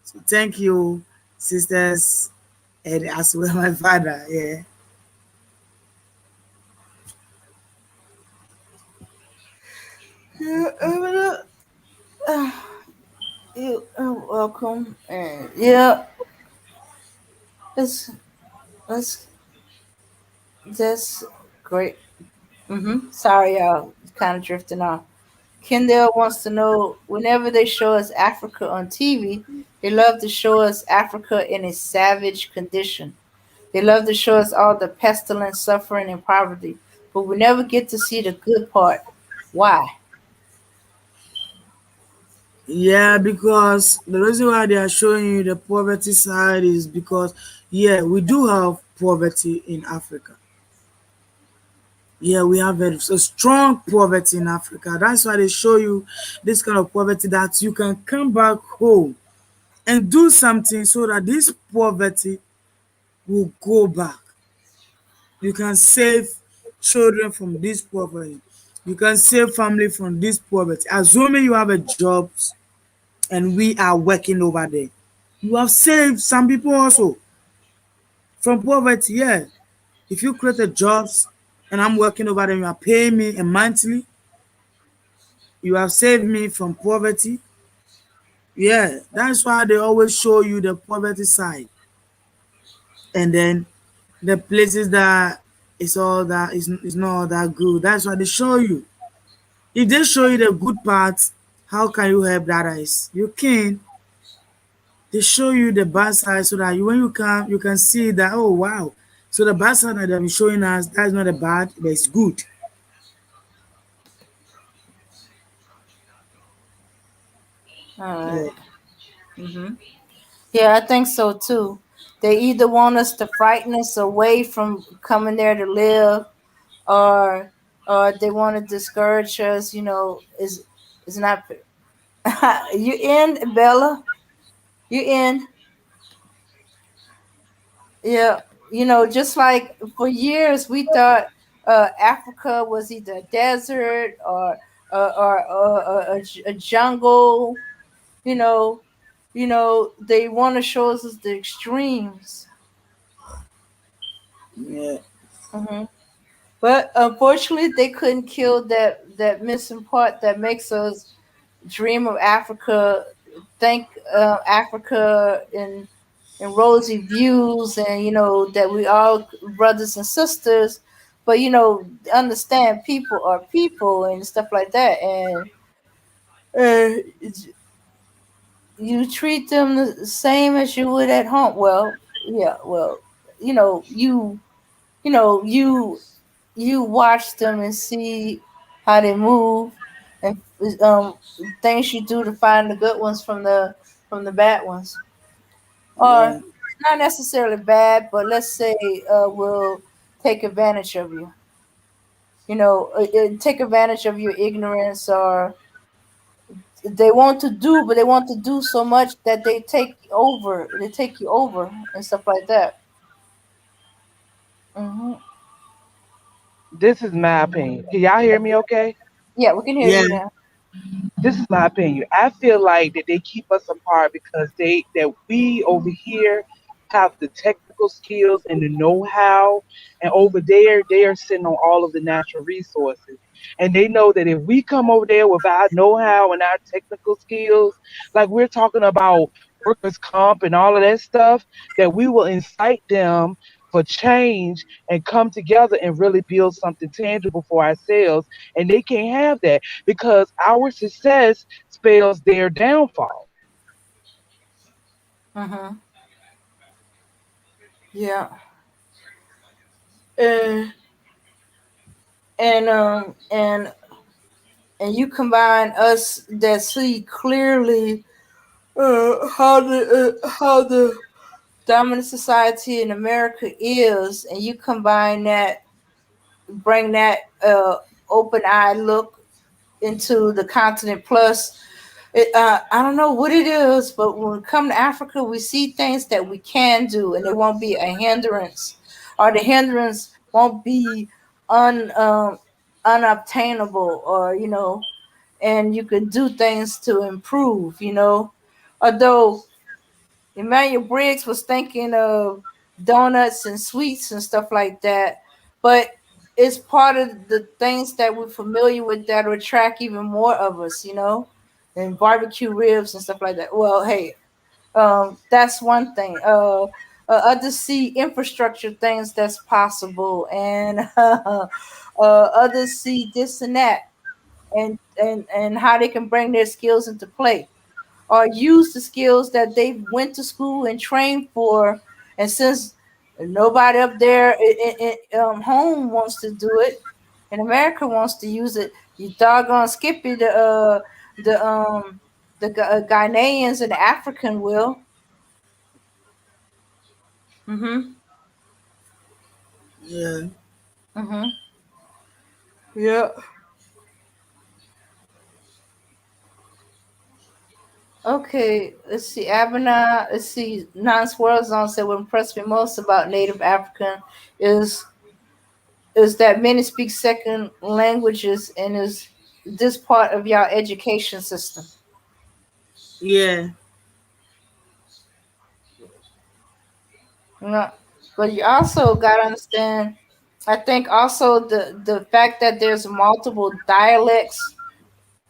So thank you, sisters, and as well my father. Yeah. Yeah, you are welcome. And yeah, it's that's that's great. Sorry, y'all. Kind of drifting off. Kendall wants to know whenever they show us Africa on TV, they love to show us Africa in a savage condition. They love to show us all the pestilence, suffering, and poverty, but we never get to see the good part. Why? Yeah, because the reason why they are showing you the poverty side is because, yeah, we do have poverty in Africa. Yeah, we have a strong poverty in Africa. That's why they show you this kind of poverty that you can come back home and do something so that this poverty will go back. You can save children from this poverty. You can save family from this poverty. Assuming you have a job and we are working over there. You have saved some people also from poverty. Yeah. If you create a jobs and I'm working over there, you are paying me a monthly, you have saved me from poverty. Yeah, that's why they always show you the poverty side. And then the places that is not that good. That's why they show you. If they show you the good parts, how can you help that eyes? You can. They show you the bad side so that when you come, you can see that, oh wow. So the bad side that they've been showing us, that's not a bad, but it's good. All right. Yeah. Yeah, I think so too. They either want us to frighten us away from coming there to live, or they want to discourage us. Is not you in Bella? You in? Yeah, just like for years we thought Africa was either a desert or a jungle. You know, they want to show us the extremes. Yeah. Hmm. But unfortunately, they couldn't kill that missing part that makes us dream of Africa, think Africa in rosy views, and that we all brothers and sisters. But understand people are people and stuff like that, and you treat them the same as you would at home. Well, yeah, well, you know, you you know you watch them and see how they move, and things you do to find the good ones from the bad ones, or Yeah. not necessarily bad, but let's say will take advantage of you. Take advantage of your ignorance, or they want to do, but they want to do so much that they take over. They take you over and stuff like that. Hmm. This is my opinion. Can y'all hear me okay? Yeah, we can hear Yeah. you now. This is my opinion. I feel like that they keep us apart because that we over here have the technical skills and the know-how, and over there they are sitting on all of the natural resources. And they know that if we come over there with our know-how and our technical skills, like we're talking about workers' comp and all of that stuff, that we will incite them for change and come together and really build something tangible for ourselves. And they can't have that because our success spells their downfall. Hmm. Yeah. Uh, and you combine us that see clearly how the dominant society in America is, and you combine that, bring that open eye look into the continent. Plus, I don't know what it is, but when we come to Africa, we see things that we can do, and it won't be a hindrance, or the hindrance won't be un unobtainable, or and you can do things to improve. Although Emmanuel Briggs was thinking of donuts and sweets and stuff like that, but it's part of the things that we're familiar with that will attract even more of us, and barbecue ribs and stuff like that. Well, hey, that's one thing. Others see infrastructure things that's possible, and others see this and that, and how they can bring their skills into play, or use the skills that they went to school and trained for. And since nobody up there home wants to do it, and America wants to use it, you doggone Skippy, the Ghanaians and the African will. Mm-hmm. Yeah. Mm-hmm. Yeah. Okay, let's see. Abana, let's see. Non-swirl zone said what impressed me most about Native African is is that many speak second languages, and is this part of your education system. Yeah. You know, but you also got to understand, I think also the fact that there's multiple dialects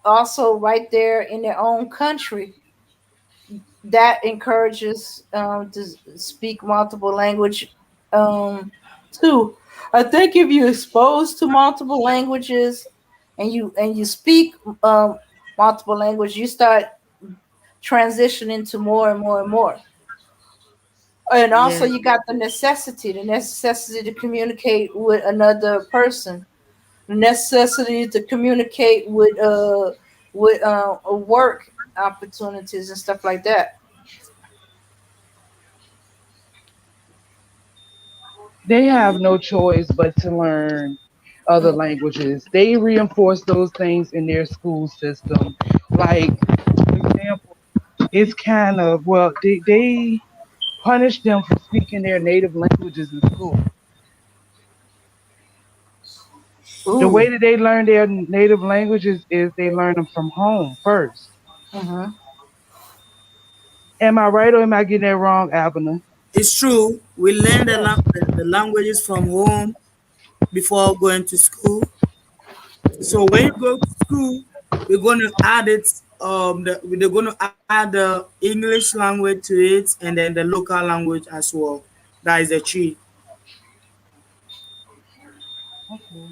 also right there in their own country, that encourages to speak multiple language too. I think if you're exposed to multiple languages, and you speak um, multiple language, you start transitioning to more and more and more. And also, Yeah. you got the necessity to communicate with another person, the necessity to communicate with work opportunities and stuff like that. They have no choice but to learn other languages. They reinforce those things in their school system. Like, for example, it's kind of, well, they punish them for speaking their native languages in school. The Ooh. way that they learn their native languages is they learn them from home first. Mm-hmm. Am I right or am I getting that wrong, Abner? It's true. We learn the languages from home before going to school. So when you go to school, we're going to add it. They're going to add the English language to it, and then the local language as well. That is the tree. Okay.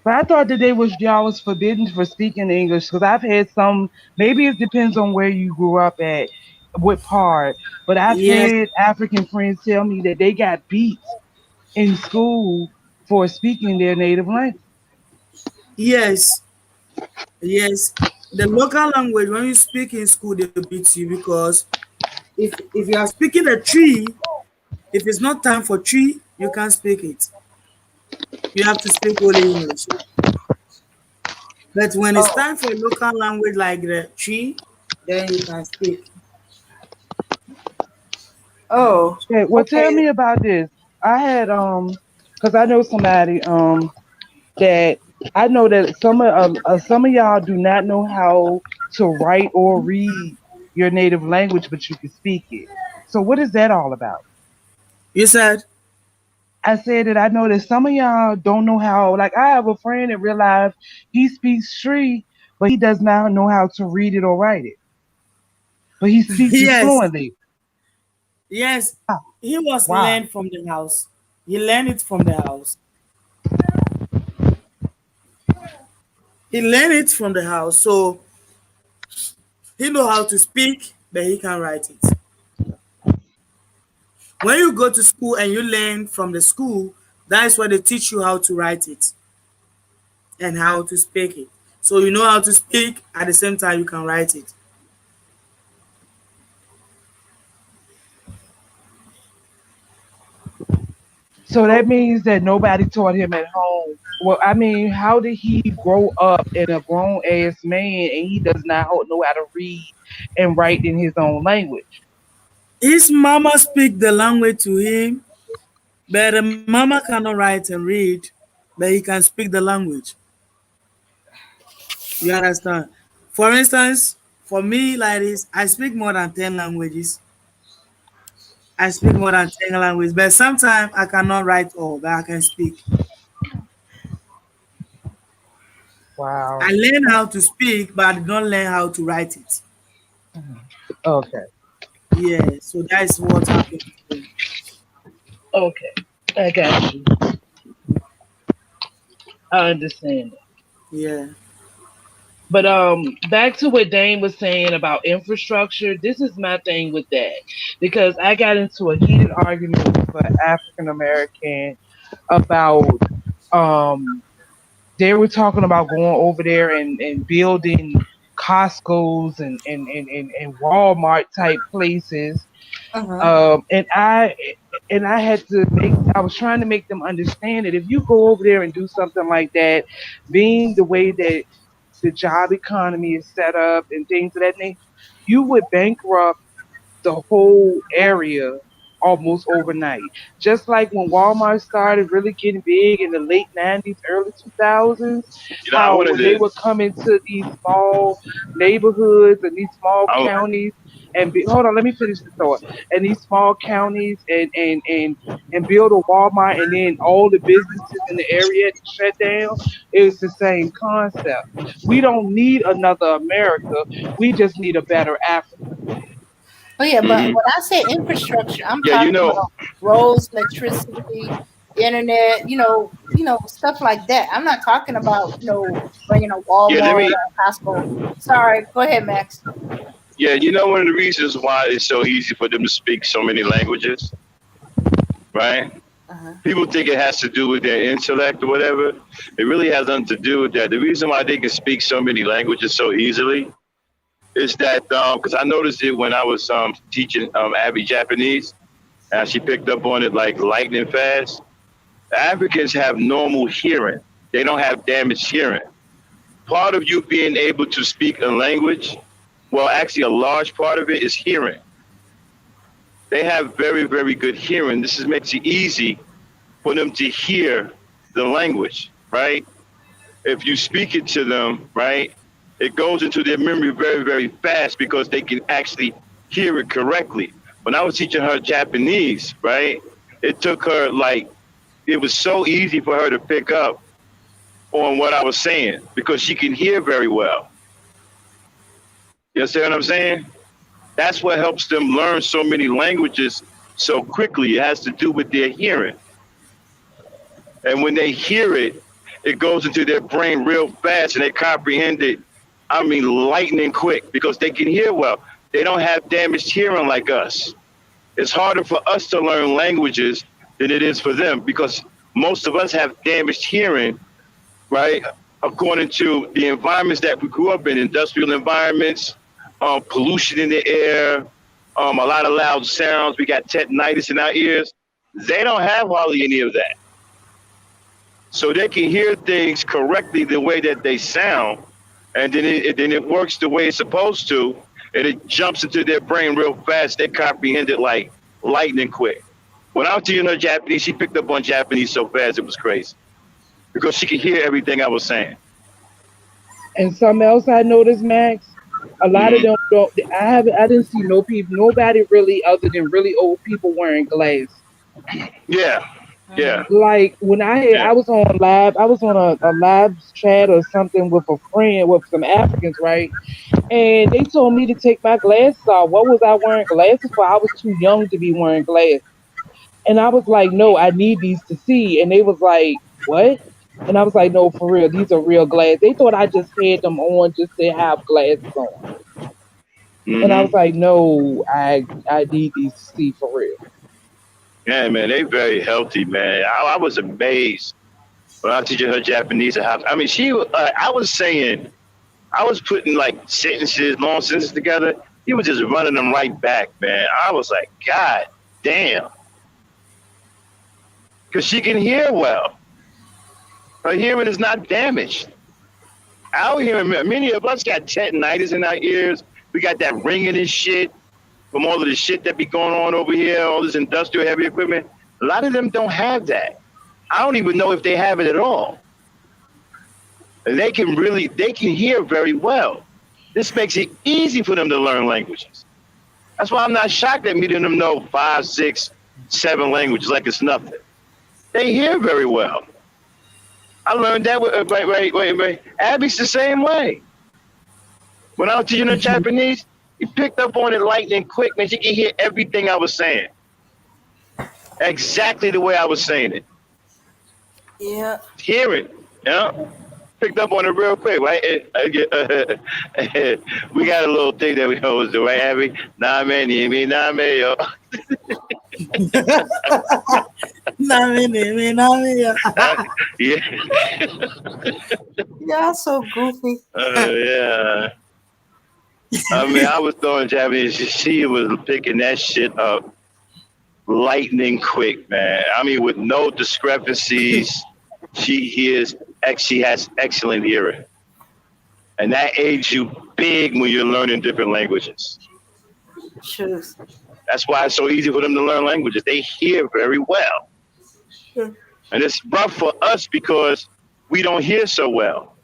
But I thought that y'all was forbidden for speaking English because I've had some. Maybe it depends on where you grew up at, what part. But I've Yes, had African friends tell me that they got beat in school for speaking their native language. yes, yes. The local language when you speak in school, they beat you because if you are speaking a tree, if it's not time for tree, you can't speak it. You have to speak only English. But when it's Oh. time for a local language like the tree, then you can speak. Oh. Okay, well, tell Okay. me about this. I had because I know somebody that I know that some of y'all do not know how to write or read your native language, but you can speak it. So what is that all about? You said, I said that I know that some of y'all don't know how. Like I have a friend in real life, he speaks Sri, but he does not know how to read it or write it, but he speaks it yes, fluently. yes. Wow. He was Why? learned from the house. He learned it from the house. He learned it from the house. So he know how to speak, but he can write it. When you go to school and you learn from the school, that is where they teach you how to write it and how to speak it. So you know how to speak at the same time you can write it. So that means that nobody taught him at home. Well, I mean, how did he grow up in a grown ass man and he does not know how to read and write in his own language? His mama speak the language to him, but the mama cannot write and read, but he can speak the language. You understand? For instance, for me like this, I speak more than 10 languages. I speak more than 10 languages, but sometimes I cannot write all, but I can speak. Wow. I learn how to speak, but I did not learn how to write it. Okay. Yeah, so that is what happened to me. Okay. I got you. I understand. Yeah. But back to what Dane was saying about infrastructure. This is my thing with that because I got into a heated argument with an African American about um they were talking about going over there and building Costco's and Walmart type places. Uh-huh. And I had to make I was trying to make them understand that if you go over there and do something like that, being the way that the job economy is set up and things of that nature, you would bankrupt the whole area almost overnight. Just like when Walmart started really getting big in the late 90s, early 2000s, You know, I how wanted when they to. would come into these small neighborhoods and these small I, counties hold on, let me finish the thought. And these small counties and build a Walmart and then all the businesses in the area had to shut down. It's the same concept. We don't need another America. We just need a better Africa. Oh yeah, but hmm when I say infrastructure, I'm Yeah, you talking know. about roads, electricity, internet, stuff like that. I'm not talking about, bringing a Yeah, Walmart let or me. a Costco. Sorry, go ahead, Max. Yeah, you know one of the reasons why it's so easy for them to speak so many languages, right? Uh-huh. People think it has to do with their intellect or whatever. It really has nothing to do with that. The reason why they can speak so many languages so easily is that because I noticed it when I was teaching Abby Japanese, and she picked up on it like lightning fast. The Africans have normal hearing. They don't have damaged hearing. Part of you being able to speak a language, well, actually, a large part of it is hearing. They have very, very good hearing. Makes it easy for them to hear the language, right? if you speak it to them, right, it goes into their memory very, very fast because they can actually hear it correctly. When I was teaching her Japanese, right, it took her like, it was so easy for her to pick up on what I was saying because she can hear very well. You understand what I'm saying? That's what helps them learn so many languages so quickly. It has to do with their hearing. And when they hear it, it goes into their brain real fast and they comprehend it, I mean, lightning quick because they can hear well. They don't have damaged hearing like us. It's harder for us to learn languages than it is for them because most of us have damaged hearing, right? According to the environments that we grew up in, industrial environments, pollution in the air, a lot of loud sounds. We got tinnitus in our ears. They don't have hardly any of that. So they can hear things correctly the way that they sound, and then it works the way it's supposed to, and it jumps into their brain real fast. They comprehend it like lightning quick. When I was teaching her Japanese, she picked up on Japanese so fast it was crazy because she could hear everything I was saying. And something else I noticed, Max, a lot of Hmm. them don't. I didn't see no people, nobody really, other than really old people wearing glasses. Yeah, yeah, Like when yeah. I was on a live chat or something with a friend with some Africans, right? And they told me to take my glasses off. What was I wearing glasses for? I was too young to be wearing glasses. And I was like, no, I need these to see. And they was like, what? And I was like, no, for real, these are real glasses. They thought I just had them on just to have glasses on. And I was Hmm. like, no, I need these to see for real. Yeah, man, they very healthy, man. I was amazed when I was teaching her Japanese. I mean, I was saying, I was putting like sentences, long sentences together. He was just running them right back, man. I was like, God damn, because she can hear well. Her hearing is not damaged. Our hearing, many of us got tinnitus in our ears. We got that ringing and shit from all of the shit that be going on over here, all this industrial heavy equipment. A lot of them don't have that. I don't even know if they have it at all. And they can hear very well. This makes it easy for them to learn languages. That's why I'm not shocked that many of them know 5, 6, 7 languages like it's nothing. They hear very well. I learned that with, wait. Abby's the same way. When I was teaching her Japanese, he picked up on it lightning quick, man. She could hear everything I was saying. Exactly the way I was saying it. Yeah. Hear it. Yeah. Picked up on it real quick, right? We got a little thing that we always do, right, Abby? Nah, man, you mean nah, man, yo. Yeah. Y'all so goofy. Yeah. I mean, I was throwing Japanese. She was picking that shit up lightning quick, man. I mean, with no discrepancies. She has excellent hearing. And that aids you big when you're learning different languages. Shoes. That's why it's so easy for them to learn languages. They hear very well. Sure. And it's rough for us because we don't hear so well.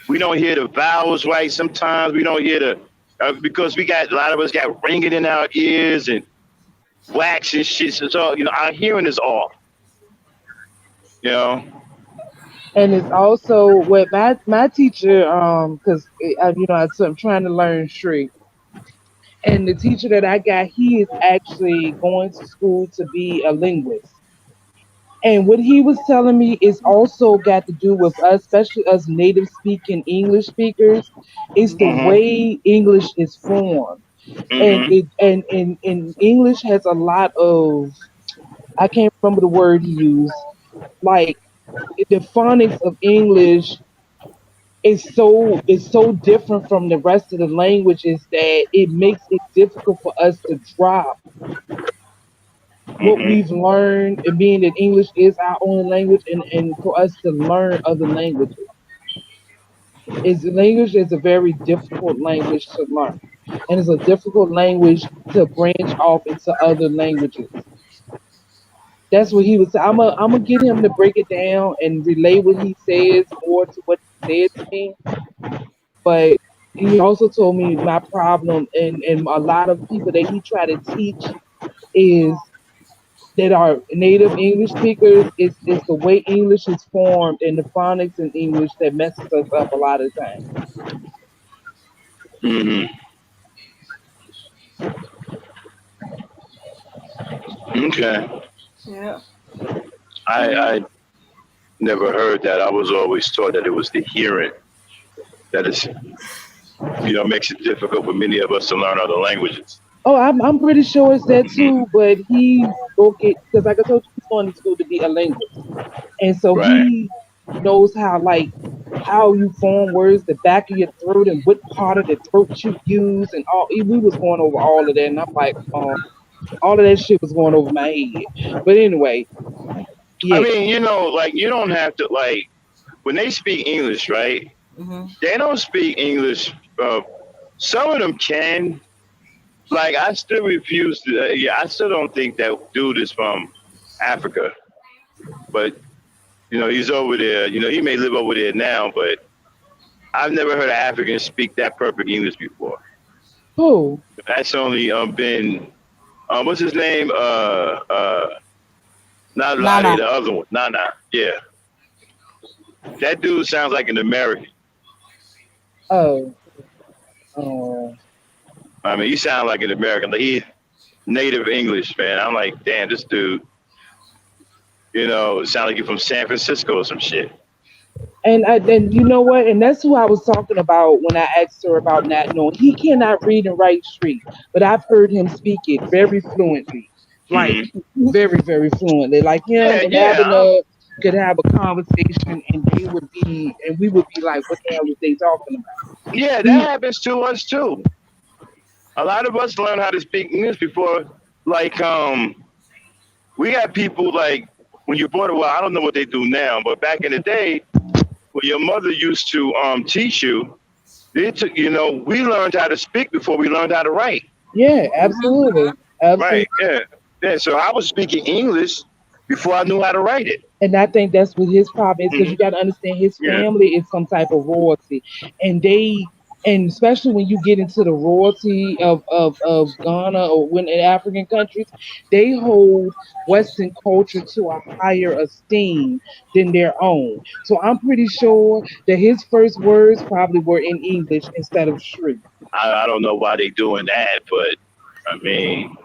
We don't hear the vowels right sometimes. We don't hear because a lot of us got ringing in our ears and wax and shit. So, our hearing is off. You know? And it's also what my teacher, because I'm trying to learn Shri, and the teacher that I got, he is actually going to school to be a linguist. And what he was telling me is also got to do with us, especially us native speaking English speakers, is the Mm-hmm. way English is formed. And Mm-hmm. and English has a lot of, I can't remember the word he used, like the phonics of English is so different from the rest of the languages that it makes it difficult for us to drop what we've Mm-hmm. learned, and being that English is our own language, and for us to learn other languages. Language is a very difficult language to learn. And it's a difficult language to branch off into other languages. That's what he was saying. I'm gonna get him to break it down and relay what he says more to what say it to me. But he also told me my problem and a lot of people that he tried to teach is that are native English speakers is the way English is formed and the phonics in English that messes us up a lot of times. Hmm. Okay. Yeah. I never heard that. I was always taught that it was the hearing that is, makes it difficult for many of us to learn other languages. Oh, I'm pretty sure it's that too, but he broke it because like I told you, he's going to school to be a linguist. And so Right. he knows how you form words, the back of your throat, and what part of the throat you use, and all. We was going over all of that, and I'm like, all of that shit was going over my head. But anyway, I yeah, mean, like you don't have to like when they speak English, right? Mm-hmm. They don't speak English. Some of them can. Like I still refuse to. Yeah, I still don't think that dude is from Africa. But he's over there. He may live over there now, but I've never heard an African speak that perfect English before. who? That's only been what's his name? Not Lottie, Nana. the other one. Nana. Yeah, that dude sounds like an American. Oh, oh, I mean, he sounds like an American. Like he native English, man. I'm like, damn, this dude. Sound like you're from San Francisco or some shit. and you know what? And that's who I was talking about when I asked her about not knowing. He cannot read and write straight, but I've heard him speak it very fluently, like Hmm. very, very fluently. Like him Yeah, and yeah, Abner could have a conversation, and we would be like, "What the hell is they talking about?" yeah. That He, happens to us too. A lot of us learn how to speak English before, like we got people like when you're born. Well, I don't know what they do now, but back in the day, when your mother used to teach you, they took, we learned how to speak before we learned how to write. yeah, Mm-hmm. absolutely, Right? absolutely. Yeah. Yeah. So I was speaking English before I knew how to write it. And I think that's what his problem is because Hmm. you got to understand his Yeah. family is some type of royalty, and and especially when you get into the royalty of Ghana or when in African countries, they hold Western culture to a higher esteem than their own. So I'm pretty sure that his first words probably were in English instead of Shri. I don't know why they doing that, but I mean,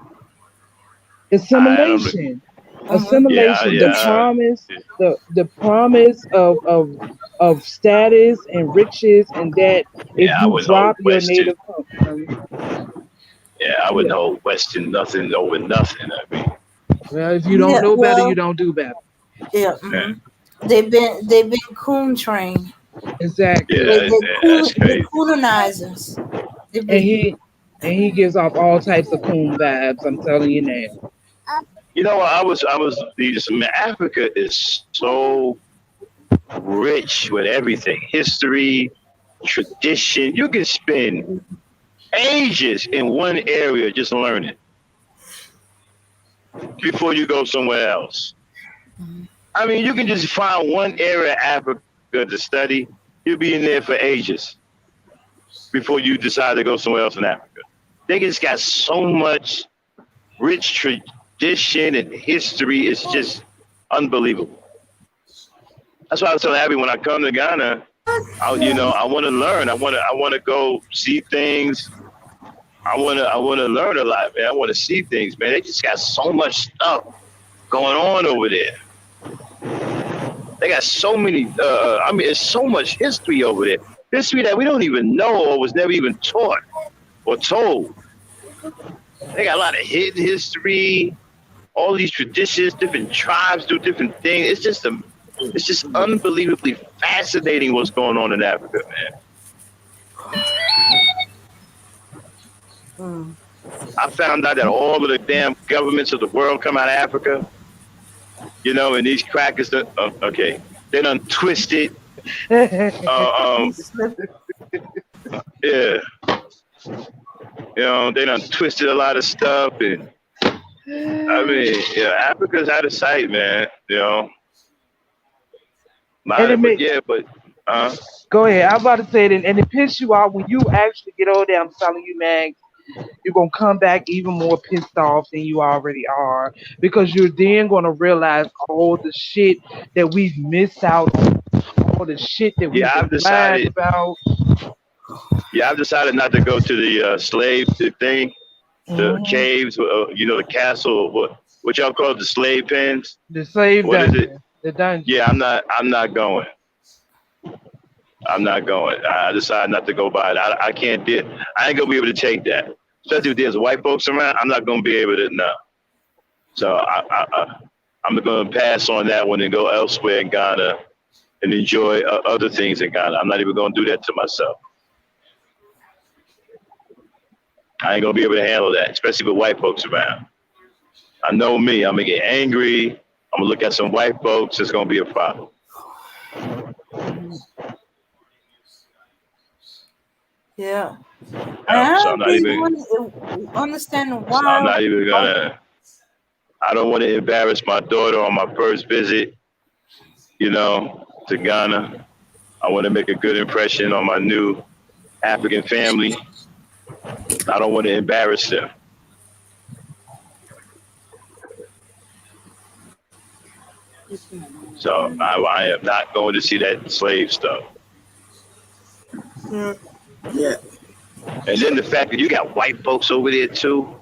I don't. Assimilation, Mm-hmm. Yeah. assimilation, Yeah. the promise of status and riches, and that Yeah. if I you wouldn't hold drop your Western. native Yeah. I yeah, wouldn't hold Western nothing over nothing. I mean. well, if you don't Yeah. know better, you Well. don't do better. Yeah. Yeah. Mm-hmm. They've been coon trained. Exactly. Yeah. That's They're crazy. coonizers. They've and been. he and he gives off all types of coon vibes, I'm telling you now. I was man, Africa is so rich with everything. History, tradition. You can spend ages in one area just learning before you go somewhere else. I mean, you can just find one area of Africa to study. You'll be in there for ages before you decide to go somewhere else in Africa. They just got so much rich tradition and history. It's just unbelievable. That's why I was telling Abby when I come to Ghana, I want to learn. I want to go see things. I want to learn a lot, man. I want to see things, man. They just got so much stuff going on over there. They got so many. I mean, there's so much history over there. History that we don't even know or was never even taught or told. They got a lot of hidden history. All these traditions, different tribes do different things. It's just unbelievably fascinating what's going on in Africa, man. Mm. I found out that all of the damn governments of the world come out of Africa. And these crackers, okay, they done twisted. He's Um, slipping. yeah, they done twisted a lot of stuff, and I mean, yeah, Africa's out of sight, man. A lot And it of, but makes yeah, but Go ahead. I'm about to say it, and it piss you off when you actually get over there. I'm telling you, man, you're gonna come back even more pissed off than you already are because you're then gonna realize all the shit that we've missed out on, all the shit that Yeah, we've been I've lied decided. about. Yeah, I've decided not to go to the slave thing, the Hmm. caves, the castle. What y'all call it, the slave pens? The slave What is it? dungeon, the dungeon. Yeah, I'm not. I'm not going. I'm not going. I decided not to go by it. I can't do it. I ain't gonna be able to take that. Especially if there's white folks around. I'm not gonna be able to. No. So I'm gonna pass on that one and go elsewhere in Ghana and enjoy other things in Ghana. I'm not even gonna do that to myself. I ain't gonna be able to handle that, especially with white folks around. I know me. I'm gonna get angry. I'm gonna look at some white folks. It's gonna be a problem. Yeah. No, I so I'm don't not be even. understanding So I'm why. not even gonna. I don't want to embarrass my daughter on my first visit, to Ghana. I want to make a good impression on my new African family. I don't want to embarrass them. So I am not going to see that slave stuff. Yeah. And then the fact that you got white folks over there too.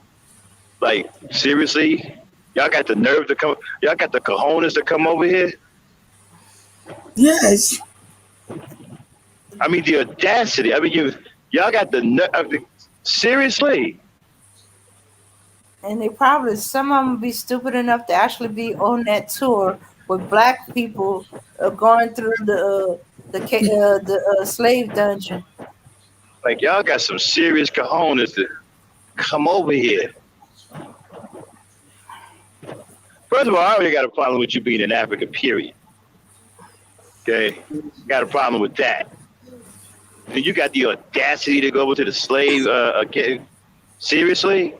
Like, seriously? Y'all got the nerve to come, y'all got the cojones to come over here? Yes. I mean, the audacity. I mean, y'all got the nerve. Seriously? And they probably, some of them be stupid enough to actually be on that tour with black people going through the slave dungeon. Like, y'all got some serious cojones to come over here. First of all, I already got a problem with you being in Africa, period. Okay? Got a problem with that. And you got the audacity to go over to the slave, seriously?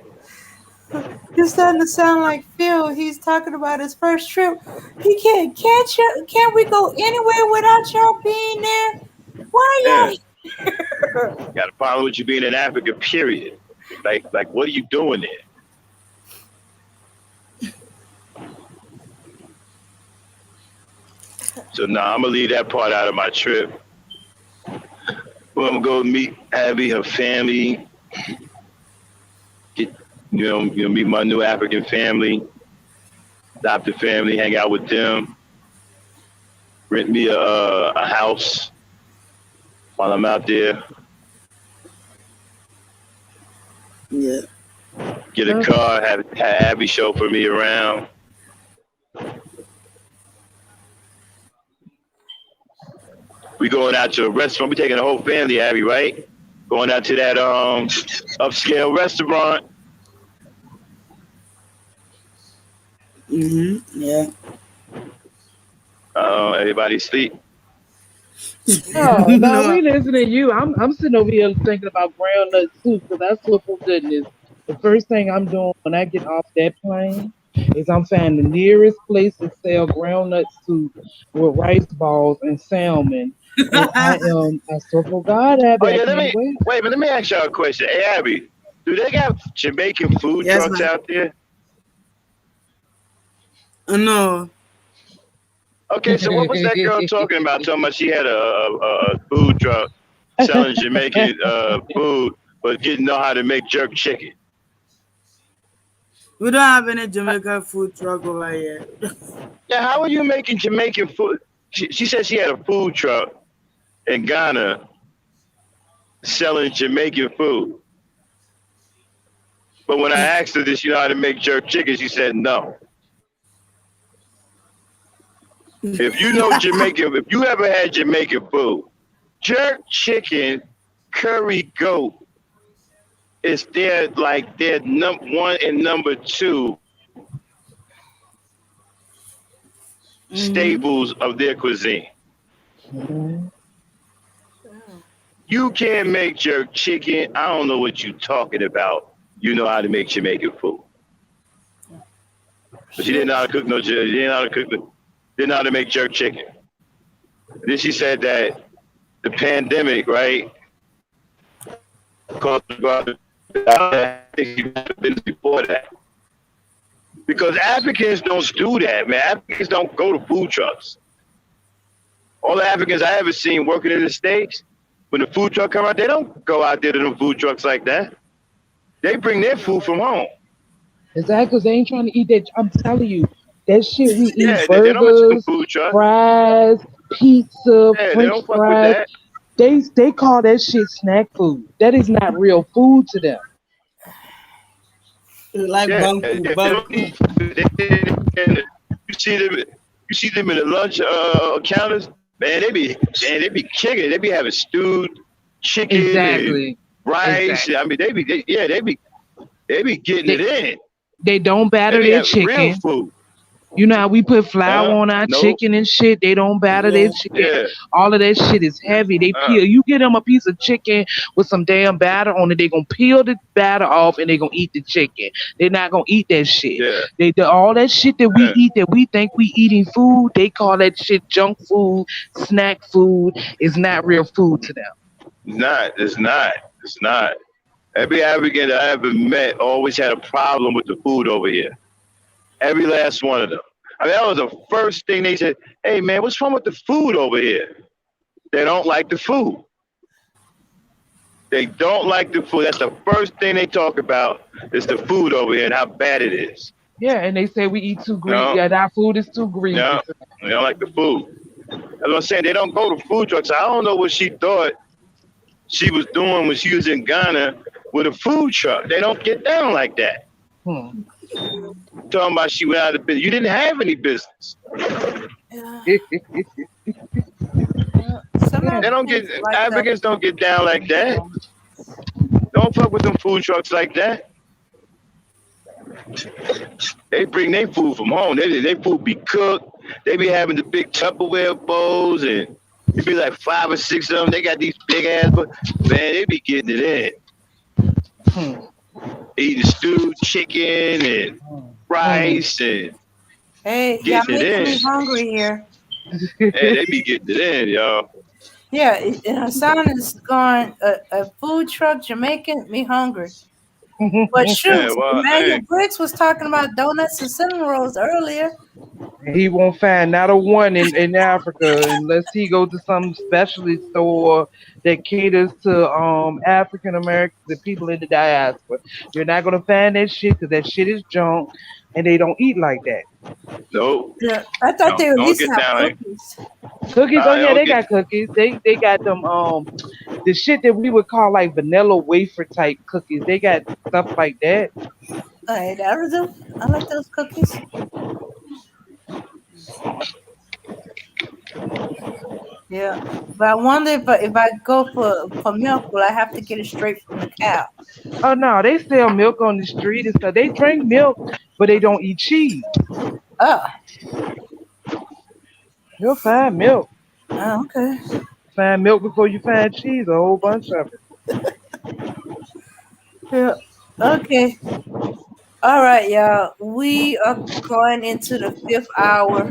You're starting to sound like Phil. He's talking about his first trip. He can't we go anywhere without y'all being there? Why Yeah. are y'all here? Got a problem with you being in Africa, period. Like, what are you doing there? So now I'm gonna leave that part out of my trip. Well, I'm gonna go meet Abby, her family, get meet my new African family, adopted family, hang out with them, rent me a house while I'm out there. Yeah. Get a car, have Abby chauffeur me around. We going out to a restaurant. We taking the whole family, Abby, right? Going out to that upscale restaurant. Yeah. Everybody sleep. Oh no, No. we listening to you. I'm sitting over here thinking about ground nut soup because I swear for goodness, the first thing I'm doing when I get off that plane is I'm finding the nearest place that sell ground nut soup with rice balls and salmon. And I swear for God, Oh Abby, I yeah, can't wait. let me ask y'all a question. Hey Abby, do they got Jamaican food Yes, trucks man. out there? No. Okay, so what was that girl talking about? Talking about she had a food truck selling Jamaican food, but didn't know how to make jerk chicken. We don't have any Jamaican food truck over here. Yeah, how are you making Jamaican food? She said she had a food truck in Ghana selling Jamaican food. But when I asked her, did she know how to make jerk chicken? She said no. If you know Jamaican, if you ever had Jamaican food, jerk chicken, curry goat is their number one and number two staples of their cuisine. You can't make jerk chicken. I don't know what you're talking about. You know how to make Jamaican food. But she didn't know how to cook didn't know how to make jerk chicken. Then she said that the pandemic, right? Because I think you had been before that. Because Africans don't do that, man. Africans don't go to food trucks. All the Africans I ever seen working in the States, when the food truck come out, they don't go out there to them food trucks like that. They bring their food from home. Exactly, because they ain't trying to eat that. I'm telling you, that shit we eat Yeah, they don't mess with them burgers, food trucks. fries, pizza, Yeah, they French don't fuck with fries. that. They call that shit snack food. That is not real food to them. Like Yeah, banku, they don't banku. eat. You see them. You see them in the lunch counters. Man, they be kicking. They be having stewed chicken and Exactly. rice. Exactly. I mean, they be getting it They in. they don't They batter be their having real chicken. food. You know how we put flour on our Nope. chicken and shit? They don't batter their Yeah. chicken. Yeah. All of that shit is heavy. They Uh, peel. You get them a piece of chicken with some damn batter on it, they gonna peel the batter off and they gonna eat the chicken. They're not gonna eat that shit. yeah. All that shit that we Yeah. eat that we think we eating food, they call that shit junk food, snack food. Is not real food to them. It's not. It's not. It's not. Every African that I ever met always had a problem with the food over here. Every last one of them. I mean, that was the first thing they said. Hey, man, what's wrong with the food over here? They don't like the food. They don't like the food. That's the first thing they talk about is the food over here and how bad it is. Yeah, and they say we eat too greasy. No, Yeah, our food is too greasy. no, they don't like the food. That's what I'm saying. They don't go to food trucks. I don't know what she thought she was doing when she was in Ghana with a food truck. They don't get down like that. Hmm. Talking about she went out of business. You didn't have any business. Yeah. Yeah. They don't get Like that. Africans don't get down like that. Don't fuck with them food trucks like that. They bring their food from home. They food be cooked. They be having the big Tupperware bowls and it be like 5 or 6 of them. They got these big ass, but man, they be getting it in. Hmm. Eating stewed chicken and rice and Hey, y'all getting it making me in. hungry here. Hey, they be getting it in, y'all. Yeah, Hassan is going a food truck Jamaican me hungry. But shoot, Yeah, well, Emmanuel hey, Briggs was talking about donuts and cinnamon rolls earlier. He won't find not a one in Africa unless he goes to some specialty store that caters to African Americans and people in the diaspora. You're not gonna find that shit because that shit is junk and they don't eat like that. no, Yeah, I thought they would at don't least get have down like cookies. Cookies, oh yeah, don't they get. got cookies. They got them the shit that we would call like vanilla wafer type cookies. They got stuff like that. Hey, that was them. I like those cookies. Yeah, but I wonder if I go for milk, will I have to get it straight from the cow? Oh no, they sell milk on the street and stuff. They drink milk, but they don't eat cheese. Oh, You'll find milk. okay. Find milk before you find cheese, a whole bunch of it. Yeah. Okay. All right, y'all. We are going into the fifth hour,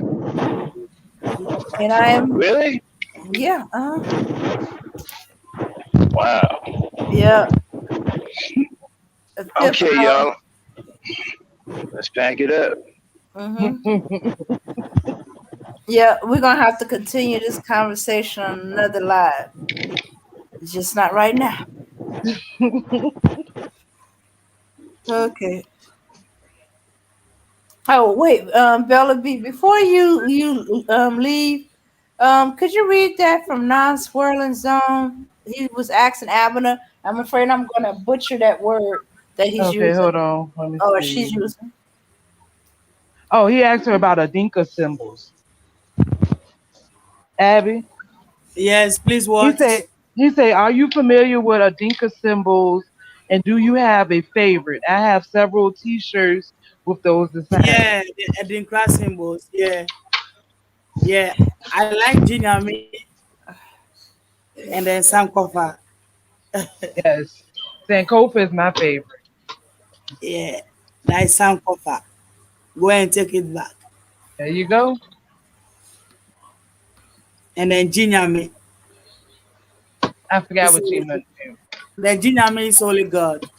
and I am Really? yeah, Wow. yeah, the fifth Okay, hour. y'all. Let's pack it up. Mm-hmm. Yeah, we're gonna have to continue this conversation on another live. It's just not right now. Okay. Oh wait, Bella B, before you leave, could you read that from Non-Swirling Zone? He was asking Abner. I'm afraid I'm gonna butcher that word that he's Okay, using hold on. Let me or she's see. using. Oh, he asked her about Adinka symbols. Abby, Yes, please he what? said, he said, are you familiar with Adinka symbols and do you have a favorite? I have several T-shirts with those designs. Yeah, the Edinkra symbols. Yeah, yeah. I like Jinyami and then Sankofa. Yes, Sankofa is my favorite. Yeah, that is Sankofa. Go and take it back. There you go. And then Jinyami. I forgot It's what Gina knew. the Gina means only God.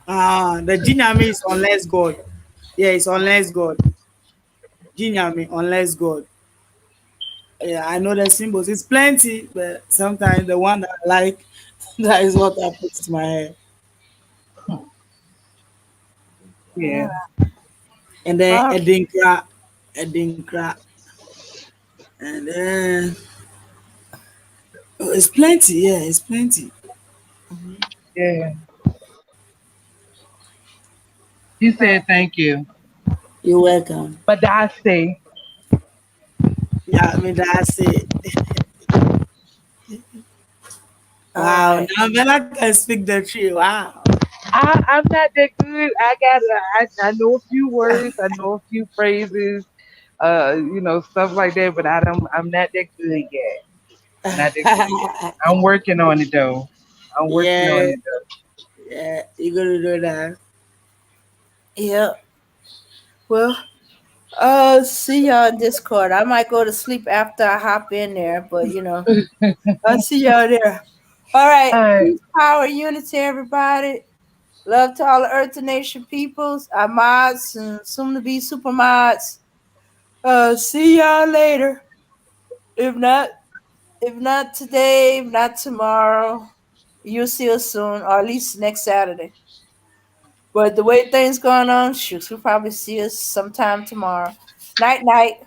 The Gina means unless God. Yeah, it's unless God. Gina means unless God. Yeah, I know the symbols. It's plenty, but sometimes the one that I like, that is what I put to my head. Yeah. And then All Edinkra, and then oh, it's plenty. Yeah, it's plenty. Yeah. He right. said thank you. You're welcome. But I say, Yeah, I mean that's it. All Wow, right. now Bella can speak the tree. Wow. I'm not that good. I know a few words, I know a few phrases, stuff like that, but I'm not that good yet. Not that good yet. I'm working on it though. I'm working Yeah, on it though. yeah, you gotta do that. Yeah. Well, see y'all in Discord. I might go to sleep after I hop in there, but I'll see y'all there. All right. All right. Peace, power, unity, everybody. Love to all the Earth and Nation peoples, our mods and soon to be super mods. See y'all later. If not, if not today, if not tomorrow, you'll see us soon, or at least next Saturday. But the way things going on, shoot, we'll probably see us sometime tomorrow. Night, night.